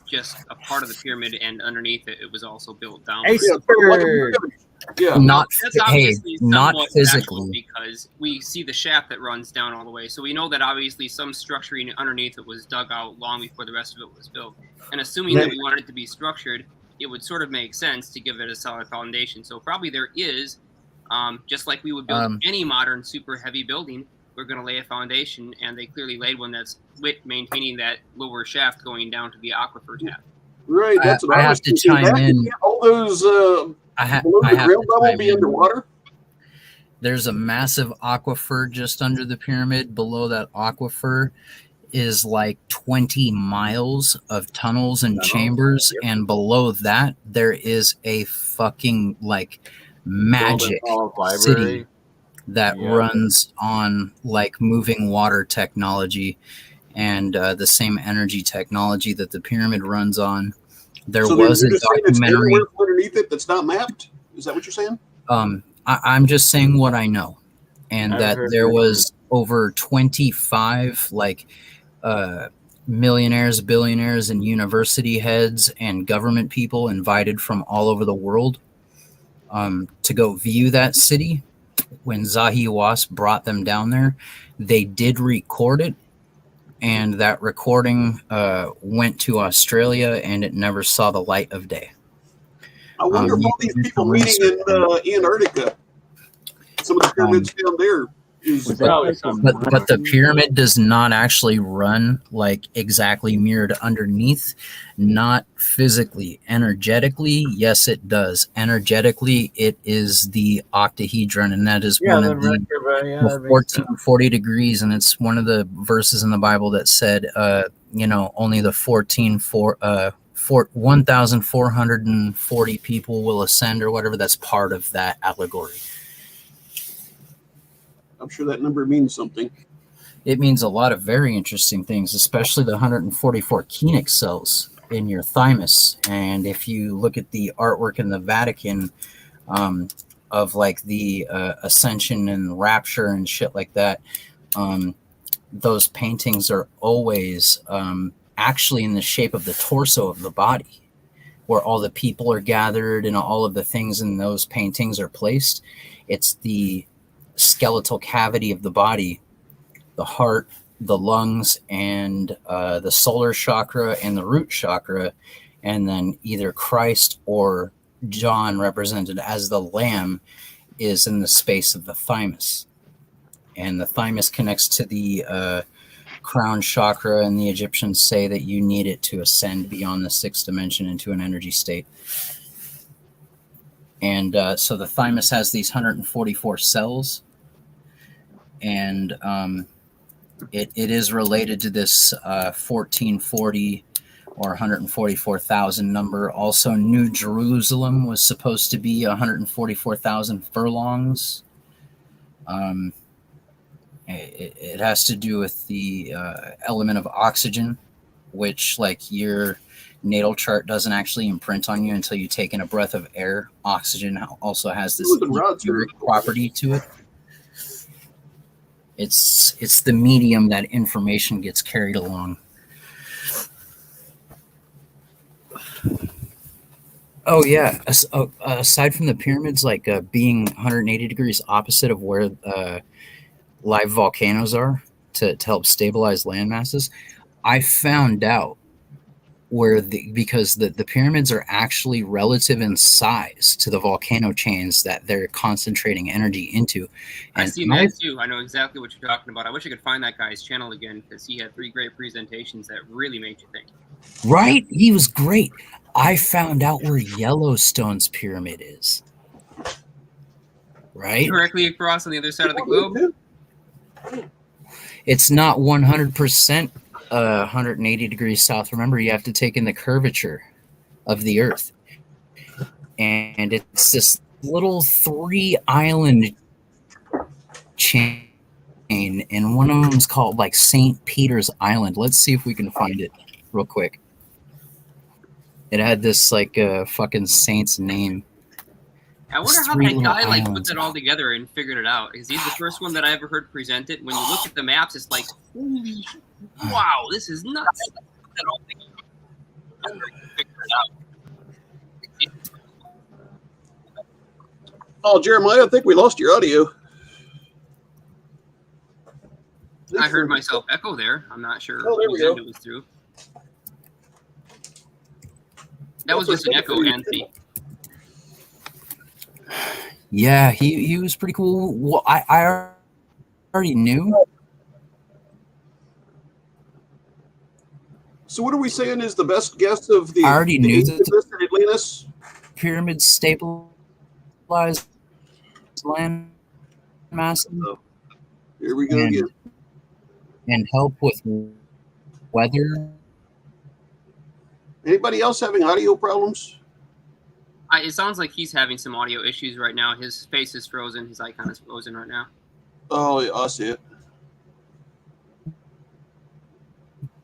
just a part of the pyramid, and underneath it, it was also built down. Hey, Super! Yeah. Not That's hey, obviously not somewhat physically. factual because we see the shaft that runs down all the way. So we know that obviously some structuring underneath it was dug out long before the rest of it was built. And assuming that we wanted it to be structured, it would sort of make sense to give it a solid foundation. So probably there is, just like we would build any modern super heavy building, we're going to lay a foundation, and they clearly laid one that's maintaining that lower shaft going down to the aquifer tap. Right, that's what I I have was to thinking. chime That- in. All those below I the have ground to level chime be in. underwater? There's a massive aquifer just under the pyramid. Below that aquifer is like 20 miles of tunnels and chambers, and below that there is a fucking like magic city that runs on like moving water technology and the same energy technology that the pyramid runs on. There So was you're a just saying it's documentary. everywhere underneath it that's not mapped? Is that what you're saying? I'm just saying what I know, and I've that heard there that was over 25 like millionaires, billionaires, and university heads and government people invited from all over the world to go view that city. When Zahi Was brought them down there, they did record it, and that recording went to Australia, and it never saw the light of day. I wonder if all these people meeting in Antarctica, some of the pyramids down there, is probably something. But the pyramid does not actually run like exactly mirrored underneath, not physically. Energetically, yes, it does. Energetically, it is the octahedron, and that is one of the 1440 degrees, and it's one of the verses in the Bible that said, only the 1,440 people will ascend, or whatever. That's part of that allegory. I'm sure that number means something. It means a lot of very interesting things, especially the 144 Koenig cells in your thymus. And if you look at the artwork in the Vatican of like the Ascension and Rapture and shit like that, those paintings are always actually in the shape of the torso of the body, where all the people are gathered and all of the things in those paintings are placed. It's the skeletal cavity of the body, the heart, the lungs, and the solar chakra and the root chakra, and then either Christ or John, represented as the lamb, is in the space of the thymus. And the thymus connects to the crown chakra, and the Egyptians say that you need it to ascend beyond the sixth dimension into an energy state. And so the thymus has these 144 cells, and it is related to this 1440 or 144,000 number. Also, New Jerusalem was supposed to be 144,000 furlongs. It has to do with the element of oxygen, which, like, your natal chart doesn't actually imprint on you until you take in a breath of air. Oxygen also has this etheric property to it. It's the medium that information gets carried along. Oh yeah. Aside from the pyramids, like being 180 degrees opposite of where live volcanoes are to help stabilize land masses, I found out where because the pyramids are actually relative in size to the volcano chains that they're concentrating energy into. And I've seen that too. I know exactly what you're talking about. I wish I could find that guy's channel again, because he had 3 great presentations that really made you think. Right? He was great. I found out where Yellowstone's pyramid is. Right? Directly across on the other side of the globe. It's not 100% 180 degrees south. Remember, you have to take in the curvature of the Earth. And it's this little 3-island chain, and one of them is called like St. Peter's Island. Let's see if we can find it. real quick. It had this like fucking saint's name. I wonder There's how three that little guy like put islands. that all together and figured it out. Because he's the first one that I ever heard present it. When you look at the maps, it's like, holy, wow, this is nuts. He put that all together. I wonder if he figured it out. Oh, Jeremiah, I think we lost your audio. I heard myself echo there. I'm not sure Oh, there we whose go. end it was through. That was just an echo, Anthony. Yeah, he was pretty cool. Well, I already knew. So what are we saying is the best guess of the I already knew that the in Atlantis? pyramids stabilized land masses Here we go again. and help with weather. Anybody else having audio problems? It sounds like he's having some audio issues right now. His face is frozen. His icon is frozen right now. Oh, yeah, I see it.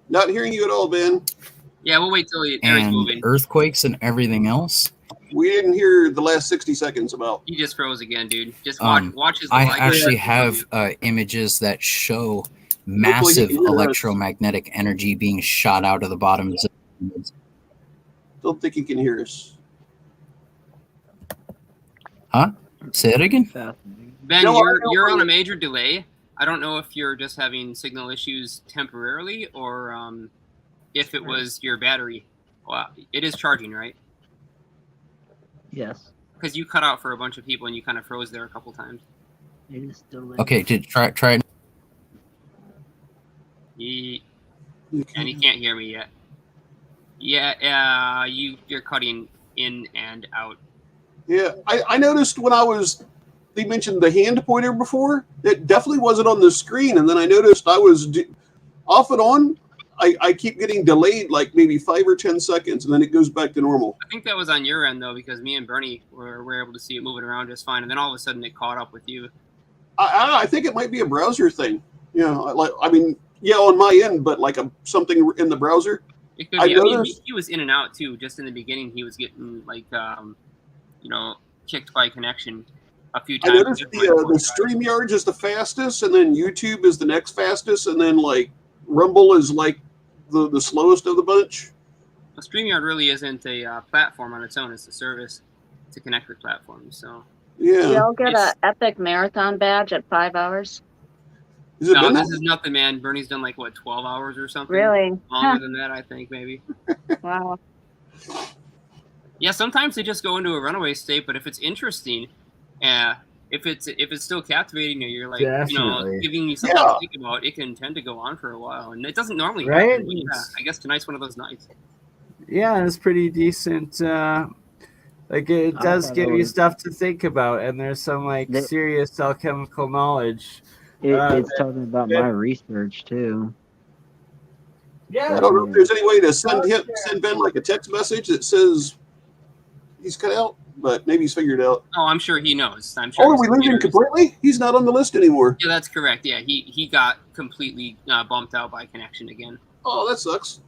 Not hearing you at all, Ben. Yeah, we'll wait till he's And moving. earthquakes and everything else. We didn't hear the last 60 seconds about. He just froze again, dude. Just watch his I icon. actually have images that show massive you can hear us. electromagnetic energy being shot out of the bottoms of the pyramids. Don't think you can hear us. Huh? Say it again? Ben, No, I you're know. on a major delay. I don't know if you're just having signal issues temporarily or if it was your battery. Well, it is charging, right? Yes. Because you cut out for a bunch of people and you kind of froze there a couple times. It is still there. Okay, try it. And he can't hear me yet. Yeah, you're cutting in and out. Yeah, I noticed when they mentioned the hand pointer before, it definitely wasn't on the screen. And then I noticed I was off and on. I keep getting delayed like maybe 5 or 10 seconds, and then it goes back to normal. I think that was on your end, though, because me and Bernie were able to see it moving around just fine. And then all of a sudden it caught up with you. I think it might be a browser thing. Yeah, on my end, but like something in the browser. It could be. I mean, noticed- he was in and out, too. Just in the beginning, he was getting, like, kicked by connection a few I times. noticed the Streamyard is the fastest, and then YouTube is the next fastest, and then like Rumble is like the slowest of the bunch. Well, StreamYard really isn't a platform on its own. It's a service to connect with platforms. So Yeah. You'll get an epic marathon badge at 5 hours. Is it no, been this that? is nothing, man. Bernie's done like, 12 hours or something? Really? Longer Huh. than that, I think, maybe. Wow. Yeah, sometimes they just go into a runaway state, but if it's interesting, if it's still captivating you, you're like, Definitely. giving you something Yeah. to think about, it can tend to go on for a while. And it doesn't normally Right? happen. But yeah, I guess tonight's one of those nights. Yeah, it's pretty decent. Like it I does thought give it you was- stuff to think about, and there's some like They- serious alchemical knowledge. It's talking about my research too. I don't know if there's any way to send Ben like a text message that says he's cut out, but maybe he's figured it out. Oh, I'm sure he knows. I'm sure. Oh, are his we losing computer is- completely? He's not on the list anymore. Yeah, that's correct. Yeah, he got completely bumped out by connection again. Oh, that sucks.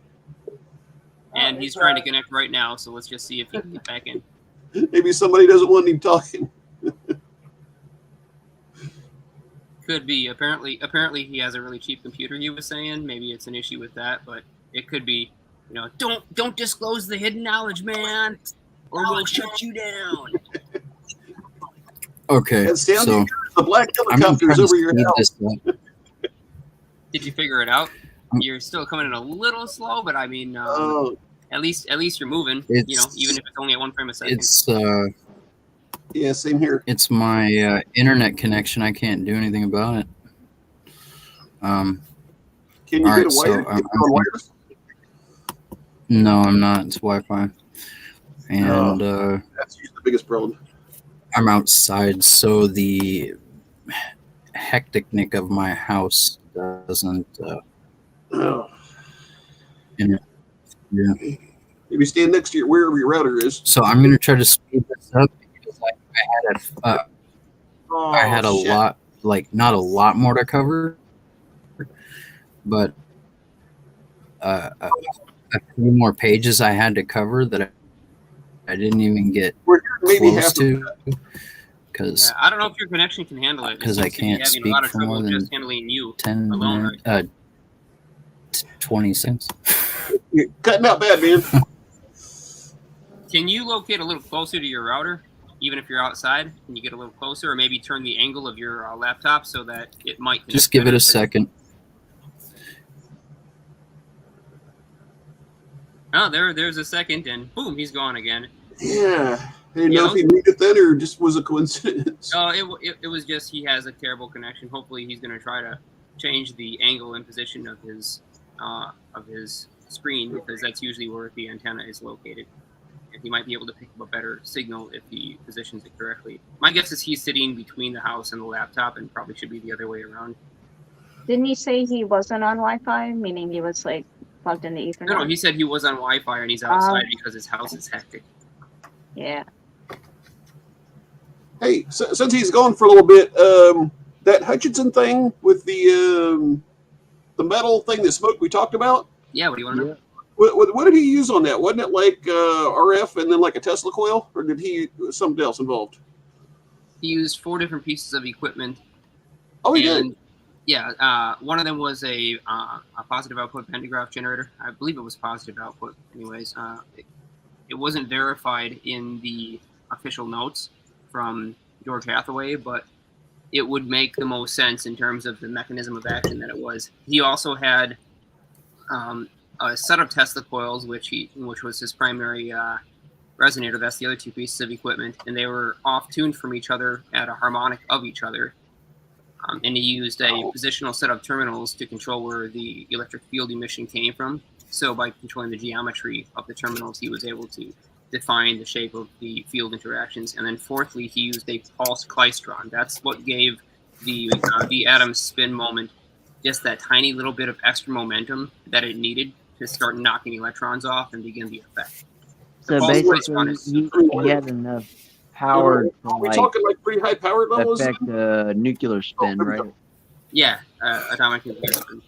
And he's trying to connect right now, so let's just see if he can get back in. Maybe somebody doesn't want him talking. Could be. Apparently he has a really cheap computer, he was saying. Maybe it's an issue with that, but it could be, don't disclose the hidden knowledge, man, or we'll shut you down. Okay, And Sandy, so the black I'm gonna try helicopters to over your speed house. this up. Did you figure it out? You're still coming in a little slow, but I mean, Oh, at least you're moving. It's- Even if it's only at 1 frame a second. yeah, same here. It's my internet connection. I can't do anything about it. Can you All get right, a so, wire? Get it on wireless? No, I'm not. It's Wi-Fi, and That's usually the biggest problem. I'm outside, so the hecticnick of my house doesn't. Oh. Yeah. Maybe stand next to wherever your router is. So I'm gonna try to speed this up because I had a shit. lot, like not a lot more to cover, but a few more pages I had to cover that I didn't even get We're here maybe close half to, because I don't know if your connection can handle it. It because I seems to be can't having a speak lot of for more trouble than just handling you 10 alone. minutes, Right? 20 cents. You're cutting out bad, man. Can you locate a little closer to your router, even if you're outside? Can you get a little closer, or maybe turn the angle of your laptop so that it might connect Just give it better? a second. Oh, there's a second, and boom, he's gone again. Yeah. I didn't Yeah, know if he moved it then or just was a coincidence. No, it was just he has a terrible connection. Hopefully, he's going to try to change the angle and position of his screen, because that's usually where the antenna is located. And he might be able to pick up a better signal if he positions it correctly. My guess is he's sitting between the house and the laptop, and probably should be the other way around. Didn't he say he wasn't on Wi-Fi, meaning he was like plugged into Ethernet? No, he said he was on Wi-Fi and he's outside because his house is hectic. Yeah. Hey, since he's gone for a little bit, that Hutchinson thing with the metal thing, the smoke we talked about. Yeah, what do you want to know? What did he use on that? Wasn't it like RF and then like a Tesla coil, or did he something else involved? He used 4 different pieces of equipment. Oh, he did. Yeah, one of them was a positive output pantograph generator. I believe it was positive output. Anyways, it wasn't verified in the official notes from George Hathaway, but it would make the most sense in terms of the mechanism of action that it was. He also had a set of Tesla coils, which was his primary resonator. That's the other 2 pieces of equipment, and they were off-tuned from each other at a harmonic of each other. And he used a positional set of terminals to control where the electric field emission came from. So by controlling the geometry of the terminals, he was able to define the shape of the field interactions. And then fourthly, he used a pulse klystron. That's what gave the atom spin moment just that tiny little bit of extra momentum that it needed to start knocking electrons off and begin the effect. So basically, he had enough power to We're talking like pretty high powered levels. affect the nuclear spin, right? Yeah, atomic nuclear spin.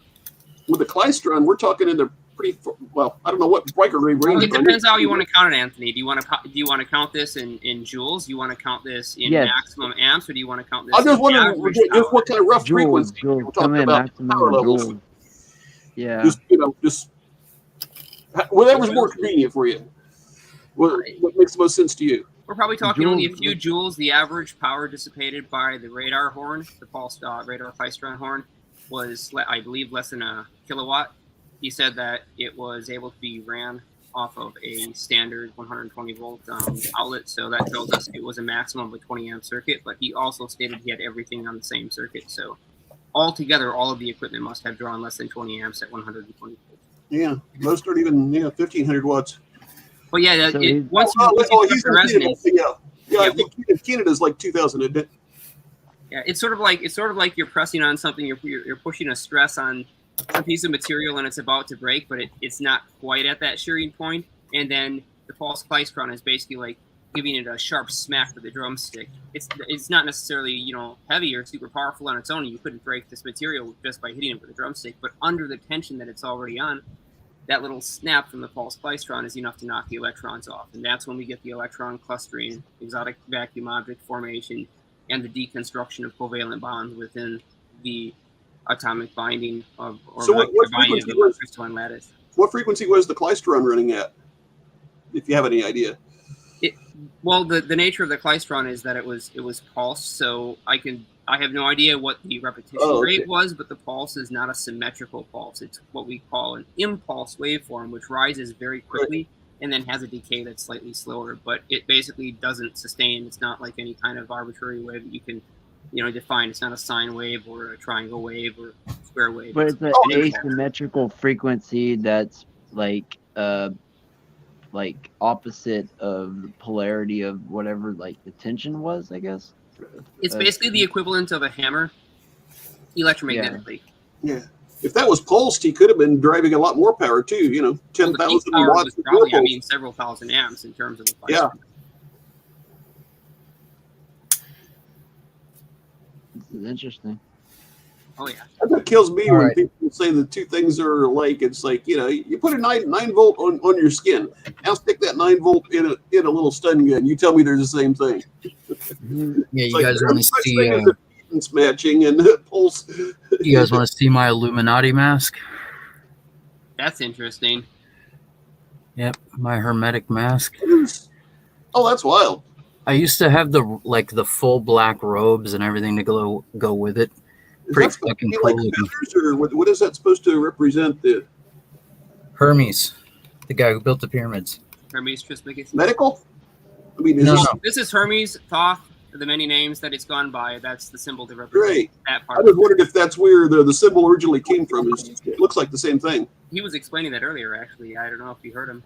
With the klystron, we're talking in the pretty well. I don't know what microwave range. It depends how you want to count it, Anthony. Do you want to count this in joules? Do you want to count this in maximum amps, or do you want to count this? I'm just in wondering just what kind of rough frequency Joules, we're talking about. Power levels. Joules. Yeah. Just whatever's more convenient for you. What makes the most sense to you? We're probably talking only a few joules. The average power dissipated by the radar horn, the pulse radar klystron horn, was, I believe, less than a kilowatt. He said that it was able to be ran off of a standard 120 volt outlet, so that tells us it was a maximum of a 20 amp circuit. But he also stated he had everything on the same circuit, so altogether, all of the equipment must have drawn less than 20 amps at 120 volts. Yeah, most aren't even 1,500 watts. Well, yeah, So once he's in resonance. I think Canada's like 2,000 a day. Yeah, it's sort of like you're pressing on something. You're pushing a stress on a piece of material and it's about to break, but it's not quite at that shearing point. And then the pulse klystron is basically like giving it a sharp smack with a drumstick. It's not necessarily heavy or super powerful on its own. You couldn't break this material just by hitting it with a drumstick, but under the tension that it's already on, that little snap from the pulse klystron is enough to knock the electrons off. And that's when we get the electron clustering, exotic vacuum object formation, and the deconstruction of covalent bonds within the atomic binding of the crystalline lattice. What frequency was the klystron running at, if you have any idea? Well, the nature of the klystron is that it was pulsed, so I have no idea what the repetition rate was, but the pulse is not a symmetrical pulse. It's what we call an impulse waveform, which rises very quickly and then has a decay that's slightly slower, but it basically doesn't sustain. It's not like any kind of arbitrary wave that you can define. It's not a sine wave or a triangle wave or a square wave. But it's an asymmetrical frequency that's like opposite of the polarity of whatever the tension was, I guess. It's basically the equivalent of a hammer electromagnetically. Yeah. If that was pulsed, he could have been driving a lot more power too. 10,000 watts. Probably, several thousand amps in terms of the power. Yeah. This is interesting. Oh yeah. That's what kills me All when right. people say the two things are alike. It's like, you put a 9 volt on your skin. Now stick that 9 volt in a little stun gun. You tell me they're the same thing. Yeah, It's you like, guys there's want to such see? thing as impedance matching and pulse. You guys want to see my Illuminati mask? That's interesting. Yep, my hermetic mask. Oh, that's wild. I used to have the full black robes and everything to go with it. Is Pretty that supposed to fucking be cool like looking. feathers, or what is that supposed to represent? The Hermes, the guy who built the pyramids. Hermes Trismegistus. medical? I mean, is No, this no. This is Hermes, Thoth, the many names that it's gone by. That's the symbol to represent great? that I part. was wondering if that's where the symbol originally came from. It looks like the same thing. He was explaining that earlier, actually. I don't know if you heard him.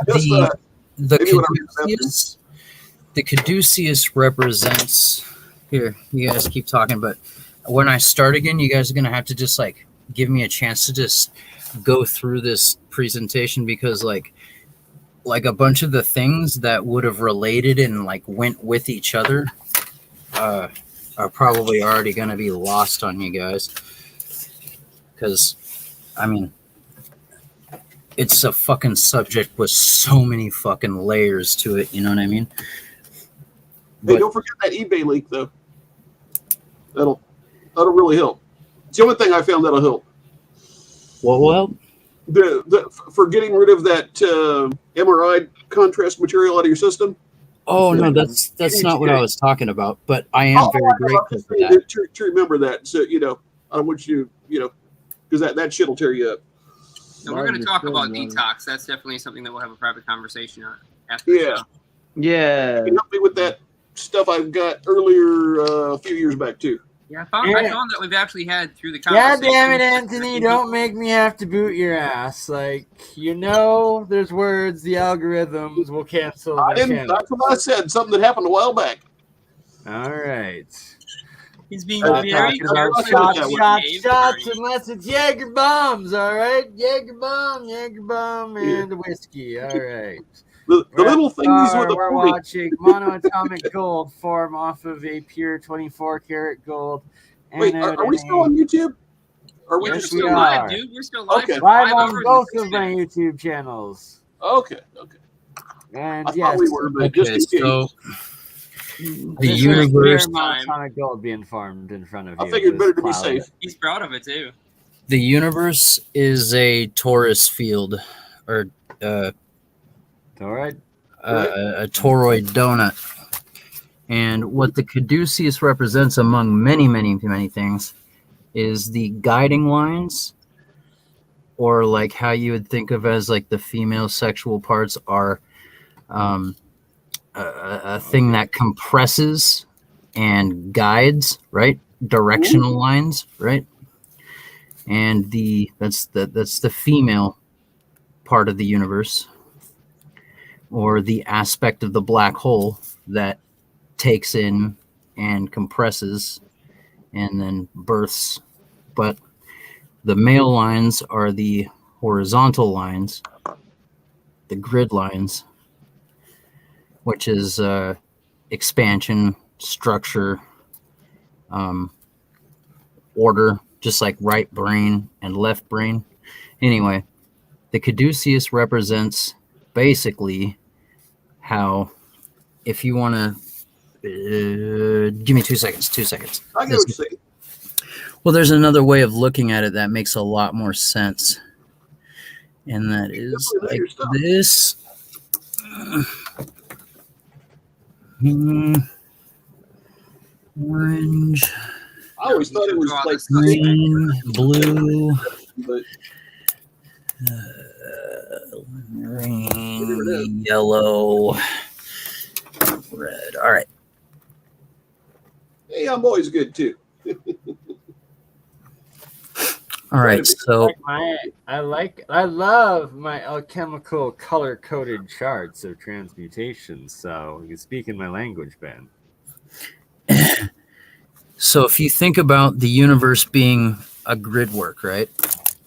That's The maybe what I'm caduceus, the caduceus represents. Here, you guys keep talking, but when I start again, you guys are gonna have to just like give me a chance to just go through this presentation, because like a bunch of the things that would have related and like went with each other are probably already going to be lost on you guys, because I mean it's a fucking subject with so many fucking layers to it, you know what I mean? Hey, But don't forget that eBay link though. That'll really help. It's the only thing I found that'll help. what will help? For getting rid of that MRI contrast material out of your system. Oh no, that's not what I was talking about, but I am very grateful for that. To remember that, so I want you, because that shit'll tear you up. So we're going to talk about detox. That's definitely something that we'll have a private conversation on after. Yeah. Yeah. Can you help me with that stuff I've got earlier a few years back too? Yeah, I found that we've actually had through the God conversation. damn it, Anthony! Don't make me have to boot your ass. Like, there's words. The algorithms will cancel my channel. That's what I said. Something that happened a while back. All right. He's being Stop very talking about careful. shots, unless it's Jaeger bombs. All right, Jaeger bomb, and whiskey. All right. The little things with We're the point. watching monoatomic gold form off of a pure 24 karat gold. Wait, are we still on YouTube? Or are we Yes, just we still are. live, dude. We're still live. Okay. For Live 5 on hours both and of 6 my minutes. YouTube channels. Okay. And I yes, thought we were, but just Okay, in case. so this the is universe, pure monatomic gold being formed in front of you. I figured with better to be cloud. safe. He's proud of it too. the universe is a torus field, or All right. a toroid donut. And what the caduceus represents, among many, many, many things, is the guiding lines, or like how you would think of as like the female sexual parts are a thing that compresses and guides, right? Directional lines, right? And that's the female part of the universe, or the aspect of the black hole that takes in and compresses and then births. But the male lines are the horizontal lines, the grid lines, which is expansion, structure, order, just like right brain and left brain. Anyway, the caduceus represents basically how, if you want to, give me 2 seconds. I get what you're saying. Well, there's another way of looking at it that makes a lot more sense. And that is Definitely know like your stuff. this. Orange, I always thought it was Draw like this stuff. green, blue, but green, yellow, red. All right. hey, I'm always good too. All right. So I love my alchemical color-coded charts of transmutation. So you can speak in my language, Ben. So if you think about the universe being a grid work, right?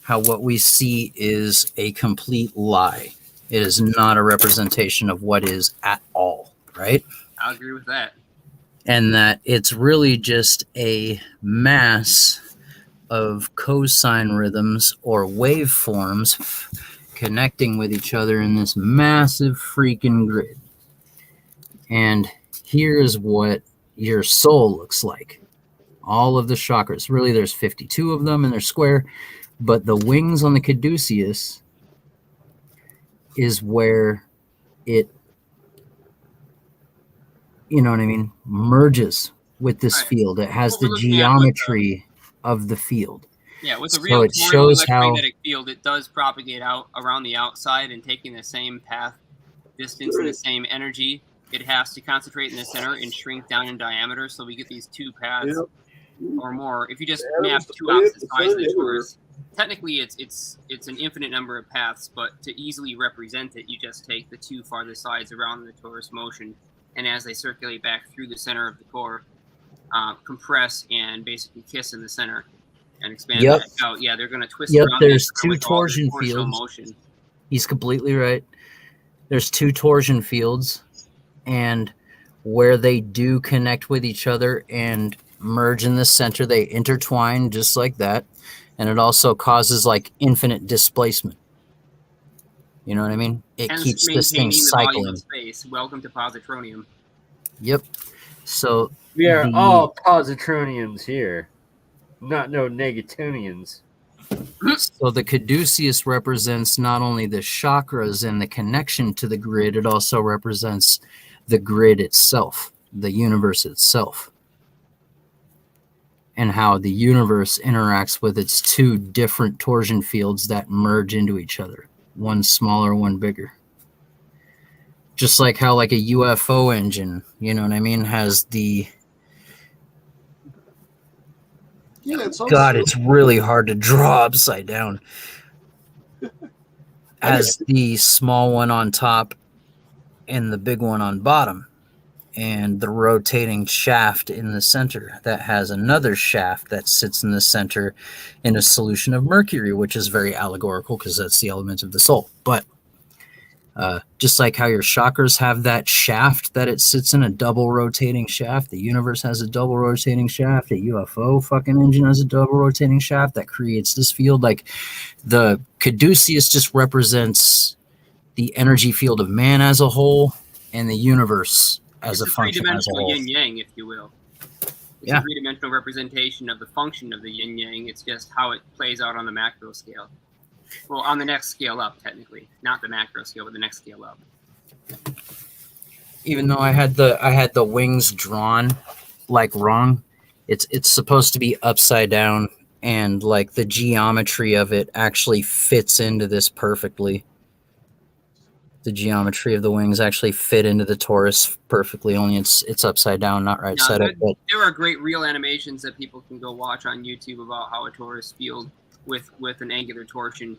How what we see is a complete lie. It is not a representation of what is at all, right? I'll agree with that. And that it's really just a mass of cosine rhythms or waveforms connecting with each other in this massive freaking grid. And here's what your soul looks like. All of the chakras. Really, there's 52 of them, and they're square. But the wings on the caduceus is where it, you know what I mean, merges with this Right. field. It has What the we're looking at with geometry of the field. Yeah, with a So real it torn shows how- electromagnetic field, it does propagate out around the outside and taking the same path, distance, and the same energy. It has to concentrate in the center and shrink down in diameter, so we get these two paths or more. If you just map two opposite sides of the torus, technically it's an infinite number of paths, but to easily represent it, you just take the two farthest sides around the torus motion, and as they circulate back through the center of the core, compress and basically kiss in the center and expand Yep. back out. Yeah, they're going to twist Yep, around. there's the two with all the torsion torsional fields. motion. He's completely right. There's two torsion fields, and where they do connect with each other and merge in the center, they intertwine just like that. And it also causes like infinite displacement. You know what I mean? It Hence keeps this thing maintaining the volume cycling. of space. Welcome to positronium. Yep. So We are the- all positronians here, not no negatonians. So the caduceus represents not only the chakras and the connection to the grid, it also represents the grid itself, the universe itself, and how the universe interacts with its two different torsion fields that merge into each other, one smaller, one bigger. Just like how like a UFO engine, you know what I mean, has the... Yeah, it's also, God, it's really hard to draw upside down. As the small one on top and the big one on bottom, and the rotating shaft in the center that has another shaft that sits in the center in a solution of mercury, which is very allegorical because that's the element of the soul. But just like how your chakras have that shaft that it sits in, a double rotating shaft, the universe has a double rotating shaft, a UFO fucking engine has a double rotating shaft that creates this field. Like the caduceus just represents the energy field of man as a whole and the universe as It's a a function as a three-dimensional whole. yin-yang, if you will. It's Yeah. a three-dimensional representation of the function of the yin-yang. It's just how it plays out on the macro scale. Well, on the next scale up, technically. Not the macro scale, but the next scale up. Even though I had the wings drawn like wrong, it's supposed to be upside down, and like the geometry of it actually fits into this perfectly. The geometry of the wings actually fit into the torus perfectly, only it's upside down, not right Now, side up. But there are great real animations that people can go watch on YouTube about how a torus field with an angular torsion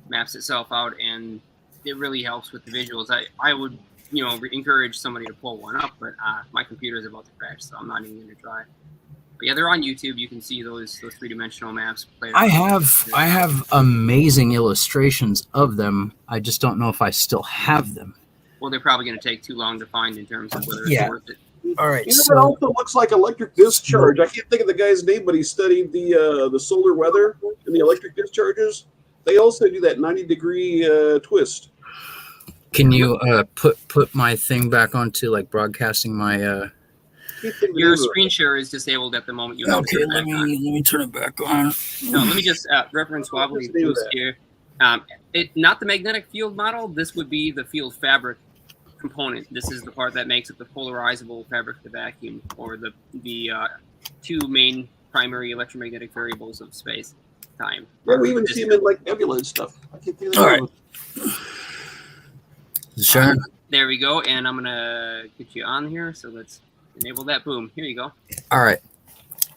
maps itself out, and it really helps with the visuals. I would encourage somebody to pull one up, but my computer is about to crash, so I'm not even going to try. But yeah, they're on YouTube. You can see those three-dimensional maps. Played I have amazing illustrations of them. I just don't know if I still have them. Well, they're probably going to take too long to find in terms of whether it's Yeah. worth it. All right, you know, it so also looks like electric discharge. I can't think of the guy's name, but he studied the solar weather and the electric discharges. They also do that 90-degree twist. can you put my thing back onto like broadcasting my Can't think of the Your name of it. screen share is disabled at the moment. You have to Okay, turn it back on. let me turn it back on. No, let me just reference wobbly Just do boost that. here. Not the magnetic field model. This would be the field fabric component. This is the part that makes up the polarizable fabric of the vacuum, or the two main primary electromagnetic variables of space time. Yeah, we even see him in like nebula and stuff. I can't think of the All name right. of it. Sure. There we go, and I'm gonna get you on here. So let's enable that. Boom. Here you go. All right.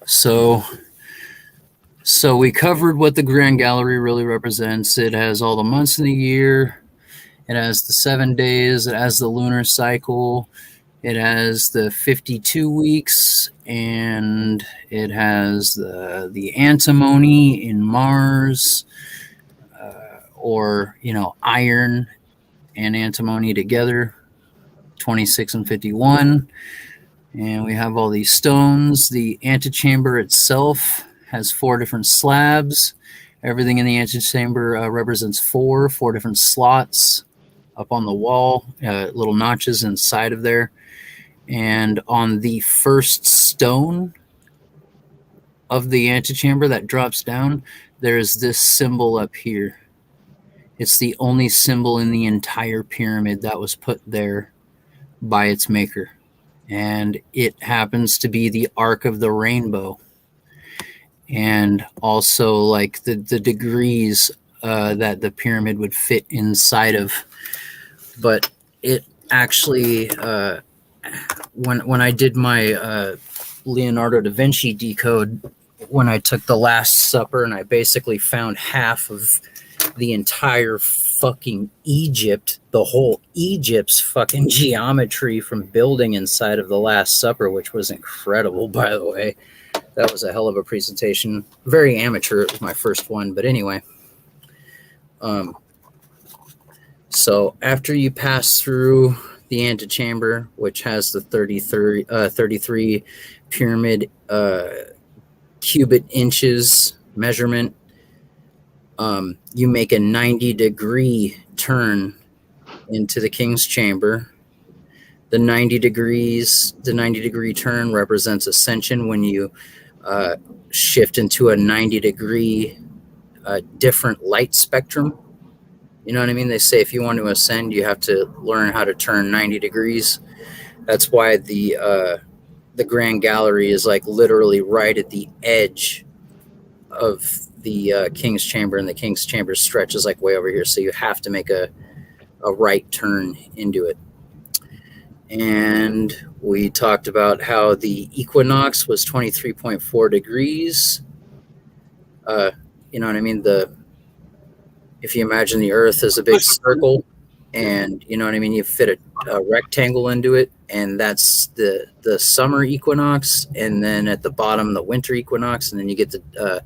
So we covered what the Grand Gallery really represents. It has all the months in the year. It has the 7 days. It has the lunar cycle. It has the 52 weeks, and it has the antimony in Mars, or iron and antimony together, 26 and 51. And we have all these stones. The antechamber itself has 4 different slabs. Everything in the antechamber represents 4 different slots up on the wall, little notches inside of there. And on the first stone of the antechamber that drops down, there's this symbol up here. It's the only symbol in the entire pyramid that was put there by its maker. And it happens to be the arc of the rainbow. And also like the degrees that the pyramid would fit inside of. But it actually, when I did my Leonardo da Vinci decode, when I took the Last Supper and I basically found half of the entire fucking Egypt, the whole Egypt's fucking geometry from building inside of the Last Supper, which was incredible, by the way. That was a hell of a presentation. Very amateur. It was my first one, but anyway. So after you pass through the antechamber, which has the 33 pyramid cubit inches measurement, you make a 90-degree turn into the king's chamber. The 90-degree turn represents ascension when you shift into a 90-degree different light spectrum. You know what I mean? They say if you want to ascend, you have to learn how to turn 90 degrees. That's why the Grand Gallery is like literally right at the edge of the King's Chamber, and the King's Chamber stretches like way over here. So you have to make a right turn into it. And we talked about how the equinox was 23.4 degrees. You know what I mean? If you imagine the Earth as a big circle, and you know what I mean, you fit a rectangle into it, and that's the summer equinox, and then at the bottom the winter equinox, and then you get the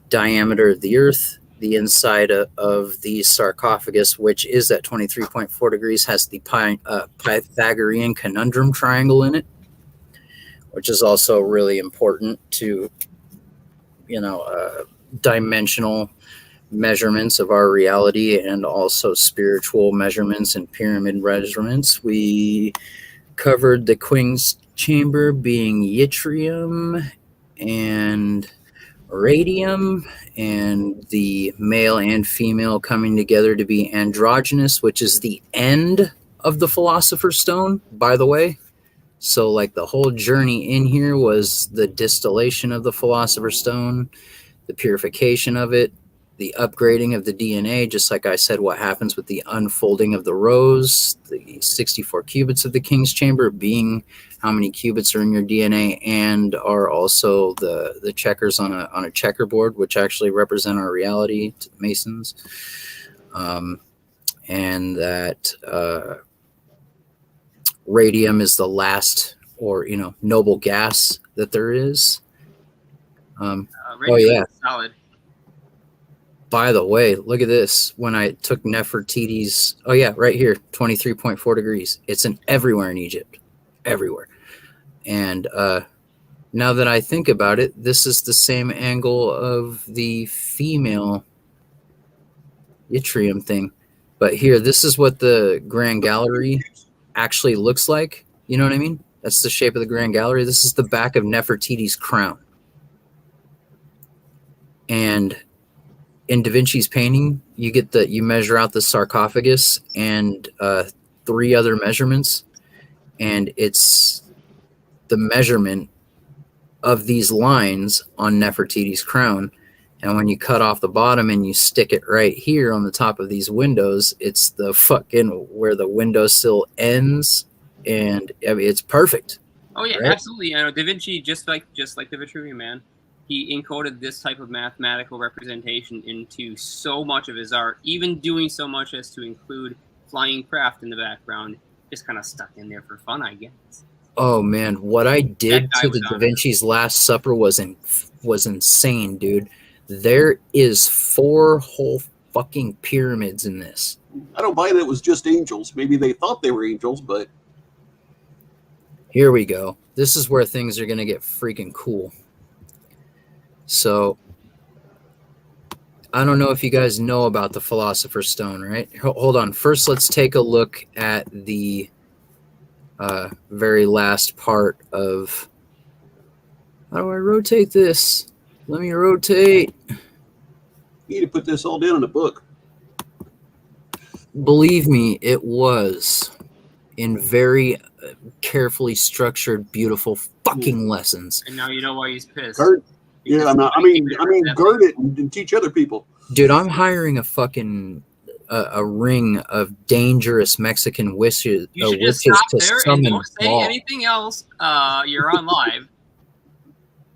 diameter of the Earth. The inside of the sarcophagus, which is at 23.4 degrees, has the Pythagorean conundrum triangle in it, which is also really important to, dimensional measurements of our reality, and also spiritual measurements and pyramid measurements. We covered the King's Chamber being yttrium and radium, and the male and female coming together to be androgynous, which is the end of the Philosopher's Stone, by the way. So like the whole journey in here was the distillation of the Philosopher's Stone, the purification of it, the upgrading of the DNA, just like I said, what happens with the unfolding of the rose, the 64 qubits of the King's Chamber being how many qubits are in your DNA, and are also the checkers on a checkerboard, which actually represent our reality to the Masons. And that radium is the last, or noble gas that there is. Oh yeah, solid. By the way, look at this. When I took Nefertiti's, oh yeah, right here, 23.4 degrees. It's everywhere in Egypt, everywhere. And now that I think about it, this is the same angle of the female yttrium thing. But here, this is what the Grand Gallery actually looks like. You know what I mean? That's the shape of the Grand Gallery. This is the back of Nefertiti's crown. And in Da Vinci's painting, you measure out the sarcophagus and 3 other measurements, and it's the measurement of these lines on Nefertiti's crown. And when you cut off the bottom and you stick it right here on the top of these windows, it's the fucking where the windowsill ends, and I mean, it's perfect. Oh yeah, right? Absolutely. Da Vinci, just like the Vitruvian Man, he encoded this type of mathematical representation into so much of his art, even doing so much as to include flying craft in the background, just kind of stuck in there for fun, I guess. Oh man, what I did to the Da Vinci's Last Supper was insane, dude. There is 4 whole fucking pyramids in this. I don't buy that it was just angels. Maybe they thought they were angels, but here we go. This is where things are gonna get freaking cool. So I don't know if you guys know about the Philosopher's Stone, right? Hold on. First, let's take a look at the very last part of... How do I rotate this? Let me rotate. You need to put this all down in a book. Believe me, it was in very carefully structured, beautiful fucking lessons. And now you know why he's pissed. Guard, Because yeah, I mean, guard it and teach other people. Dude, I'm hiring a fucking a ring of dangerous Mexican witches, You should just witches stop to there and summon don't say Baal. anything else. You're on live.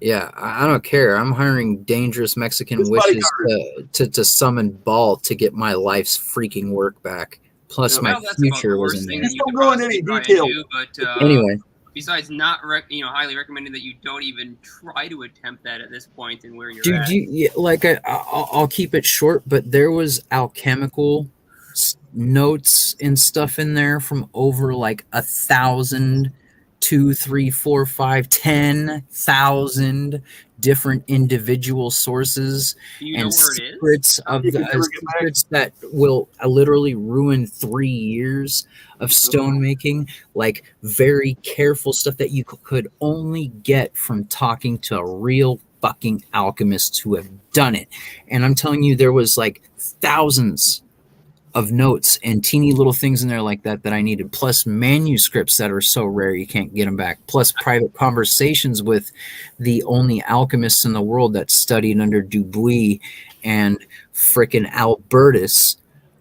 Yeah, I don't care. I'm hiring dangerous Mexican His witches bodyguard. to summon Baal to get my life's freaking work back. Plus, Yeah, my Well, that's about future the was worst in thing there. that you Just could don't go into possibly any try and detail. do, but Anyway, besides not highly recommending that you don't even try to attempt that at this point and where you're dude, at. I'll keep it short, but there was alchemical notes and stuff in there from over like 1,000, 2, 3, 4, 5, 10,000 different individual sources Do you know and where it is? secrets of You can the never get back. secrets that will literally ruin 3 years of stone making. Like very careful stuff that you could only get from talking to a real fucking alchemists who have done it. And I'm telling you, there was like thousands of notes and teeny little things in there like that I needed, plus manuscripts that are so rare you can't get them back, plus private conversations with the only alchemists in the world that studied under Dubuis and frickin' Albertus,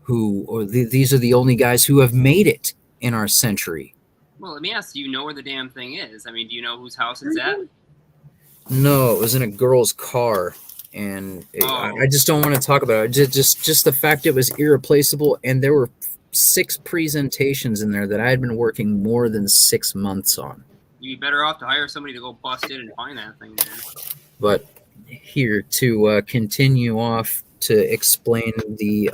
these are the only guys who have made it in our century. Well, let me ask, do you know where the damn thing is? I mean, do you know whose house it's at? No, it was in a girl's car, and I just don't want to talk about it. Just the fact it was irreplaceable, and there were 6 presentations in there that I had been working more than 6 months on. You'd be better off to hire somebody to go bust in and find that thing, man. But here to continue off to explain the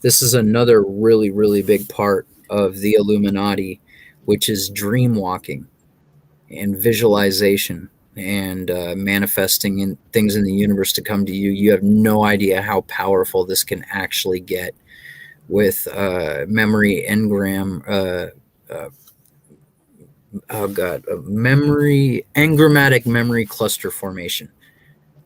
this is another really, really big part of the Illuminati, which is dream walking and visualization and manifesting in things in the universe to come to you. You have no idea how powerful this can actually get with memory engram. Engrammatic memory cluster formation.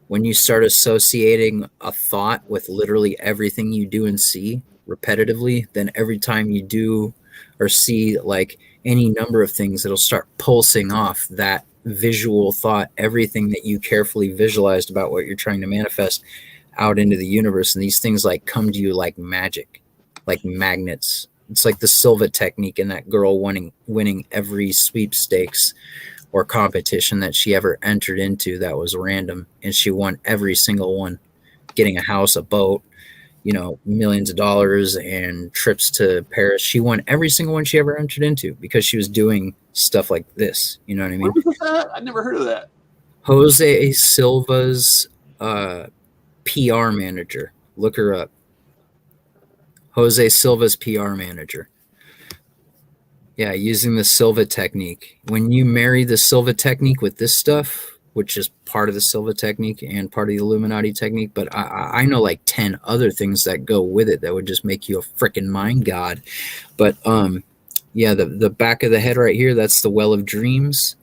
When you start associating a thought with literally everything you do and see repetitively, then every time you do or see like any number of things, it'll start pulsing off that visual thought, everything that you carefully visualized about what you're trying to manifest out into the universe. And these things like come to you like magic, like magnets. It's like the Silva technique and that girl winning every sweepstakes or competition that she ever entered into that was random, and she won every single one, getting a house, a boat, millions of dollars and trips to Paris. She won every single one she ever entered into because she was doing stuff like this. You know what I mean? Where was that? I've never heard of that. Jose Silva's PR manager. Look her up. Jose Silva's PR manager. Yeah, using the Silva technique. When you marry the Silva technique with this stuff, which is part of the Silva technique and part of the Illuminati technique, but I know like 10 other things that go with it that would just make you a freaking mind god. But yeah, the back of the head right here, that's the Well of Dreams,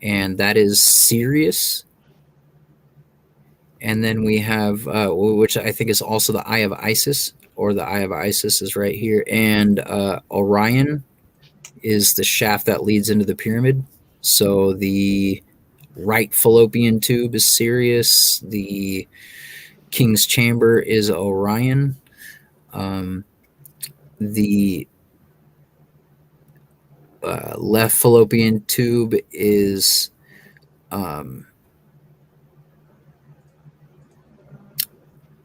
and that is Sirius. And then we have, which I think is also the Eye of Isis, or the Eye of Isis is right here, and Orion is the shaft that leads into the pyramid. So the right fallopian tube is Sirius. The King's Chamber is Orion. The left fallopian tube is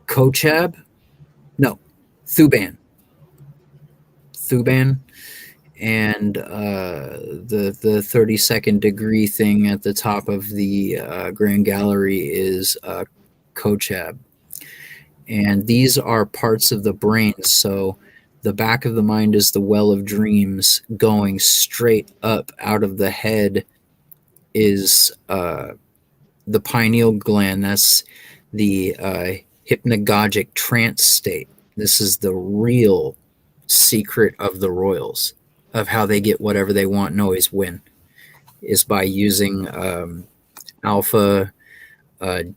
Kochab. No, Thuban. And the 32nd degree thing at the top of the Grand Gallery is Kochab. And these are parts of the brain. So the back of the mind is the Well of Dreams. Going straight up out of the head is the pineal gland. That's the hypnagogic trance state. This is the real secret of the royals, of how they get whatever they want and always win, is by using alpha,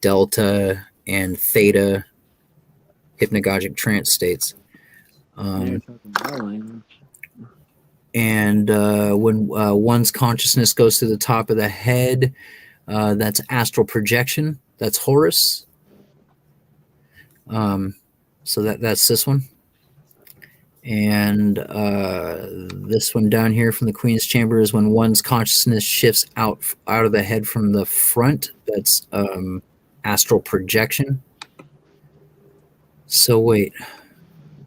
delta, and theta hypnagogic trance states. You're talking my language. And when one's consciousness goes to the top of the head, that's astral projection. That's Horus. So that's this one. And this one down here from the Queen's Chamber is when one's consciousness shifts out of the head from the front. That's astral projection. So wait,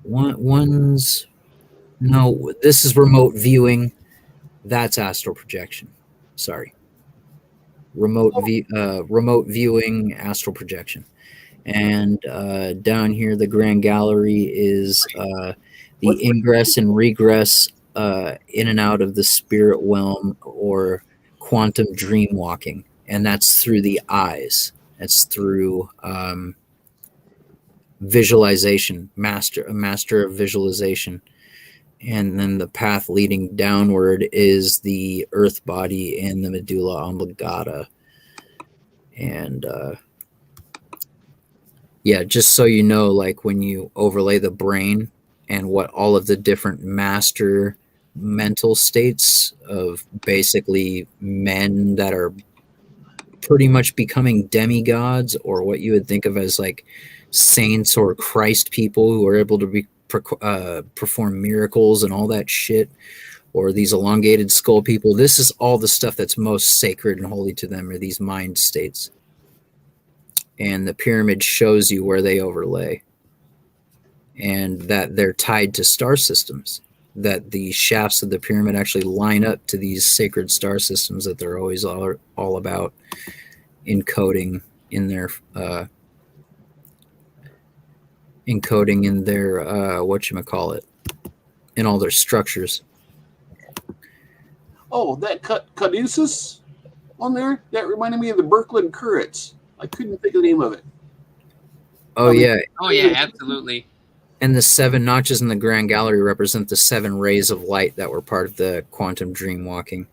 one's no. This is remote viewing. That's astral projection. Sorry. Remote viewing, astral projection. And down here, the Grand Gallery is the ingress and regress in and out of the spirit realm or quantum dream walking. And that's through the eyes. That's through visualization, a master of visualization. And then the path leading downward is the earth body and the medulla oblongata. And yeah, just so you know, like when you overlay the brain and what all of the different master mental states of basically men that are pretty much becoming demigods, or what you would think of as like saints or Christ people who are able to perform miracles and all that shit, or these elongated skull people. This is all the stuff that's most sacred and holy to them, are these mind states. And the pyramid shows you where they overlay, and that they're tied to star systems, that the shafts of the pyramid actually line up to these sacred star systems that they're always all about encoding in their whatchamacallit, in all their structures. Oh, that caduceus on there, that reminded me of the Birkeland currents. I couldn't think of the name of it. Oh, yeah. Oh yeah, absolutely. And the 7 notches in the Grand Gallery represent the 7 rays of light that were part of the quantum dream walking.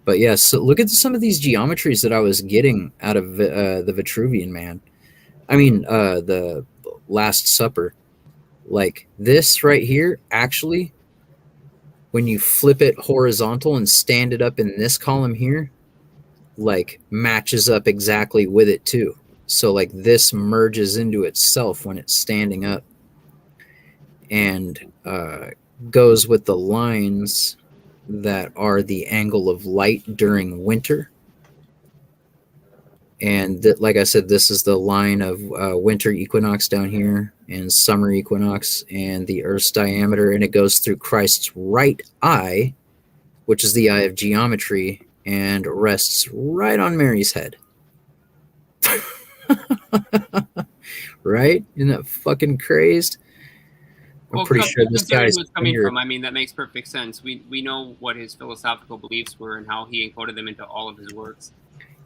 But yeah, so look at some of these geometries that I was getting out of the Vitruvian Man. I mean, the Last Supper. Like this right here, actually, when you flip it horizontal and stand it up in this column here, like matches up exactly with it too. So like this merges into itself when it's standing up, and goes with the lines that are the angle of light during winter. And like I said, this is the line of winter equinox down here and summer equinox and the Earth's diameter, and it goes through Christ's right eye, which is the eye of geometry, and rests right on Mary's head. Right? Isn't that fucking crazed? I'm pretty sure this guy's coming from. I mean, that makes perfect sense. We know what his philosophical beliefs were and how he encoded them into all of his works.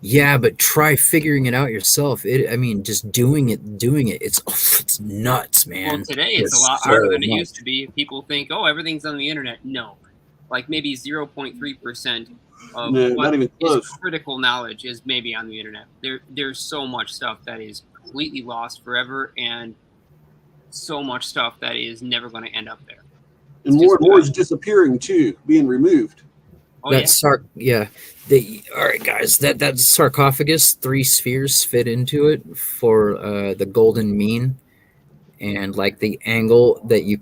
Yeah, but try figuring it out yourself. I mean, just doing it. It's nuts, man. Well, today it's a lot harder than it used to be. People think, oh, everything's on the internet. No, like maybe 0.3% of what is critical knowledge is maybe on the internet. There's so much stuff that is completely lost forever, and so much stuff that is never going to end up there. And more and more is disappearing too, being removed. Oh, yeah. All right, guys. That sarcophagus, 3 spheres fit into it for the golden mean, and like the angle that you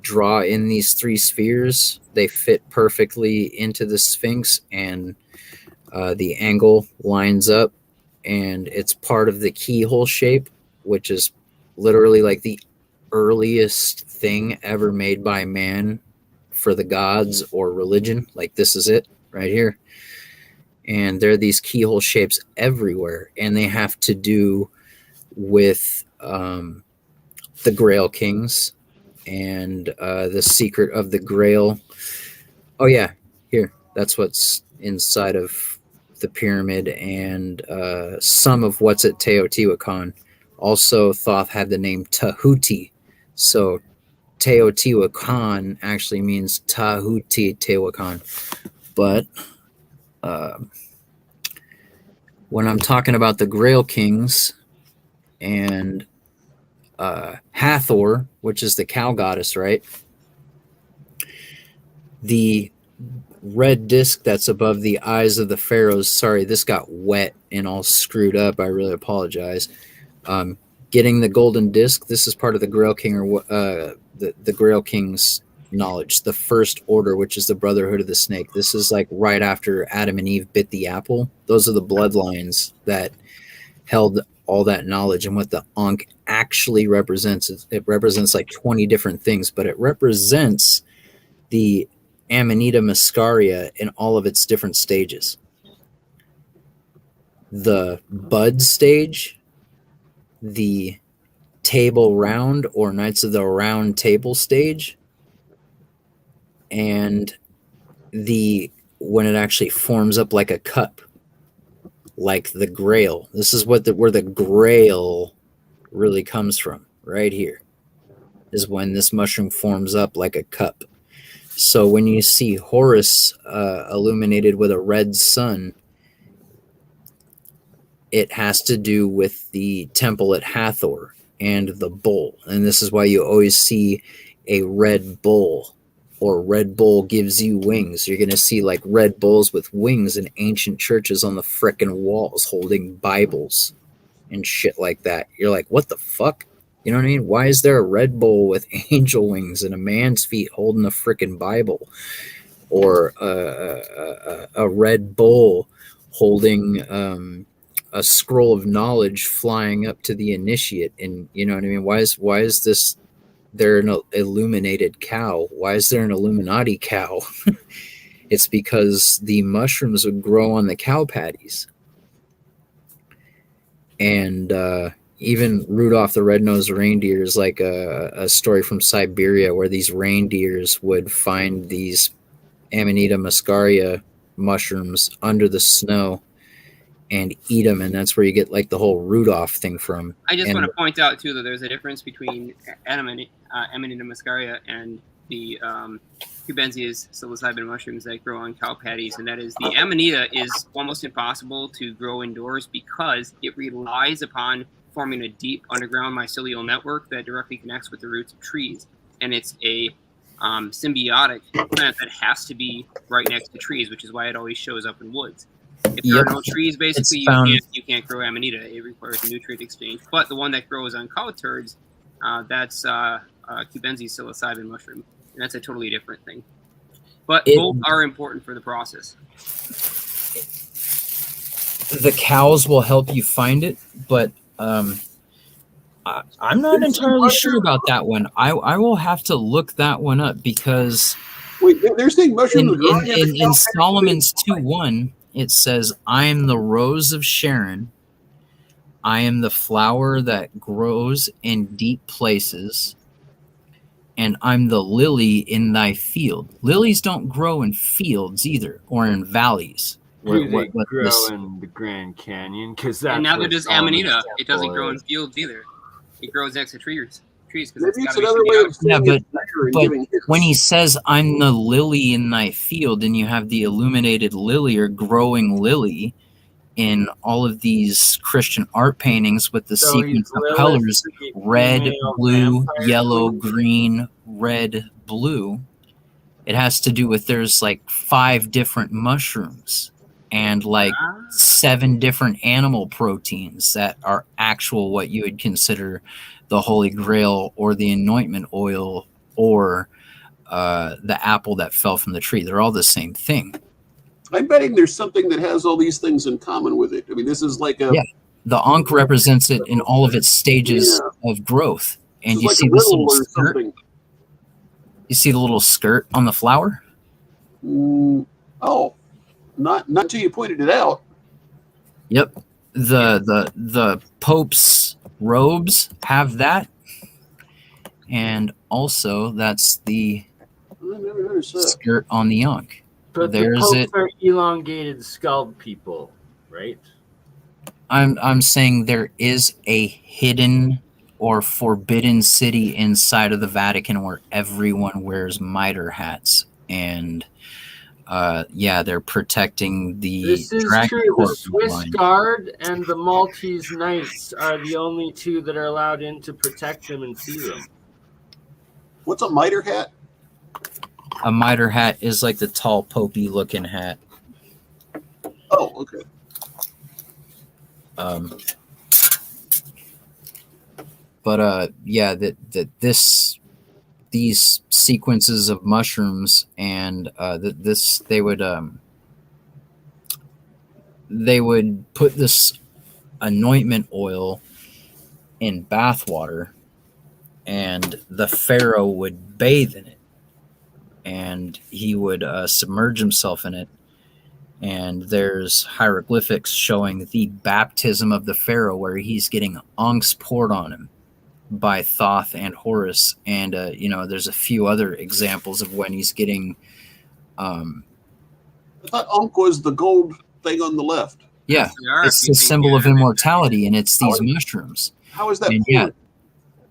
draw in these 3 spheres, they fit perfectly into the Sphinx, and the angle lines up, and it's part of the keyhole shape, which is literally like the earliest thing ever made by man for the gods or religion. Like this is it right here. And there are these keyhole shapes everywhere, and they have to do with the Grail Kings and the secret of the Grail. Oh yeah, here, that's what's inside of the pyramid and some of what's at Teotihuacan. Also, Thoth had the name Tahuti. So Teotihuacan actually means Tahuti Tehuacan. But when I'm talking about the Grail Kings and Hathor, which is the cow goddess, right? The red disc that's above the eyes of the pharaohs. Sorry, this got wet and all screwed up. I really apologize. Getting the golden disc. This is part of the Grail King or the Grail King's knowledge. The first order, which is the Brotherhood of the Snake. This is like right after Adam and Eve bit the apple. Those are the bloodlines that held all that knowledge. And what the Ankh actually represents, it represents like 20 different things, but it represents the Amanita muscaria in all of its different stages. The bud stage, the table round or Knights of the Round Table stage, and the when it actually forms up like a cup, like the Grail. This is what where the Grail really comes from. Right here is when this mushroom forms up like a cup. So when you see Horus illuminated with a red sun, it has to do with the temple at Hathor and the bull. And this is why you always see a red bull, or red bull gives you wings. You're going to see like red bulls with wings in ancient churches on the frickin' walls holding Bibles and shit like that. You're like, what the fuck? You know what I mean? Why is there a red bull with angel wings and a man's feet holding a frickin' Bible? Or a red bull holding a scroll of knowledge flying up to the initiate? And you know what I mean? Why is this there an illuminated cow? Why is there an Illuminati cow? It's because the mushrooms would grow on the cow patties. And even Rudolph the Red-Nosed Reindeer is like a story from Siberia where these reindeers would find these Amanita muscaria mushrooms under the snow and eat them, and that's where you get like the whole Rudolph thing from. I just want to point out too that there's a difference between Amanita muscaria and the Cubensis psilocybin mushrooms that grow on cow patties, and that is the Amanita is almost impossible to grow indoors because it relies upon forming a deep underground mycelial network that directly connects with the roots of trees, and it's a symbiotic plant that has to be right next to trees, which is why it always shows up in woods. If there are no trees, basically you can't grow Amanita. It requires a nutrient exchange. But the one that grows on cow turds, that's Cubensis psilocybin mushroom, and that's a totally different thing. But both are important for the process. The cows will help you find it, but I'm not entirely sure about that one. I will have to look that one up because wait, they're saying mushrooms in Solomon's 2:1 it says, "I am the rose of Sharon. I am the flower that grows in deep places, and I'm the lily in thy field." Lilies don't grow in fields either, or in valleys. They grow in the Grand Canyon, because that's and now that there's Amanita, it doesn't grow in fields either. It grows next to trees because it's another way of saying but when he says I'm the lily in thy field, and you have the illuminated lily or growing lily in all of these Christian art paintings with the sequence of colors, red, blue, yellow, green, red, blue, it has to do with there's like 5 different mushrooms and like 7 different animal proteins that are actual what you would consider the Holy Grail or the anointment oil or the apple that fell from the tree. They're all the same thing. I'm betting there's something that has all these things in common with it. I mean, this is like a... Yeah, the Ankh represents it in all of its stages of growth. And you see this little skirt? You see the little skirt on the flower? Oh, not until you pointed it out. Yep. The Pope's robes have that. And also that's the skirt on the Ankh. But There's the it. popes are elongated skulled people, right? I'm saying there is a hidden or forbidden city inside of the Vatican where everyone wears mitre hats, and they're protecting the This is dragon true. The corp Swiss line. Guard and the Maltese Knights are the only two that are allowed in to protect them and see them. What's a mitre hat? A mitre hat is like the tall popey looking hat. Oh, okay. These sequences of mushrooms and they would put this anointment oil in bath water, and the pharaoh would bathe in it, and he would submerge himself in it. And there's hieroglyphics showing the baptism of the pharaoh, where he's getting unks poured on him by Thoth and Horus. And there's a few other examples of when he's getting I thought Ankh was the gold thing on the left. yeah, Yes, they are, it's if you the think symbol of they're- immortality, and it's these mushrooms. How is that? And poured?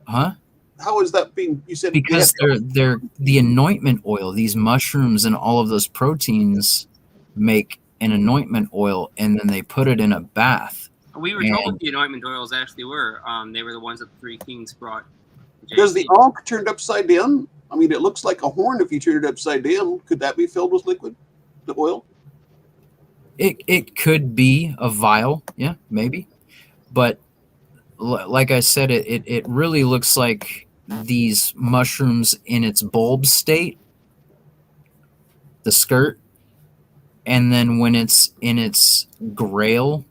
huh? How is that being? You said Because they're the anointment oil. These mushrooms and all of those proteins make an anointment oil, and then they put it in a bath. We were told what the anointment oils actually were. They were the ones that the three kings brought. Does the Ankh turned upside down? I mean, it looks like a horn if you turn it upside down. Could that be filled with liquid, the oil? It could be a vial, yeah, maybe. But like I said, it really looks like these mushrooms in its bulb state, the skirt, and then when it's in its grail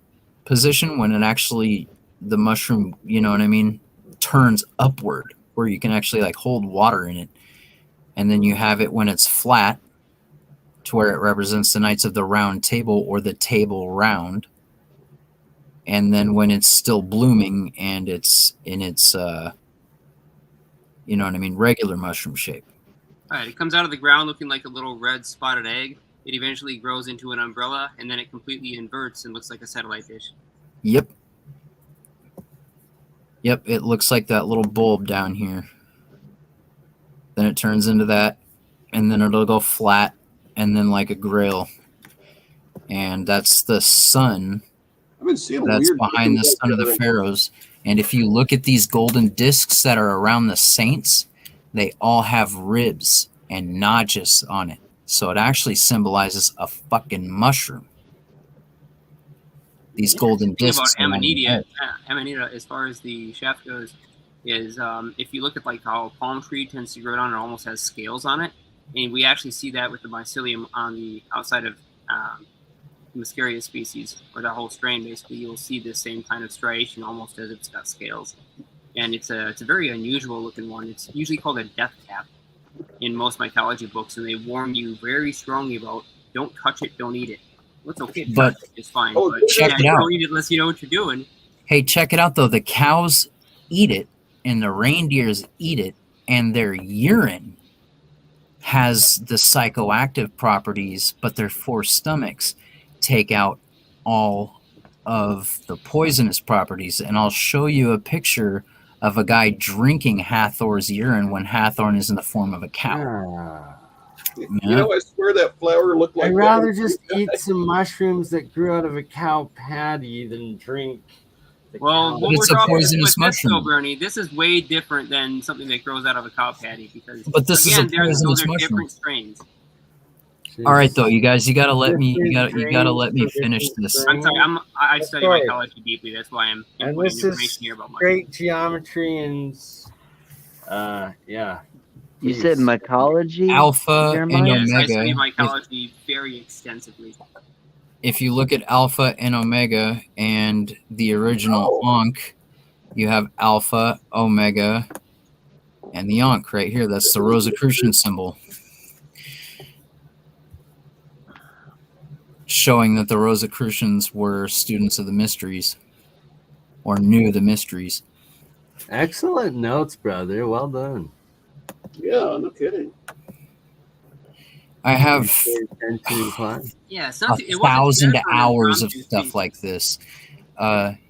position, when it actually, the mushroom, you know what I mean, turns upward, where you can actually like hold water in it. And then you have it when it's flat, to where it represents the Knights of the Round Table or the Table Round. And then when it's still blooming and it's in its, regular mushroom shape. All right, it comes out of the ground looking like a little red spotted egg. It eventually grows into an umbrella, and then it completely inverts and looks like a satellite dish. Yep, it looks like that little bulb down here. Then it turns into that, and then it'll go flat, and then like a grail. And that's the sun. I've been seeing That's weird behind the things son of the like that. pharaohs. And if you look at these golden discs that are around the saints, they all have ribs and notches on it. So it actually symbolizes a fucking mushroom. These golden The thing about discs. around the head. Amanita, as far as the shaft goes, is if you look at like how a palm tree tends to grow down, it almost has scales on it, and we actually see that with the mycelium on the outside of Muscaria species, or that whole strain. Basically, you'll see the same kind of striation, almost as if it's got scales, and it's a very unusual looking one. It's usually called a death cap in most mycology books, and they warn you very strongly about don't touch it, don't eat it. Well, it's okay to But- touch it, it's fine. Oh, but check it out. don't eat it unless you know what you're doing. Hey, check it out though. The cows eat it, and the reindeers eat it, and their urine has the psychoactive properties, but their four stomachs take out all of the poisonous properties. And I'll show you a picture of a guy drinking Hathor's urine when Hathor is in the form of a cow. Ah. You know, I swear that flower looked like I'd that. rather just eat some mushrooms that grew out of a cow patty than drink the Well, cow. what it's we're a talking poisonous with this, though, mushroom. Bernie, this is way different than something that grows out of a cow patty, because But this is a again, those poisonous are mushroom. different strains. All right, though, you guys, you gotta let me Different finish strains, this. I'm sorry, I study course. mycology deeply. That's why I'm And inputting this is information here about mushrooms. great geometry and yeah. You said Please. mycology? Alpha and Jeremiah? Yes, I Omega. study mycology very extensively. If you look at Alpha and Omega and the original Ankh, you have Alpha, Omega, and the Ankh right here. That's the Rosicrucian symbol, showing that the Rosicrucians were students of the mysteries or knew the mysteries. Excellent notes, brother. Well done. Yeah, no kidding. I have Tend to imply. Yeah, it's not. It wasn't 1,000 just for an hours of impromptu stuff thing. like this.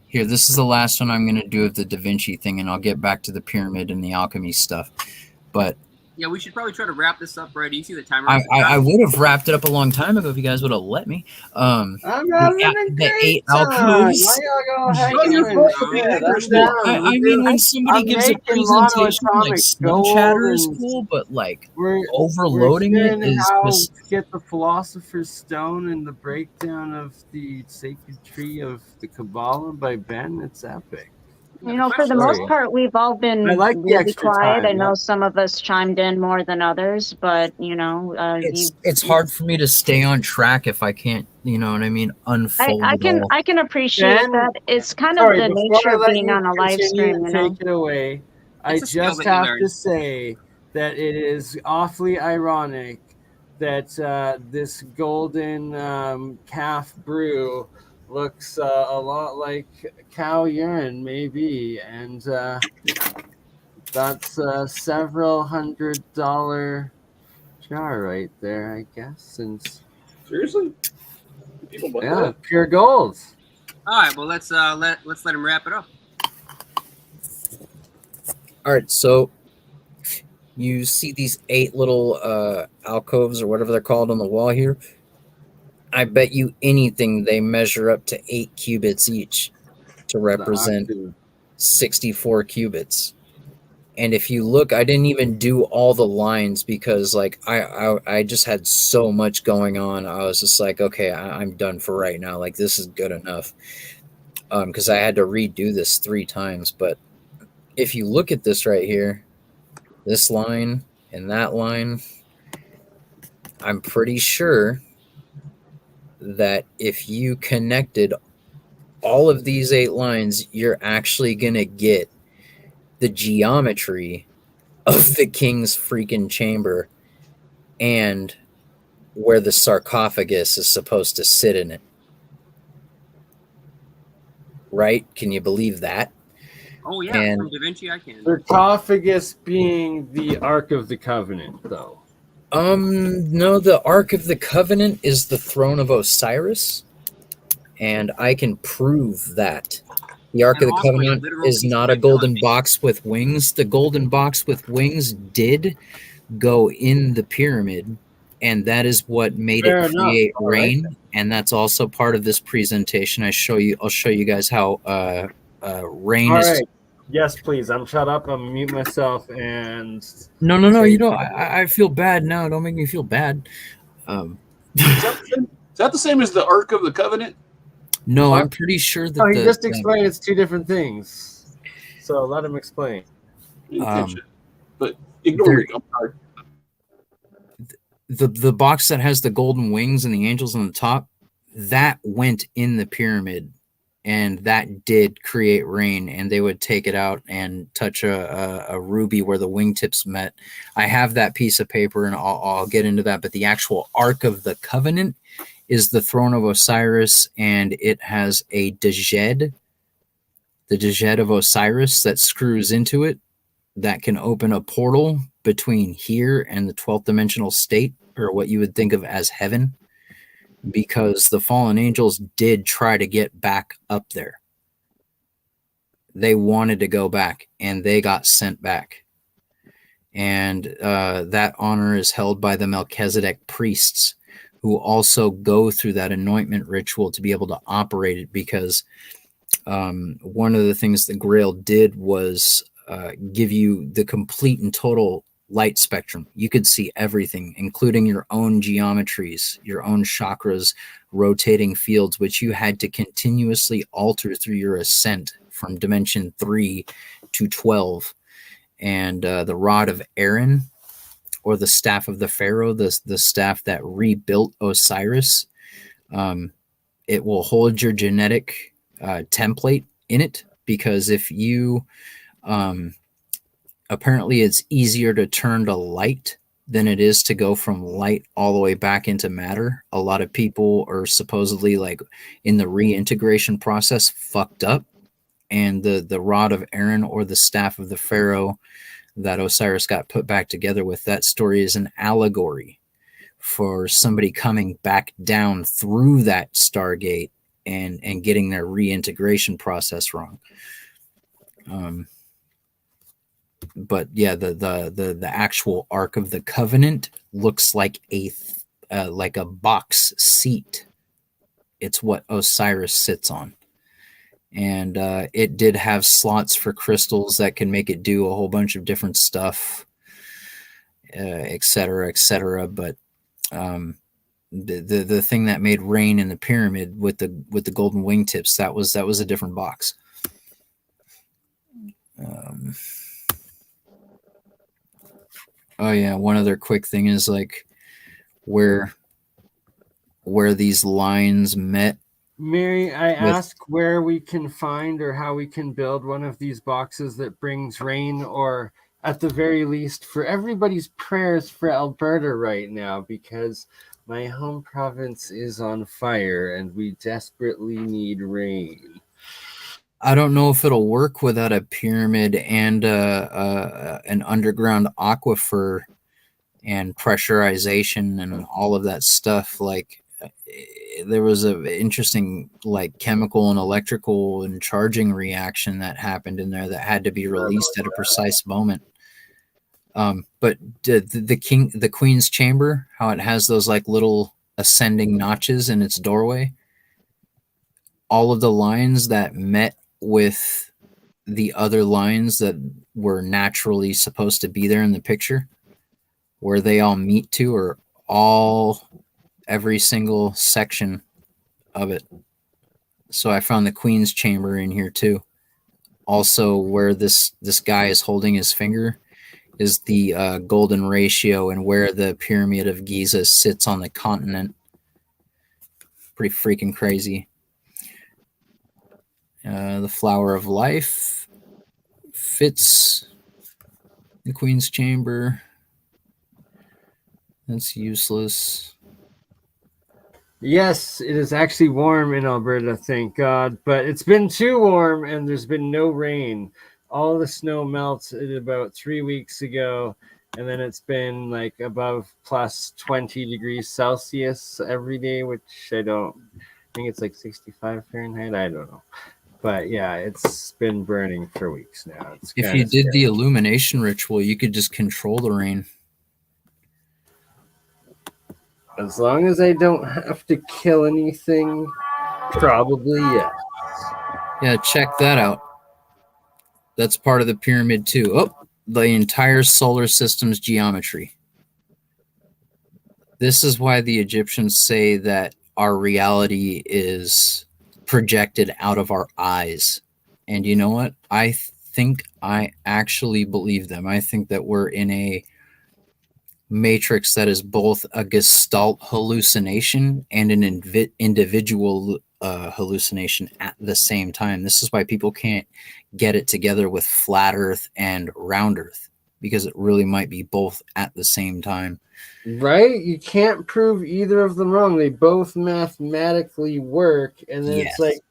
Here, this is the last one I'm going to do of the Da Vinci thing, and I'll get back to the pyramid and the alchemy stuff. But Yeah, we should probably try to wrap this up, right? Do you see the timer? I would have wrapped it up a long time ago if you guys would have let me. I'm having a the great 8 time. alcoves. Why y'all go Oh, you're hanging? supposed to be Yeah, I'm interested. down. I mean, when somebody I'm gives a making presentation, like monoatomic Snow gold Chatter is and cool, but like we're overloading it sharing is how just. to get the Philosopher's Stone and the breakdown of the sacred tree of the Kabbalah by Ben. It's epic. You know, for the most Sorry. part, we've all been I like the really extra quiet. time. I know some of us chimed in more than others, but you know, It's hard for me to stay on track if I can't, you know what I mean, unfold I it all. can appreciate Ben, that. It's kind sorry, of the before nature I of let being you on a live continue stream, and you know. take it away, I It's a skill just that you have learn. to say that it is awfully ironic that this golden calf brew looks a lot like cow urine, maybe, and that's a several $100 jar right there, I guess. Since Seriously? People buy yeah, that? pure gold. All right, well let's let him wrap it up. All right, so you see these 8 little alcoves or whatever they're called on the wall here. I bet you anything they measure up to 8 cubits each to represent 64 cubits. And if you look, I didn't even do all the lines because like I just had so much going on. I was just like, okay, I'm done for right now. Like this is good enough. Because I had to redo this 3 times. But if you look at this right here, this line and that line, I'm pretty sure that if you connected all of these 8 lines, you're actually going to get the geometry of the king's freaking chamber and where the sarcophagus is supposed to sit in it. Right? Can you believe that? Oh yeah, And from Da Vinci I can. Sarcophagus being the Ark of the Covenant, though. no, the Ark of the Covenant is the throne of Osiris, and I can prove that. The Ark And of the also a Covenant literal is piece of not a golden technology. box with wings. The golden box with wings did go in the pyramid, and that is what made Fair it enough. create All right. rain. And that's also part of this presentation. I'll show you guys how rain All is. right. Yes, please. I'm shut up. I'm mute myself and. No. You know, I feel bad now. Don't make me feel bad. Is that the same as the Ark of the Covenant? No, I'm pretty sure that Oh, he just explained it's 2 different things. So let him explain. But ignore me. I'm sorry. The box that has the golden wings and the angels on the top, that went in the pyramid, and that did create rain. And they would take it out and touch a ruby where the wingtips met. I have that piece of paper, and I'll get into that. But the actual Ark of the Covenant is the throne of Osiris, and it has a djed, the djed of Osiris that screws into it, that can open a portal between here and the 12th dimensional state, or what you would think of as heaven, because the fallen angels did try to get back up there. They wanted to go back, and they got sent back. And that honor is held by the Melchizedek priests, who also go through that anointment ritual to be able to operate it, because one of the things the Grail did was give you the complete and total light spectrum. You could see everything, including your own geometries, your own chakras, rotating fields, which you had to continuously alter through your ascent from dimension 3 to 12. And the Rod of Aaron, or the Staff of the Pharaoh, the staff that rebuilt Osiris, it will hold your genetic template in it, because if you apparently it's easier to turn to light than it is to go from light all the way back into matter. A lot of people are supposedly, like, in the reintegration process, fucked up, and the Rod of Aaron, or the Staff of the Pharaoh that Osiris got put back together with, that story is an allegory for somebody coming back down through that Stargate and getting their reintegration process wrong. But yeah, the actual Ark of the Covenant looks like a box seat. It's what Osiris sits on. And it did have slots for crystals that can make it do a whole bunch of different stuff, et cetera, et cetera. But the thing that made rain in the pyramid with the golden wingtips, that was a different box. Oh yeah, one other quick thing is like where these lines met. Mary, I ask where we can find or how we can build one of these boxes that brings rain, or at the very least for everybody's prayers for Alberta right now, because my home province is on fire and we desperately need rain. I don't know if it'll work without a pyramid and an underground aquifer and pressurization and all of that stuff. Like there was a interesting like chemical and electrical and charging reaction that happened in there that had to be released at a precise moment. But the Queen's chamber, how it has those like little ascending notches in its doorway, all of the lines that met with the other lines that were naturally supposed to be there in the picture, where they all meet to, or every single section of it. So I found the Queen's chamber in here too. Also, where this guy is holding his finger is the golden ratio, and where the Pyramid of Giza sits on the continent. Pretty freaking crazy. The Flower of Life fits the Queen's chamber. That's useless. Yes, it is actually warm in Alberta, thank God, but it's been too warm and there's been no rain. All the snow melted about 3 weeks ago, and then it's been like above plus 20 degrees Celsius every day, which I think it's like 65 Fahrenheit. I don't know. But yeah, it's been burning for weeks now. If you did the illumination ritual, you could just control the rain. As long as I don't have to kill anything, probably yes. Yeah, check that out. That's part of the pyramid too. Oh, the entire solar system's geometry. This is why the Egyptians say that our reality is projected out of our eyes. And you know what? I think I actually believe them. I think that we're in a matrix that is both a gestalt hallucination and an individual hallucination at the same time. This is why people can't get it together with flat Earth and round Earth, because it really might be both at the same time. Right? You can't prove either of them wrong. They both mathematically work, and then It's like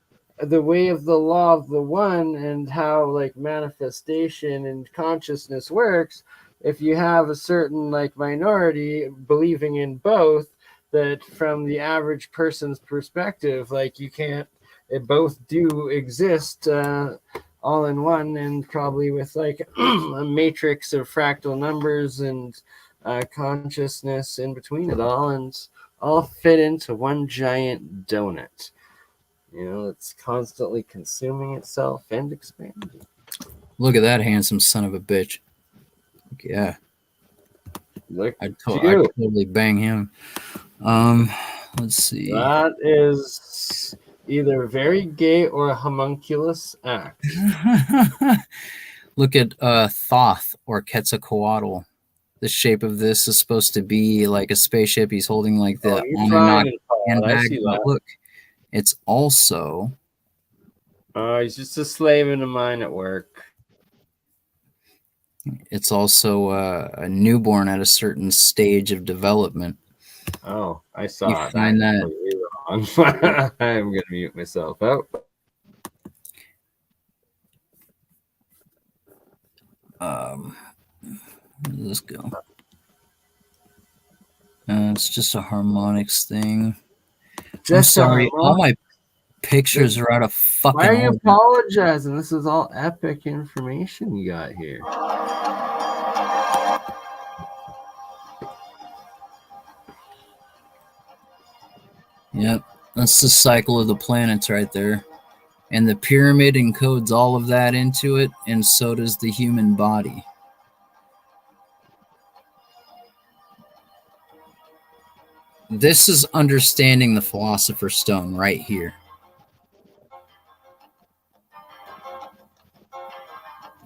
the way of the law of the one, and how like manifestation and consciousness works. If you have a certain like minority believing in both, that from the average person's perspective, like you can't, it both do exist all in one, and probably with like a matrix of fractal numbers and consciousness in between it all, and all fit into one giant donut. You know, it's constantly consuming itself and expanding. Look at that handsome son of a bitch. Yeah. I'd totally bang him. Let's see. That is either very gay or a homunculus act. Look at Thoth or Quetzalcoatl. The shape of this is supposed to be like a spaceship. He's holding like the Anunnaki handbag. Look, it's also... he's just a slave in a mine at work. It's also a newborn at a certain stage of development. Oh, I saw you it. Find that. I'm going to mute myself out. Where does this go? It's just a harmonics thing. I'm Just sorry, all my. my pictures are out of Why fucking are you order. apologizing? This is all epic information you got here. Yep, that's the cycle of the planets right there. And the pyramid encodes all of that into it, and so does the human body. This is understanding the Philosopher's Stone right here.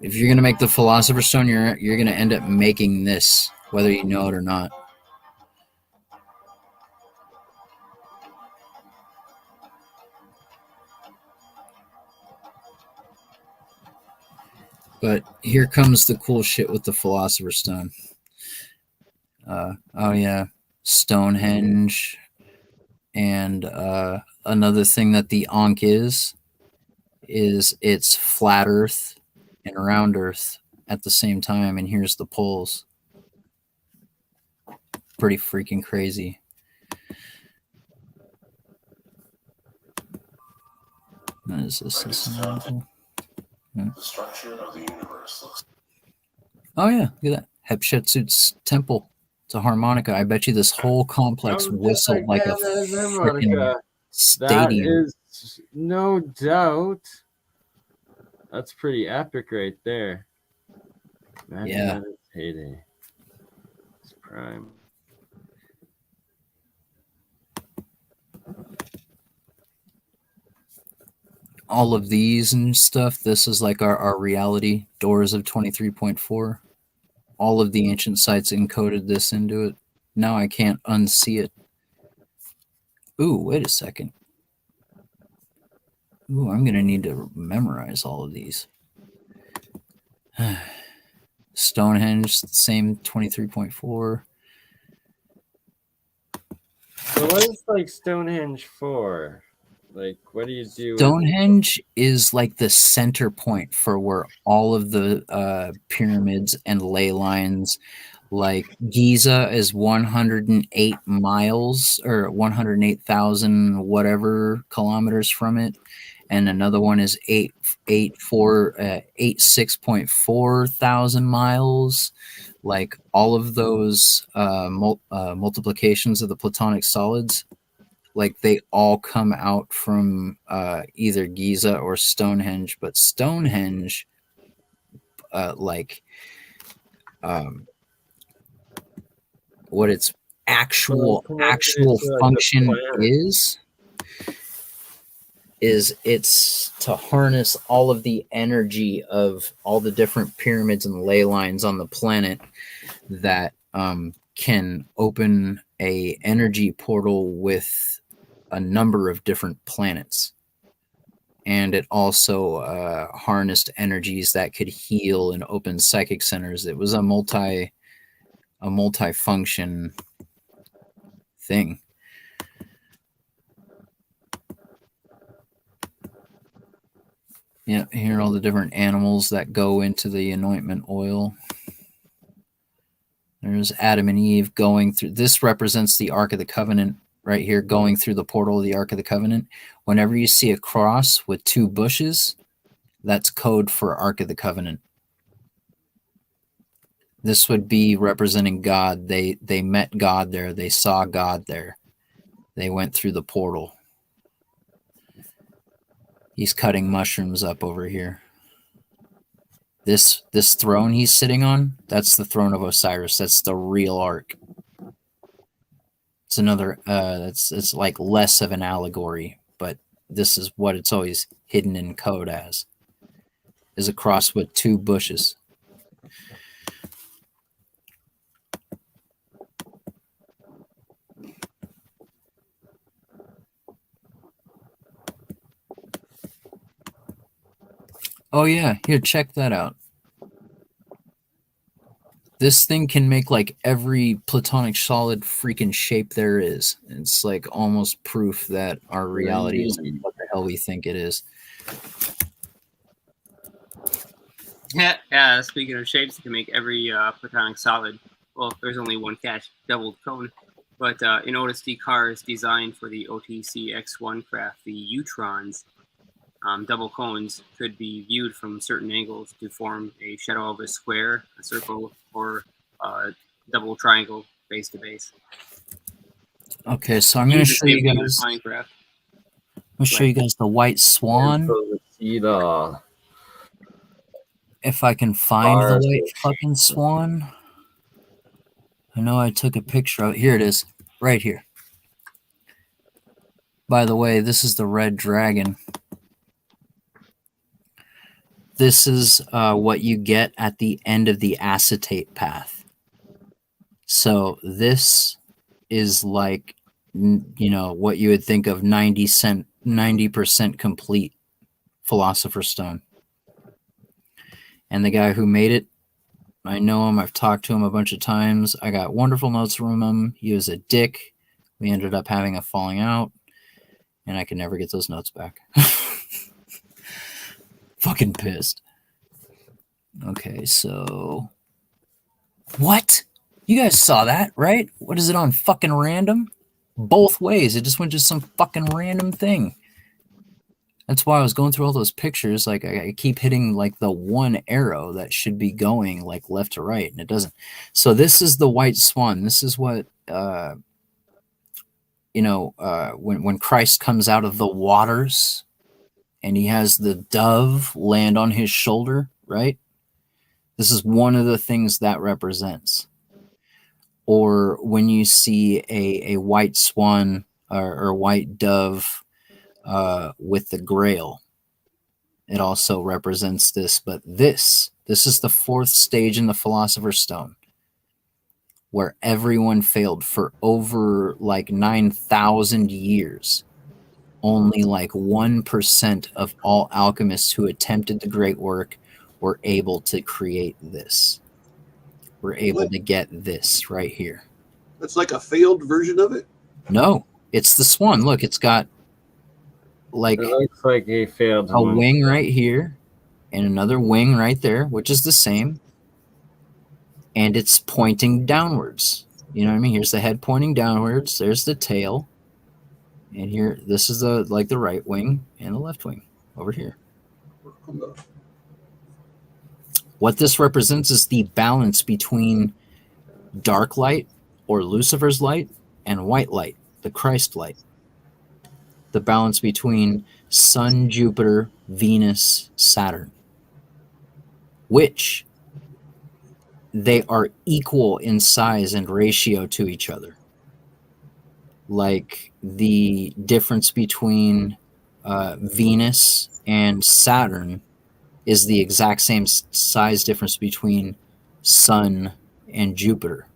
If you're going to make the Philosopher's Stone, you're going to end up making this, whether you know it or not. But here comes the cool shit with the Philosopher's Stone. Oh yeah, Stonehenge. And another thing that the Ankh is it's flat Earth and round Earth at the same time. And here's the poles. Pretty freaking crazy. What is this? The structure of the universe looks. Oh yeah, look at that. Hatshepsut's temple. It's a harmonica. I bet you this whole complex whistled like a freaking stadium. That is no doubt. That's pretty epic right there. Imagine Yeah. that is heyday. It's prime. All of these and stuff, this is like our reality. Doors of 23.4. All of the ancient sites encoded this into it. Now I can't unsee it. Ooh, wait a second. Ooh, I'm going to need to memorize all of these. Stonehenge, same 23.4. So what is like Stonehenge for? Like, what do you do? Stonehenge is like the center point for where all of the pyramids and ley lines, like Giza is 108 miles or 108,000 whatever kilometers from it, and another one is 86.4 thousand miles. Like all of those multiplications of the Platonic solids, like they all come out from either Giza or Stonehenge. But Stonehenge, what its actual function is it's to harness all of the energy of all the different pyramids and ley lines on the planet that can open a energy portal with a number of different planets. And it also harnessed energies that could heal and open psychic centers. It was a multi-function thing. Yeah, here are all the different animals that go into the anointment oil. There's Adam and Eve going through. This represents the Ark of the Covenant right here, going through the portal of the Ark of the Covenant. Whenever you see a cross with two bushes, that's code for Ark of the Covenant. This would be representing God. They met God there. They saw God there. They went through the portal. He's cutting mushrooms up over here. This throne he's sitting on, that's the throne of Osiris. That's the real Ark. It's another it's like less of an allegory, but this is what it's always hidden in code as. Is a cross with two bushes. Oh yeah, here, check that out. This thing can make like every platonic solid freaking shape there is. It's like almost proof that our reality isn't what the hell we think it is. Yeah. Speaking of shapes, you can make every platonic solid. Well, there's only one catch: doubled cone. But in OdySee cars designed for the OTC X1 craft, the Utrons, double cones could be viewed from certain angles to form a shadow of a square, a circle, or a double triangle base to base. Okay, so I'm going to Use the show same you thing guys. as Minecraft. I'm going to show you guys the white swan. Cheetah. If I can find the Bars white of fucking swan. I know I took a picture of it. Here it is, right here. By the way, this is the red dragon. This is what you get at the end of the acetate path. So this is like, you know, what you would think of 90% complete Philosopher's Stone. And the guy who made it, I know him. I've talked to him a bunch of times. I got wonderful notes from him. He was a dick. We ended up having a falling out, and I can never get those notes back. Fucking pissed. Okay, so what? You guys saw that, right? What is it on fucking random? Both ways. It just went to some fucking random thing. That's why I was going through all those pictures. Like I keep hitting like the one arrow that should be going like left to right, and it doesn't. So this is the white swan. This is what when Christ comes out of the waters, and he has the dove land on his shoulder, right? This is one of the things that represents. Or when you see a white swan or white dove with the grail, it also represents this. But this is the fourth stage in the Philosopher's Stone, where everyone failed for over like 9,000 years. Only like 1% of all alchemists who attempted the great work were able to create this. We're able to get this right here. That's like a failed version of it? No, it's the swan. Look, it's got like It looks like a failed a one. wing right here and another wing right there, which is the same. And it's pointing downwards. You know what I mean? Here's the head pointing downwards. There's the tail. And here, this is the right wing and the left wing over here. What this represents is the balance between dark light or Lucifer's light and white light, the Christ light. The balance between Sun, Jupiter, Venus, Saturn, which they are equal in size and ratio to each other. Like the difference between Venus and Saturn is the exact same size difference between Sun and Jupiter.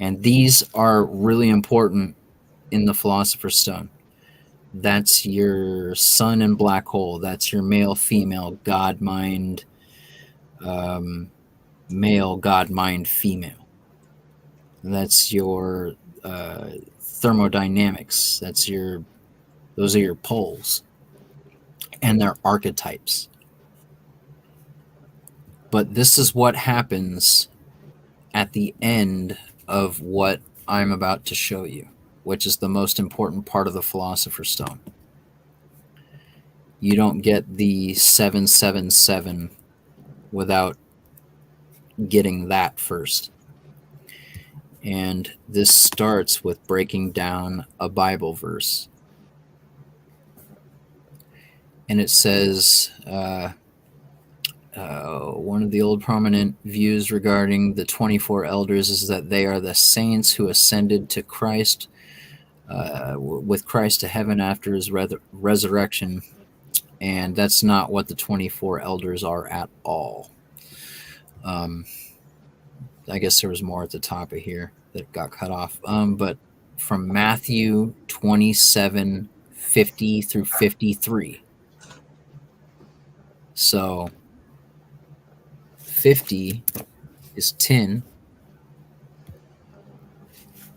And these are really important in the Philosopher's Stone. That's your sun and black hole. That's your male, female, God, mind, male, God, mind, female. That's your thermodynamics. Those are your poles. And their archetypes. But this is what happens at the end of what I'm about to show you, which is the most important part of the Philosopher's Stone. You don't get the 777 without getting that first. And this starts with breaking down a Bible verse. And it says, one of the old prominent views regarding the 24 elders is that they are the saints who ascended to Christ, with Christ to heaven after his resurrection. And that's not what the 24 elders are at all. I guess there was more at the top of here that got cut off. But from Matthew 27:50 through 53. So 50 is 10.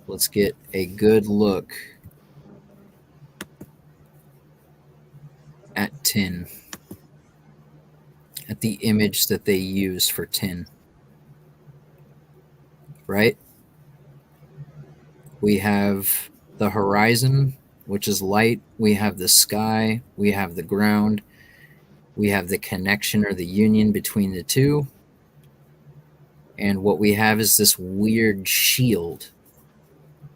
Let's get a good look at 10, at the image that they use for 10, right? We have the horizon, which is light. We have the sky. We have the ground. We have the connection or the union between the two. And what we have is this weird shield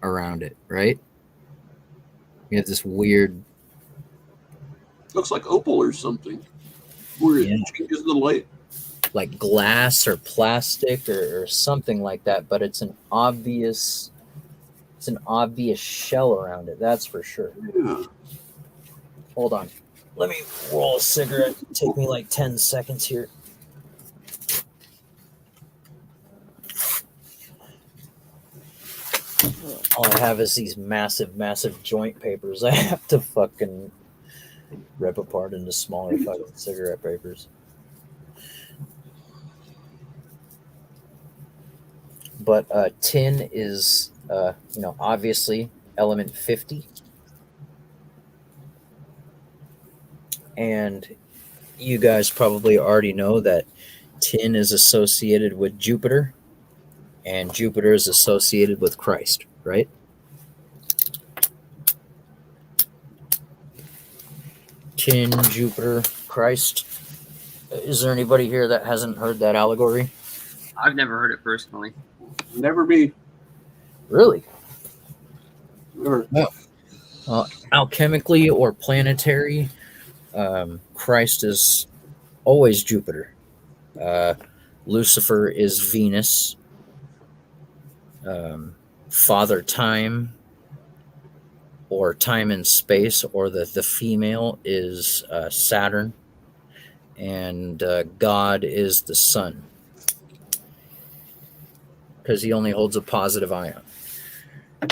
around it, right? We have this weird... Looks like opal or something. Where it Yeah. changes the light. like glass or plastic or something like that, but it's an obvious shell around it, that's for sure. Yeah. Hold on. Let me roll a cigarette. Take me like 10 seconds here. All I have is these massive joint papers I have to fucking rip apart into smaller fucking cigarette papers. But tin is, obviously element 50. And you guys probably already know that tin is associated with Jupiter, and Jupiter is associated with Christ, right? Tin, Jupiter, Christ. Is there anybody here that hasn't heard that allegory? I've never heard it personally. Never be. Really? Never. No. Alchemically or planetary, Christ is always Jupiter. Lucifer is Venus. Father Time, or time and space, or the female is Saturn, and God is the sun, because he only holds a positive ion.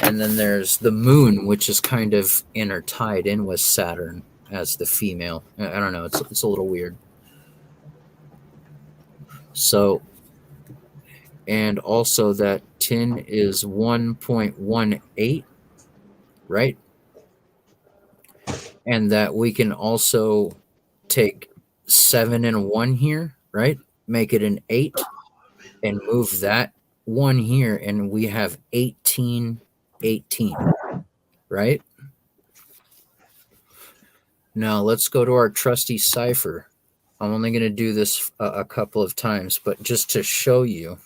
And then there's the moon, which is kind of intertied in with Saturn as the female. I don't know, it's a little weird. So, and also that tin is 1.18, right? And that we can also take 7 and 1 here, right? Make it an 8 and move that 1 here, and we have 18, right? Now let's go to our trusty cipher. I'm only going to do this a couple of times, but just to show you.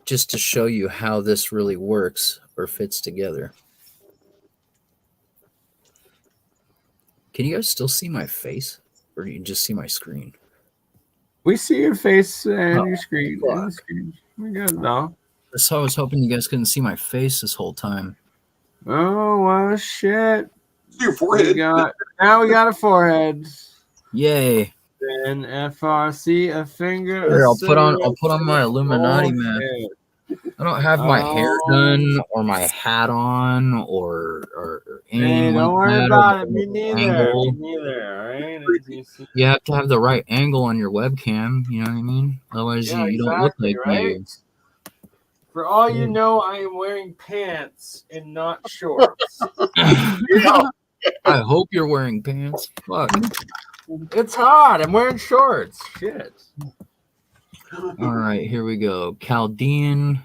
Just to show you how this really works or fits together. Can you guys still see my face? Or do you just see my screen? We see your face and your screen. fuck. And the screen. We're good now. So I was hoping you guys couldn't see my face this whole time. Oh, well, shit. See your forehead. Now we got a forehead. Yay. Then FRC, a finger. Here, a I'll put on cigarette, my Illuminati mask. okay. I don't have my hair done or my hat on or anything Hey, don't like worry that. about it. Me neither. Angle. Me neither. All right. You have to have the right angle on your webcam. You know what I mean? Otherwise, Yeah, you don't look exactly, like right? you. For all you know, I am wearing pants and not shorts. I hope you're wearing pants. Fuck. It's hot. I'm wearing shorts. Shit. All right, here we go. Chaldean.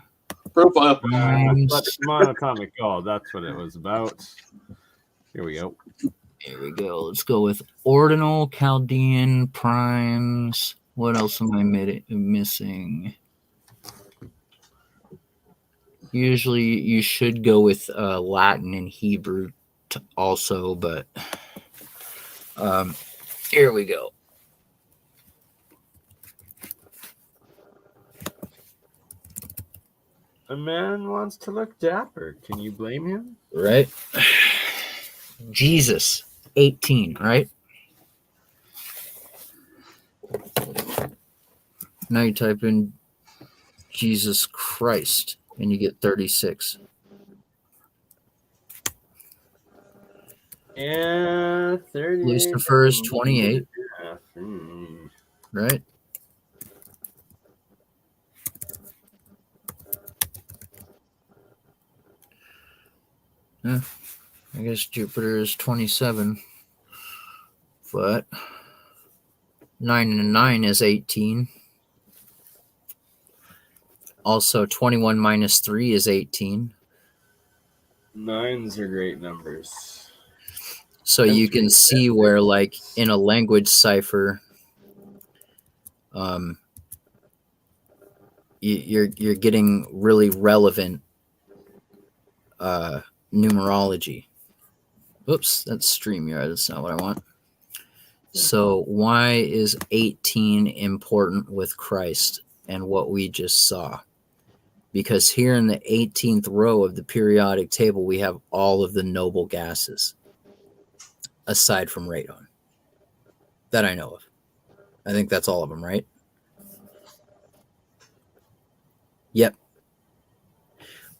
Profile. But monatomic gold. That's what it was about. Here we go. Here we go. Let's go with ordinal, Chaldean, primes. What else am I missing? Usually you should go with Latin and Hebrew also, but here we go. A man wants to look dapper. Can you blame him? Right? Jesus, 18, right? Now you type in Jesus Christ and you get 36. Yeah, 38. Lucifer is 28. Yeah. Right? Yeah, I guess Jupiter is 27. But 9 and 9 is 18. Also, 21 minus 3 is 18. Nines are great numbers. So you can see where, like, in a language cipher, you're getting really relevant numerology. Oops, that's StreamYard. That's not what I want. So why is 18 important with Christ and what we just saw? Because here in the 18th row of the periodic table, we have all of the noble gases, aside from radon, that I know of. I think that's all of them, right? Yep.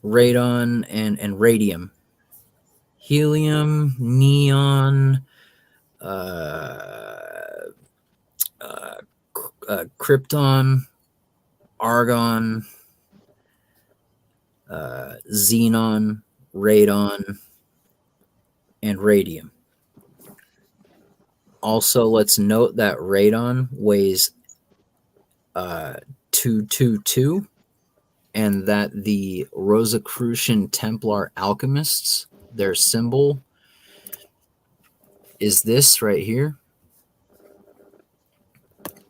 Radon and radium. Helium, neon, krypton, argon, xenon, radon, and radium. Also, let's note that radon weighs 222, and that the Rosicrucian Templar alchemists, their symbol is this right here.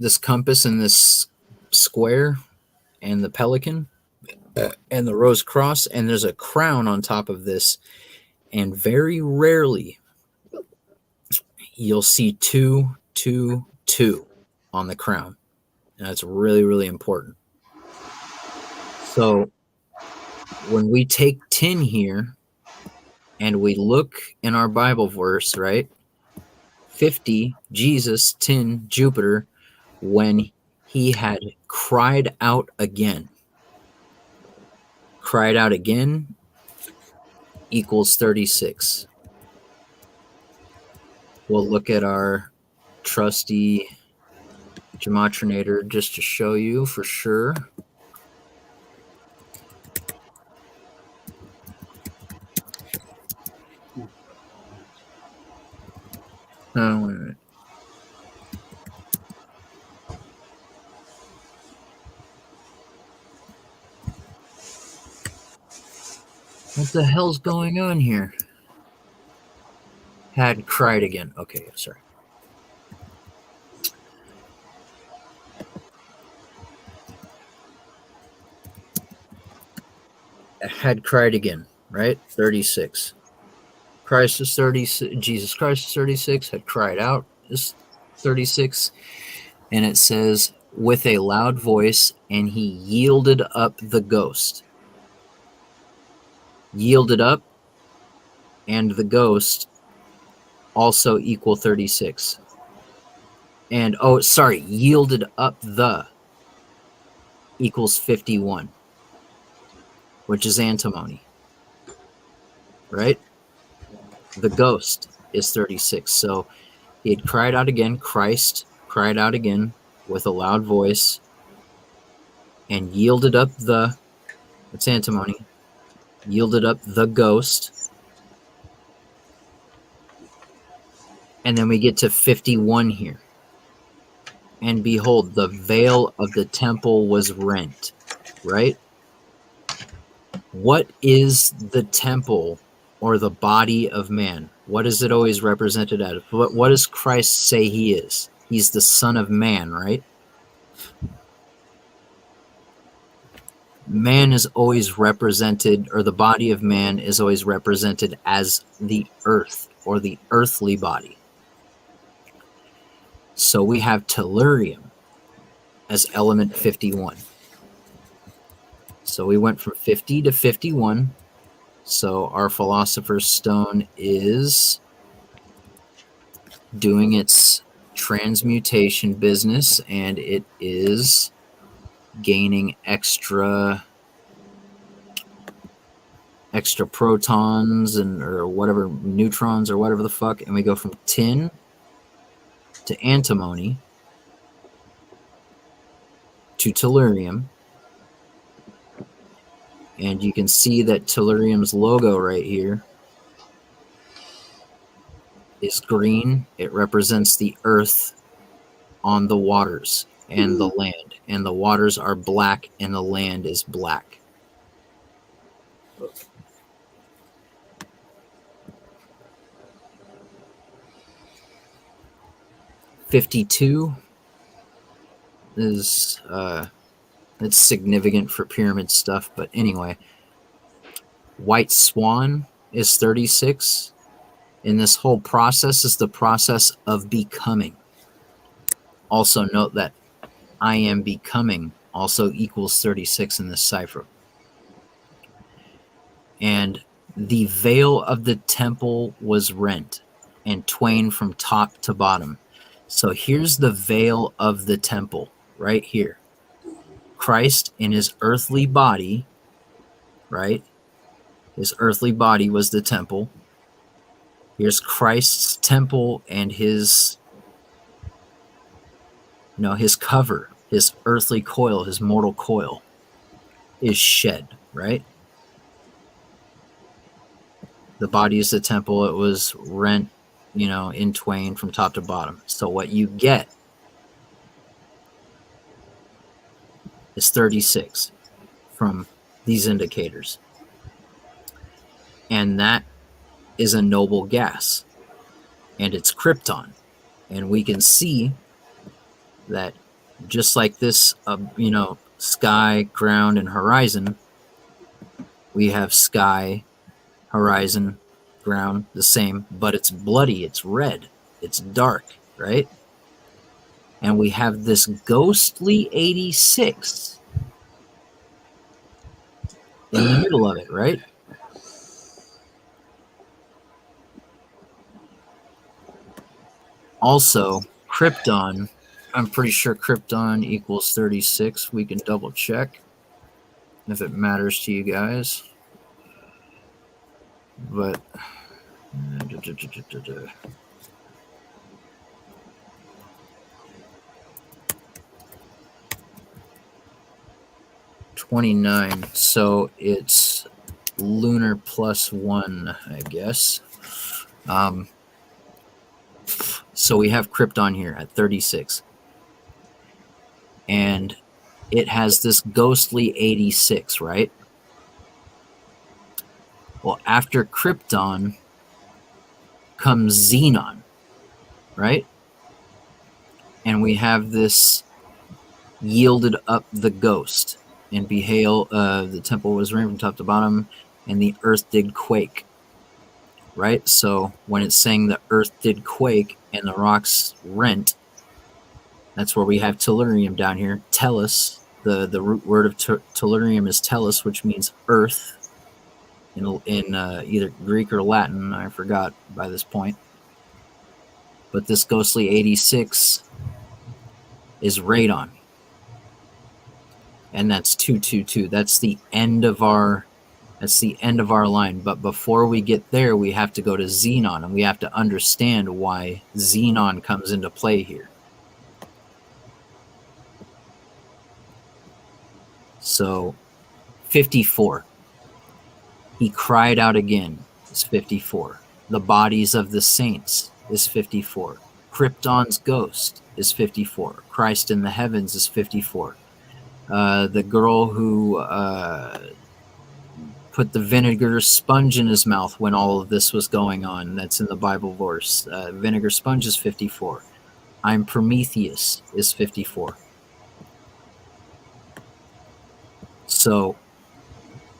This compass and this square and the pelican and the rose cross, and there's a crown on top of this, and very rarely you'll see 222 on the crown. And that's really, really important. So when we take 10 here and we look in our Bible verse, right? 50, Jesus, 10, Jupiter, when he had cried out again. Cried out again equals 36. We'll look at our trusty Gematrinator just to show you for sure. Oh, wait a minute. What the hell's going on here? Had cried again. Okay, sorry. Had cried again, right? 36. Christ is 36. Jesus Christ is 36. Had cried out is 36. And it says, with a loud voice, and he yielded up the ghost. Yielded up and the ghost also equal 36. And, oh, sorry, yielded up the equals 51, which is antimony, right? The ghost is 36. So he had cried out again. Christ cried out again with a loud voice and yielded up the, it's antimony, yielded up the ghost. And then we get to 51 here. And behold, the veil of the temple was rent, right? What is the temple or the body of man? What is it always represented as? What does Christ say he is? He's the Son of Man, right? Man is always represented, or the body of man is always represented as the earth or the earthly body. So we have tellurium as element 51. So we went from 50 to 51. So our Philosopher's Stone is doing its transmutation business, and it is gaining extra protons and or whatever, neutrons or whatever the fuck, and we go from tin to antimony to tellurium. And you can see that tellurium's logo right here is green. It represents the earth on the waters and the land, and the waters are black and the land is black. $52 is it's significant for pyramid stuff, but anyway. White Swan is 36. And this whole process is the process of becoming. Also note that I am becoming also equals 36 in this cipher. And the veil of the temple was rent and twain from top to bottom. So here's the veil of the temple right here. Christ in his earthly body, right? His earthly body was the temple. Here's Christ's temple and his cover, his earthly coil, his mortal coil is shed, right? The body is the temple. It was rent, in twain from top to bottom. So what you get is 36 from these indicators. And that is a noble gas. And it's krypton. And we can see that just like this, sky, ground, and horizon, we have sky, horizon, ground, the same, but it's bloody, it's red, it's dark, right? And we have this ghostly 86 in the middle of it, right? Also, krypton, I'm pretty sure krypton equals 36. We can double check if it matters to you guys. But 29, so it's lunar plus 1, I guess. So we have krypton here at 36. And it has this ghostly 86, right? Well, after krypton comes xenon, right? And we have this yielded up the ghost. And the temple was rent from top to bottom, and the earth did quake. Right? So when it's saying the earth did quake and the rocks rent, that's where we have tellurium down here. Tellus, the root word of tellurium is tellus, which means earth in either Greek or Latin. I forgot by this point. But this ghostly 86 is radon. And that's 222. That's the end of our line. But before we get there, we have to go to xenon, and we have to understand why xenon comes into play here. So 54. He cried out again is 54. The bodies of the saints is 54. Krypton's ghost is 54. Christ in the heavens is 54. The girl who put the vinegar sponge in his mouth when all of this was going on, that's in the Bible verse. Vinegar sponge is 54. I'm Prometheus is 54. So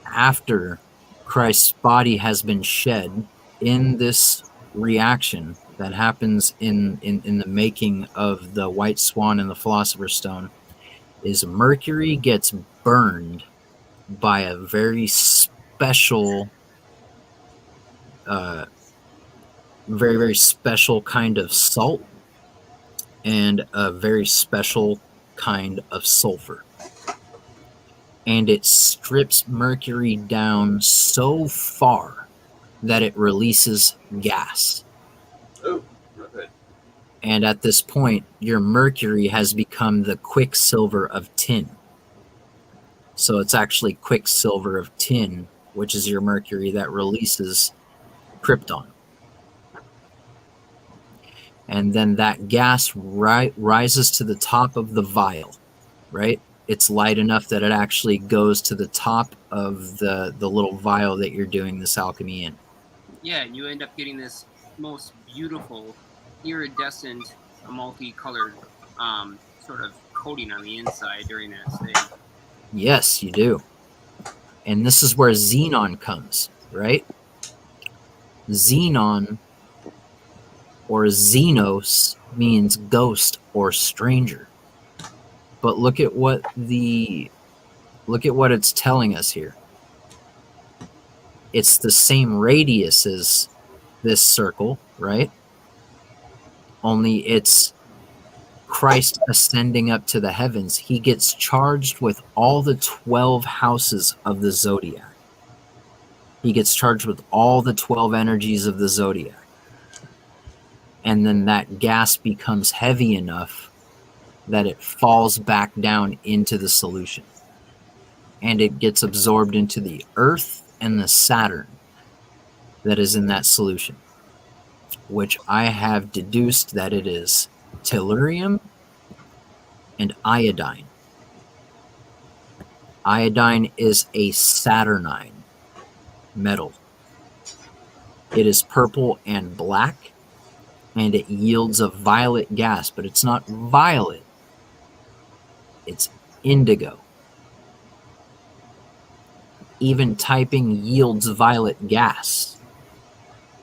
after Christ's body has been shed, in this reaction that happens in the making of the White Swan and the Philosopher's Stone, is Mercury gets burned by a very special, very, very special kind of salt and a very special kind of sulfur. And it strips Mercury down so far that it releases gas. Oh, okay. And at this point, your Mercury has become the quicksilver of tin. So it's actually quicksilver of tin, which is your Mercury that releases krypton. and then that gas rises to the top of the vial, right? It's light enough that it actually goes to the top of the little vial that you're doing this alchemy in. Yeah, and you end up getting this most beautiful, iridescent, multicolored sort of coating on the inside during that stage. Yes, you do. And this is where xenon comes, right? Xenon or xenos means ghost or stranger. But look at what it's telling us here. It's the same radius as this circle, right? Only it's Christ ascending up to the heavens. He gets charged with all the 12 houses of the zodiac. He gets charged with all the 12 energies of the zodiac. And then that gas becomes heavy enough that it falls back down into the solution. And it gets absorbed into the Earth and the Saturn that is in that solution, which I have deduced that it is tellurium and iodine. Iodine is a Saturnine metal. It is purple and black, and it yields a violet gas, but it's not violet. It's indigo. Even typing yields violet gas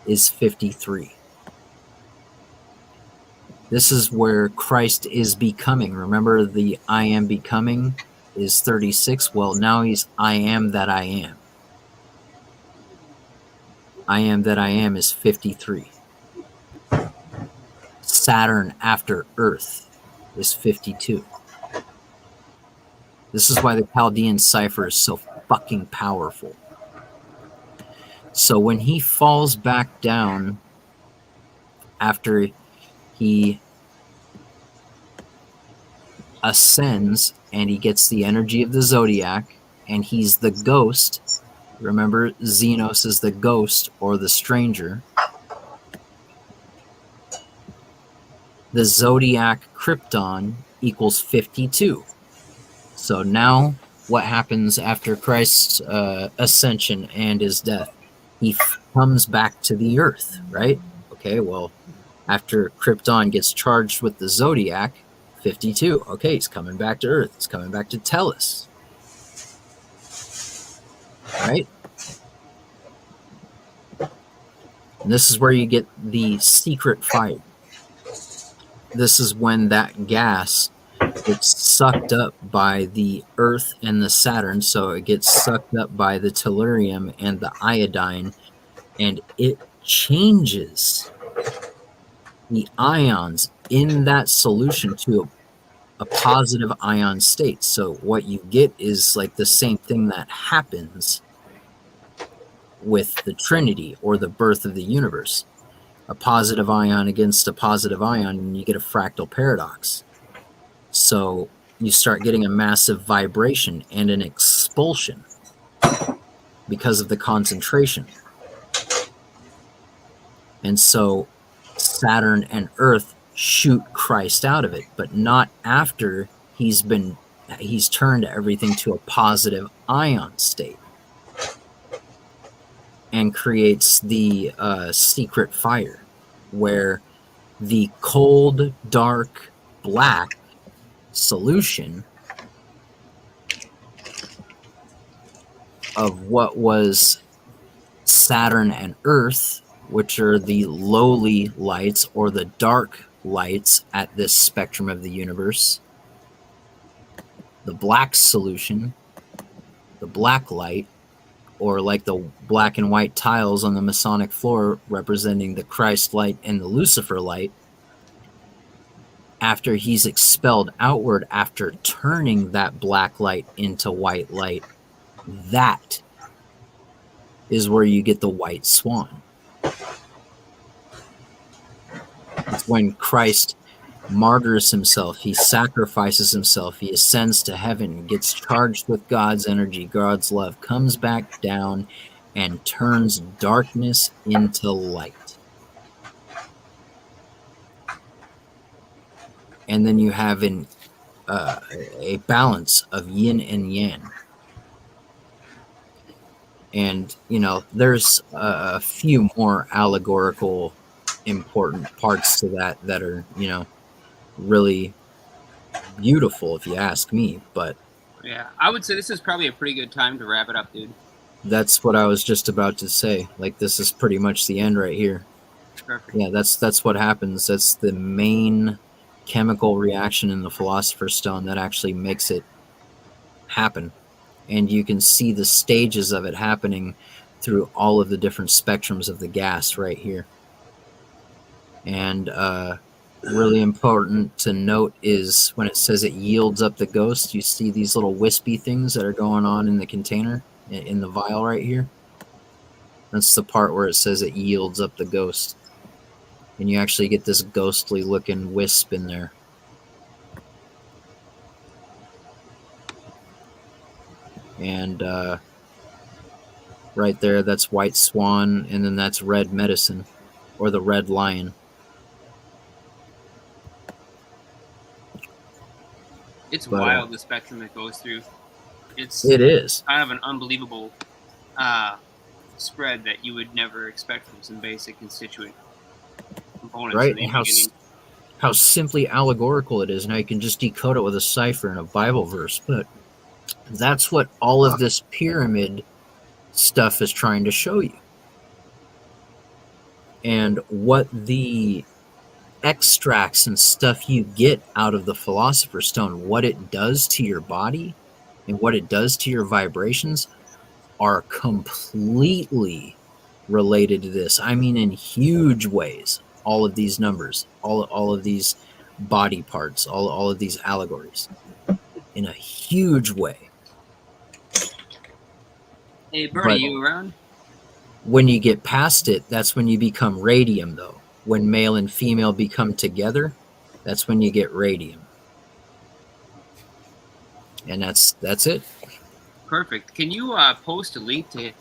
is 53. This is where Christ is becoming. Remember, the I am becoming is 36. Well, now he's I am that I am. I am that I am is 53. Saturn after Earth is 52. This is why the Chaldean cipher is so fucking powerful. So when he falls back down after he ascends and he gets the energy of the zodiac and he's the ghost, remember Xenos is the ghost or the stranger, the zodiac krypton equals 52. So now what happens after Christ's ascension and his death? He comes back to the Earth, right? Okay, well, after Krypton gets charged with the zodiac, 52. Okay, he's coming back to Earth. He's coming back to Tellus. Right? And this is where you get the secret fire. This is when that gas gets sucked up by the Earth and the Saturn, so it gets sucked up by the tellurium and the iodine, and it changes the ions in that solution to a positive ion state. So what you get is like the same thing that happens with the Trinity or the birth of the universe. A positive ion against a positive ion, and you get a fractal paradox. So you start getting a massive vibration and an expulsion because of the concentration. And so Saturn and Earth shoot Christ out of it, but not after he's turned everything to a positive ion state and creates the secret fire, where the cold, dark, black solution of what was Saturn and Earth, which are the lowly lights or the dark lights at this spectrum of the universe, the black solution, the black light, or like the black and white tiles on the Masonic floor representing the Christ light and the Lucifer light, after he's expelled outward, after turning that black light into white light, that is where you get the white swan. It's when Christ martyrs himself, he sacrifices himself, he ascends to heaven, gets charged with God's energy, God's love, comes back down and turns darkness into light. and then you have a balance of yin and yang. And there's a few more allegorical important parts to that are really beautiful, if you ask me. But Yeah, I would say this is probably a pretty good time to wrap it up, dude. that's what I was just about to say. Like, this is pretty much the end right here. Perfect. Yeah, that's what happens. That's the main chemical reaction in the Philosopher's Stone that actually makes it happen. And you can see the stages of it happening through all of the different spectrums of the gas right here. And really important to note is when it says it yields up the ghost, you see these little wispy things that are going on in the container, in the vial right here. That's the part where it says it yields up the ghost. And you actually get this ghostly looking wisp in there. And right there, that's white swan, and then that's red medicine, or the red lion. It's wild, the spectrum it goes through. It is kind of an unbelievable spread that you would never expect from some basic constituent components. Right, and how simply allegorical it is. Now you can just decode it with a cipher and a Bible verse, but that's what all of this pyramid stuff is trying to show you. And what the extracts and stuff you get out of the Philosopher's Stone, what it does to your body and what it does to your vibrations, are completely related to this. I mean, in huge ways. All of these numbers, all of these body parts, all of these allegories, in a huge way. Hey, Bernie, you around? When you get past it, that's when you become radium, though. When male and female become together, that's when you get radium. And that's it. Perfect. Can you post a link to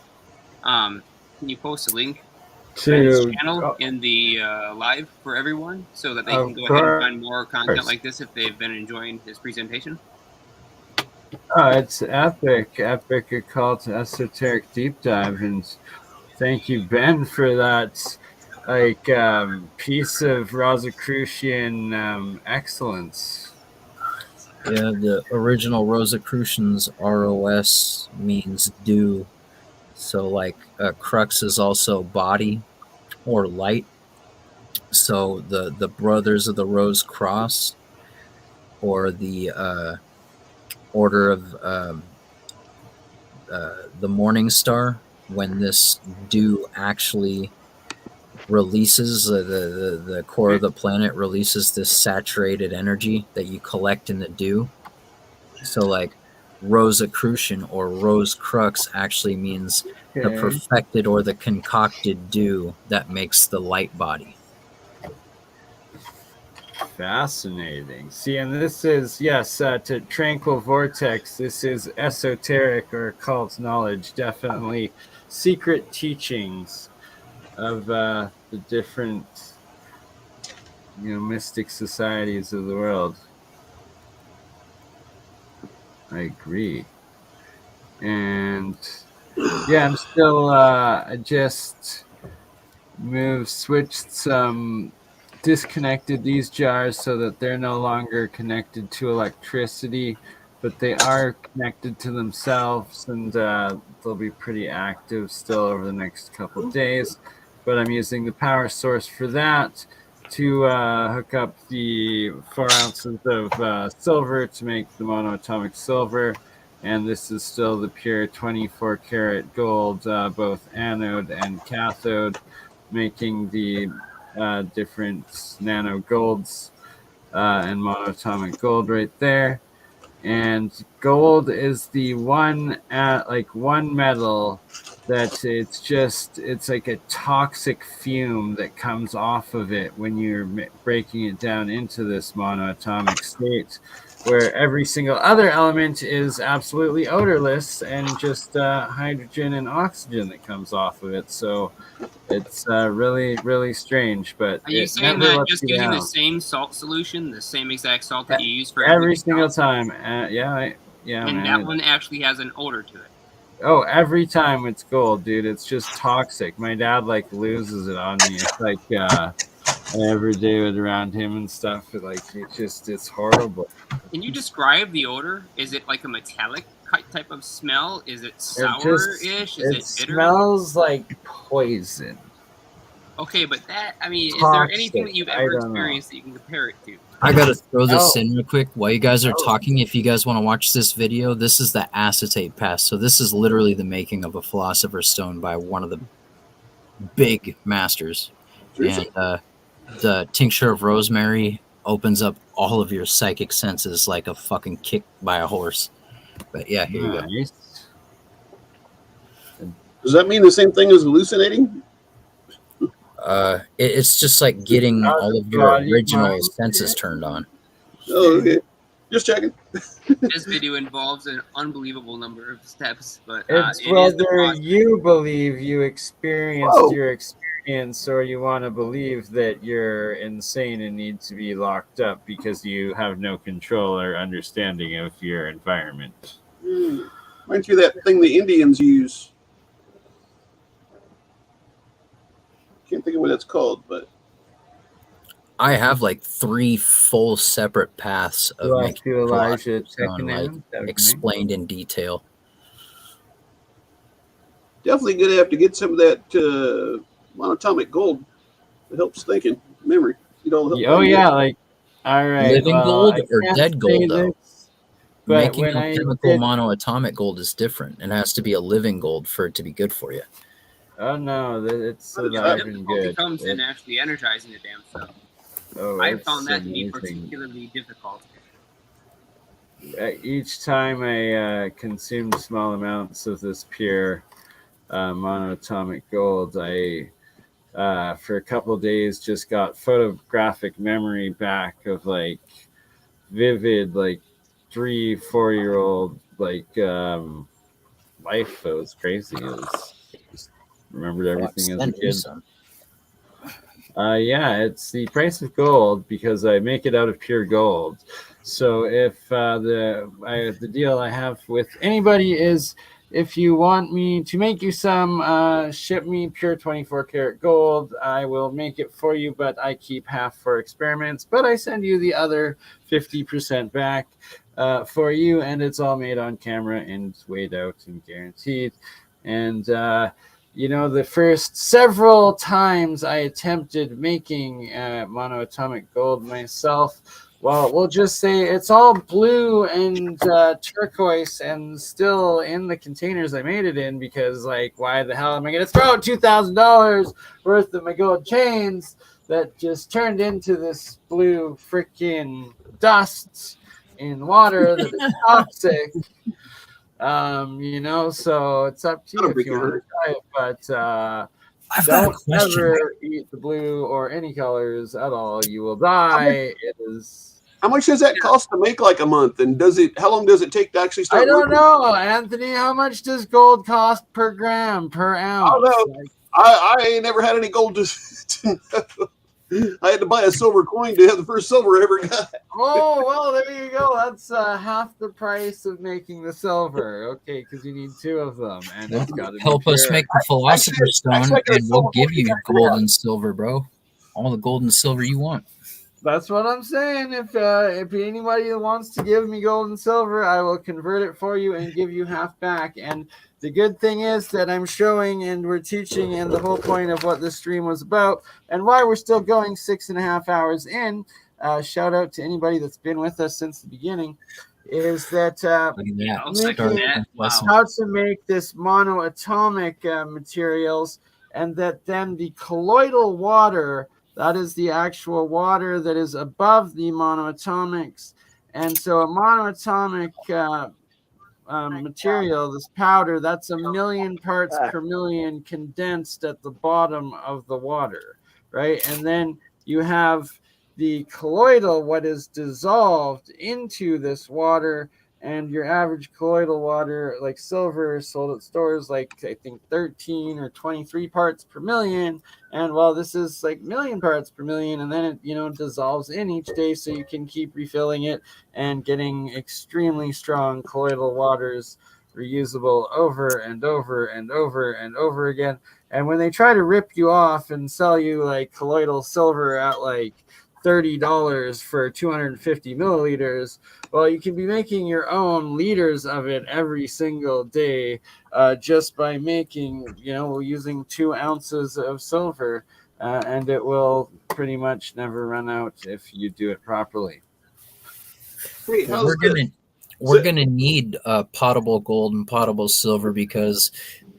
this channel in the live for everyone so that they can go ahead and find more content like this if they've been enjoying his presentation? Oh, it's epic occult esoteric deep dive, and thank you, Ben, for that piece of Rosicrucian excellence. Yeah, the original Rosicrucians, ROS means do. So crux is also body or light. So the Brothers of the Rose Cross, or the Order of the Morning Star, when this dew actually releases, the core of the planet releases this saturated energy that you collect in the dew. So Rosicrucian or Rose Crux actually means the perfected or the concocted dew that makes the light body. Fascinating. See, and this is, yes, to Tranquil Vortex, this is esoteric or occult knowledge, definitely secret teachings of the different mystic societies of the world. I agree. And yeah, I'm still I just switched some, disconnected these jars so that they're no longer connected to electricity, but they are connected to themselves, and they'll be pretty active still over the next couple of days. But I'm using the power source for that to hook up the 4 ounces of silver to make the monoatomic silver. And this is still the pure 24 karat gold, both anode and cathode, making the different nano golds and monatomic gold right there. And gold is the one metal that it's like a toxic fume that comes off of it when you're breaking it down into this monoatomic state, where every single other element is absolutely odorless and just hydrogen and oxygen that comes off of it. So it's really, really strange, but Are you it saying never that lets just you using down. the same salt solution, the same exact salt that you use for Every everything single else, time. Yeah, and man. that one actually has an odor to it? Oh, every time it's gold, dude. It's just toxic. My dad like loses it on me. It's like every day with around him and stuff. It's horrible. Can you describe the odor? Is it like a metallic type of smell? Is it It just sour-ish? Is it bitter? smells like poison. Okay, but that, I mean, is Toxic. there anything that you've I ever don't know. experienced that you can compare it to? I gotta throw this Oh. in real quick while you guys are Oh. talking. If you guys want to watch this video, this is the acetate pass. So this is literally the making of a philosopher's stone by one of the big masters. Seriously? And the tincture of rosemary opens up all of your psychic senses like a fucking kick by a horse. But yeah, here you go. Nice. Does that mean the same thing as hallucinating? It's just like getting Out all of of your body, original mind. senses turned on. Oh, okay. Just checking. This video involves an unbelievable number of steps, but It's it is the whether process. you believe you experienced Whoa. your experience or you want to believe that you're insane and need to be locked up because you have no control or understanding of your environment. Reminds me of that thing the Indians use. Can't think of what it's called, but I have like 3 full separate paths of Do I making feel Elijah philosopher's stone, checking like in? That was me. explained in detail. definitely going to have to get some of that monatomic gold. It helps thinking, memory. Oh yeah, like all right. Living well, gold I or can't dead say gold, though? this, but Making when I alchemical did, monoatomic gold is different. It has to be a living gold for it to be good for you. oh no, it's The alive and difficulty good. comes in actually energizing the damn stuff. Oh, I it's found that to be amazing. particularly difficult. Each time I consumed small amounts of this pure monoatomic gold, I for a couple of days just got photographic memory back of like vivid, like 3-4-year-old like life. It was crazy. Just remembered everything as a Send me kid. some. Yeah, it's the price of gold because I make it out of pure gold. So if the deal I have with anybody is if you want me to make you some, ship me pure 24 karat gold. I will make it for you, but I keep half for experiments. But I send you the other 50% back for you, and it's all made on camera and weighed out and guaranteed. And the first several times I attempted making monoatomic gold myself, well, we'll just say it's all blue and turquoise and still in the containers I made it in because, like, why the hell am I going to throw $2,000 worth of my gold chains that just turned into this blue freaking dust in water that is toxic? So it's up to you if you want to try it, but I've got a don't question. ever eat the blue or any colors at all. You will die. It is. How much does that cost to make like a month? And how long does it take to actually start I don't working? know, Anthony. How much does gold cost per gram, per ounce? I don't know. I ain't never had any gold to I had to buy a silver coin to have the first silver I ever got. Oh, well, there you go. That's half the price of making the silver. Okay, because you need 2 of them, and it's got to Help us make the philosopher's stone, actually, I got a and we'll silver give coin you to gold and silver, bro. All the gold and silver you want. That's what I'm saying. If anybody wants to give me gold and silver, I will convert it for you and give you half back. And the good thing is that I'm showing and we're teaching, and the whole point of what this stream was about, and why we're still going 6.5 hours in. Shout out to anybody that's been with us since the beginning. Is that how to make this monoatomic materials, and that then the colloidal water. That is the actual water that is above the monoatomics. And so a monoatomic material, this powder, that's 1,000,000 parts per million condensed at the bottom of the water, right? And then you have the colloidal, what is dissolved into this water, and your average colloidal water, like silver, sold at stores like I think 13 or 23 parts per million. And well, this is like 1,000,000 parts per million, and then it dissolves in each day, so you can keep refilling it and getting extremely strong colloidal waters, reusable over and over and over and over again. And when they try to rip you off and sell you like colloidal silver at like $30 for 250 milliliters, well, you can be making your own liters of it every single day, just by making, using 2 ounces of silver, and it will pretty much never run out if you do it properly. Hey, how's We're gonna need potable gold and potable silver, because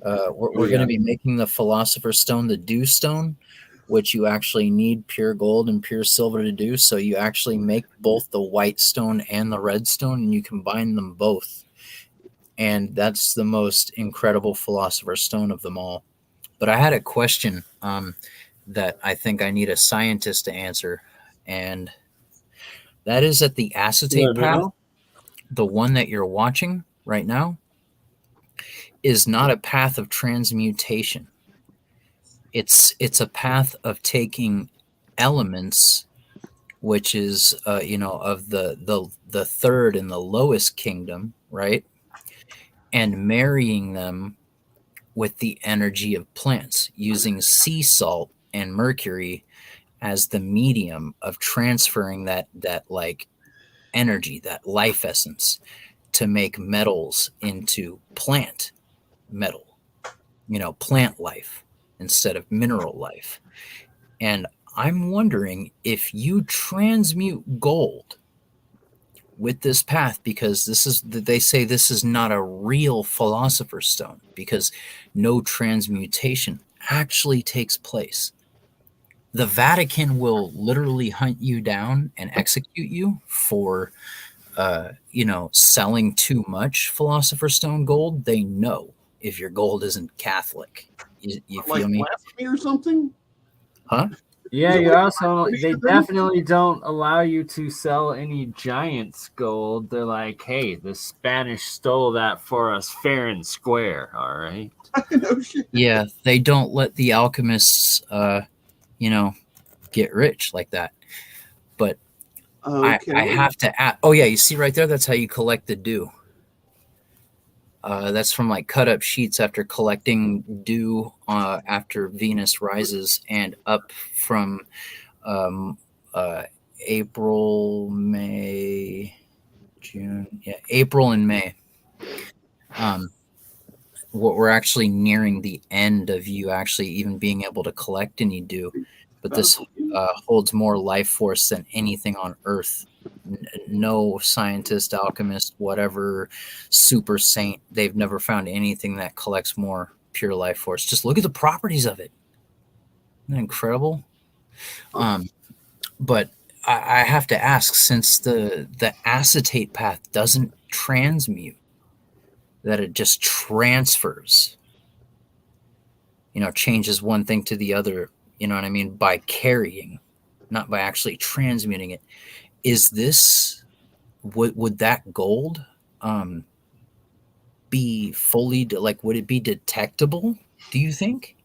we're going to be making the Philosopher's Stone the Dew Stone, which you actually need pure gold and pure silver to do. So you actually make both the white stone and the red stone, and you combine them both. And that's the most incredible Philosopher's Stone of them all. But I had a question that I think I need a scientist to answer, and that is that the acetate path, the one that you're watching right now, is not a path of transmutation. It's a path of taking elements, which is of the third and the lowest kingdom, right, and marrying them with the energy of plants, using sea salt and mercury as the medium of transferring that like energy, that life essence, to make metals into plant metal, plant life instead of mineral life. And I'm wondering if you transmute gold with this path, because they say this is not a real Philosopher's Stone, because no transmutation actually takes place. The Vatican will literally hunt you down and execute you for selling too much Philosopher's Stone gold. They know if your gold isn't Catholic. You feel me? Blasphemy or something? Huh? Yeah, they definitely don't allow you to sell any Giants gold. They're like, hey, the Spanish stole that for us fair and square, all right? No shit. Yeah, they don't let the alchemists, get rich like that. But Okay. I have to add, oh yeah, you see right there, that's how you collect the dew. That's from like cut up sheets after collecting dew after Venus rises, and up from April, May, June. Yeah, April and May. We're actually nearing the end of you actually even being able to collect any dew. But this holds more life force than anything on Earth. No scientist, alchemist, whatever, super saint, they've never found anything that collects more pure life force. Just look at the properties of it. Isn't that incredible? But I have to ask, since the acetate path doesn't transmute, that it just transfers, changes one thing to the other, you know what I mean, by carrying, not by actually transmuting it. Is this, would that gold be fully, would it be detectable, do you think?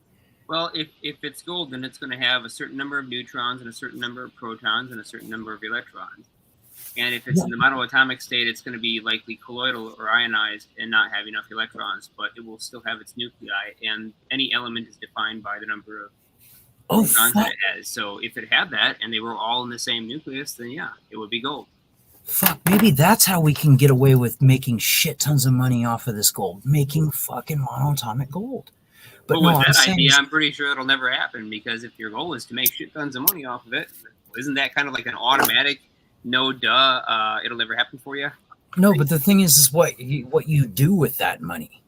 Well, if it's gold, then it's going to have a certain number of neutrons and a certain number of protons and a certain number of electrons. And if it's in the monoatomic state, it's going to be likely colloidal or ionized and not have enough electrons, but it will still have its nuclei. And any element is defined by the number of protons that it has. So if it had that and they were all in the same nucleus, then yeah, it would be gold. Fuck, maybe that's how we can get away with making shit tons of money off of this gold, making fucking monoatomic gold. But with that idea, I'm pretty sure it'll never happen, because if your goal is to make shit tons of money off of it, isn't that kind of like an automatic no duh, it'll never happen for you? No, but the thing is what you do with that money.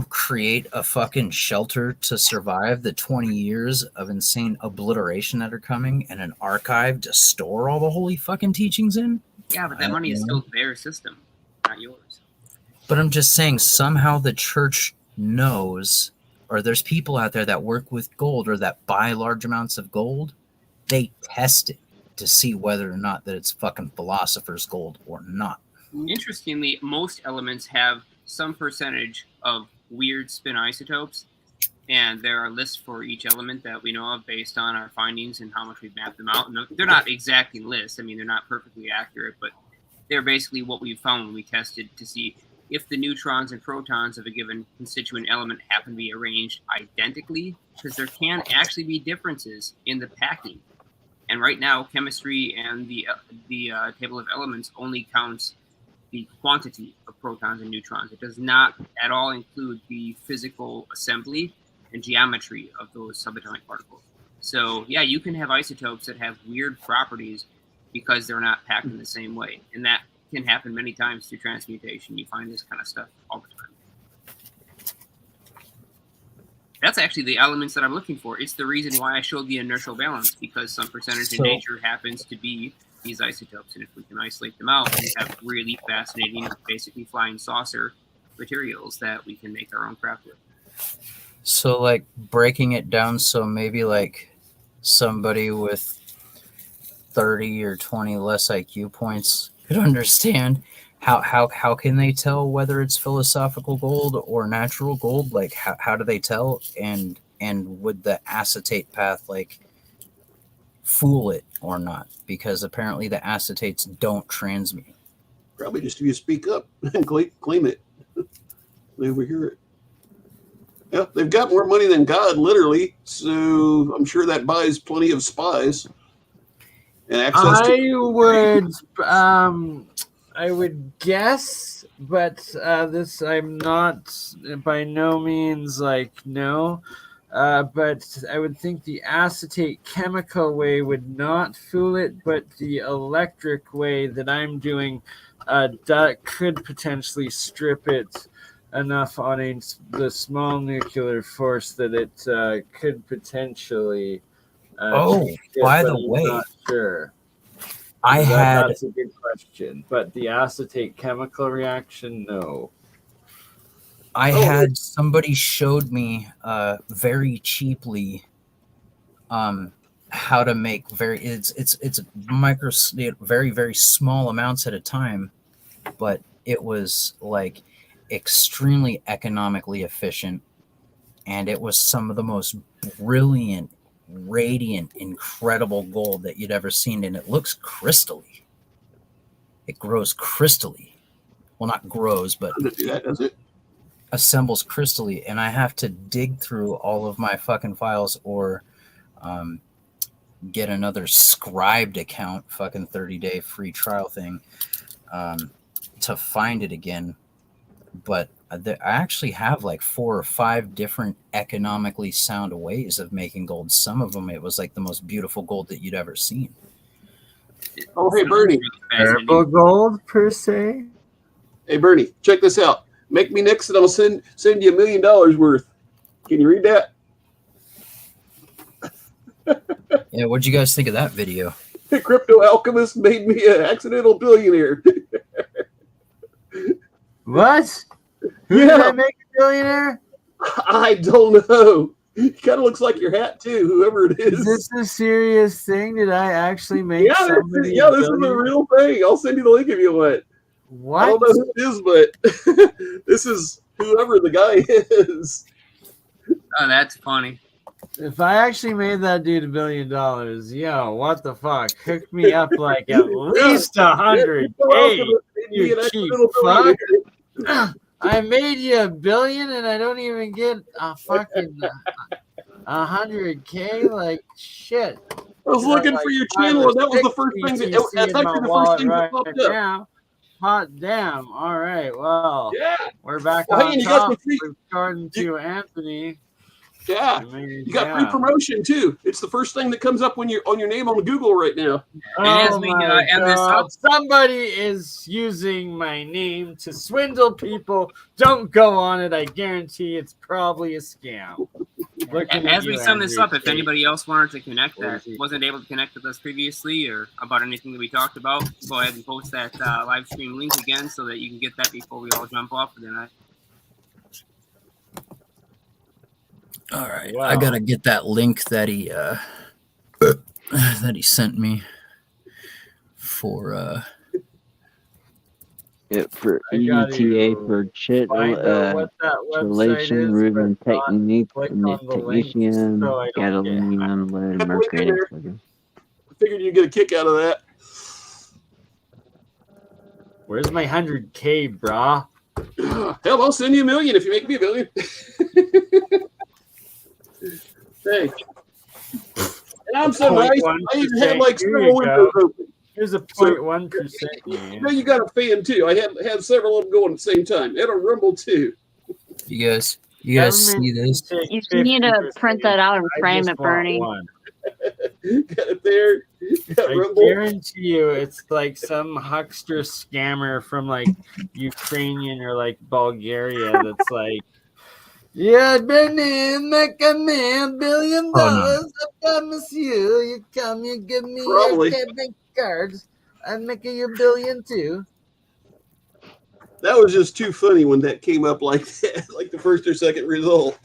Create a fucking shelter to survive the 20 years of insane obliteration that are coming, and an archive to store all the holy fucking teachings in. Yeah, but that money is still their system, not yours. But I'm just saying, somehow the church knows, or there's people out there that work with gold or that buy large amounts of gold. They test it to see whether or not that it's fucking philosopher's gold or not. Interestingly, most elements have some percentage of weird spin isotopes, and there are lists for each element that we know of based on our findings and how much we've mapped them out. And they're not exactly lists. I mean, they're not perfectly accurate, but they're basically what we found when we tested to see if the neutrons and protons of a given constituent element happen to be arranged identically, because there can actually be differences in the packing. And right now, chemistry and the table of elements only counts the quantity of protons and neutrons. It does not at all include the physical assembly and geometry of those subatomic particles. So yeah, you can have isotopes that have weird properties because they're not packed in the same way. And that can happen many times through transmutation. You find this kind of stuff all the time. That's actually the elements that I'm looking for. It's the reason why I showed the inertial balance, because some percentage in nature happens to be these isotopes. And if we can isolate them out, we have really fascinating, basically flying saucer materials that we can make our own craft with. So, like, breaking it down, so maybe like somebody with 30 or 20 less IQ points could understand how can they tell whether it's philosophical gold or natural gold? Like, how do they tell? And would the acetate path like fool it or not? Because apparently the acetates don't transmute. Probably just if you speak up and claim it. They overhear it. Yeah, they've got more money than God, literally. So I'm sure that buys plenty of spies and access I would guess, but this I'm not by no means like no. But I would think the acetate chemical way would not fool it, but the electric way that I'm doing that could potentially strip it enough on the small nuclear force that it could potentially. By the way, not sure. That's a good question, but the acetate chemical reaction, no. I had somebody showed me very cheaply how to make it's micro, very, very small amounts at a time, but it was like extremely economically efficient, and it was some of the most brilliant, radiant, incredible gold that you'd ever seen, and it looks crystally. It grows crystally. Well, not grows, but does it? Assembles crystally, and I have to dig through all of my fucking files or get another scribed account, fucking 30-day free trial thing, to find it again. But I actually have like 4 or 5 different economically sound ways of making gold. Some of them, it was like the most beautiful gold that you'd ever seen. Oh, hey, Bernie. Purple gold, per se? Hey, Bernie, check this out. Make me next and I'll send you $1 million worth. Can you read that? Yeah, what'd you guys think of that video? Crypto Alchemist made me an accidental billionaire. What? Who did I make a billionaire? I don't know. Kind of looks like your hat too, whoever it is. Is this a serious thing? Did I actually make somebody? Yeah, this is a real thing. I'll send you the link if you want. What? I don't know who it is, but this is whoever the guy is. Oh, that's funny. If I actually made that dude $1 billion, yo, what the fuck? Hook me up like at least 100K, you cheap fuck. I made you $1 billion and I don't even get a fucking 100K. Like shit. I was looking for your channel, and that was the first thing that's actually the first thing that popped up. Now. Hot damn! All right, well, yeah, we're back well, on hey, top. According to Anthony. Yeah, you got free promotion too. It's the first thing that comes up when you're on your name on Google right now. Oh my God. Somebody is using my name to swindle people. Don't go on it. I guarantee it's probably a scam. Looking As at we you, sum this Andrew up, if Tate. anybody else wanted to connect What that is he? wasn't able to connect with us previously or about anything that we talked about, go ahead and post that live stream link again so that you can get that before we all jump off for the night. All right, Wow. I gotta get that link that he sent me for For I gotta EDTA for Find out what that website installation, is, Ruben but not technique, click on the link technician, so I don't get hacked. gadolinium, lead, Got the link in mercury. there. I figured you'd get a kick out of that. Where's my 100K, brah? Hell, I'll send you $1 million if you make me $1 billion. Hey. And I'm so nice. I even had like Here several you windows go. open. Here's a So- 0.1%. You know, you got a fan too. I had several of them going at the same time. It'll rumble too. you guys see this? You need to print that out and frame it, Bernie. Got it there. Got I rumble. guarantee you it's like some huckster scammer from like Ukrainian or like Bulgaria that's like, yeah, Bernie, make a man $1 billion. Oh, no. I promise you. You come, you give me Probably. your debit cards. I'm making you $1 billion too. That was just too funny when that came up like that, like the first or second result.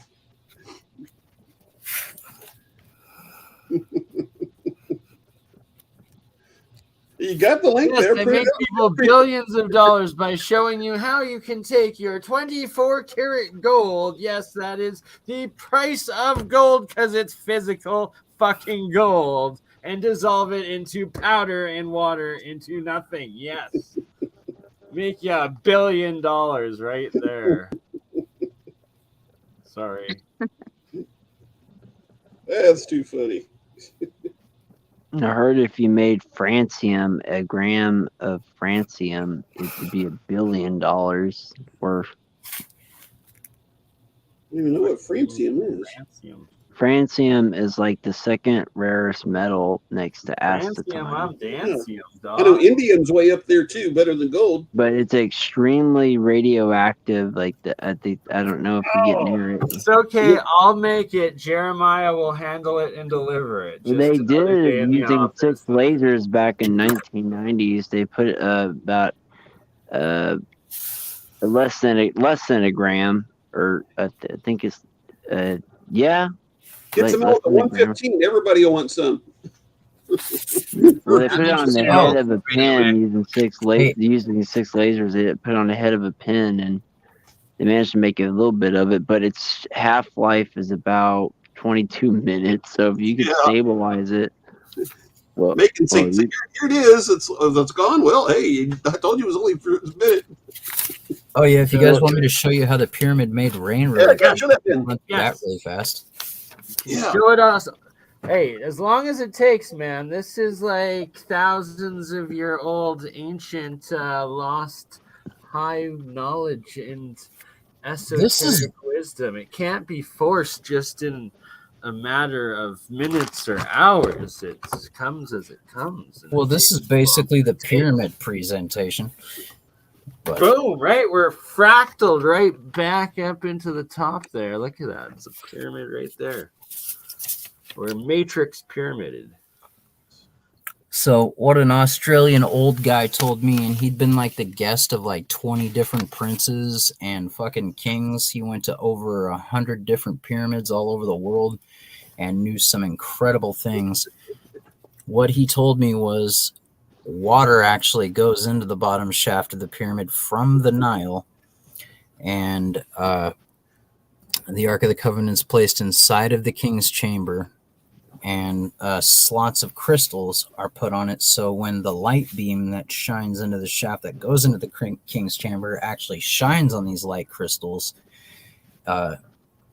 You got the link Yes, there. they Print make it people billions of dollars by showing you how you can take your 24 karat gold. Yes, that is the price of gold because it's physical fucking gold, and dissolve it into powder and water into nothing. Yes. Make you $1 billion right there. Sorry. That's too funny. I heard if you made francium, a gram of francium, it would be $1 billion worth. I don't even know what francium is. Francium is like the second rarest metal next to Francium, acetylene. I'm dancium, I know dog. indium's way up there too, better than gold. But it's extremely radioactive. Like I don't know if you get near it. It's okay. I'll make it. Jeremiah will handle it and deliver it. Just They another day did in the using office. 6 lasers back in 1990s. They put about less than a gram, or I think it's yeah. Get like some less out the than a gram. 115. Everybody will want some. Well, they put it on the head of a pen using six lasers. They put it on the head of a pen, and they managed to make a little bit of it. But its half-life is about 22 minutes. So if you could stabilize it, well, Making here it is. It's gone. Well, hey, I told you it was only for a minute. Oh yeah, if you guys want me to show you how the pyramid made rain really Yeah, quick, show that then. I'll run through that really fast. Yeah. Do it awesome. Hey, as long as it takes, man. This is like thousands of year old, ancient, lost high knowledge and esoteric wisdom. It can't be forced just in a matter of minutes or hours. It comes as it comes. Well, this is basically the pyramid presentation. But boom, right? We're fractaled right back up into the top there. Look at that. It's a pyramid right there. We're matrix pyramided. So what an Australian old guy told me, and he'd been like the guest of like 20 different princes and fucking kings. He went to over 100 different pyramids all over the world and knew some incredible things. What he told me was water actually goes into the bottom shaft of the pyramid from the Nile, and the Ark of the Covenant is placed inside of the king's chamber, and slots of crystals are put on it, so when the light beam that shines into the shaft that goes into the king's chamber actually shines on these light crystals,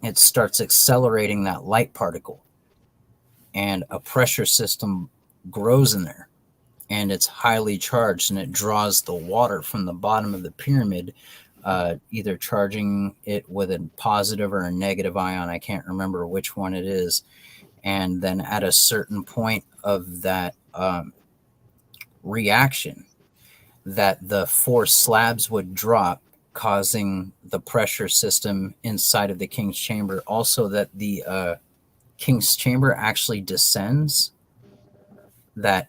it starts accelerating that light particle, and a pressure system grows in there, and it's highly charged, and it draws the water from the bottom of the pyramid, either charging it with a positive or a negative ion. I can't remember which one it is. And then at a certain point of that reaction, that the 4 slabs would drop, causing the pressure system inside of the king's chamber. Also, that the king's chamber actually descends. That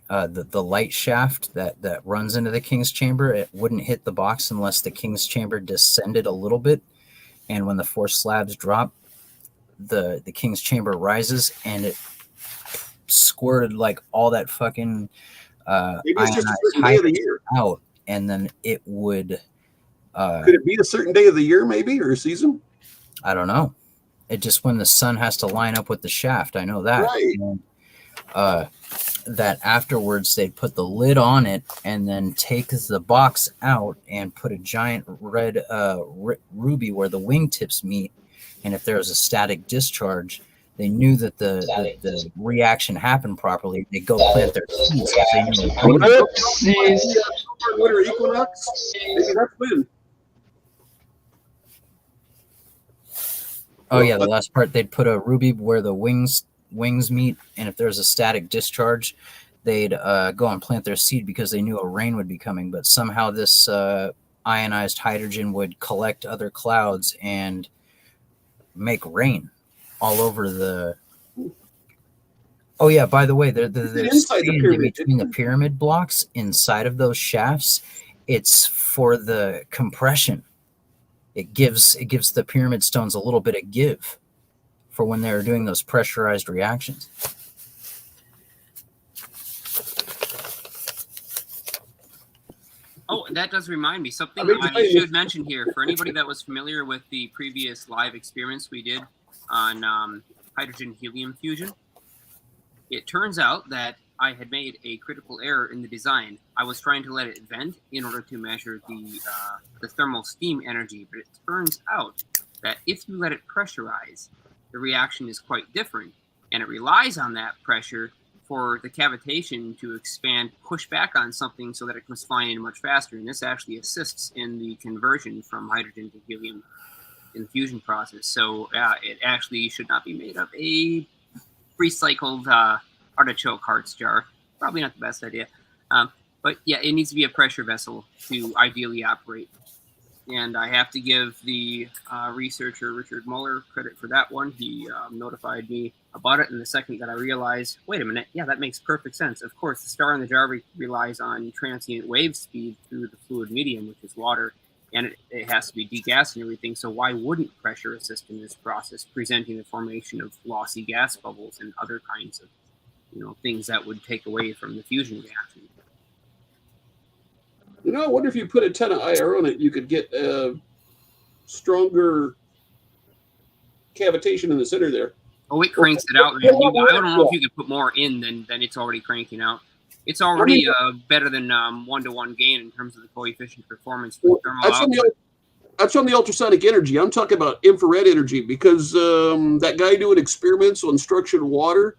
the light shaft that runs into the king's chamber, it wouldn't hit the box unless the king's chamber descended a little bit. And when the force slabs drop, the king's chamber rises, and it squirted like all that fucking Maybe it's just a ionized certain day of the hydrogen year. out, and then it would. Could it be a certain day of the year, maybe, or a season? I don't know. It just when the sun has to line up with the shaft. I know that. Right. And, that afterwards they'd put the lid on it and then take the box out and put a giant red ruby where the wingtips meet. And if there was a static discharge, they knew that the reaction happened properly. They go plant their seeds. They knew Winter equinox. Maybe that's when. Oh yeah, the last part, they'd put a ruby where the wings meet, and if there's a static discharge, they'd go and plant their seed because they knew a rain would be coming. But somehow this ionized hydrogen would collect other clouds and make rain all over the. Oh yeah, by the way, there's inside the sand in pyramid. between the pyramid blocks inside of those shafts. It's for the compression. It gives the pyramid stones a little bit of give for when they're doing those pressurized reactions. Oh, that does remind me something I mean, I should mention here for anybody that was familiar with the previous live experiments we did on hydrogen helium fusion. It turns out that I had made a critical error in the design. I was trying to let it vent in order to measure the thermal steam energy, but it turns out that if you let it pressurize, the reaction is quite different, and it relies on that pressure for the cavitation to expand, push back on something so that it comes flying in much faster. And this actually assists in the conversion from hydrogen to helium in the fusion process. So it actually should not be made of a recycled artichoke hearts jar. Probably not the best idea. But yeah, it needs to be a pressure vessel to ideally operate. And I have to give the researcher Richard Muller credit for that one. He notified me about it, and the second that I realized, wait a minute, yeah, that makes perfect sense. Of course, the star in the jar relies on transient wave speed through the fluid medium, which is water, and it has to be degassed and everything. So why wouldn't pressure assist in this process, presenting the formation of lossy gas bubbles and other kinds of things that would take away from the fusion reaction? I wonder if you put a ton of IR on it, you could get stronger cavitation in the center there. Oh, it cranks it out, man. I don't know if you could put more in than it's already cranking out. It's already better than 1-to-1 gain in terms of the coefficient performance for thermal output. That's on the ultrasonic energy. I'm talking about infrared energy because that guy doing experiments on structured water,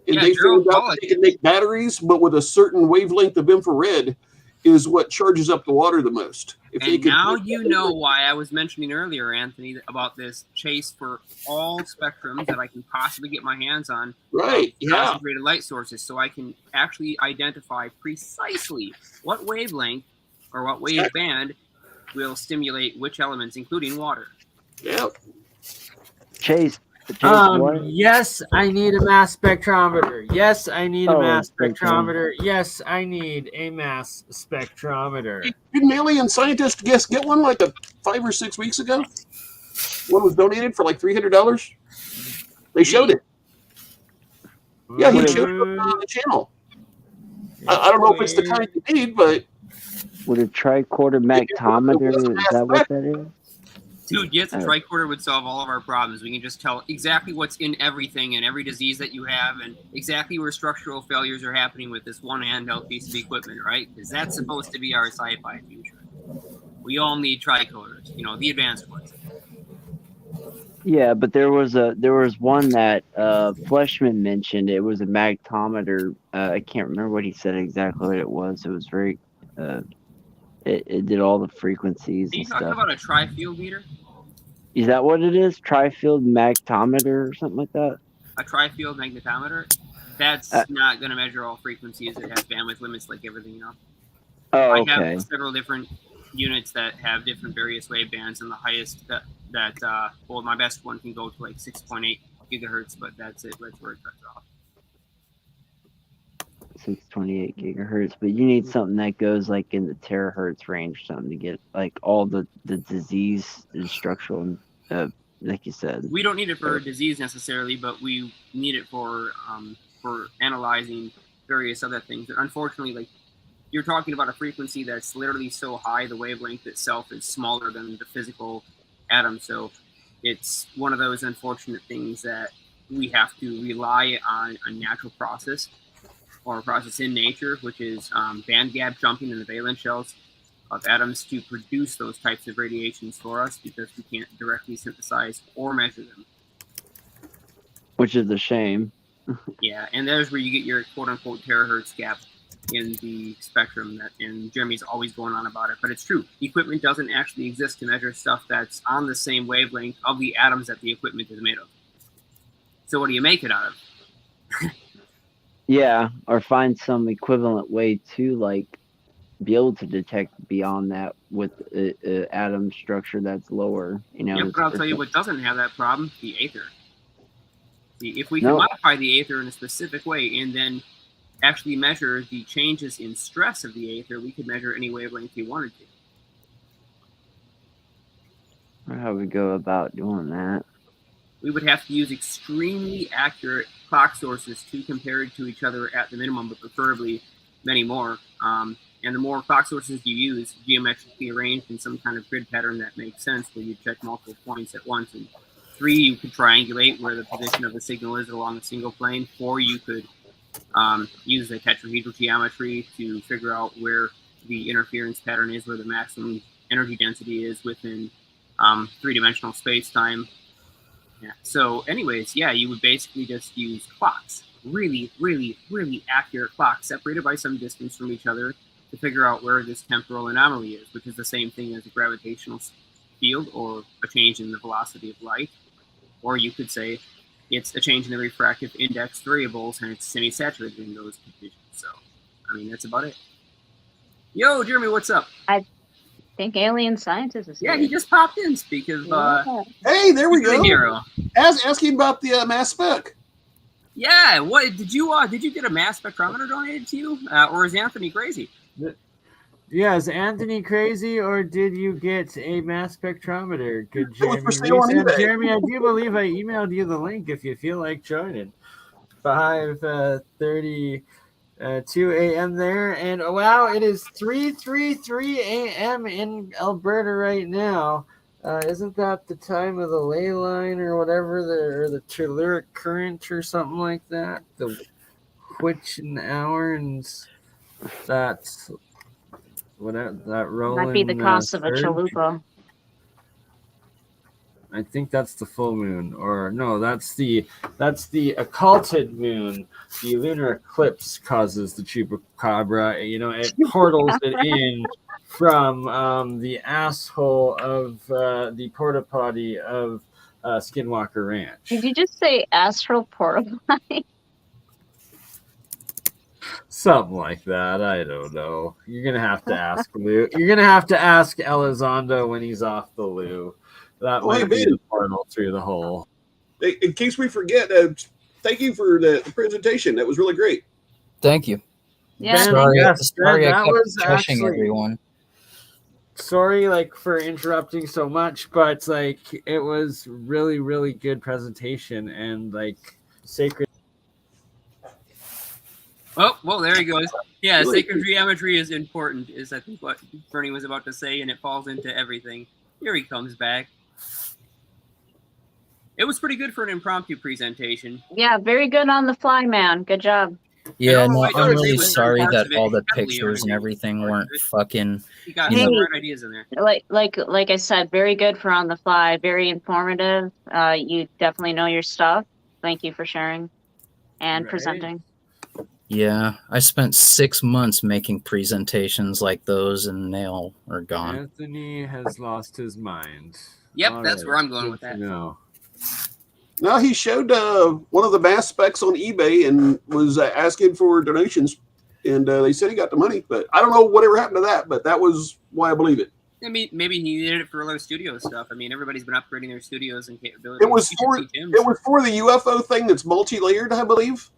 and they found out that they can make batteries, but with a certain wavelength of infrared is what charges up the water the most. And now you know why I was mentioning earlier, Anthony, about this chase for all spectrums that I can possibly get my hands on. Right, yeah. Concentrated light sources, so I can actually identify precisely what wavelength or what wave band will stimulate which elements, including water. Yeah. Chase. Yes, I need a mass spectrometer. Yes, I need a mass spectrometer. Yes, I need a mass spectrometer. Didn't alien scientists get one like 5 or 6 weeks ago? One was donated for like $300. They showed it. Yeah, he showed it on the channel. I don't know if it's the kind you need, but would a tricorder magnetometer, is that what that is? Dude, yes, a tricorder would solve all of our problems. We can just tell exactly what's in everything and every disease that you have and exactly where structural failures are happening with this one handheld piece of equipment, right? Because that's supposed to be our sci-fi future. We all need tricorders, the advanced ones. Yeah, but there was one that Fleshman mentioned. It was a magnetometer. I can't remember what he said exactly what it was. It was very... It did all the frequencies and stuff. Are you talking about a tri-field meter? Is that what it is? Tri-field magnetometer or something like that? A tri-field magnetometer? That's not going to measure all frequencies. It has bandwidth limits like everything else. Oh, I okay. have several different units that have different various wavebands, and the highest well, my best one can go to like 6.8 gigahertz, but that's it. That's where it cuts off. 628 gigahertz, but you need something that goes like in the terahertz range, something to get like all the disease and structural, like you said. We don't need it for disease necessarily, but we need it for analyzing various other things. Unfortunately, like you're talking about a frequency that's literally so high, the wavelength itself is smaller than the physical atom. So it's one of those unfortunate things that we have to rely on a natural process or a process in nature, which is band gap jumping in the valence shells of atoms to produce those types of radiations for us, because we can't directly synthesize or measure them. Which is a shame. Yeah, and there's where you get your quote-unquote terahertz gap in the spectrum, and Jeremy's always going on about it, but it's true. Equipment doesn't actually exist to measure stuff that's on the same wavelength of the atoms that the equipment is made of. So what do you make it out of? Yeah, or find some equivalent way to like be able to detect beyond that with a atom structure that's lower. You know. Yep, but I'll tell you what doesn't have that problem: the aether. See, if we can modify the aether in a specific way and then actually measure the changes in stress of the aether, we could measure any wavelength we wanted to. How we go about doing that? We would have to use extremely accurate clock sources to compare it to each other at the minimum, but preferably many more. And the more clock sources you use, geometrically arranged in some kind of grid pattern that makes sense, where you check multiple points at once. And 3, you could triangulate where the position of the signal is along a single plane. 4, you could use a tetrahedral geometry to figure out where the interference pattern is, where the maximum energy density is within 3-dimensional space-time. Yeah. So anyways, yeah, you would basically just use clocks, really, really, really accurate clocks separated by some distance from each other to figure out where this temporal anomaly is, which is the same thing as a gravitational field or a change in the velocity of light. Or you could say it's a change in the refractive index variables, and it's semi-saturated in those conditions. So, I mean, that's about it. Yo, Jeremy, what's up? I think Alien Scientist is here. Yeah, he just popped in. Speak of Hey, there we go. hero. Asking about the mass spec. Yeah, what did you get a mass spectrometer donated to you, or is Anthony crazy? Yeah, is Anthony crazy, or did you get a mass spectrometer? Good, Jeremy. For sale on eBay. Jeremy, I do believe I emailed you the link if you feel like joining. 5:32 a.m. there, and wow, it is 3:33 a.m. in Alberta right now. Isn't that the time of the ley line or whatever, or the telluric current or something like that? The which an hour, and that's whatever that rolling. Might be the cost of a chalupa. I think that's the full moon, or no, that's the occulted moon. The lunar eclipse causes the chupacabra. You know, it portals it in from the asshole of the porta potty of Skinwalker Ranch. Did you just say astral porta potty? Something like that. I don't know. You're gonna have to ask Lou. You're gonna have to ask Elizondo when he's off the loo. That might be the portal through the hole. In case we forget, thank you for the presentation. That was really great. Thank you. Yeah. Sorry, Yes, sorry, I that kept was crushing actually- everyone. Sorry, like, for interrupting so much, but like, it was really, really good presentation, and like, sacred. Oh, well, there he goes. Yeah, Really? sacred geometry is important, is I think what Bernie was about to say, and it falls into everything. Here he comes back. It was pretty good for an impromptu presentation. Yeah, very good on the fly, man. Good job. Yeah, And no, I I'm agree really with sorry parts that of it. all the Heavily pictures and agree. everything weren't fucking. You got You some know- great ideas in there. Like I said, very good for on the fly. Very informative. You definitely know your stuff. Thank you for sharing and Right. presenting. Yeah, I spent 6 months making presentations like those, and they all are gone. Anthony has lost his mind. Yep, All that's right, where I'm going good with to that. know. Now he showed one of the mass specs on eBay and was asking for donations, and they said he got the money, but I don't know whatever happened to that. But that was why I believe it. I mean, maybe he needed it for other studio stuff. I mean, everybody's been upgrading their studios and capabilities. It was for the UFO thing that's multi-layered, I believe.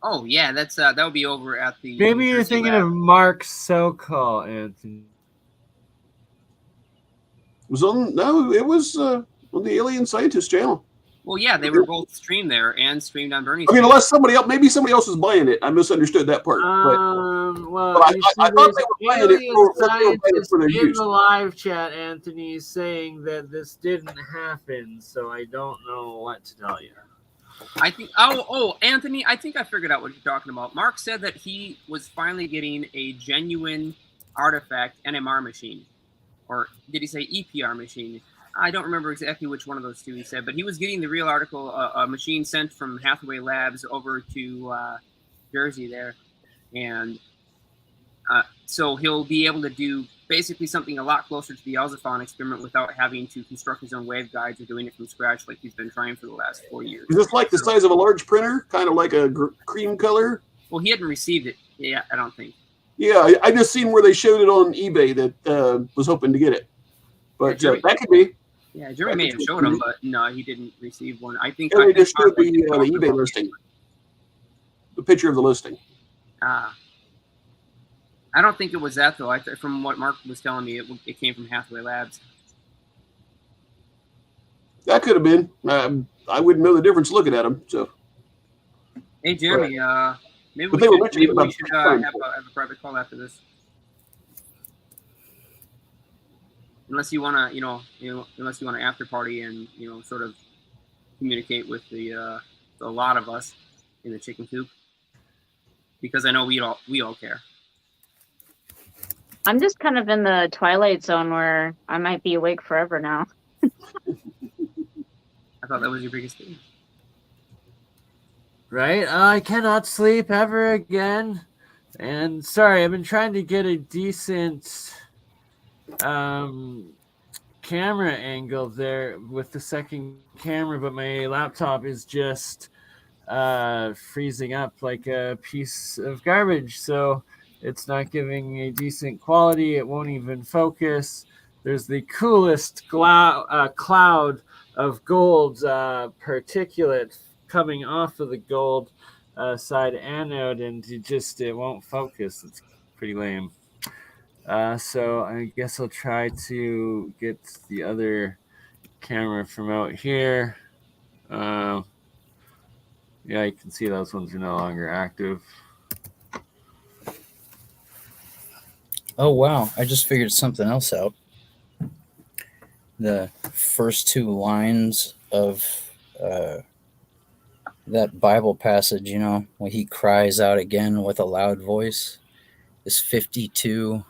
Oh yeah, that's that would be over at the. Maybe you're thinking of Mark Sokol, Anthony. It was on the Alien Scientist channel. Well, yeah, they were both streamed there and streamed on BurnEye. I mean, unless maybe somebody else was buying it. I misunderstood that part. Well, I thought they were buying it for their in use. the live chat, Anthony, saying that this didn't happen, so I don't know what to tell you. I think. Anthony, I think I figured out what you're talking about. Mark said that he was finally getting a genuine artifact NMR machine, or did he say EPR machine? I don't remember exactly which one of those two he said, but he was getting the real article, a machine sent from Hathaway Labs over to Jersey there, and so he'll be able to do basically something a lot closer to the Alzaphon experiment without having to construct his own waveguides or doing it from scratch like he's been trying for the last 4 years. Is this like the size of a large printer, kind of like a cream color? Well, he hadn't received it yet, I don't think. Yeah, I just seen where they showed it on eBay that was hoping to get it, but that could be. Yeah, Jeremy may have shown him, but no, he didn't receive one. I think they just showed the eBay listing, the picture of the listing. I don't think it was that though. From what Mark was telling me, it came from Hathaway Labs. That could have been. I wouldn't know the difference looking at them. So, hey Jeremy, maybe we should have a private call after this. Unless you want to, unless you want to after party and sort of communicate with the lot of us in the chicken coop, because I know we all care. I'm just kind of in the twilight zone where I might be awake forever now. I thought that was your biggest thing. Right? I cannot sleep ever again. And sorry, I've been trying to get a decent camera angle there with the second camera, but my laptop is just freezing up like a piece of garbage, so it's not giving a decent quality. It won't even focus. There's the coolest cloud of gold particulate coming off of the gold side anode, and it won't focus. It's pretty lame. So I guess I'll try to get the other camera from out here. Yeah, you can see those ones are no longer active. Oh, wow. I just figured something else out. The first two lines of that Bible passage, when he cries out again with a loud voice, is 52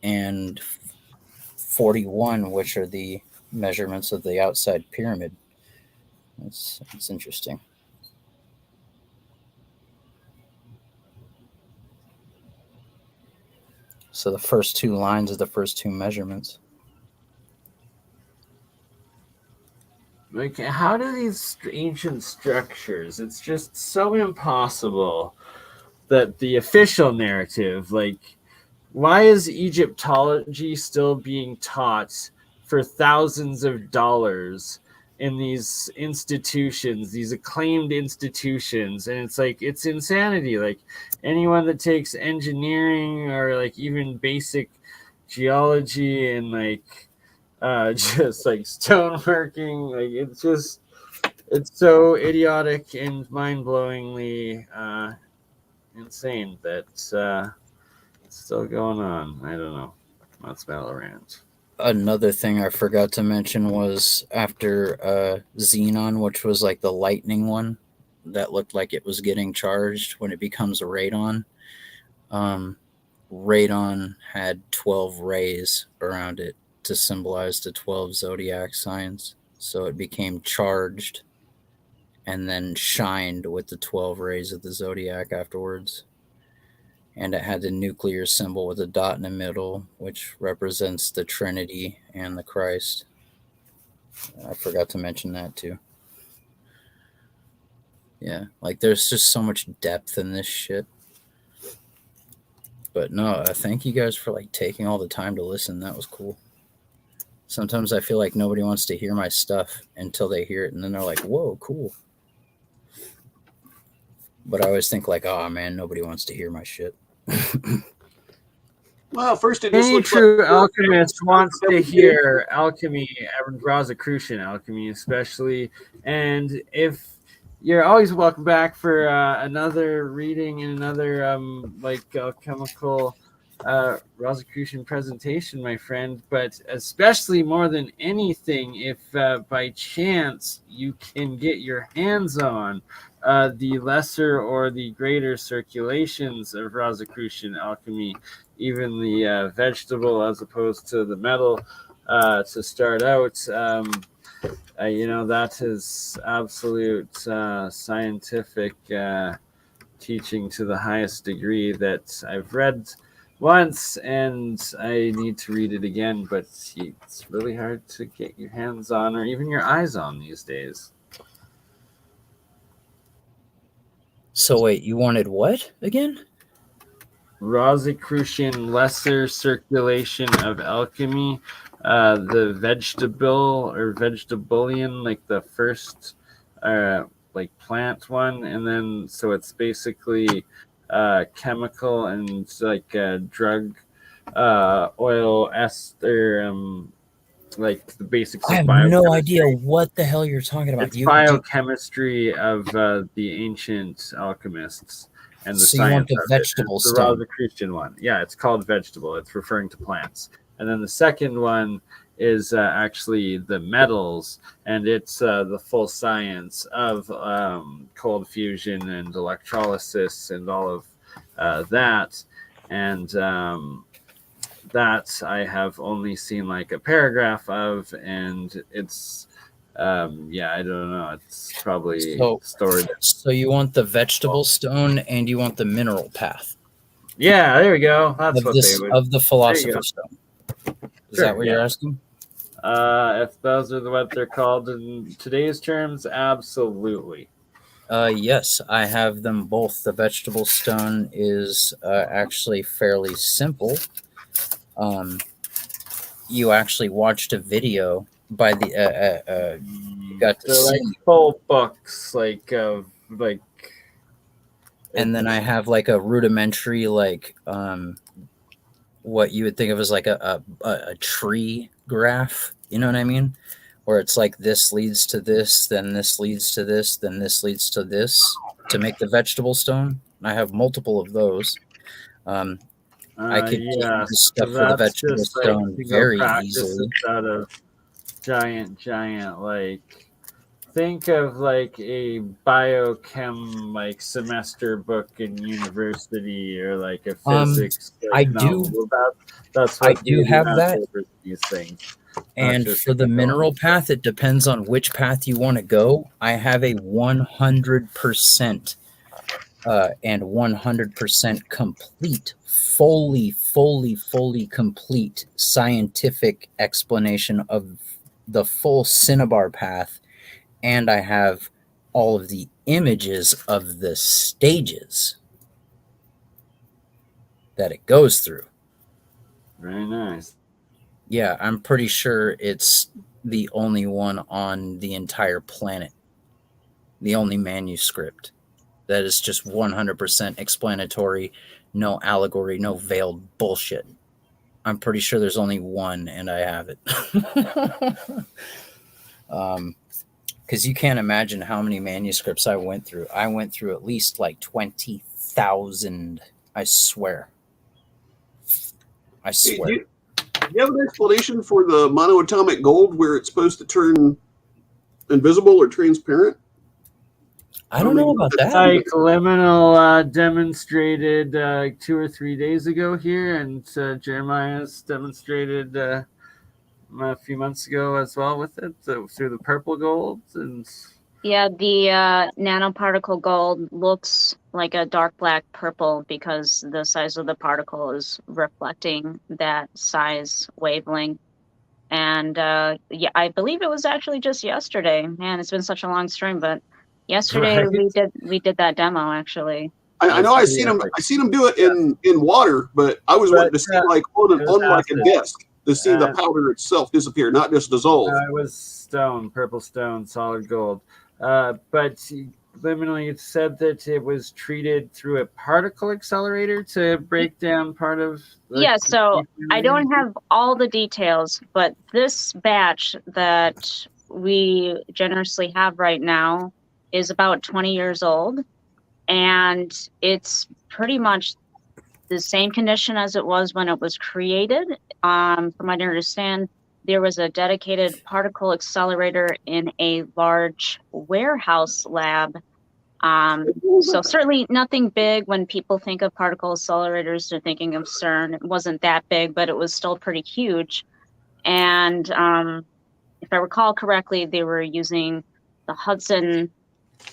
and 41, which are the measurements of the outside pyramid. It's interesting. So the first two lines are the first two measurements. Like, how do these ancient structures, it's just so impossible that the official narrative, like, why is Egyptology still being taught for thousands of dollars in these institutions, these acclaimed institutions? And it's like, it's insanity. Like, anyone that takes engineering or like even basic geology and like just like stoneworking, like it's so idiotic and mind-blowingly insane that it's still going on. I don't know. That's Valorant. Another thing I forgot to mention was after Xenon, which was like the lightning one that looked like it was getting charged when it becomes a radon. Radon had 12 rays around it to symbolize the 12 zodiac signs. So it became charged and then shined with the 12 rays of the zodiac afterwards. And it had the nuclear symbol with a dot in the middle, which represents the Trinity and the Christ. I forgot to mention that too. Yeah, like there's just so much depth in this shit. But no, thank you guys for like taking all the time to listen. That was cool. Sometimes I feel like nobody wants to hear my stuff until they hear it, and then they're like, "Whoa, cool." But I always think like, "Oh man, nobody wants to hear my shit." Well, first it just Any looks true like alchemist wants to hear alchemy and Rosicrucian alchemy, especially. And if you're always welcome back for another reading and another like alchemical Rosicrucian presentation, my friend. But especially more than anything, if by chance you can get your hands on the lesser or the greater circulations of Rosicrucian alchemy, even the vegetable as opposed to the metal to start out, that is absolute scientific teaching to the highest degree that I've read once, and I need to read it again, but it's really hard to get your hands on or even your eyes on these days. So wait, you wanted what again? Rosicrucian lesser circulation of alchemy, the vegetable or vegetabulian, like the first like plant one, and then so it's basically chemical and like drug oil ester, like the basics I of have no biochemistry. idea what the hell you're talking about. It's biochemistry of the ancient alchemists. And the So you want science the of vegetable it. The stone. Rosicrucian one. Yeah, it's called vegetable. It's referring to plants. And then the second one is actually the metals, and it's the full science of cold fusion and electrolysis and all of that. And that I have only seen like a paragraph of, and it's I don't know. It's probably stored. So you want the vegetable stone and you want the mineral path. Yeah, there we go. That's of what this, they would. of the philosopher's stone. Is Sure, that what you're asking? If those are what they're called in today's terms, absolutely. Yes, I have them both. The vegetable stone is actually fairly simple. You actually watched a video by the you got to so see, like full books, and then I have like a rudimentary like what you would think of as like a tree graph. You know what I mean? Where it's like this leads to this, then this leads to this, then this leads to this to make the vegetable stone. I have multiple of those. I could get you the stuff for the vegetable stone very easily. Out of giant, like think of like a biochem like semester book in university or like a physics. I do. That's what I do have that. These things. And for the mineral path, it depends on which path you want to go. I have a 100% and 100% complete, fully complete scientific explanation of the full cinnabar path, and I have all of the images of the stages that it goes through. Very nice. Yeah, I'm pretty sure it's the only one on the entire planet. The only manuscript that is just 100% explanatory, no allegory, no veiled bullshit. I'm pretty sure there's only one, and I have it. Because you can't imagine how many manuscripts I went through. I went through at least like 20,000, I swear. I swear. Do you have an explanation for the monoatomic gold where it's supposed to turn invisible or transparent? I don't know about that. Like Liminal demonstrated 2 or 3 days ago here, and Jeremiah's demonstrated a few months ago as well with it through the purple gold. And yeah, the nanoparticle gold looks like a dark black purple because the size of the particle is reflecting that size wavelength. And yeah, I believe it was actually just yesterday. Man, it's been such a long stream, but yesterday we did that demo actually. I know I seen him do it in water, but I was wanting to see like on like a disc. to see the powder itself disappear, not just dissolve. It was stone, purple stone, solid gold. But liminally, it said that it was treated through a particle accelerator to break down part of. Yeah, so I don't have all the details, but this batch that we generously have right now is about 20 years old, and it's pretty much the same condition as it was when it was created. From what I understand, there was a dedicated particle accelerator in a large warehouse lab. So certainly nothing big. When people think of particle accelerators, they're thinking of CERN. It wasn't that big, but it was still pretty huge. And if I recall correctly, they were using the Hudson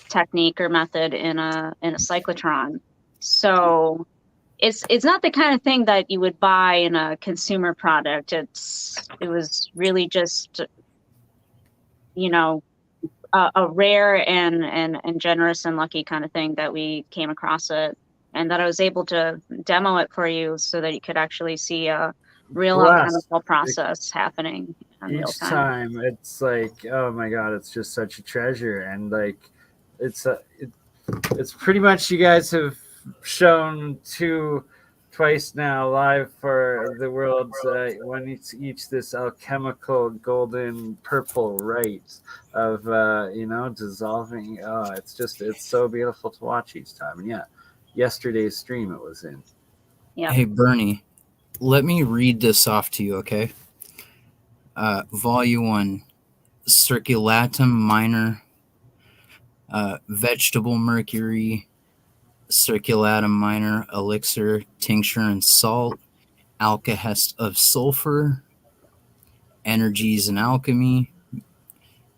technique or method in a cyclotron. So it's not the kind of thing that you would buy in a consumer product. It was really just, you know, a rare and generous and lucky kind of thing that we came across it, and that I was able to demo it for you so that you could actually see a real alchemical process happening in real Each time. time, it's like, oh my god, it's just such a treasure, and like, it's pretty much, you guys have shown twice now live for the world's when each this alchemical golden purple rite of dissolving. Oh, it's so beautiful to watch each time. And yeah, yesterday's stream it was in. Yeah. Hey Bernie, let me read this off to you, okay? Volume 1, Circulatum Minor, Vegetable Mercury, Circulatum Minor, Elixir, Tincture and Salt, Alkahest of Sulfur, Energies and Alchemy.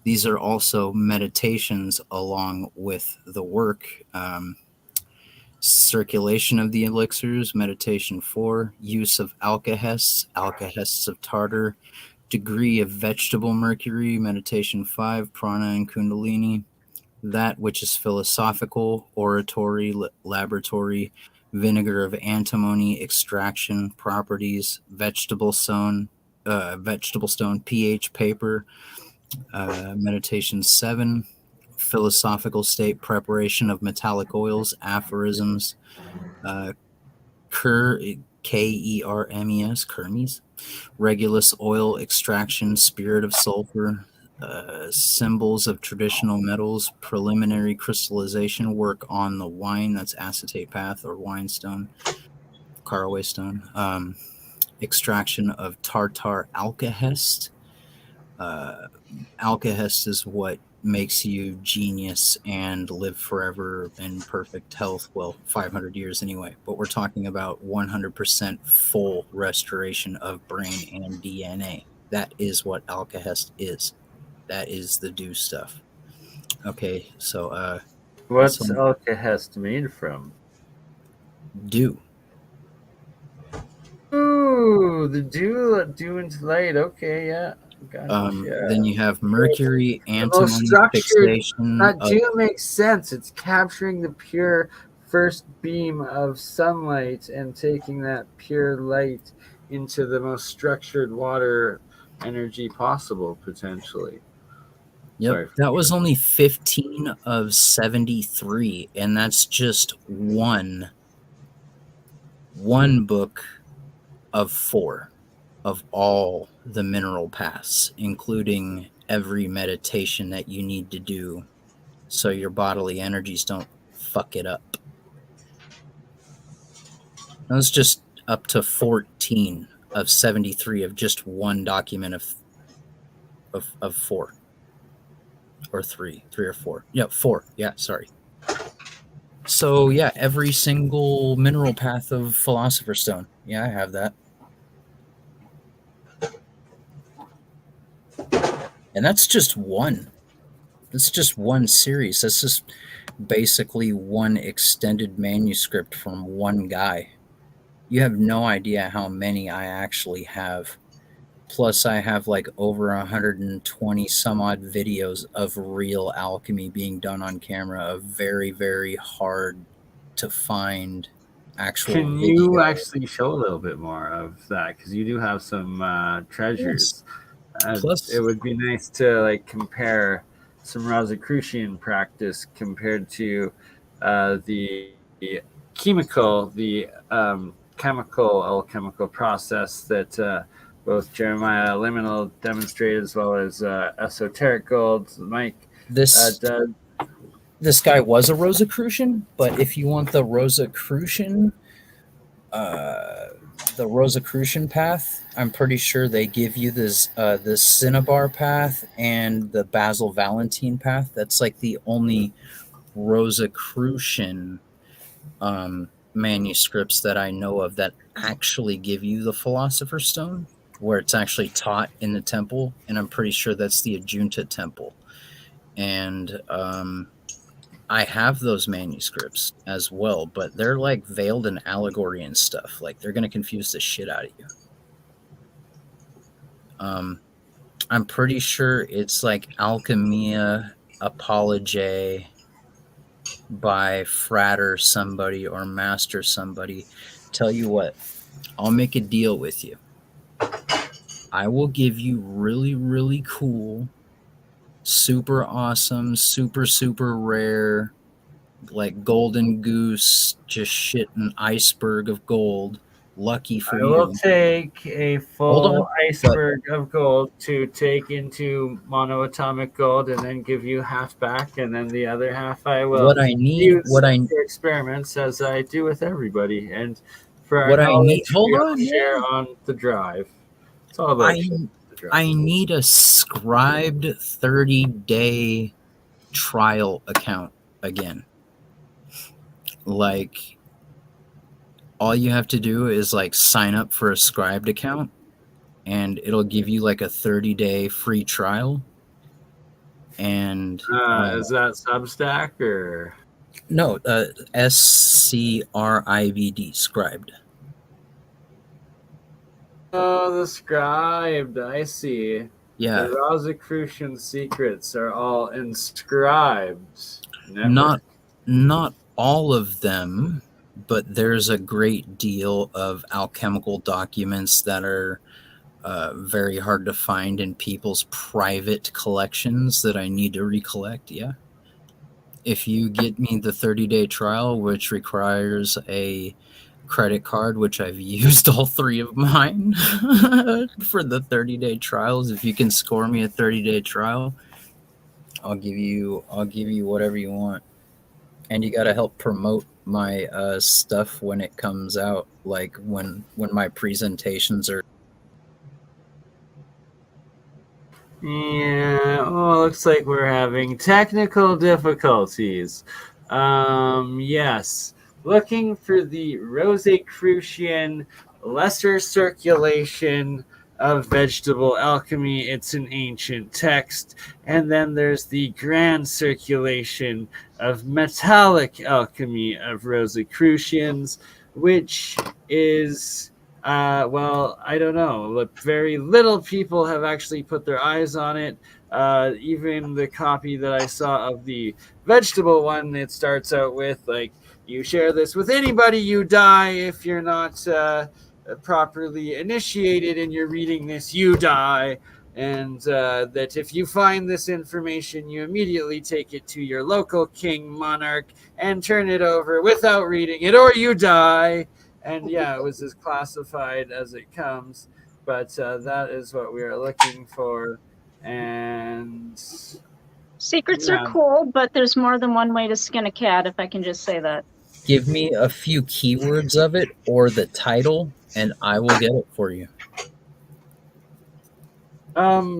These are also meditations along with the work. Circulation of the Elixirs, Meditation 4, Use of Alkahests, Alkahests of Tartar, Degree of Vegetable Mercury, Meditation 5, Prana and Kundalini. That which is philosophical, oratory, laboratory, vinegar of antimony, extraction, properties, vegetable stone, pH paper, meditation 7, philosophical state, preparation of metallic oils, aphorisms, Kermes, Regulus oil extraction, spirit of sulfur, symbols of traditional metals, preliminary crystallization work on the wine, that's acetate path or wine stone, caraway stone, extraction of tartar alkahest. Alkahest is what makes you genius and live forever in perfect health. Well, 500 years anyway, but we're talking about 100% full restoration of brain and DNA. That is what Alkahest is. That is the do stuff. Okay, so what's Alkahest made from? Dew. Ooh, the dew into light. Okay, yeah. Gotcha. Then you have mercury, antimony fixation. That dew makes sense. It's capturing the pure first beam of sunlight and taking that pure light into the most structured water energy possible, potentially. Yep, that was only 15 of 73, and that's just one book of 4 of all the mineral paths, including every meditation that you need to do so your bodily energies don't fuck it up. That was just up to 14 of 73 of just one document of 4. Or 3 or 4. Yeah, 4. Yeah, sorry. So yeah, every single mineral path of Philosopher's Stone. Yeah, I have that. And that's just one. That's just one series. That's just basically one extended manuscript from one guy. You have no idea how many I actually have. Plus, I have like over 120 some odd videos of real alchemy being done on camera, of very, very hard to find actual Can video. you actually show a little bit more of that? Because you do have some treasures. Plus- it would be nice to like compare some Rosicrucian practice compared to the chemical, alchemical process that both Jeremiah Liminal demonstrated, as well as esoteric gold. Mike This does. this guy was a Rosicrucian, but if you want the Rosicrucian path, I'm pretty sure they give you this Cinnabar path and the Basil Valentine path. That's like the only Rosicrucian manuscripts that I know of that actually give you the Philosopher's Stone, where it's actually taught in the temple, and I'm pretty sure that's the Ajunta temple. And I have those manuscripts as well, but they're like veiled in allegory and stuff. Like they're gonna confuse the shit out of you. I'm pretty sure it's like Alchemia Apology by Frater somebody or Master somebody. Tell you what, I'll make a deal with you. I will give you really, really cool, super awesome, super rare, like golden goose, just shit an iceberg of gold. Lucky for I you. will take a Hold full on, iceberg of gold to take into monoatomic gold, and then give you half back, and then the other half I will What I need, use what I for experiments, as I do with everybody. And for our What I knowledge, need- hold we all on, share yeah. on the drive. It's all about sharing the drive. I need a scribed 30-day trial account again. Like, all you have to do is like sign up for a scribed account, and it'll give you like a 30-day free trial. And Is that Substack or no, SCRIBD, scribed. Oh, the scribed? I see. Yeah. The Rosicrucian secrets are all inscribed. Not all of them, but there's a great deal of alchemical documents that are very hard to find in people's private collections that I need to recollect. Yeah. If you get me the 30-day trial, which requires a credit card, which I've used all 3 of mine for the 30-day trials, if you can score me a 30-day trial, I'll give you whatever you want. And you got to help promote my stuff when it comes out, like when my presentations are. Yeah, looks like we're having technical difficulties. Yes, looking for the Rosicrucian lesser circulation of vegetable alchemy. It's an ancient text. And then there's the grand circulation of metallic alchemy of Rosicrucians, which is well, I don't know. Very little people have actually put their eyes on it. Even the copy that I saw of the vegetable one, it starts out with like, you share this with anybody, you die. If you're not properly initiated and you're reading this, you die. And that if you find this information, you immediately take it to your local king, monarch, and turn it over without reading it, or you die. And yeah, it was as classified as it comes, but that is what we are looking for. And secrets are cool, but there's more than one way to skin a cat, if I can just say that. Give me a few keywords of it or the title, and I will get it for you.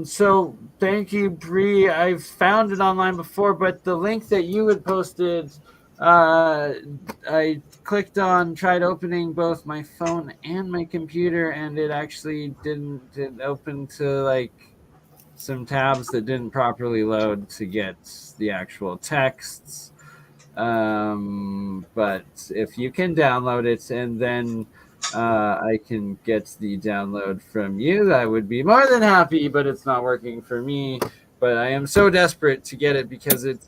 So thank you, Bree. I've found it online before, but the link that you had posted, I clicked on, tried opening both my phone and my computer, and it actually didn't open to like some tabs that didn't properly load to get the actual texts. But if you can download it and then I can get the download from you, I would be more than happy, but it's not working for me. But I am so desperate to get it because it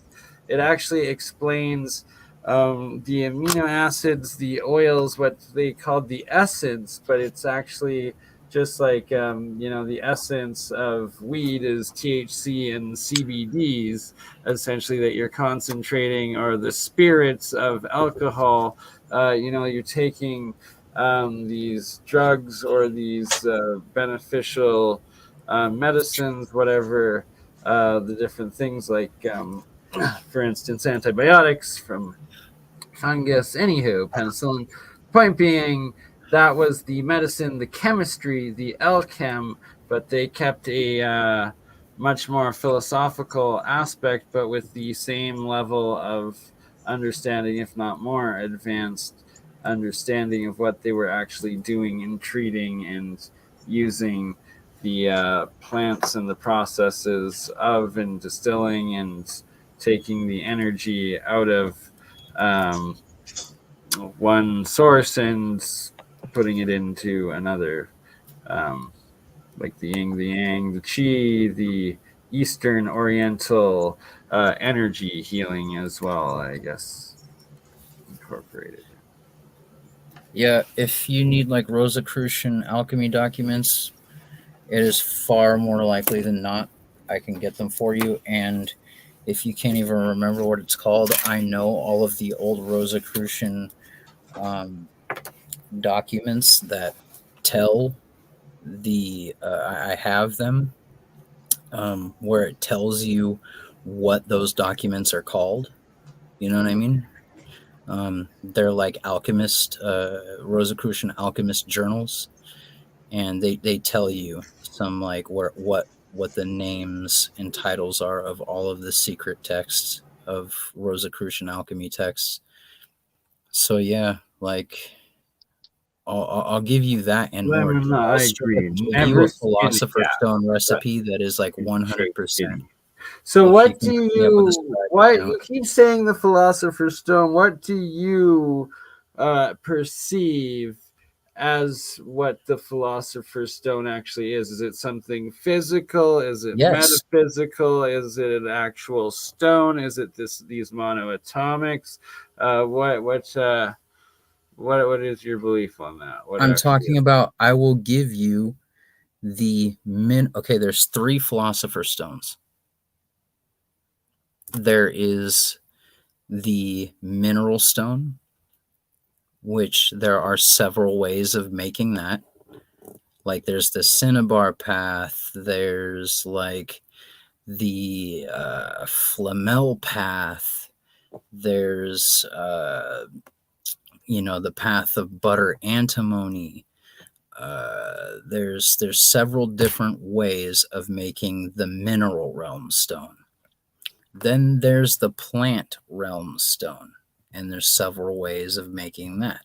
actually explains the amino acids, the oils, what they called the essence, but it's actually just like the essence of weed is THC and CBDs, essentially, that you're concentrating, or the spirits of alcohol. You're taking these drugs or these beneficial medicines, whatever, the different things, like for instance, antibiotics from fungus, anywho, penicillin. Point being, that was the medicine, the chemistry, the alchem, but they kept a much more philosophical aspect, but with the same level of understanding, if not more advanced understanding of what they were actually doing in treating and using the plants and the processes of and distilling and taking the energy out of one source and putting it into another, like the yin, the yang, the chi, the Eastern Oriental energy healing as well, I guess, incorporated. Yeah, if you need like Rosicrucian alchemy documents, it is far more likely than not I can get them for you. And if you can't even remember what it's called, I know all of the old Rosicrucian documents that tell I have them, where it tells you what those documents are called. You know what I mean? They're like Alchemist, Rosicrucian Alchemist journals, and they tell you some like what the names and titles are of all of the secret texts of Rosicrucian alchemy texts. So yeah, like I'll give you that and more. I agree. Give Never you a skinny Philosopher's cat, Stone recipe that is like 100%. So If what you can do hook me up with a you? Squire Why account. you keep saying the Philosopher's Stone? What do you perceive as what the Philosopher's Stone actually is? Is it something physical? Is it Yes. metaphysical? Is it an actual stone? Is it these monoatomics? What is your belief on that? I'm talking about, I will give you the okay, there's 3 Philosopher's Stones. There is the mineral stone, which there are several ways of making that. Like there's the cinnabar path, there's like the flamel path, there's the path of butter antimony. There's several different ways of making the mineral realm stone. Then there's the plant realm stone, and there's several ways of making that.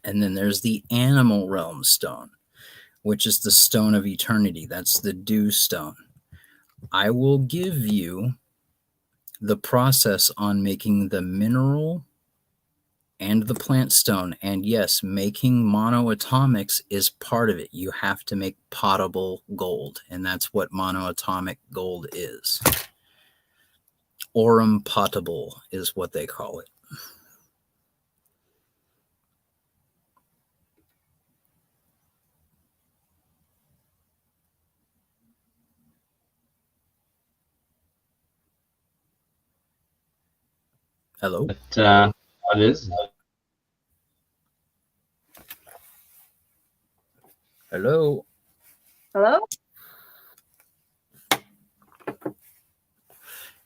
And then there's the animal realm stone, which is the stone of eternity. That's the dew stone. I will give you the process on making the mineral and the plant stone. And yes, making monoatomics is part of it. You have to make potable gold, and that's what monoatomic gold is. Aurum potable is what they call it. Hello? What is? Hello? Hello?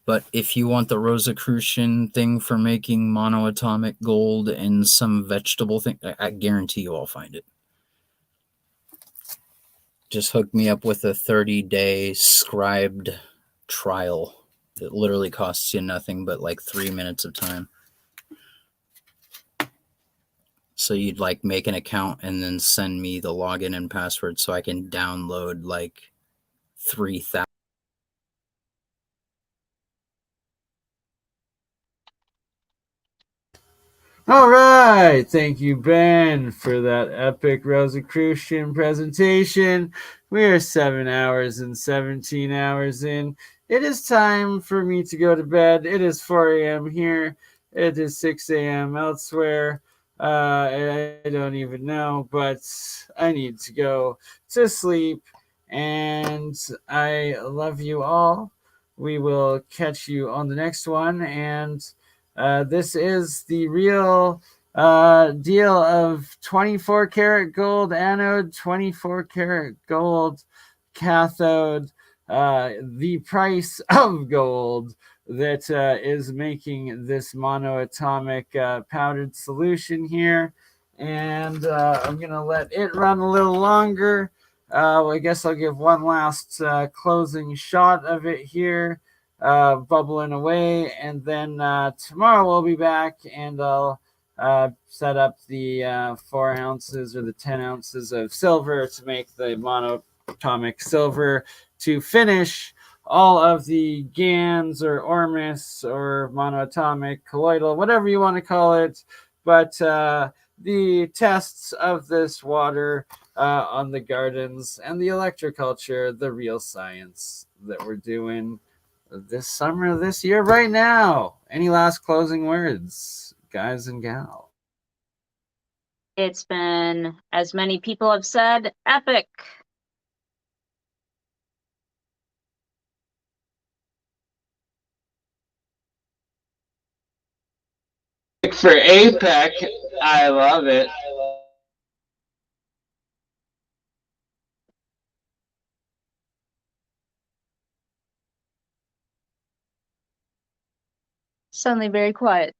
But if you want the Rosicrucian thing for making monoatomic gold and some vegetable thing, I guarantee you I'll find it. Just hook me up with a 30-day scribed trial. It literally costs you nothing but like 3 minutes of time. So you'd like make an account and then send me the login and password so I can download like 3,000. All right. Thank you, Ben, for that epic Rosicrucian presentation. We are 7 hours and 17 hours in. It is time for me to go to bed. It is 4 a.m. here It is 6 a.m. elsewhere. I don't even know, but I need to go to sleep. And I love you all. We will catch you on the next one. And this is the real deal of 24 karat gold anode, 24 karat gold cathode, the price of gold that is making this monoatomic powdered solution here. And I'm going to let it run a little longer. I guess I'll give one last closing shot of it here, bubbling away. And then tomorrow we'll be back and I'll set up the 4 ounces or the 10 ounces of silver to make the monoatomic silver to finish all of the GANs or ORMUS or monoatomic colloidal, whatever you want to call it. But the tests of this water on the gardens and the electroculture, the real science that we're doing this summer, this year, right now. Any last closing words, guys and gal? It's been, as many people have said, epic. For APEC, I love it. Suddenly very quiet.